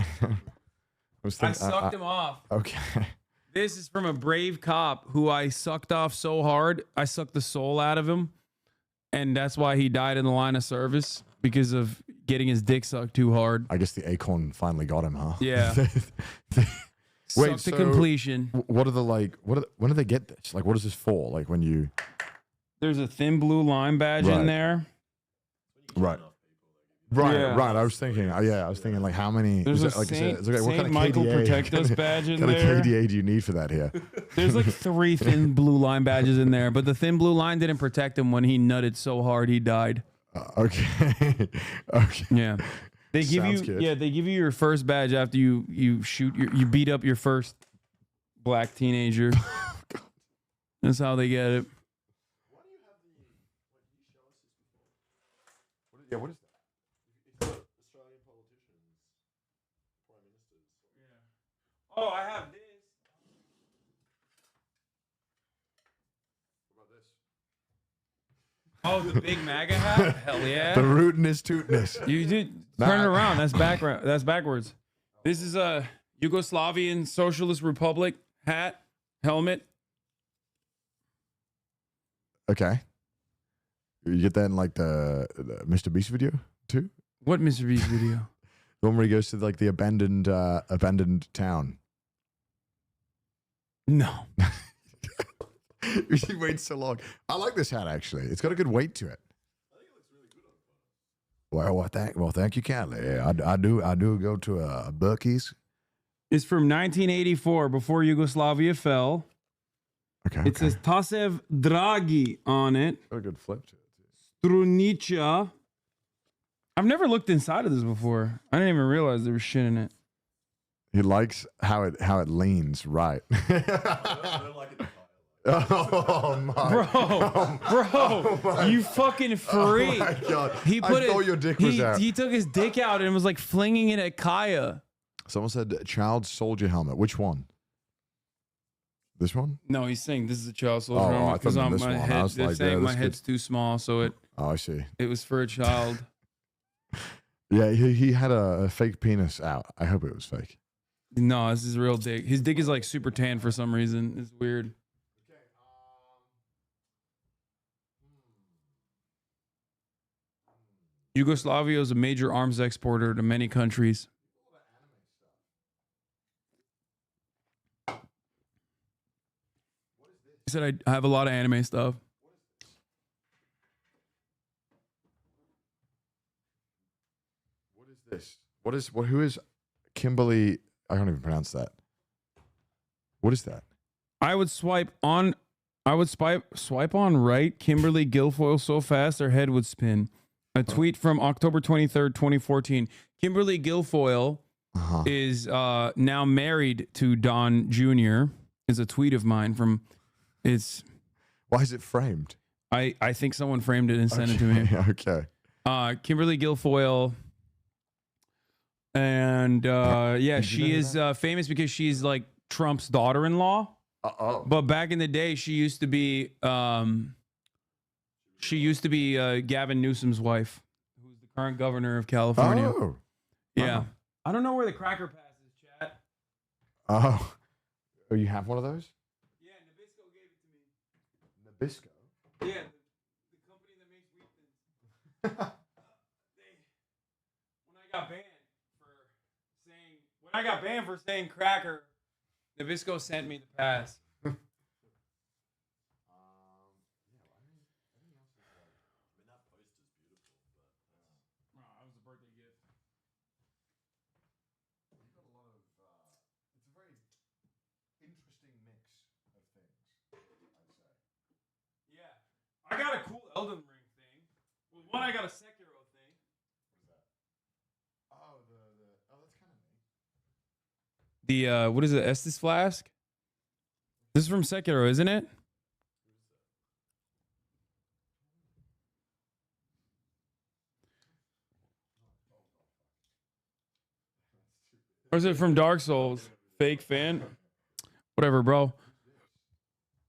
I sucked him off. Okay. This is from a brave cop who I sucked off so hard I sucked the soul out of him, and that's why he died in the line of service because of getting his dick sucked too hard. I guess the acorn finally got him, huh? Yeah. Wait, to completion. What are the when do they get this? Like, what is this for? Like when you... There's a thin blue line badge in there. Right. Yeah. Right. I was thinking, like how many... There's a what Saint kind of Michael KDA? Protect Us badge in What kind there. of KDA do you need for that here? There's like 3 thin blue line badges in there, but the thin blue line didn't protect him when he nutted so hard he died. Okay. Okay. Yeah. They give Sounds you good. they give you your first badge after you shoot you beat up your first black teenager. That's how they get it. Yeah, what is that? Australian politicians, prime ministers. Yeah. Oh, I have this. What about this? Oh, the big MAGA hat? Hell yeah. The rootinest tootness. You did turn it around. That's background. That's backwards. This is a Yugoslavian Socialist Republic hat, helmet. Okay. You get that in like the Mr. Beast video too? What Mr. Beast video? The one where he goes to like the abandoned town. No. You wait so long. I like this hat actually. It's got a good weight to it. I think it looks really good on phone. Well, thank you kindly. Yeah, I do go to a Buc-ee's. It's from 1984, before Yugoslavia fell. Okay. It says Tasev Dragi on it. Got a good flip to it. Strunica. I've never looked inside of this before. I didn't even realize there was shit in it. He likes how it leans right. I don't like it. Oh my, bro, you fucking freak! Oh my god! He put I thought your dick was out. He took his dick out and was like flinging it at Kaya. Someone said child soldier helmet. Which one? This one? No, he's saying this is a child soldier Oh, helmet I thought because this one. head, I was they're like, saying yeah, my this head's too small, so it. Oh, I see. It was for a child. Yeah, he had a fake penis out. I hope it was fake. No, this is real dick. His dick is like super tan for some reason. It's weird. Yugoslavia is a major arms exporter to many countries. He said I have a lot of anime stuff. What is this? Who is Kimberly? I can't even pronounce that. What is that? I would swipe on right Kimberly Guilfoyle so fast her head would spin. A tweet from October 23rd, 2014. Kimberly Guilfoyle is now married to Don Jr. Is a tweet of mine from it's. Why is it framed? I think someone framed it and sent it to me. Okay. Kimberly Guilfoyle. And yeah, she is famous because she's like Trump's daughter-in-law. But back in the day, she used to be Gavin Newsom's wife, who's the current governor of California. Oh. Yeah. I don't know where the cracker pass is, chat. Oh, you have one of those? Yeah, Nabisco gave it to me. Nabisco? Yeah, the company that makes wheat thins. When I got banned for saying cracker, Nabisco sent me the pass. I got a cool Elden Ring thing. Well, one, I got a Sekiro thing. Oh, that's kind of neat. The what is it? Estus flask. This is from Sekiro, isn't it? Or is it from Dark Souls? Fake fan. Whatever, bro.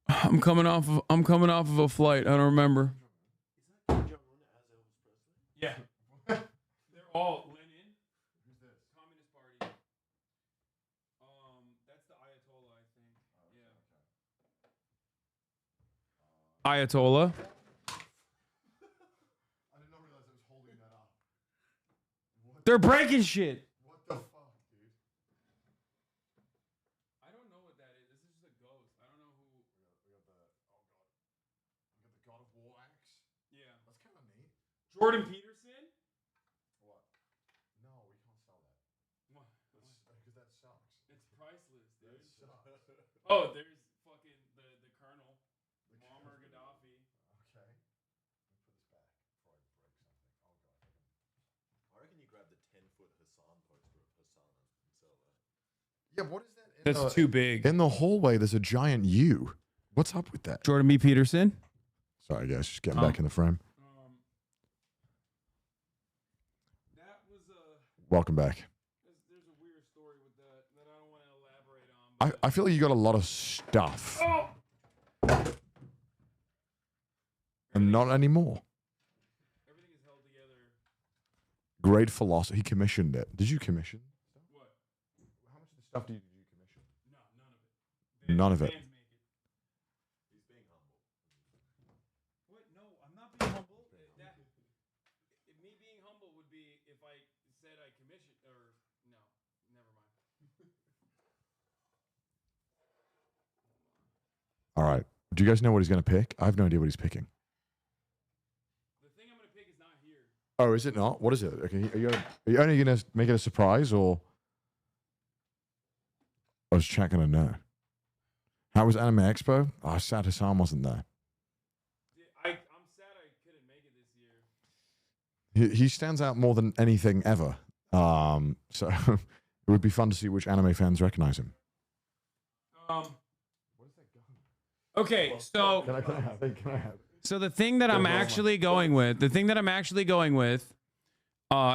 I'm coming off of a flight. I don't remember. Yeah. They're all Lenin. Who's this? Communist Party. That's the Ayatollah, I think. Yeah. Ayatollah. I did not realize I was holding that up. They're breaking shit. What the fuck, dude? I don't know what that is. This is just a ghost. I don't know who. We got the God of War axe. Yeah. That's kind of neat. Jordan Peterson. What? No, we can't sell that. What? Because that sucks. It's priceless, dude. That sucks. Oh, there's fucking the colonel, Muammar Gaddafi. Okay. Let me put this back before I break something. Yeah, what is that? That's too big. In the hallway, there's a giant U. What's up with that? Jordan B. Peterson. Sorry, guys, just getting back in the frame. Welcome back. There's a weird story with that I don't want to elaborate on. I feel like you got a lot of stuff. And not anymore. Everything is held together. Great philosophy. He commissioned it. Did you commission? What? How much of the stuff did you commission? No, none of it. None of it. Fans make it. He's being humble. What? No, I'm not being humble. Me being humble would be if I said I commissioned, or no, never mind. All right. Do you guys know what he's going to pick? I have no idea what he's picking. The thing I'm going to pick is not here. Oh, is it not? What is it? Okay, are you only going to make it a surprise, or I was checking to know? How was Anime Expo? Oh, sad Hassan wasn't there. I'm sad I couldn't make it this year. He stands out more than anything ever. So it would be fun to see which anime fans recognize him. Okay, so Can I have it? Can I have it? So the thing that I'm actually going with,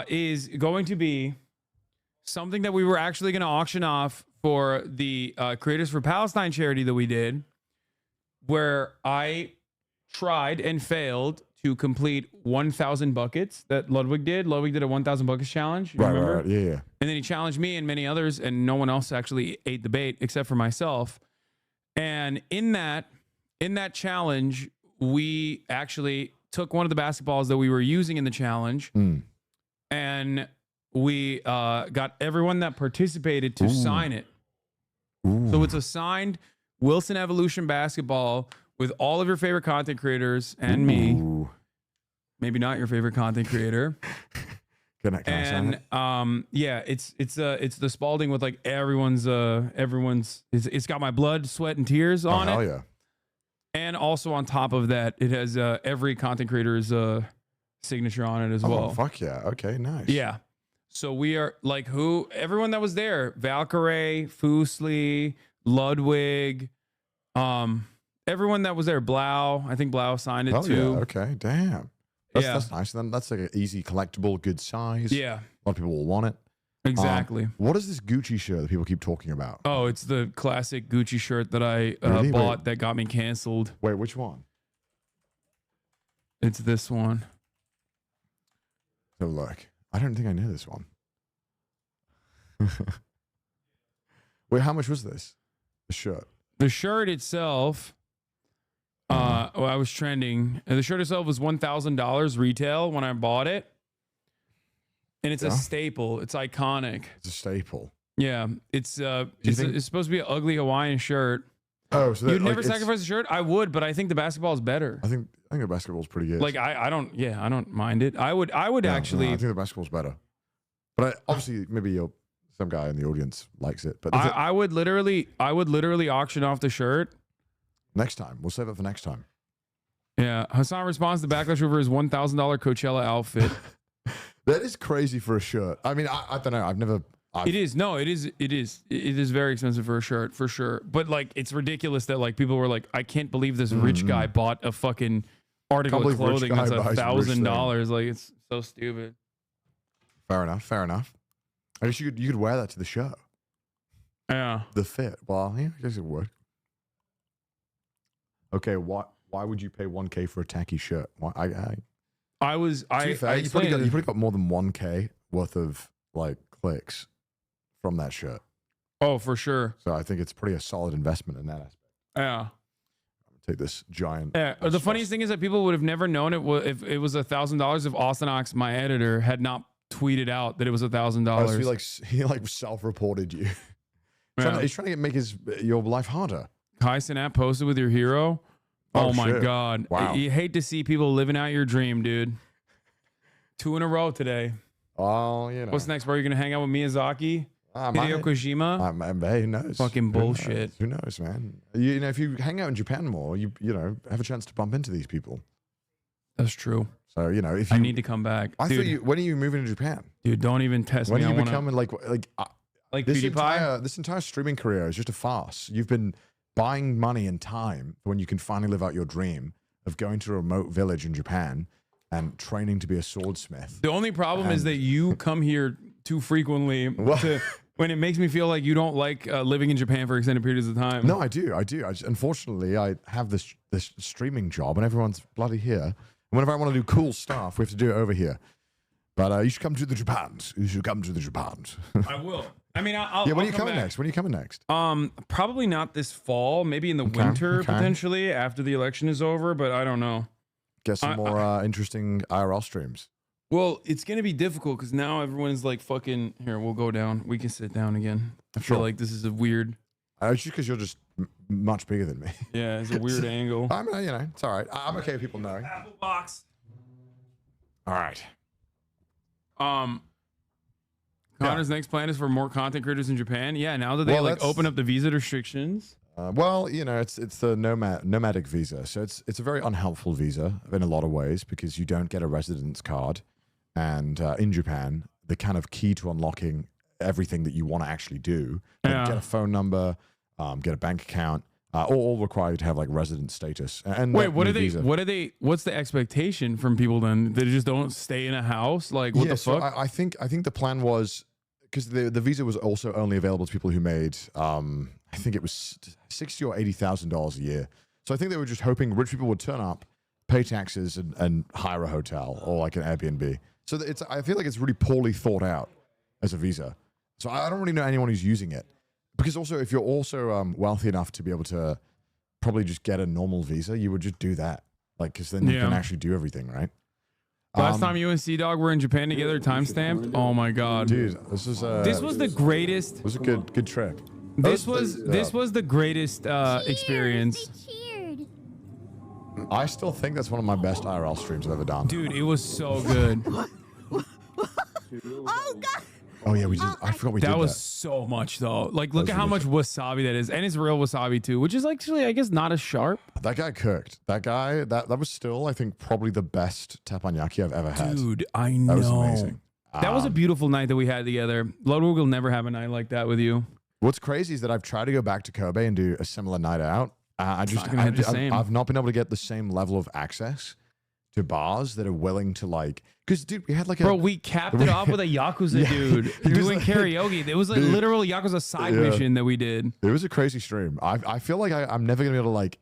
is going to be something that we were actually going to auction off for the Creators for Palestine charity that we did, where I tried and failed to complete 1,000 buckets that Ludwig did. Ludwig did a 1,000 buckets challenge. You remember? Right. Yeah. And then he challenged me and many others, and no one else actually ate the bait except for myself. And in that challenge, we actually took one of the basketballs that we were using in the challenge, and we got everyone that participated to sign it. So it's a signed Wilson Evolution basketball with all of your favorite content creators and me. Maybe not your favorite content creator. Can I sign it? Yeah, it's the Spalding with like everyone's it's got my blood, sweat, and tears on it. Hell yeah. And also on top of that, it has every content creator's signature on it as well. Oh, fuck yeah. Okay, nice. Yeah. So we are like everyone that was there, valkyrae, Fusli, Ludwig, everyone that was there, Blau. I think Blau signed it too. Yeah. Okay, damn. That's nice. Then that's like an easy collectible, good size. Yeah. A lot of people will want it. Exactly. What is this Gucci shirt that people keep talking about? Oh, it's the classic Gucci shirt that I Really? bought that got me canceled. Wait, which one? It's this one. So look, I don't think I know this one. Wait, how much was this? The shirt. The shirt itself, I was trending. The shirt itself was $1,000 retail when I bought it. And it's a staple. It's iconic. It's a staple. Yeah. It's supposed to be an ugly Hawaiian shirt. Oh, so you'd never sacrifice a shirt? I would, but I think the basketball is better. I think the basketball is pretty good. Like I don't mind it. I would actually. No, I think the basketball's better. But obviously, maybe some guy in the audience likes it. But I would literally auction off the shirt. Next time. We'll save it for next time. Yeah. Hassan responds to Backlash over his $1,000 Coachella outfit. That is crazy for a shirt. I mean, I don't know. I've never. It is very expensive for a shirt, for sure. But like, it's ridiculous that like people were like, I can't believe this rich guy bought a fucking article of clothing that's $1,000. Like, it's so stupid. Fair enough. I guess you could wear that to the show. Yeah. The fit. Well, yeah, I guess it would. Okay, why would you pay $1K for a tacky shirt? Why? You probably got more than $1K worth of like clicks from that shirt. Oh, for sure. So I think it's pretty a solid investment in that aspect. Yeah. I'm gonna take this giant. Yeah. The funniest thing is that people would have never known if it was $1,000 if Austin Ox, my editor, had not tweeted out that it was $1,000. Oh, so he self-reported you. He's trying to make your life harder. Cenat posted with your hero. Oh my God. Wow. You hate to see people living out your dream, dude. 2 in a row today. Oh, you know. What's next, bro? You're going to hang out with Miyazaki? Hideo Kojima? Who knows? Fucking bullshit. Who knows, man? You know, if you hang out in Japan more, you know, have a chance to bump into these people. That's true. So, you know, if you... I need to come back. I thought you... When are you moving to Japan? Dude, don't even test when me. When are you becoming like this PewDiePie? This entire streaming career is just a farce. You've been buying money and time for when you can finally live out your dream of going to a remote village in Japan and training to be a swordsmith. The only problem is that you come here too frequently when it makes me feel like you don't like living in Japan for extended periods of time. No, I do. Unfortunately, I have this streaming job and everyone's bloody here. And whenever I want to do cool stuff, we have to do it over here. But you should come to the Japans. You should come to the Japans. I will. I mean, I'll when are you come coming back. next? When are you coming next? Probably not this fall. Maybe in the winter, potentially, after the election is over, but I don't know. Get some more interesting IRL streams. Well, it's going to be difficult because now everyone's like fucking... Here, we'll go down. We can sit down again. I feel like this is a weird... It's just because you're just much bigger than me. Yeah, it's a weird angle. I mean, you know, it's all right. I'm okay with people knowing. Apple box. All right. Connor's next plan is for more content creators in Japan. Yeah, now that they open up the visa restrictions. Well, you know, it's the nomadic visa, so it's a very unhelpful visa in a lot of ways because you don't get a residence card, and in Japan, the kind of key to unlocking everything that you want to actually do, get a phone number, get a bank account, all require you to have like resident status. And wait, what are they? Visa. What are they? What's the expectation from people then? They just don't stay in a house? Like what the fuck? I think the plan was because the visa was also only available to people who made I think it was $60,000 or $80,000 a year. So I think they were just hoping rich people would turn up, pay taxes, and hire a hotel or like an Airbnb. So I feel like it's really poorly thought out as a visa. So I don't really know anyone who's using it. Because also, if you're also wealthy enough to be able to probably just get a normal visa, you would just do that. Like, because then you can actually do everything, right? Last time you and C-Dog were in Japan together, timestamped. Oh my god, dude, this was the greatest. It was a good trip. This was the greatest experience. I still think that's one of my best IRL streams I've ever done. Dude, it was so good. Oh god. Oh yeah, we did. I forgot we did that. That was so much though. Like, look at how much wasabi that is, and it's real wasabi too, which is actually, I guess, not as sharp. That guy cooked. That guy. That was still, I think, probably the best teppanyaki I've ever had. Dude, I know. That was amazing. That was a beautiful night that we had together. Ludwig will never have a night like that with you. What's crazy is that I've tried to go back to Kobe and do a similar night out. I've not been able to get the same level of access to bars that are willing to like, because dude, we had like we capped it off with a Yakuza dude doing karaoke. It was like literal Yakuza side mission that we did. It was a crazy stream. I feel like I'm never gonna be able to like,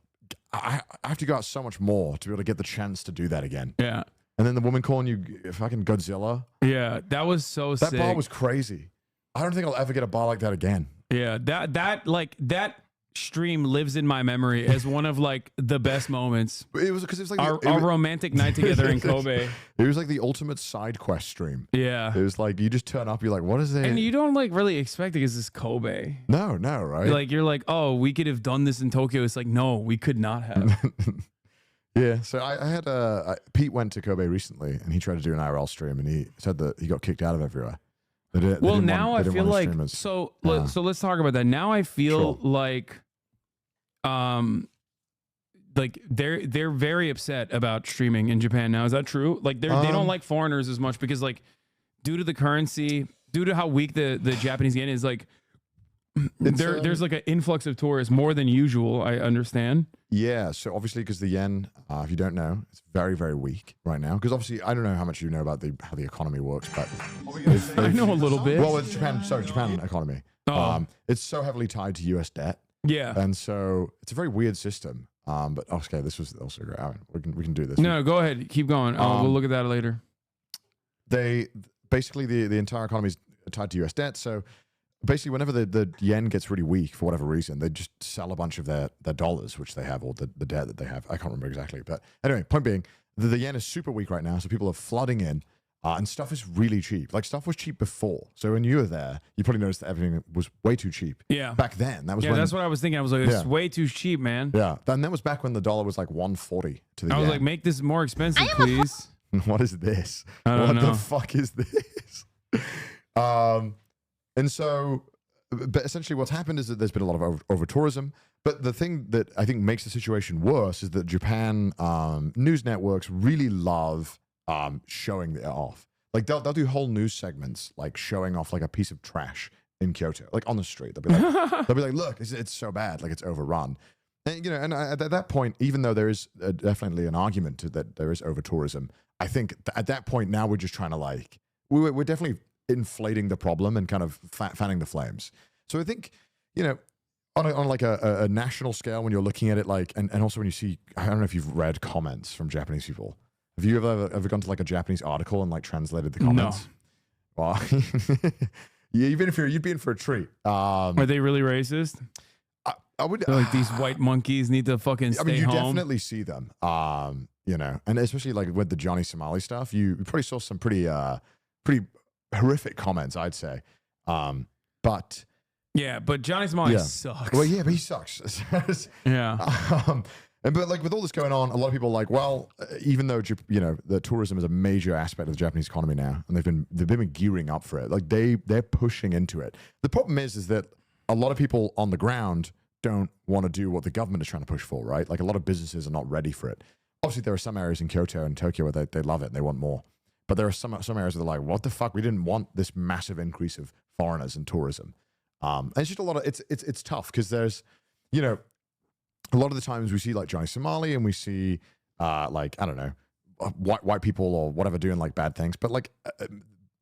I have to go out so much more to be able to get the chance to do that again. Yeah. And then the woman calling you fucking Godzilla. Yeah, that was so sick. That bar was crazy. I don't think I'll ever get a bar like that again. Yeah, that stream lives in my memory as one of like the best moments. It was because it was like our romantic night together in Kobe. It was like the ultimate side quest stream. Yeah, it was like you just turn up, you're like, what is it? And you don't like really expect it because it's Kobe. No, right? Like you're like, oh, we could have done this in Tokyo. It's like, no, we could not have. Yeah, so I had Pete went to Kobe recently and he tried to do an IRL stream and he said that he got kicked out of everywhere. Well, now I feel like so let's talk about that. Now I feel like they're very upset about streaming in Japan now. Is that true? Like they don't like foreigners as much because like due to the currency, due to how weak the Japanese yen is, like there's like an influx of tourists more than usual. I understand. Yeah, so obviously because the yen, if you don't know, it's very, very weak right now. Because obviously, I don't know how much you know about how the economy works, but I know a little bit. Well, it's Japan economy. It's so heavily tied to US debt. Yeah, and so it's a very weird system. But okay, this was also great. I mean, we can do this. No, go ahead, keep going. We'll look at that later. They basically the entire economy is tied to US debt, so. Basically, whenever the yen gets really weak for whatever reason, they just sell a bunch of their dollars, which they have, or the debt that they have. I can't remember exactly. But anyway, point being, the yen is super weak right now, so people are flooding in, and stuff is really cheap. Like, stuff was cheap before. So when you were there, you probably noticed that everything was way too cheap. Yeah. Back then. That was that's what I was thinking. I was like, it's way too cheap, man. Yeah. And that was back when the dollar was like 140 to the yen. I was like, make this more expensive, please. What is this? I don't know. What the fuck is this? And so, but essentially what's happened is that there's been a lot of over-tourism. But the thing that I think makes the situation worse is that Japan news networks really love showing it off. Like they'll do whole news segments like showing off like a piece of trash in Kyoto, like on the street. They'll be like, look, it's so bad, like it's overrun. And, you know, and at that point, even though there is definitely an argument that there is over tourism, I think at that point now we're just trying to like we're definitely inflating the problem and kind of fanning the flames. So I think, you know, on like a national scale, when you're looking at it, like, and also when you see, I don't know if you've read comments from Japanese people. Have you ever gone to like a Japanese article and like translated the comments? No. Well, yeah, you'd be in for a treat. Are they really racist? I would. They're like, these white monkeys need to fucking stay home. I mean, you definitely see them. You know, and especially like with the Johnny Somali stuff, you probably saw some pretty horrific comments, I'd say. But yeah, but Johnny Somali sucks. Well, yeah, but he sucks. Yeah. But like with all this going on, a lot of people are like, well, even though, you know, the tourism is a major aspect of the Japanese economy now, and they've been gearing up for it. Like they're pushing into it. The problem is that a lot of people on the ground don't want to do what the government is trying to push for, right? Like a lot of businesses are not ready for it. Obviously, there are some areas in Kyoto and Tokyo where they love it and they want more. But there are some areas where they're like, what the fuck? We didn't want this massive increase of foreigners and tourism. And it's just a lot of it's tough because there's, you know, a lot of the times we see like Johnny Somali and we see like, I don't know, white people or whatever doing like bad things. But like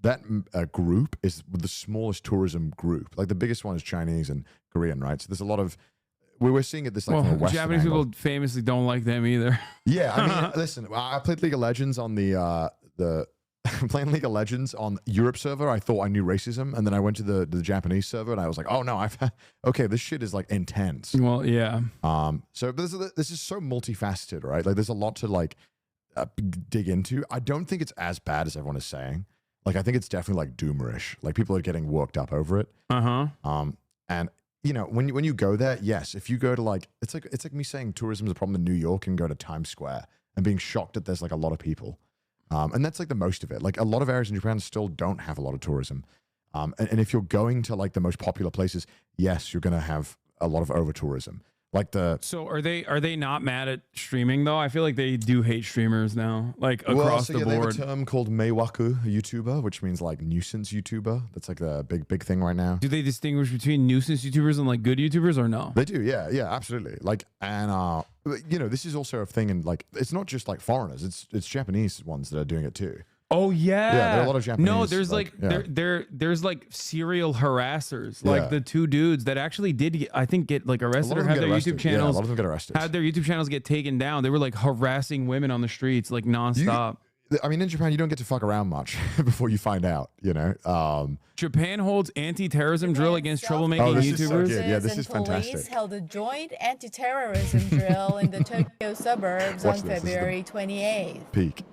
that group is the smallest tourism group. Like the biggest one is Chinese and Korean, right? So there's a lot of, we're seeing it this like from a Western Japanese angle. people famously don't like them either. Yeah, I mean, listen, I played League of Legends on the playing League of Legends on Europe server. I thought I knew racism, and then I went to the Japanese server, and I was like, oh no, okay, this shit is like intense. Well, yeah. So this is so multifaceted, right? Like, there's a lot to like dig into. I don't think it's as bad as everyone is saying. Like, I think it's definitely like doomerish. Like, people are getting worked up over it. And you know, when you go there, yes, if you go to like, it's like me saying tourism is a problem in New York and go to Times Square and being shocked that there's like a lot of people. And that's like the most of it. Like a lot of areas in Japan still don't have a lot of tourism. And if you're going to like the most popular places, yes, you're going to have a lot of over tourism. Like So are they not mad at streaming though? I feel like they do hate streamers now, like across the board. They have a term called meiwaku YouTuber, which means like nuisance YouTuber. That's like the big thing right now. Do they distinguish between nuisance YouTubers and like good YouTubers or no? They do, yeah, absolutely. Like, and you know, this is also a thing, and like, it's not just like foreigners; it's Japanese ones that are doing it too. Oh yeah, there are a lot of Japanese. No, there's there's like serial harassers, like the two dudes that actually did, I think, get like arrested or have their YouTube channels. Yeah, a lot of them get arrested. Had their YouTube channels get taken down. They were like harassing women on the streets, like nonstop. I mean, in Japan, you don't get to fuck around much before you find out. You know, Japan holds anti-terrorism drill against troublemaking YouTubers. Is so good. Yeah, this is fantastic. Police held a joint anti-terrorism drill in the Tokyo suburbs on February 28th. Peak.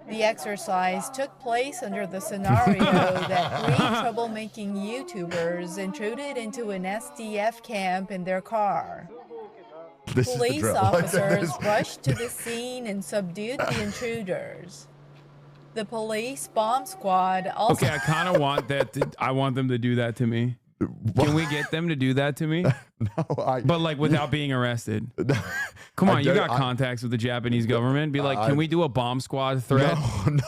The exercise took place under the scenario that 3 troublemaking YouTubers intruded into an SDF camp in their car. Police officers rushed to the scene and subdued the intruders. The police bomb squad also... Okay, I kind of want that. I want them to do that to me. Can we get them to do that to me? No, but like without being arrested. Come on, you got contacts with the Japanese government. Be like, can we do a bomb squad threat?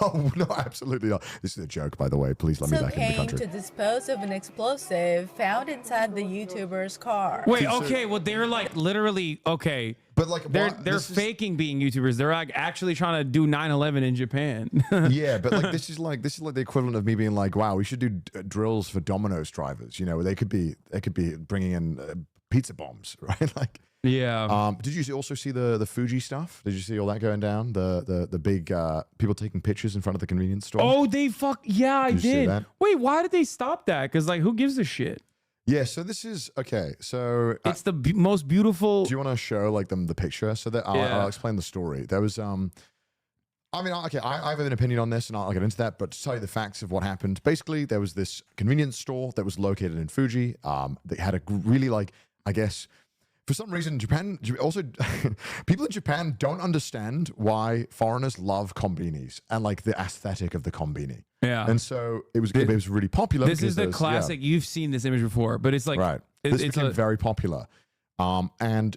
No, absolutely not. This is a joke, by the way. Please let me back in the country. To dispose of an explosive found inside the YouTuber's car. Wait, okay, well they're like literally okay. But like they're faking being YouTubers. They're like actually trying to do 9/11 in Japan. Yeah, but like this is like the equivalent of me being like, wow, we should do drills for Domino's drivers. You know, they could be bringing in pizza bombs, right? Like, yeah. Did you also see the Fuji stuff? Did you see all that going down? The big people taking pictures in front of the convenience store. Oh, I did. Wait, why did they stop that? Because like, who gives a shit? Yeah, so this is okay. So it's the most beautiful. Do you want to show like them the picture so that I'll explain the story? There was I mean, okay, I have an opinion on this, and I'll get into that. But to tell you the facts of what happened, basically, there was this convenience store that was located in Fuji. They had a really like, I guess, for some reason, Japan also people in Japan don't understand why foreigners love konbinis and like the aesthetic of the konbini. Yeah, and so it was really popular. This is the classic. You've seen this image before, but it's like right. This became very popular, and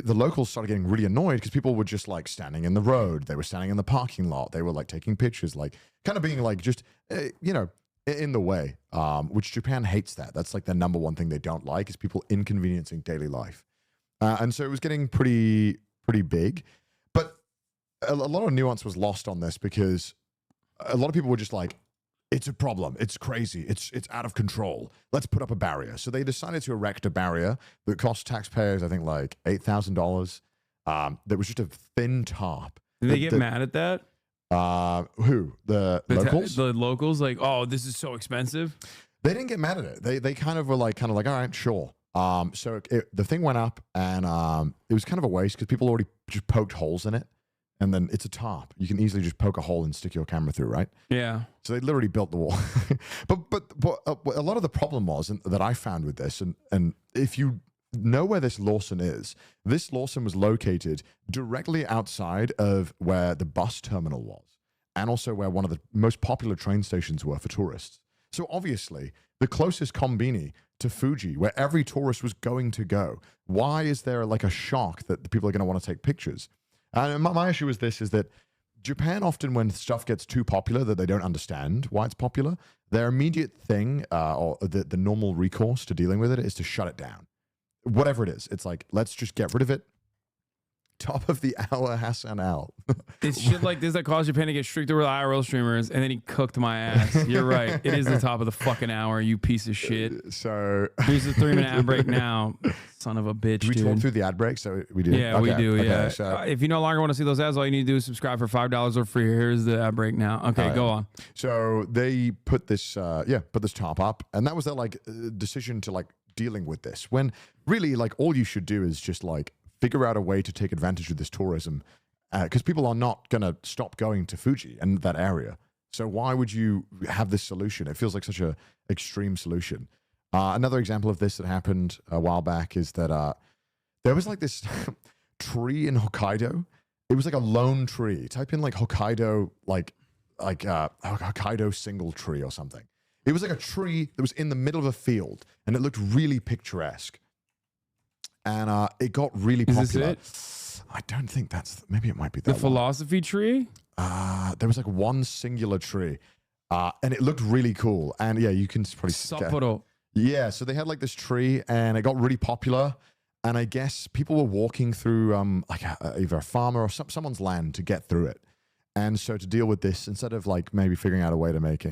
the locals started getting really annoyed because people were just like standing in the road. They were standing in the parking lot. They were like taking pictures, like kind of being like just, you know, in the way, which Japan hates that. That's like the number one thing they don't like is people inconveniencing daily life. And so it was getting pretty big. But a lot of nuance was lost on this because a lot of people were just like, it's a problem. It's crazy. It's out of control. Let's put up a barrier. So they decided to erect a barrier that cost taxpayers, I think, like $8,000. That was just a thin tarp. Did they get mad at that? Who? The locals? The locals, like, oh, this is so expensive. They didn't get mad at it. They kind of were like, all right, sure. So the thing went up, and it was kind of a waste because people already just poked holes in it. And then it's a tarp. You can easily just poke a hole and stick your camera through, right? Yeah. So they literally built the wall. but a lot of the problem was, and that I found with this, and if you know where this Lawson is, this Lawson was located directly outside of where the bus terminal was, and also where one of the most popular train stations were for tourists. So obviously, the closest konbini to Fuji, where every tourist was going to go, why is there like a shock that the people are going to want to take pictures? And my issue with this is that Japan often, when stuff gets too popular that they don't understand why it's popular, their immediate thing or the normal recourse to dealing with it is to shut it down. Whatever it is. It's like, let's just get rid of it. Top of the hour, Hassan out. It's shit like this that caused Japan to get stricter with IRL streamers, and then he cooked my ass. You're right. It is the top of the fucking hour, you piece of shit. So here's a 3-minute ad break now. Son of a bitch, do we talk through the ad break? So we do. Yeah, we do. Okay, Yeah. so, If you no longer want to see those ads, all you need to do is subscribe for $5 or free. Here's the ad break now. Okay, go on. So they put this, put this top up, and that was their like decision to like dealing with this. When really, like, all you should do is just like figure out a way to take advantage of this tourism, because people are not going to stop going to Fuji and that area. So why would you have this solution? It feels like such a extreme solution. Another example of this that happened a while back is that there was like this tree in Hokkaido. It was like a lone tree. Type in like Hokkaido, like Hokkaido single tree or something. It was like a tree that was in the middle of a field, and it looked really picturesque. And it got really popular. Is this it? I don't think that's... Maybe it might be that The philosophy tree? There was like one singular tree. And it looked really cool. And yeah, you can probably... Sapporo. Yeah, so they had like this tree, and it got really popular. And I guess people were walking through either a farmer or someone's land to get through it. And so to deal with this, instead of like maybe figuring out a way to make,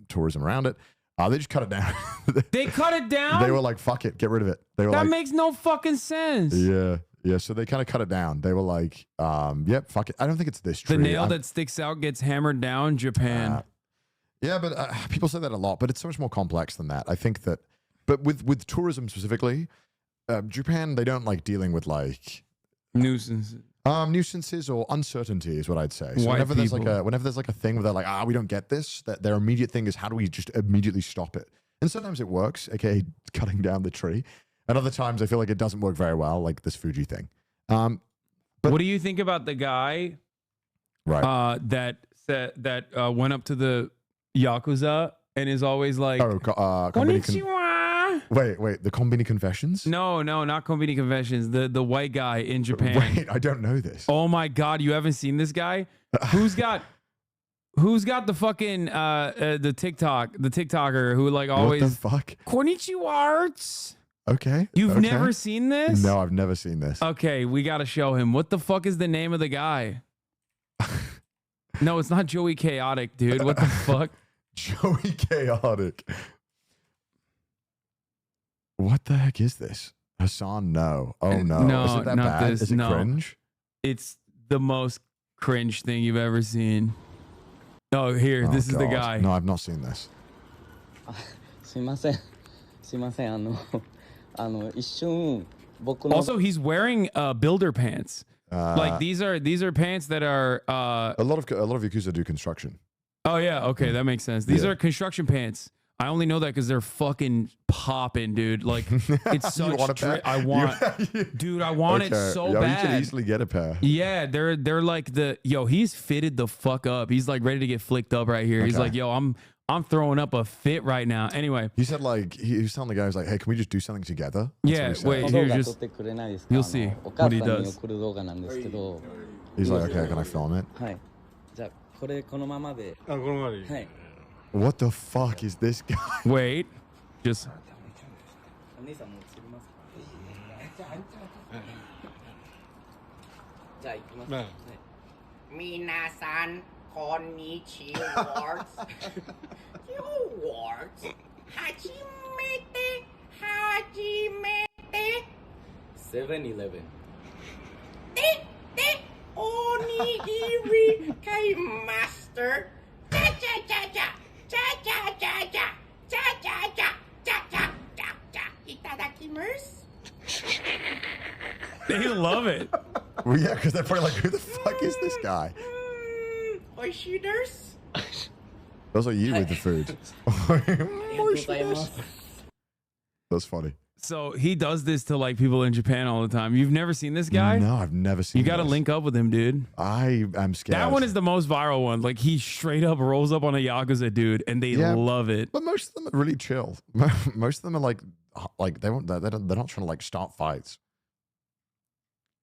tourism around it, they just cut it down. They cut it down? They were like, fuck it, get rid of it. They were that makes no fucking sense. Yeah. So they kind of cut it down. They were like, yep, fuck it. I don't think it's this tree. The nail that sticks out gets hammered down, Japan. Yeah, but people say that a lot, but it's so much more complex than that. I think that, but with tourism specifically, Japan, they don't like dealing with like nuisances or uncertainty is what I'd say. So whenever there's like a thing where they're like, we don't get this, that their immediate thing is how do we just immediately stop it? And sometimes it works, aka cutting down the tree. And other times I feel like it doesn't work very well, like this Fuji thing. But what do you think about the guy that went up to the Yakuza and is always like, konnichiwa? Wait, the Konbini Confessions? No, not Konbini Confessions. The white guy in Japan. Wait, I don't know this. Oh my God, you haven't seen this guy? Who's got the fucking the TikToker who like always what the fuck? Konnichiwa arts. Okay. You've never seen this? No, I've never seen this. Okay, we gotta show him. What the fuck is the name of the guy? No, it's not Joey Chaotic, dude. What the fuck? Joey Chaotic. What the heck is this? Hassan, no. Oh, no. No, is it that not bad? this. Is it No. cringe? It's the most cringe thing you've ever seen. Oh, here. Oh, this is the God. guy. No, I've not seen this. Also, he's wearing builder pants. Like these are pants that are a lot of Yakuza do construction. Oh yeah, okay, that makes sense. These are construction pants. I only know that because they're fucking popping, dude. Like it's such. You want a pair? I want, dude. I want it so bad. You can easily get a pair. Yeah, they're like he's fitted the fuck up. He's like ready to get flicked up right here. He's like, yo, I'm throwing up a fit right now. Anyway, he said like he was telling the guys like, "Hey, can we just do something together?" Yeah, wait. Here, just you'll see what he does. He's like, "Okay, can I film it?" What the fuck is this guy? Wait, just. じゃあ行きます。はい。皆さん、こんにちは。今日は初めて。7-Eleven。で、おにぎり買いました。じゃ。いただきます。They love it. Well, yeah, because they're probably like, who the fuck is this guy? Those are you with the food. That's funny. So he does this to like people in Japan all the time. You've never seen this guy? No, I've never seen. You got to link up with him, dude. I am scared. That one is the most viral one. Like he straight up rolls up on a Yakuza dude, and they love it. But most of them are really chill. Most of them are like they're not trying to like start fights.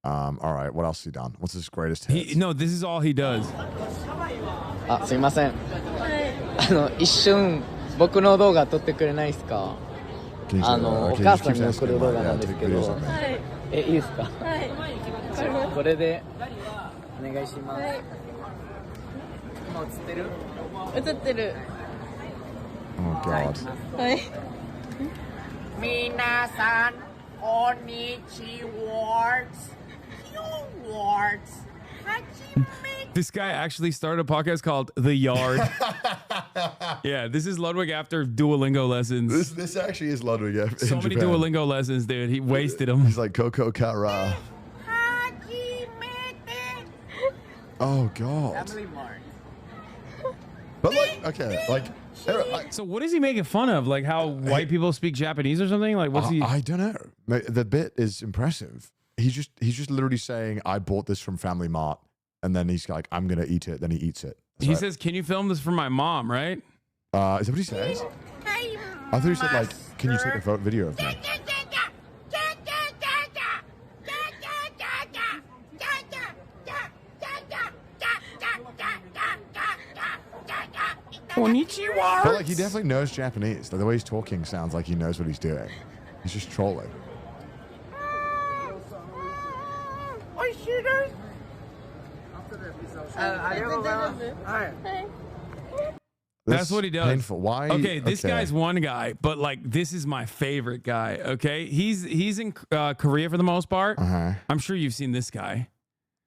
All right, what else has he done? What's his greatest hits? No, this is all he does. あ、すいません。一瞬僕の動画撮ってくれないですか？お母さんに送る動画なんですけど。はい。いいですか？はい。これでお願いします。はい。今映ってる？映ってる。Oh God. はい。皆さん、こんにちは。This guy actually started a podcast called The Yard. Yeah, this is Ludwig after Duolingo lessons. This actually is Ludwig. So many Duolingo lessons, dude. He wasted them. He's like Coco Kara. Oh God. But like, okay, like. So what is he making fun of? Like how white people speak Japanese or something? Like what's he? I don't know. The bit is impressive. He's just literally saying, "I bought this from Family Mart," and then he's like, "I'm gonna eat it." Then he eats it. He says, "Can you film this for my mom?" Right? Is that what he says? I thought he said like, "Can you take a video of me?" Konnichiwa. But like, he definitely knows Japanese. The way he's talking sounds like he knows what he's doing. He's just trolling. That's what he does. Painful. Why? Okay, this guy's one guy, but like this is my favorite guy. Okay, he's in Korea for the most part. I'm sure you've seen this guy.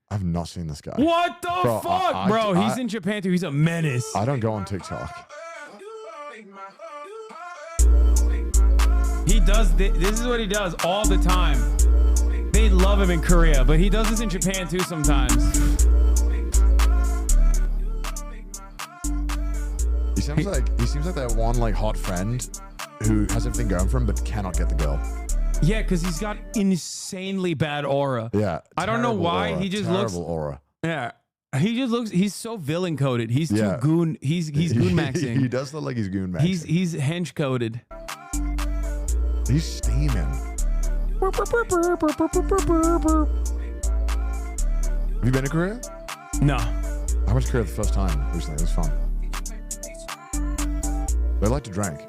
I've not seen this guy. What the fuck, bro? He's in Japan too. He's a menace. I don't go on TikTok. He does this is what he does all the time. They love him in Korea, but he does this in Japan too sometimes. He seems like that one like hot friend who has everything going for him but cannot get the girl. Yeah, because he's got insanely bad aura. Yeah, I don't know why. He just looks terrible aura. Yeah, he just looks. He's so villain coded. He's too goon. He's goon maxing. He does look like he's goon maxing. He's hench coded. He's steaming. Have you been to Korea? No. I went to Korea the first time recently. It was fun. They like to drink.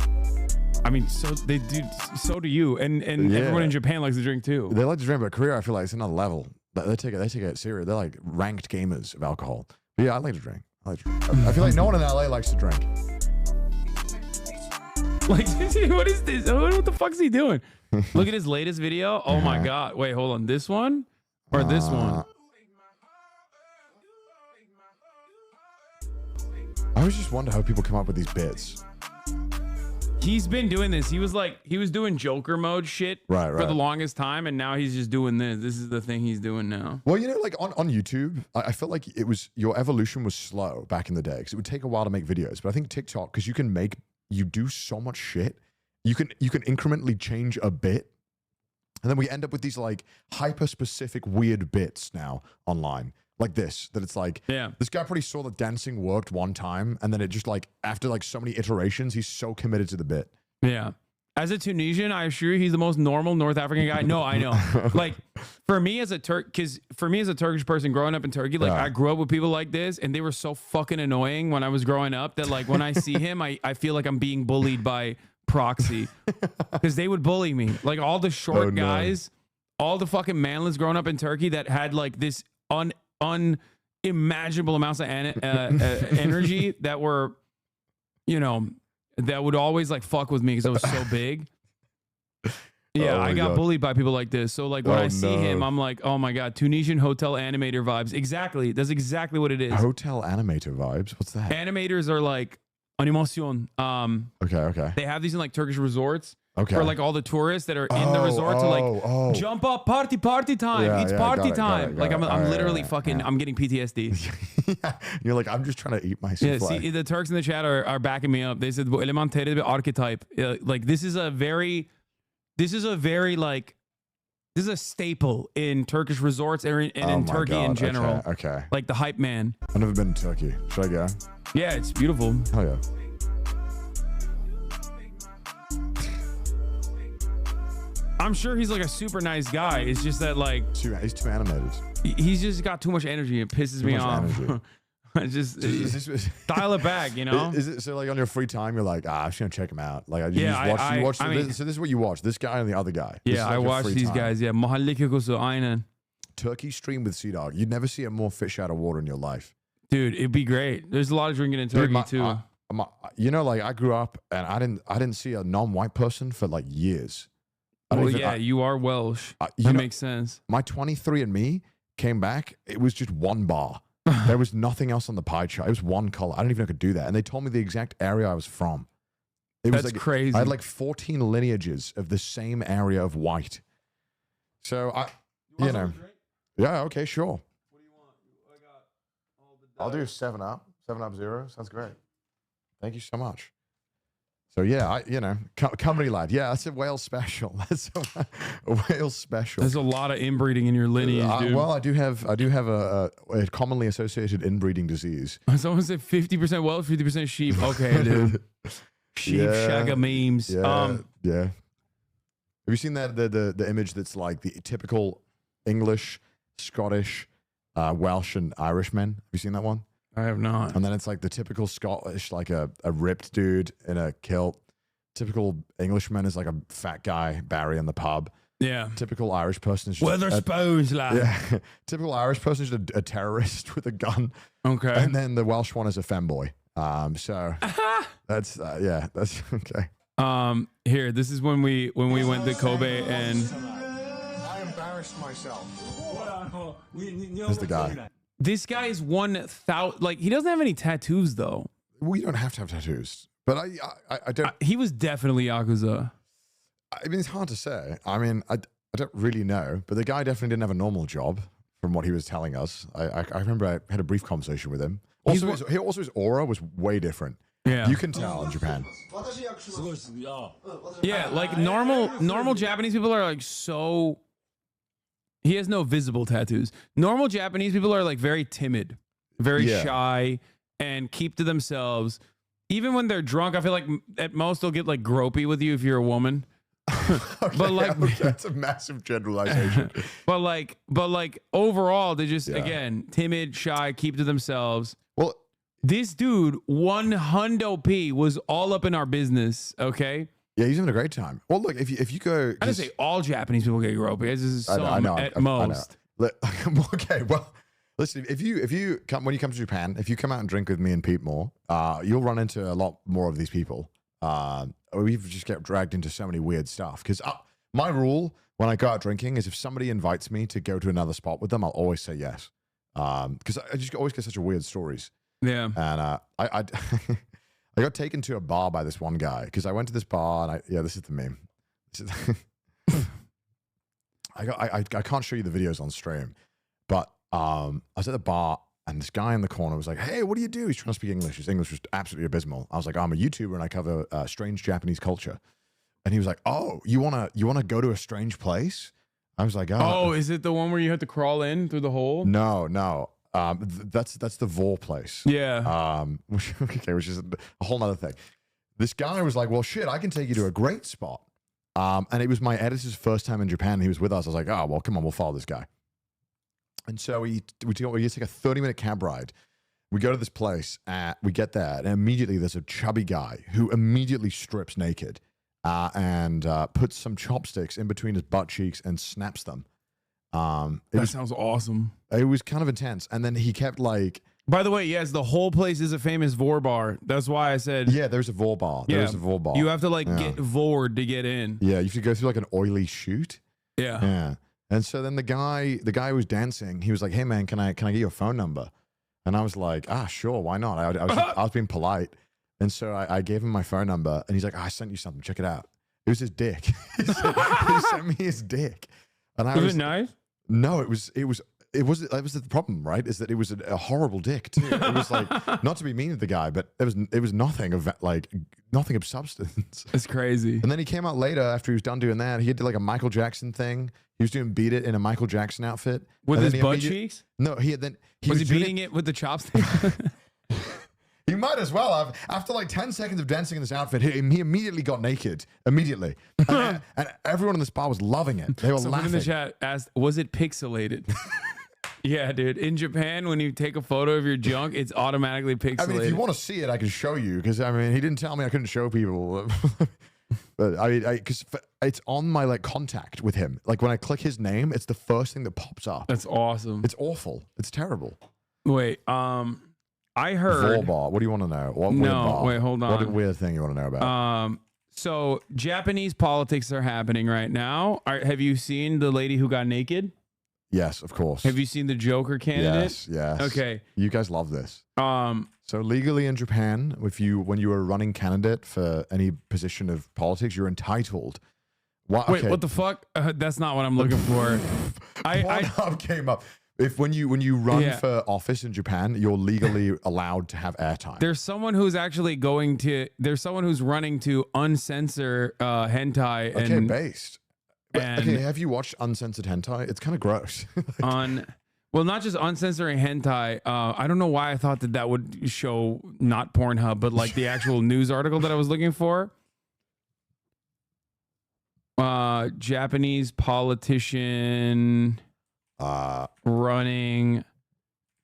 I mean, so they do. So do you, and everyone in Japan likes to drink too. They like to drink, but Korea, I feel like it's another level. They take it serious. They're like ranked gamers of alcohol. But yeah, I like to drink. I feel like no one in LA likes to drink. Like, what is this? What the fuck is he doing? Look at his latest video. Oh my God! Wait, hold on. This one or this one? I always just wonder how people come up with these bits. He's been doing this. He was doing Joker mode shit for the longest time, and now he's just doing this. This is the thing he's doing now. Well, you know, like on YouTube, I felt like your evolution was slow back in the day because it would take a while to make videos. But I think TikTok, because you do so much shit, you can incrementally change a bit, and then we end up with these like hyper specific weird bits now online. like this, that it's like, this guy probably saw that dancing worked one time, and then it just like, after like so many iterations, he's so committed to the bit. Yeah. As a Tunisian, I assure you he's the most normal North African guy. No, I know. Like, for me as a Turkish person growing up in Turkey, like I grew up with people like this, and they were so fucking annoying when I was growing up that like when I see him, I feel like I'm being bullied by proxy, because they would bully me. Like all the short guys, all the fucking manlets growing up in Turkey that had like this unimaginable amounts of energy that were, you know, that would always like fuck with me because I was so big. Yeah, I got bullied by people like this. So like when I see him, I'm like, oh my God, Tunisian hotel animator vibes. Exactly. That's exactly what it is. Hotel animator vibes? What's that? Animators are like animation. Okay. They have these in like Turkish resorts. Okay. For like all the tourists that are in the resort to like jump up, party time. Yeah, it's party time. Like I'm literally fucking, I'm getting PTSD. You're like, I'm just trying to eat my souffle. Yeah, see, the Turks in the chat are backing me up. They said, "Elementary archetype." Like this is a very like, this is a staple in Turkish resorts and in Turkey in general. Okay. Like the hype man. I've never been to Turkey. Should I go? Yeah, it's beautiful. Oh yeah. I'm sure he's like a super nice guy. It's just that like he's too animated. He's just got too much energy. It pisses me off. Dial it back, you know. Is it so like on your free time you're like, I'm just gonna check him out? Like you watch. So this is what you watch. This guy and the other guy. Yeah, I watch these guys. Yeah, Mahalle Kokusu Aynen. Turkey stream with CDAWVA. You'd never see a more fish out of water in your life, dude. It'd be great. There's a lot of drinking in Turkey too. You know, like I grew up and I didn't see a non-white person for like years. Well, you are Welsh. That makes sense. My 23andMe came back. It was just one bar. There was nothing else on the pie chart. It was one color. I didn't even know I could do that. And they told me the exact area I was from. That's like crazy. I had like 14 lineages of the same area of white. So you know. Yeah, okay, sure. What do you want? I'll do 7-Up. 7-Up Zero. Sounds great. Thank you so much. So yeah, company lad. Yeah, that's a Wales special. That's a Wales special. There's a lot of inbreeding in your lineage, dude. Well, I do have a commonly associated inbreeding disease. Someone said 50% Welsh, 50% sheep. Okay, dude. Sheep shagga memes. Yeah. Have you seen that the image that's like the typical English, Scottish, Welsh, and Irish men? Have you seen that one? I have not. And then it's like the typical Scottish, like a ripped dude in a kilt. Typical Englishman is like a fat guy, Barry in the pub. Yeah. Typical Irish person is just Weatherspoons, lad. Yeah. Typical Irish person is just a terrorist with a gun. Okay. And then the Welsh one is a femboy. So that's okay. Here, this is when we went to Kobe and I embarrassed myself. There's the guy. This guy is 1,000. Like, he doesn't have any tattoos though. We don't have to have tattoos, but I don't. He was definitely Yakuza. I mean, it's hard to say. I mean, I don't really know, but the guy definitely didn't have a normal job from what he was telling us. I remember I had a brief conversation with him. Also, his aura was way different. Yeah, you can tell in Japan. Yeah, like normal Japanese people are like so. He has no visible tattoos. Normal Japanese people are like very timid, very shy, and keep to themselves. Even when they're drunk, I feel like at most they'll get like gropey with you if you're a woman. But like that's a massive generalization. but like overall, they just again timid, shy, keep to themselves. Well, this dude 100p was all up in our business. Okay. Yeah, he's having a great time. Well, look, if you go, I didn't say all Japanese people get gropey. This is some at most. Okay, well, listen, if you come when you come to Japan, if you come out and drink with me and Pete more, you'll run into a lot more of these people. We just get dragged into so many weird stuff. Because my rule when I go out drinking is if somebody invites me to go to another spot with them, I'll always say yes. Because I just always get such weird stories. Yeah, and I got taken to a bar by this one guy because I went to this bar and this is the meme. I can't show you the videos on stream, but I was at the bar and this guy in the corner was like, "Hey, what do you do?" He's trying to speak English. His English was absolutely abysmal. I was like, "I'm a YouTuber and I cover strange Japanese culture." And he was like, "Oh, you wanna go to a strange place?" I was like, "Oh, is it the one where you had to crawl in through the hole?" No. That's the Vor place. Yeah. Which is a whole nother thing. This guy was like, well, shit, I can take you to a great spot. And it was my editor's first time in Japan. He was with us. I was like, oh, well, come on, we'll follow this guy. And so we take a 30-minute cab ride. We go to this place. We get there, and immediately there's a chubby guy who immediately strips naked and puts some chopsticks in between his butt cheeks and snaps them. That sounds awesome. It was kind of intense. And then he kept like... By the way, yes, the whole place is a famous Vor bar. That's why I said... Yeah, there's a Vor bar. There's a Vor bar. You have to like get Vored to get in. Yeah, you have to go through like an oily chute. Yeah. Yeah. And so then the guy who was dancing, he was like, hey man, can I get your phone number? And I was like, sure, why not? I was being polite. And so I gave him my phone number, and he's like, I sent you something, check it out. It was his dick. he sent me his dick. And was it nice? No, that was the problem, right? Is that it was a horrible dick too. It was like, not to be mean to the guy, but it was nothing of substance. It's crazy. And then he came out later after he was done doing that. He did like a Michael Jackson thing. He was doing Beat It in a Michael Jackson outfit with his butt cheeks. No, he was beating it with the chopsticks. He might as well have. After like 10 seconds of dancing in this outfit, he immediately got naked. Immediately. And everyone in this bar was loving it. They were Someone laughing. in the chat asked, was it pixelated? Yeah, dude. In Japan, when you take a photo of your junk, it's automatically pixelated. I mean, if you want to see it, I can show you. Because, I mean, he didn't tell me I couldn't show people. But because it's on my like contact with him. Like when I click his name, it's the first thing that pops up. That's awesome. It's awful. It's terrible. Wait, I heard. Bar. What do you want to know? What wait, hold on. What weird thing you want to know about? So Japanese politics are happening right now. Have you seen the lady who got naked? Yes, of course. Have you seen the Joker candidate? Yes. Okay. You guys love this. So legally in Japan, when you are a running candidate for any position of politics, you're entitled. Wait, what the fuck? That's not what I'm looking for. Pornhub came up. When you run for office in Japan, you're legally allowed to have airtime. There's someone who's actually there's someone who's running to uncensor hentai. Okay, based. Okay, have you watched uncensored hentai? It's kind of gross. Well, not just uncensoring hentai. I don't know why I thought that would show not Pornhub, but like the actual news article that I was looking for. Japanese politician running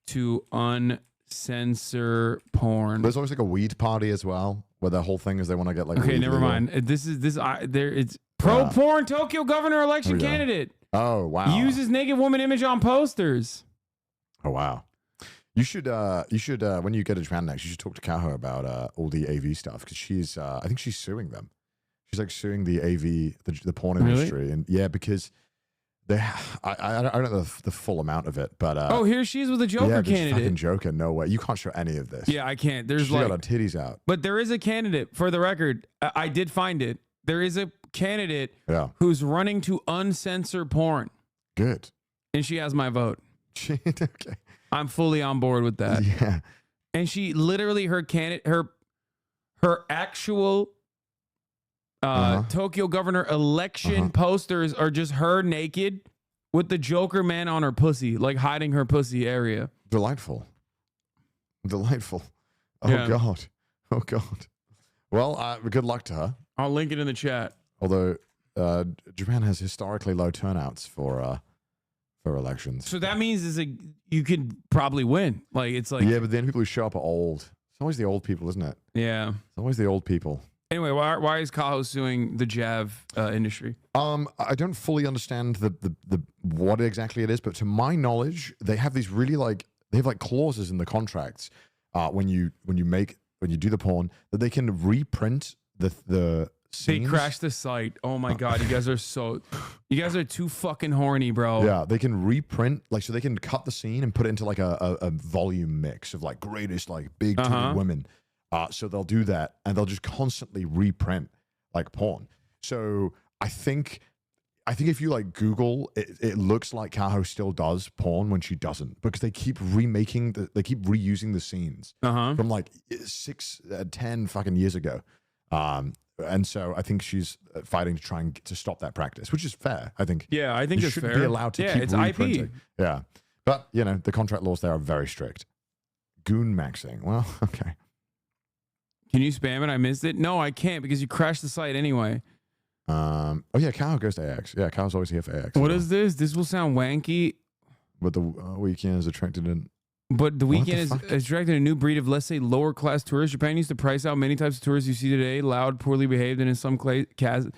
to uncensor porn. There's always like a weed party as well, where the whole thing is they want to get like. Okay, never mind. It's pro porn Tokyo governor election candidate. Oh wow! Uses naked woman image on posters. Oh wow! You should when you get to Japan next, you should talk to Kaho about all the AV stuff because she's I think she's suing them. She's like suing the AV the porn industry and because I don't know the full amount of it, but here she is with a Joker candidate. Fucking Joker, no way. You can't show any of this. Yeah, I can't. She's got her titties out. But there is a candidate for the record. I did find it. There is a candidate who's running to uncensor porn. Good. And she has my vote. Okay. I'm fully on board with that. Yeah. And she literally her actual Tokyo governor election posters are just her naked with the Joker man on her pussy, like hiding her pussy area. Delightful. Oh God. Oh God. Well, good luck to her. I'll link it in the chat. Although Japan has historically low turnouts for elections. So that means you could probably win. Like it's like but then people who show up are old. It's always the old people, isn't it? Yeah. It's always the old people. Anyway, why is Kaho suing the JAV industry? I don't fully understand the what exactly it is, but to my knowledge, they have these really they have clauses in the contracts when you do the porn that they can reprint the scenes. They crashed the site. Oh my God, you guys are too fucking horny, bro. Yeah, they can reprint so they can cut the scene and put it into a volume mix of greatest big titted women. So they'll do that and they'll just constantly reprint porn. So I think if you Google, it looks like Kaho still does porn when she doesn't because they keep they keep reusing the scenes from 6, 10 fucking years ago. And so I think she's fighting to try and to stop that practice, which is fair. I think. Yeah, I think it's should fair. Be allowed to keep it's reprinting. IP. Yeah. But, you know, the contract laws there are very strict. Goon maxing. Well, okay. Can you spam it? I missed it. No, I can't because you crashed the site anyway. Oh, yeah, Kyle goes to AX. Yeah, Kyle's always here for AX. What is this? This will sound wanky. But the weekend is attracted in... But the weekend is attracting a new breed of, let's say, lower class tourists. Japan used to price out many types of tourists you see today: loud, poorly behaved, and in some cases.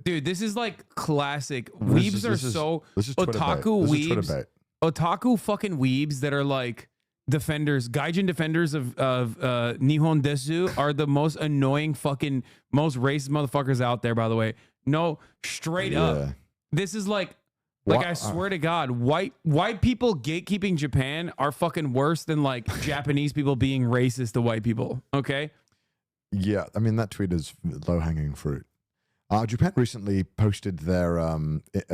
Dude, this is like classic. Weebs are so otaku weebs. Otaku fucking weebs that are like defenders, gaijin defenders of Nihon Desu are the most annoying fucking most racist motherfuckers out there. By the way, no, straight up, this is like. Like, I swear to God, white people gatekeeping Japan are fucking worse than like Japanese people being racist to white people. Okay. Yeah, I mean that tweet is low hanging fruit. Japan recently posted their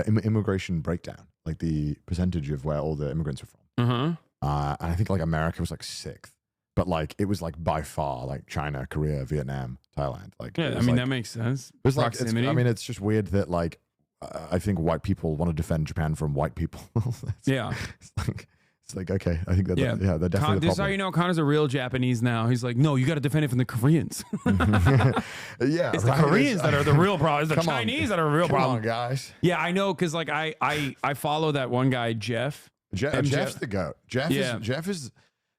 immigration breakdown, like the percentage of where all the immigrants are from. And I think like America was like 6th, but like it was like by far like China, Korea, Vietnam, Thailand. Like yeah, I mean that makes sense. It's like, I mean it's just weird that like. I think white people want to defend Japan from white people. Yeah. It's like, okay, I think that, they're definitely the problem. This is how you know Connor's a real Japanese now. He's like, no, you got to defend it from the Koreans. Yeah. It's the Koreans that are the real problem. It's the Chinese that are the real problem. Come on, guys. Yeah, I know, because like I follow that one guy, Jeff. Jeff's the goat. Jeff is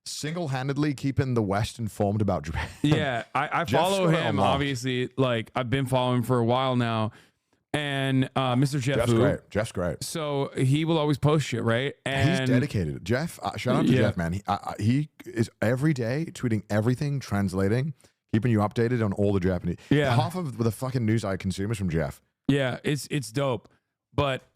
single-handedly keeping the West informed about Japan. Yeah, I follow him, obviously. Like, I've been following him for a while now. And Mr. Jeff's great. So he will always post shit, right? And he's dedicated. Jeff, shout out to Jeff, man. He is every day tweeting everything, translating, keeping you updated on all the Japanese. Yeah. Half of the fucking news I consume is from Jeff. Yeah, it's dope. But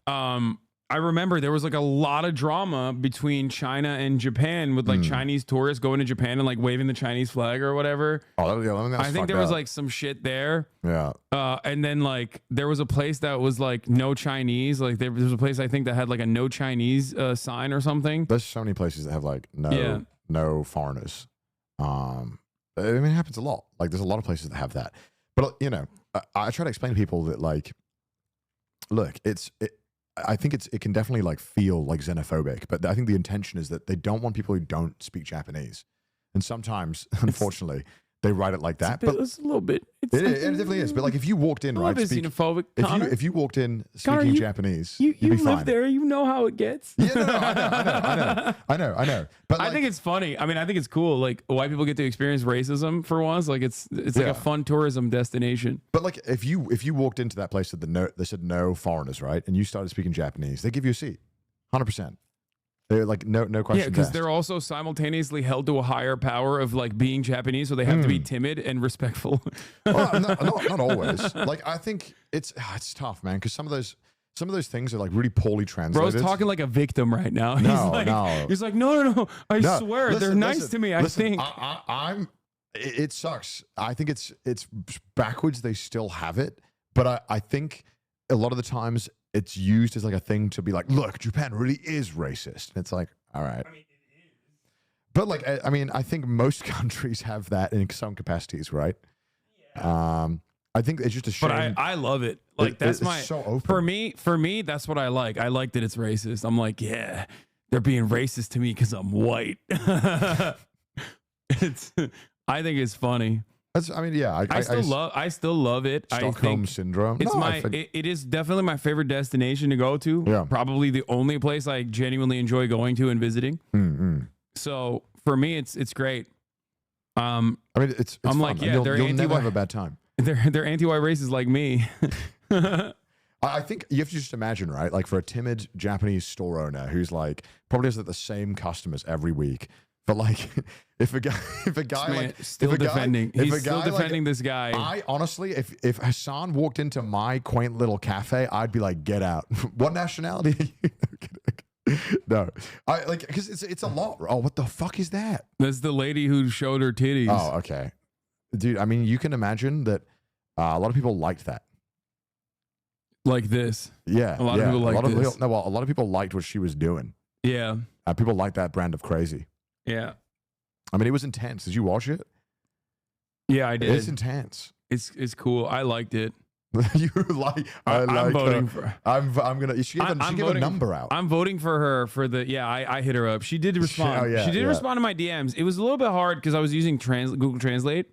I remember there was like a lot of drama between China and Japan with like Chinese tourists going to Japan and like waving the Chinese flag or whatever. Oh, yeah, I think there was like some shit there. Yeah. And then like there was a place that was like no Chinese. Like there was a place I think that had like a no Chinese sign or something. There's so many places that have like no foreigners. I mean, it happens a lot. Like there's a lot of places that have that. But you know, I try to explain to people that like, look, I think it can definitely like feel like xenophobic, but I think the intention is that they don't want people who don't speak Japanese. And sometimes, unfortunately, they write it like that. But it's a little bit. It definitely is. But like if you walked in, right? Xenophobic. If you walked in speaking Japanese, you you'd be live fine. there. You know how it gets. Yeah, no, I know. But I think it's funny. I mean, I think it's cool. Like white people get to experience racism for once. Like it's like a fun tourism destination. But like if you walked into that place that they said no foreigners, right? And you started speaking Japanese, they give you a seat, 100%. They're like no question. Yeah, because they're also simultaneously held to a higher power of like being Japanese, so they have to be timid and respectful. Not always. Like I think it's tough, man. Because some of those things are like really poorly translated. Bro's talking like a victim right now. He's like, no. I swear, they're nice to me. I think it sucks. I think it's backwards. They still have it, but I think a lot of the times it's used as like a thing to be like, look, Japan really is racist. And it's like, all right. I mean, it is. But like, I mean, I think most countries have that in some capacities, right? Yeah. I think it's just a shame. But I love it. Like that's so open. For me, that's what I like. I like that it's racist. I'm like, yeah, they're being racist to me because I'm white. I think it's funny. I mean, yeah. I still love it. Stockholm syndrome. It is definitely my favorite destination to go to. Yeah. Probably the only place I genuinely enjoy going to and visiting. So for me, it's great. I mean, it's I'm fun. like, yeah, you'll never have a bad time. They're anti-white racists like me. I think you have to just imagine, right? Like for a timid Japanese store owner who's like probably has the same customers every week. But like, if a guy he's still defending this guy. I honestly, if Hasan walked into my quaint little cafe, I'd be like, get out. What nationality are you? No, I like because it's a lot. Oh, what the fuck is that? That's the lady who showed her titties. Oh, okay, dude. I mean, you can imagine that a lot of people liked that. Like this. Yeah, a lot of people liked this. A lot of people liked what she was doing. Yeah, people like that brand of crazy. Yeah. I mean, it was intense. Did you watch it? Yeah, I did. It's intense. It's cool. I liked it. You like? I'm voting for. I'm gonna. She gave a number out. I'm voting for her for the. Yeah, I hit her up. She did respond. She did respond to my DMs. It was a little bit hard because I was using Google Translate.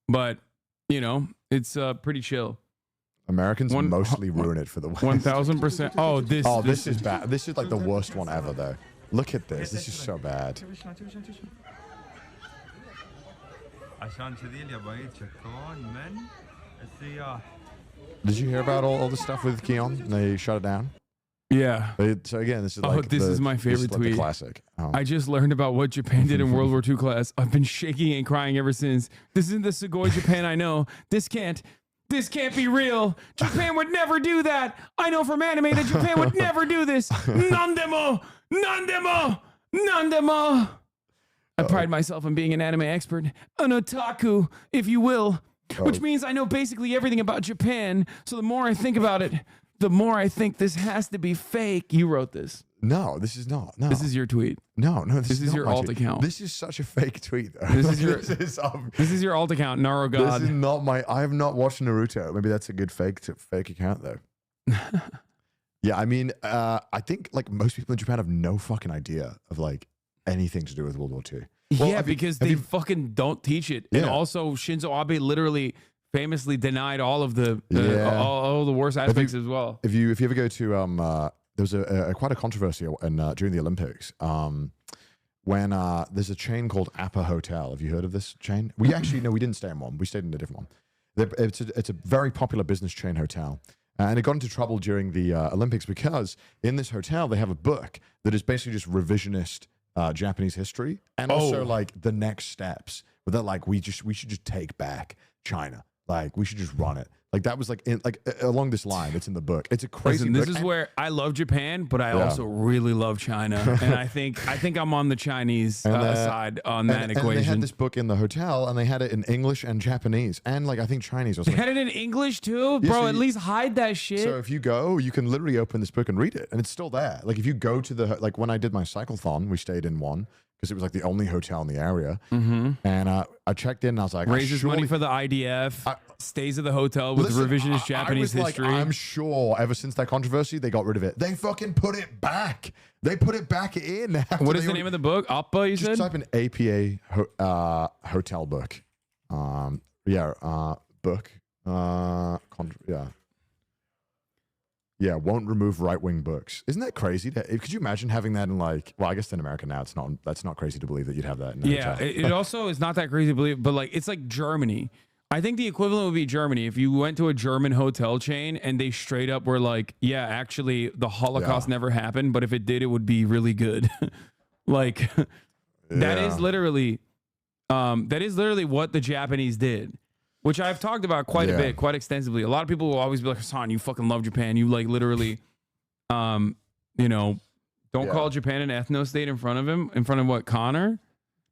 But you know, it's pretty chill. Americans mostly ruin it for the West. 1000%. Oh, this is bad. This is like the worst one ever, though. Look at this. This is so bad. Did you hear about all the stuff with Keon? They shut it down. Yeah. So again, this is like this is my favorite tweet. The classic. I just learned about what Japan did in World War II class. I've been shaking and crying ever since. This isn't the Sugoi Japan I know. This can't be real. Japan would never do that. I know from anime that Japan would never do this. Nandemo, nandemo, nandemo. I pride myself on being an anime expert, an otaku, if you will, which means I know basically everything about Japan. So the more I think about it, the more I think this has to be fake. You wrote this. No, this is not. No, this is your tweet. No, this is your alt account. This is such a fake tweet. Though. This is your this is your alt account, Naro God. This is not my. I have not watched Naruto. Maybe that's a good fake account though. Yeah, I mean, I think like most people in Japan have no fucking idea of like anything to do with World War II. Well, yeah, because they fucking don't teach it. And also Shinzo Abe literally famously denied all of the all the worst aspects as well. If you ever go to there was quite a controversy during the Olympics when there's a chain called Appa Hotel. Have you heard of this chain? We actually we didn't stay in one. We stayed in a different one. It's a very popular business chain hotel. And it got into trouble during the Olympics because in this hotel they have a book that is basically just revisionist Japanese history and also like the next steps. But they're like, we should just take back China. Like we should just run it. Like that was like along this line. It's in the book. It's a crazy. This is where I love Japan, but I also really love China, and I think I'm on the Chinese side on that equation. And they had this book in the hotel, and they had it in English and Japanese, and like I think Chinese. They had it in English too, bro. At least hide that shit. So if you go, you can literally open this book and read it, and it's still there. Like if you go to the when I did my cyclethon, we stayed in one. Because it was like the only hotel in the area. And I checked in and I was like... Raises money for the IDF, stays at the hotel with revisionist Japanese history. Like, I'm sure ever since that controversy, they got rid of it. They fucking put it back. They put it back in. What is the name of the book? Appa, you said? Just type in APA hotel book. Book. Yeah, won't remove right-wing books. Isn't that crazy? Could you imagine having that in like? Well, I guess in America now, that's not crazy to believe that you'd have that. It also is not that crazy to believe, but like it's like Germany. I think the equivalent would be Germany. If you went to a German hotel chain and they straight up were like, yeah, actually the Holocaust never happened, but if it did, it would be really good. Like that is literally what the Japanese did. Which I've talked about quite a bit, quite extensively. A lot of people will always be like, Hasan, you fucking love Japan. You like literally, don't call Japan an ethno state in front of him. In front of what, Connor?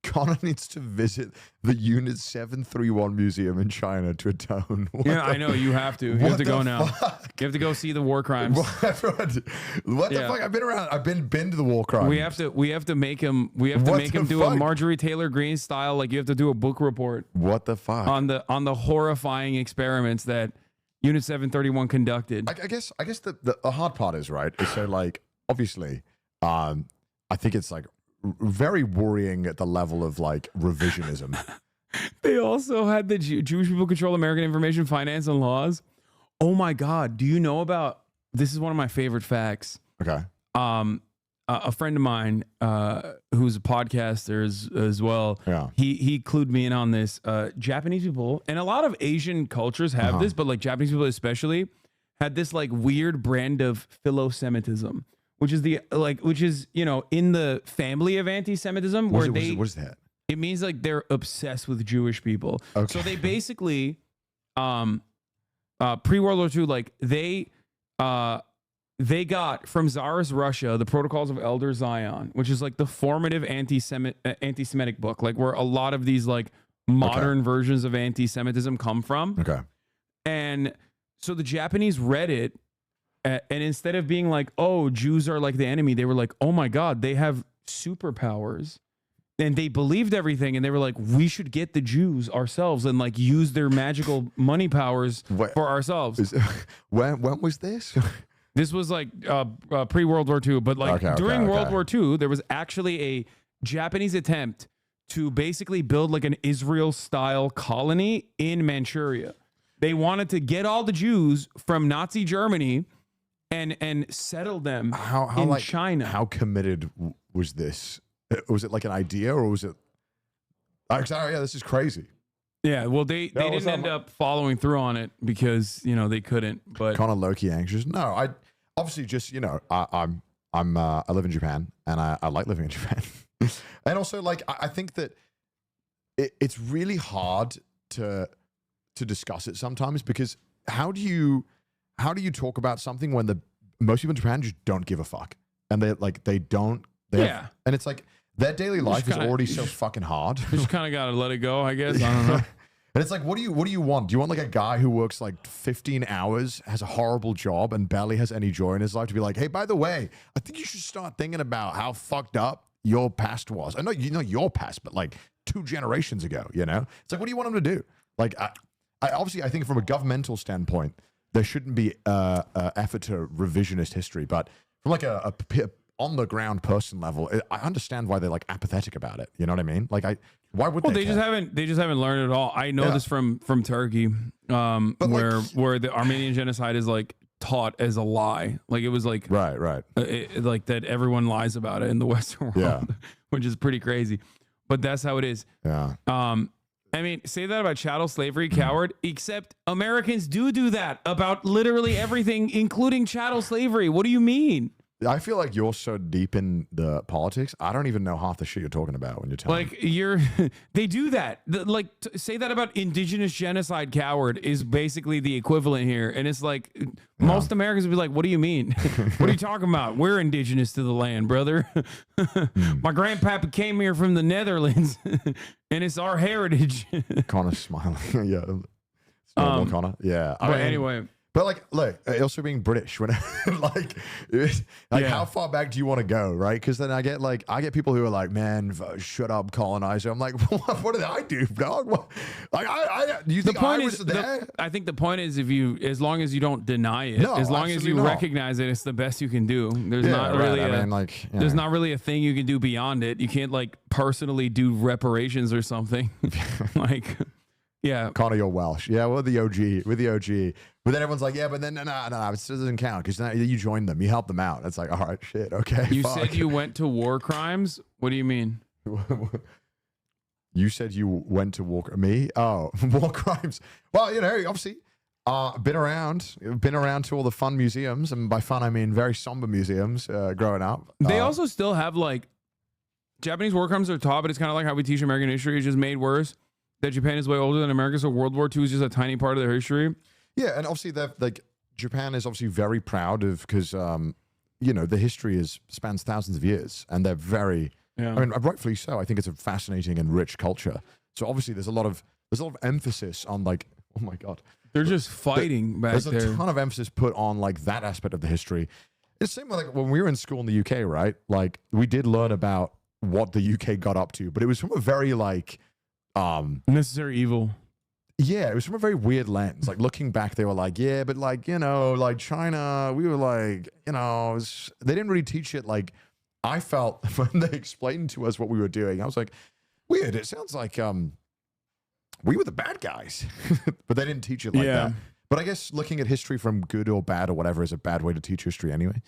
Connor needs to visit the Unit 731 Museum in China to atone. Yeah, I know. You have to. You have to go now. You have to go see the war crimes. What the fuck? I've been around. I've been to the war crimes. We have to make him. We have to make him do a Marjorie Taylor Greene style. Like you have to do a book report. What the fuck? On the horrifying experiments that Unit 731 conducted. I guess the hard part is right. Is so like obviously, I think it's like very worrying at the level of like revisionism. They also had the Jewish people control American information, finance, and laws. Oh my God. Do you know about, this is one of my favorite facts. Okay. A friend of mine who's a podcaster as well, he clued me in on this. Japanese people, and a lot of Asian cultures have this, but like Japanese people especially, had this like weird brand of philo-Semitism. Which is in the family of anti-Semitism, what is that? It means like they're obsessed with Jewish people. Okay. So they basically, pre-World War II, like they got from Tsarist Russia the Protocols of Elder Zion, which is like the formative anti-Semitic book, like where a lot of these like modern versions of anti-Semitism come from. Okay. And so the Japanese read it. And instead of being like, oh, Jews are like the enemy, they were like, oh my God, they have superpowers. and they believed everything, and they were like, we should get the Jews ourselves and like use their magical money powers for ourselves. When was this? This was like pre-World War II, but like during World War II, there was actually a Japanese attempt to basically build like an Israel-style colony in Manchuria. They wanted to get all the Jews from Nazi Germany and settle them in China. How committed was this? Was it like an idea, or was it? Yeah, this is crazy. Yeah, well, they didn't end up following through on it because they couldn't. But kind of low-key anxious. No, I obviously just I live in Japan, and I like living in Japan, and also like I think that it's really hard to discuss it sometimes, because how do you talk about something when most people in Japan just don't give a fuck, and they don't. And it's like their daily life is already so fucking hard. You just kind of got to let it go, I guess. I don't know. And it's like, what do you want? Do you want like a guy who works like 15 hours, has a horrible job, and barely has any joy in his life to be like, hey, by the way, I think you should start thinking about how fucked up your past was. I know your past, but like 2 generations ago, It's like, what do you want him to do? Like, I think from a governmental standpoint, there shouldn't be effort to revisionist history, but from like a on the ground person level, I understand why they're like apathetic about it. You know what I mean? Like, why would they? Just haven't learned at all. I know this from Turkey, where the Armenian genocide is like taught as a lie. Like it was like right, like that everyone lies about it in the Western world, which is pretty crazy. But that's how it is. Yeah. I mean, say that about chattel slavery, coward, except Americans do that about literally everything, including chattel slavery. What do you mean? I feel like you're so deep in the politics. I don't even know half the shit you're talking about when you're telling me. They do that. Say that about indigenous genocide, coward, is basically the equivalent here. And it's like, most Americans would be like, what do you mean? What are you talking about? We're indigenous to the land, brother. My grandpapa came here from the Netherlands and it's our heritage. Connor's smiling. Yeah. It's normal, Connor. Yeah. But anyway. But like, look, also being British, when how far back do you want to go, right? Because then I get people who are like, man, shut up, colonizer. I'm like, what did I do, dog? What? Do you think I was there? I think the point is, as long as you don't deny it, as long as you recognize it, it's the best you can do. There's there's not really a thing you can do beyond it. You can't like personally do reparations or something. Yeah. Connor, you're Welsh. Yeah, we're the OG. But then everyone's like, yeah, but then no, it still doesn't count because you joined them. You helped them out. It's like, all right, shit, okay. You said you went to war crimes? What do you mean? You said you went to war... Me? Oh, war crimes. Well, obviously, been around to all the fun museums. And by fun, I mean very somber museums growing up. They also still have like... Japanese war crimes are taught, but it's kind of like how we teach American history. It's just made worse. That Japan is way older than America, so World War II is just a tiny part of their history. Yeah, and obviously, Japan is obviously very proud of because the history spans thousands of years, and they're very, I mean, rightfully so. I think it's a fascinating and rich culture. So obviously, there's a lot of emphasis on like, oh my god, they're just fighting back there. There's a ton of emphasis put on like that aspect of the history. It's the same like when we were in school in the UK, right? Like we did learn about what the UK got up to, but it was from a very like. Necessary evil. Yeah, it was from a very weird lens. Like looking back, they were like, yeah, but like, like China, we were like, they didn't really teach it. Like I felt when they explained to us what we were doing, I was like, weird. It sounds like we were the bad guys, but they didn't teach it like that. But I guess looking at history from good or bad or whatever is a bad way to teach history anyway.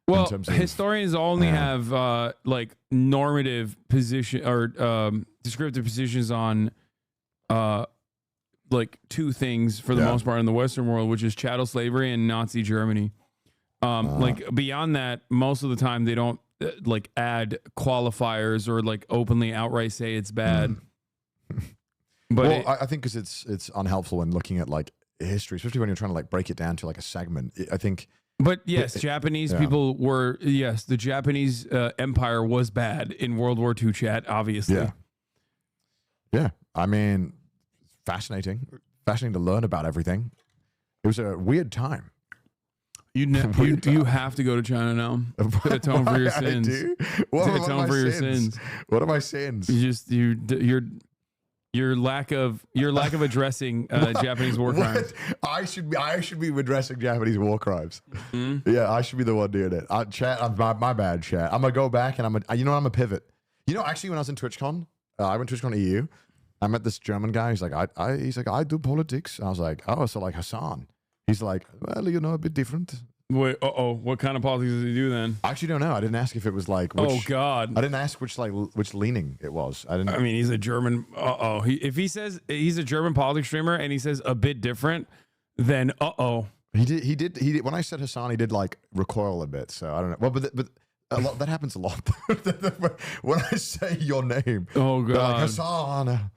Well, historians only have like normative position or descriptive positions on like 2 things for the most part in the Western world, which is chattel slavery and Nazi Germany. Like beyond that, most of the time they don't like add qualifiers or like openly outright say it's bad. But I think because it's unhelpful when looking at like history, especially when you're trying to like break it down to like a segment. I think. But yes, Japanese people were, the Japanese empire was bad in World War II, chat, obviously. Yeah. I mean, fascinating to learn about everything. It was a weird time. You have to go to China now to atone for your sins. What to are atone my for your sins? sins. What are my sins? Your lack of addressing Japanese war crimes. I should be addressing Japanese war crimes. Yeah, I should be the one doing it. Chat, my bad, chat. I'm gonna go back and I'm gonna pivot. You know, actually, when I was in TwitchCon, I went to TwitchCon EU. I met this German guy. He's like, I do politics. I was like, oh, so like Hasan. He's like, well, you know, a bit different. Wait, what kind of politics does he do then? I actually don't know. I didn't ask if it was like. Oh God! I didn't ask which leaning it was. I mean, he's a German. If he says he's a German politics streamer and he says a bit different, then He did. When I said Hasan, he did like recoil a bit. So I don't know. Well, but a lot that happens a lot. When I say your name, oh God, like Hasan.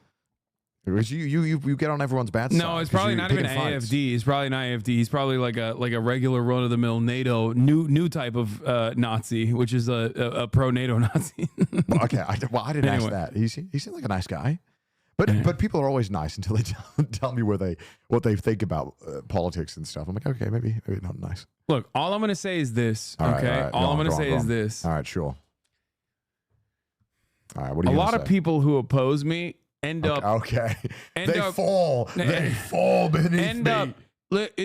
Because you get on everyone's bad side. No, it's probably not even AFD. It's probably not AFD. He's probably like a regular run of the mill NATO new type of Nazi, which is a pro NATO Nazi. Okay, I didn't ask that. He seemed like a nice guy, but people are always nice until they tell me what they think about politics and stuff. I'm like, okay, maybe not nice. Look, all I'm gonna say is this. All okay, right. all I'm gonna say is this. All right, sure. What are you gonna say? A lot of people who oppose me end up They fall beneath me.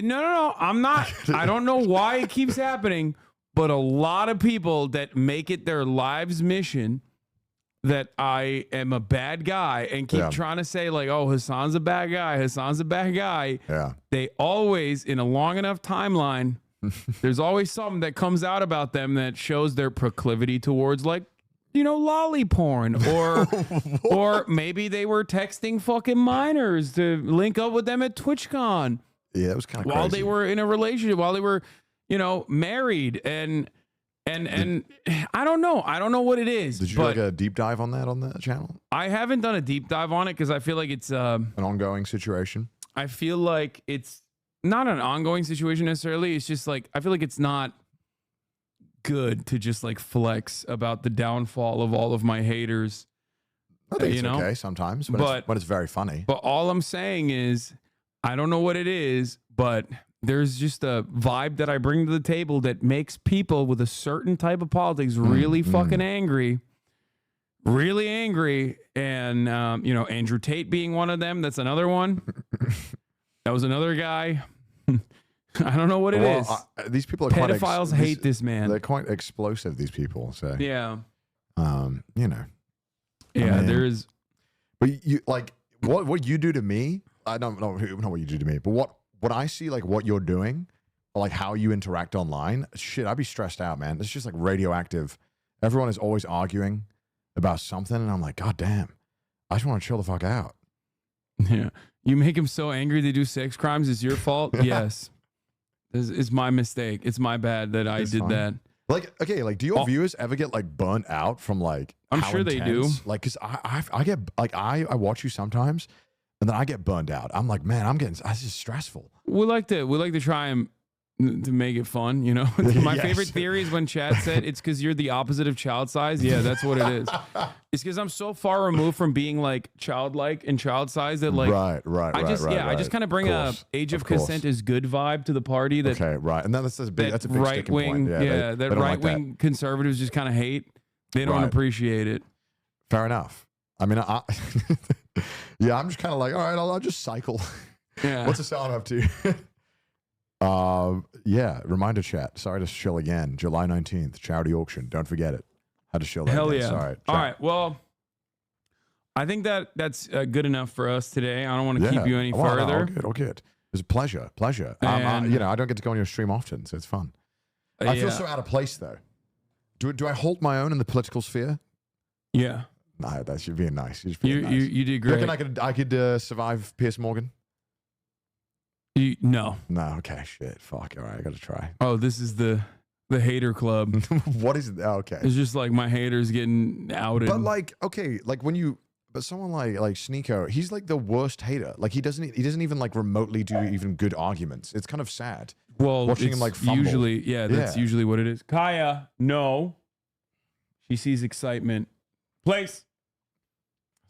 No, I'm not. I don't know why it keeps happening, but a lot of people that make it their life's mission that I am a bad guy and keep trying to say like, oh, Hasan's a bad guy. Hasan's a bad guy. Yeah. They always, in a long enough timeline, there's always something that comes out about them that shows their proclivity towards like, you know, lolly porn, or maybe they were texting fucking minors to link up with them at TwitchCon. Yeah, that was kind of while crazy. they were in a relationship, while they were, you know, married, and I don't know what it is. Did you do like a deep dive on the channel? I haven't done a deep dive on it because I feel like it's an ongoing situation. I feel like it's not an ongoing situation necessarily. It's just like I feel like it's not good to just like flex about the downfall of all of my haters. I think it's okay sometimes, but it's very funny. But all I'm saying is, I don't know what it is, but there's just a vibe that I bring to the table that makes people with a certain type of politics really fucking angry. Really angry. And, you know, Andrew Tate being one of them. That's another one. That was another guy. I don't know what it is. These people are pedophiles hate this man. They're quite explosive, these people. So yeah. You know. Yeah, I mean, there's. But you like what you do to me. I don't know not what you do to me, but what I see, like what you're doing, or like how you interact online. Shit, I'd be stressed out, man. It's just like radioactive. Everyone is always arguing about something, and I'm like, God damn, I just want to chill the fuck out. Yeah, you make him so angry they do sex crimes. It's your fault. Yes. It's my mistake. It's my bad that I did that. Like, okay, like, do your viewers ever get like burnt out from like? I'm sure they do. Like, cause I get like I watch you sometimes, and then I get burned out. I'm like, man, this is stressful. We like to try and to make it fun, you know. My favorite theory is when Chad said it's because you're the opposite of child size. Yeah, that's what it is. It's because I'm so far removed from being like childlike and child size that like I just kind of bring a age of consent is good vibe to the party. That okay, right, and that's a big right wing, yeah, that right wing conservatives just kind of hate. They don't appreciate it. Fair enough. I mean, yeah, I'm just kind of like, all right, I'll just cycle. Yeah. What's the sound up to? Yeah, reminder chat. Sorry to shill again. July 19th, charity auction. Don't forget it. Had to shill that. Hell yeah. Sorry. All right. Well, I think that's good enough for us today. I don't want to keep you any further. All good. It was a pleasure. You know, I don't get to go on your stream often, so it's fun. I feel so out of place though. Do I hold my own in the political sphere? Yeah. No, that should be nice. You did great. You reckon I could survive Piers Morgan? No. Okay, shit. Fuck. All right, I got to try. Oh, this is the hater club. What is it? Okay. It's just like my haters getting outed. But like, okay, like but someone like Sneeko, he's like the worst hater. Like he doesn't even like remotely do even good arguments. It's kind of sad. Well, watching him like fumble. That's usually what it is. Kaya, no. She sees excitement. Place.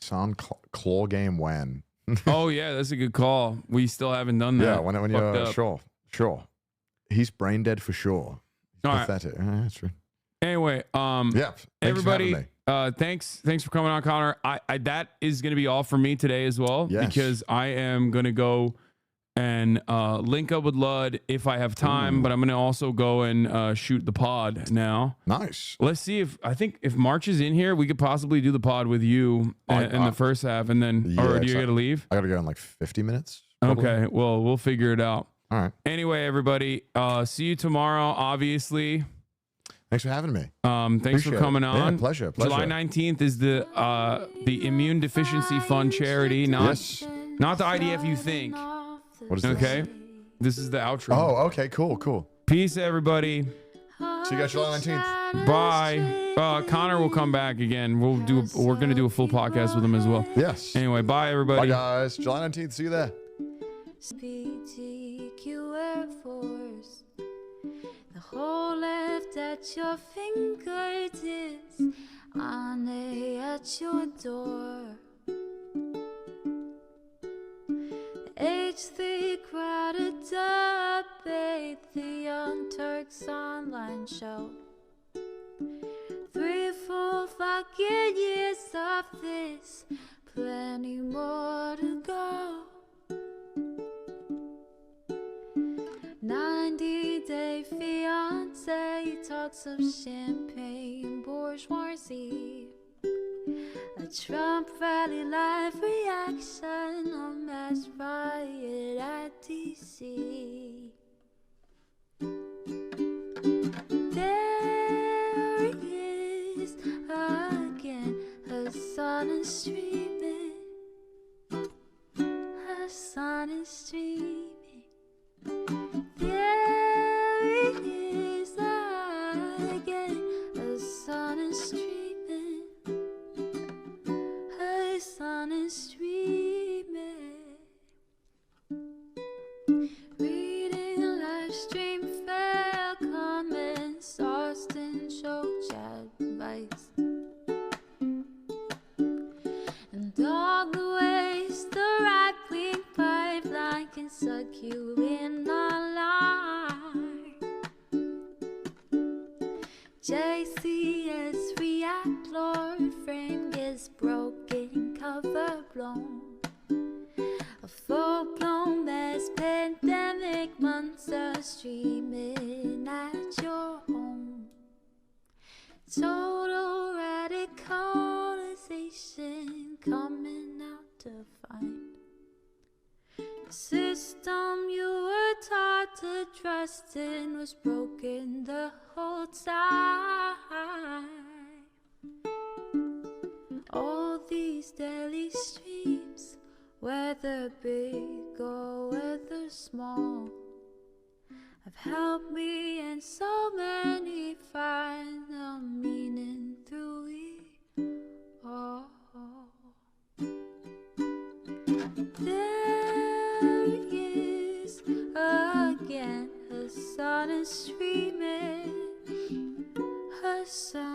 Son, claw game when? Oh yeah, that's a good call. We still haven't done that. Yeah, when you're sure. he's brain dead for sure. He's pathetic. That's true. Anyway, yeah. Everybody, thanks for coming on, Connor. I that is going to be all for me today as well, because I am going to go and link up with Lud if I have time, but I'm going to also go and shoot the pod now. Nice. Let's see if March is in here, we could possibly do the pod with you in the first half, and then or do you got to leave? I got to go in like 50 minutes. Probably. Okay, well, we'll figure it out. All right. Anyway, everybody, see you tomorrow, obviously. Thanks for having me. Thanks for coming on. Yeah, pleasure. July 19th is the Immune Deficiency Fund charity, not the IDF you think. What is this? Okay, this is the outro. Oh, okay, cool. Peace, everybody. See you guys July 19th. Bye. Connor will come back again. We're gonna do a full podcast with him as well. Yes. Anyway, bye, everybody. Bye, guys. July 19th. See you there. The whole left at your fingertips, on at your door. H3 crowded debate, the Young Turks online show. 3 full fucking years of this, plenty more to go. 90-day fiance talks of champagne bourgeoisie. A Trump rally live reaction, a mass riot at DC. There he is again, Hasan is streaming. Hasan is streaming. There he is again, the sun is streaming, the sun is streaming. Reading a live stream, fair comments, Austin show chat advice, and all the ways the right-wing pipeline can suck you in a line. JCS react, Lord frame gets broken, cover blown. A full-blown mass pandemic, monster streaming at your home. Total radicalization coming out to find. The system you were taught to trust in was broken the whole time. All these daily streams, whether big or whether small, have helped me and so many find the meaning through it all. There he is again, Hasan is streaming, Hasan.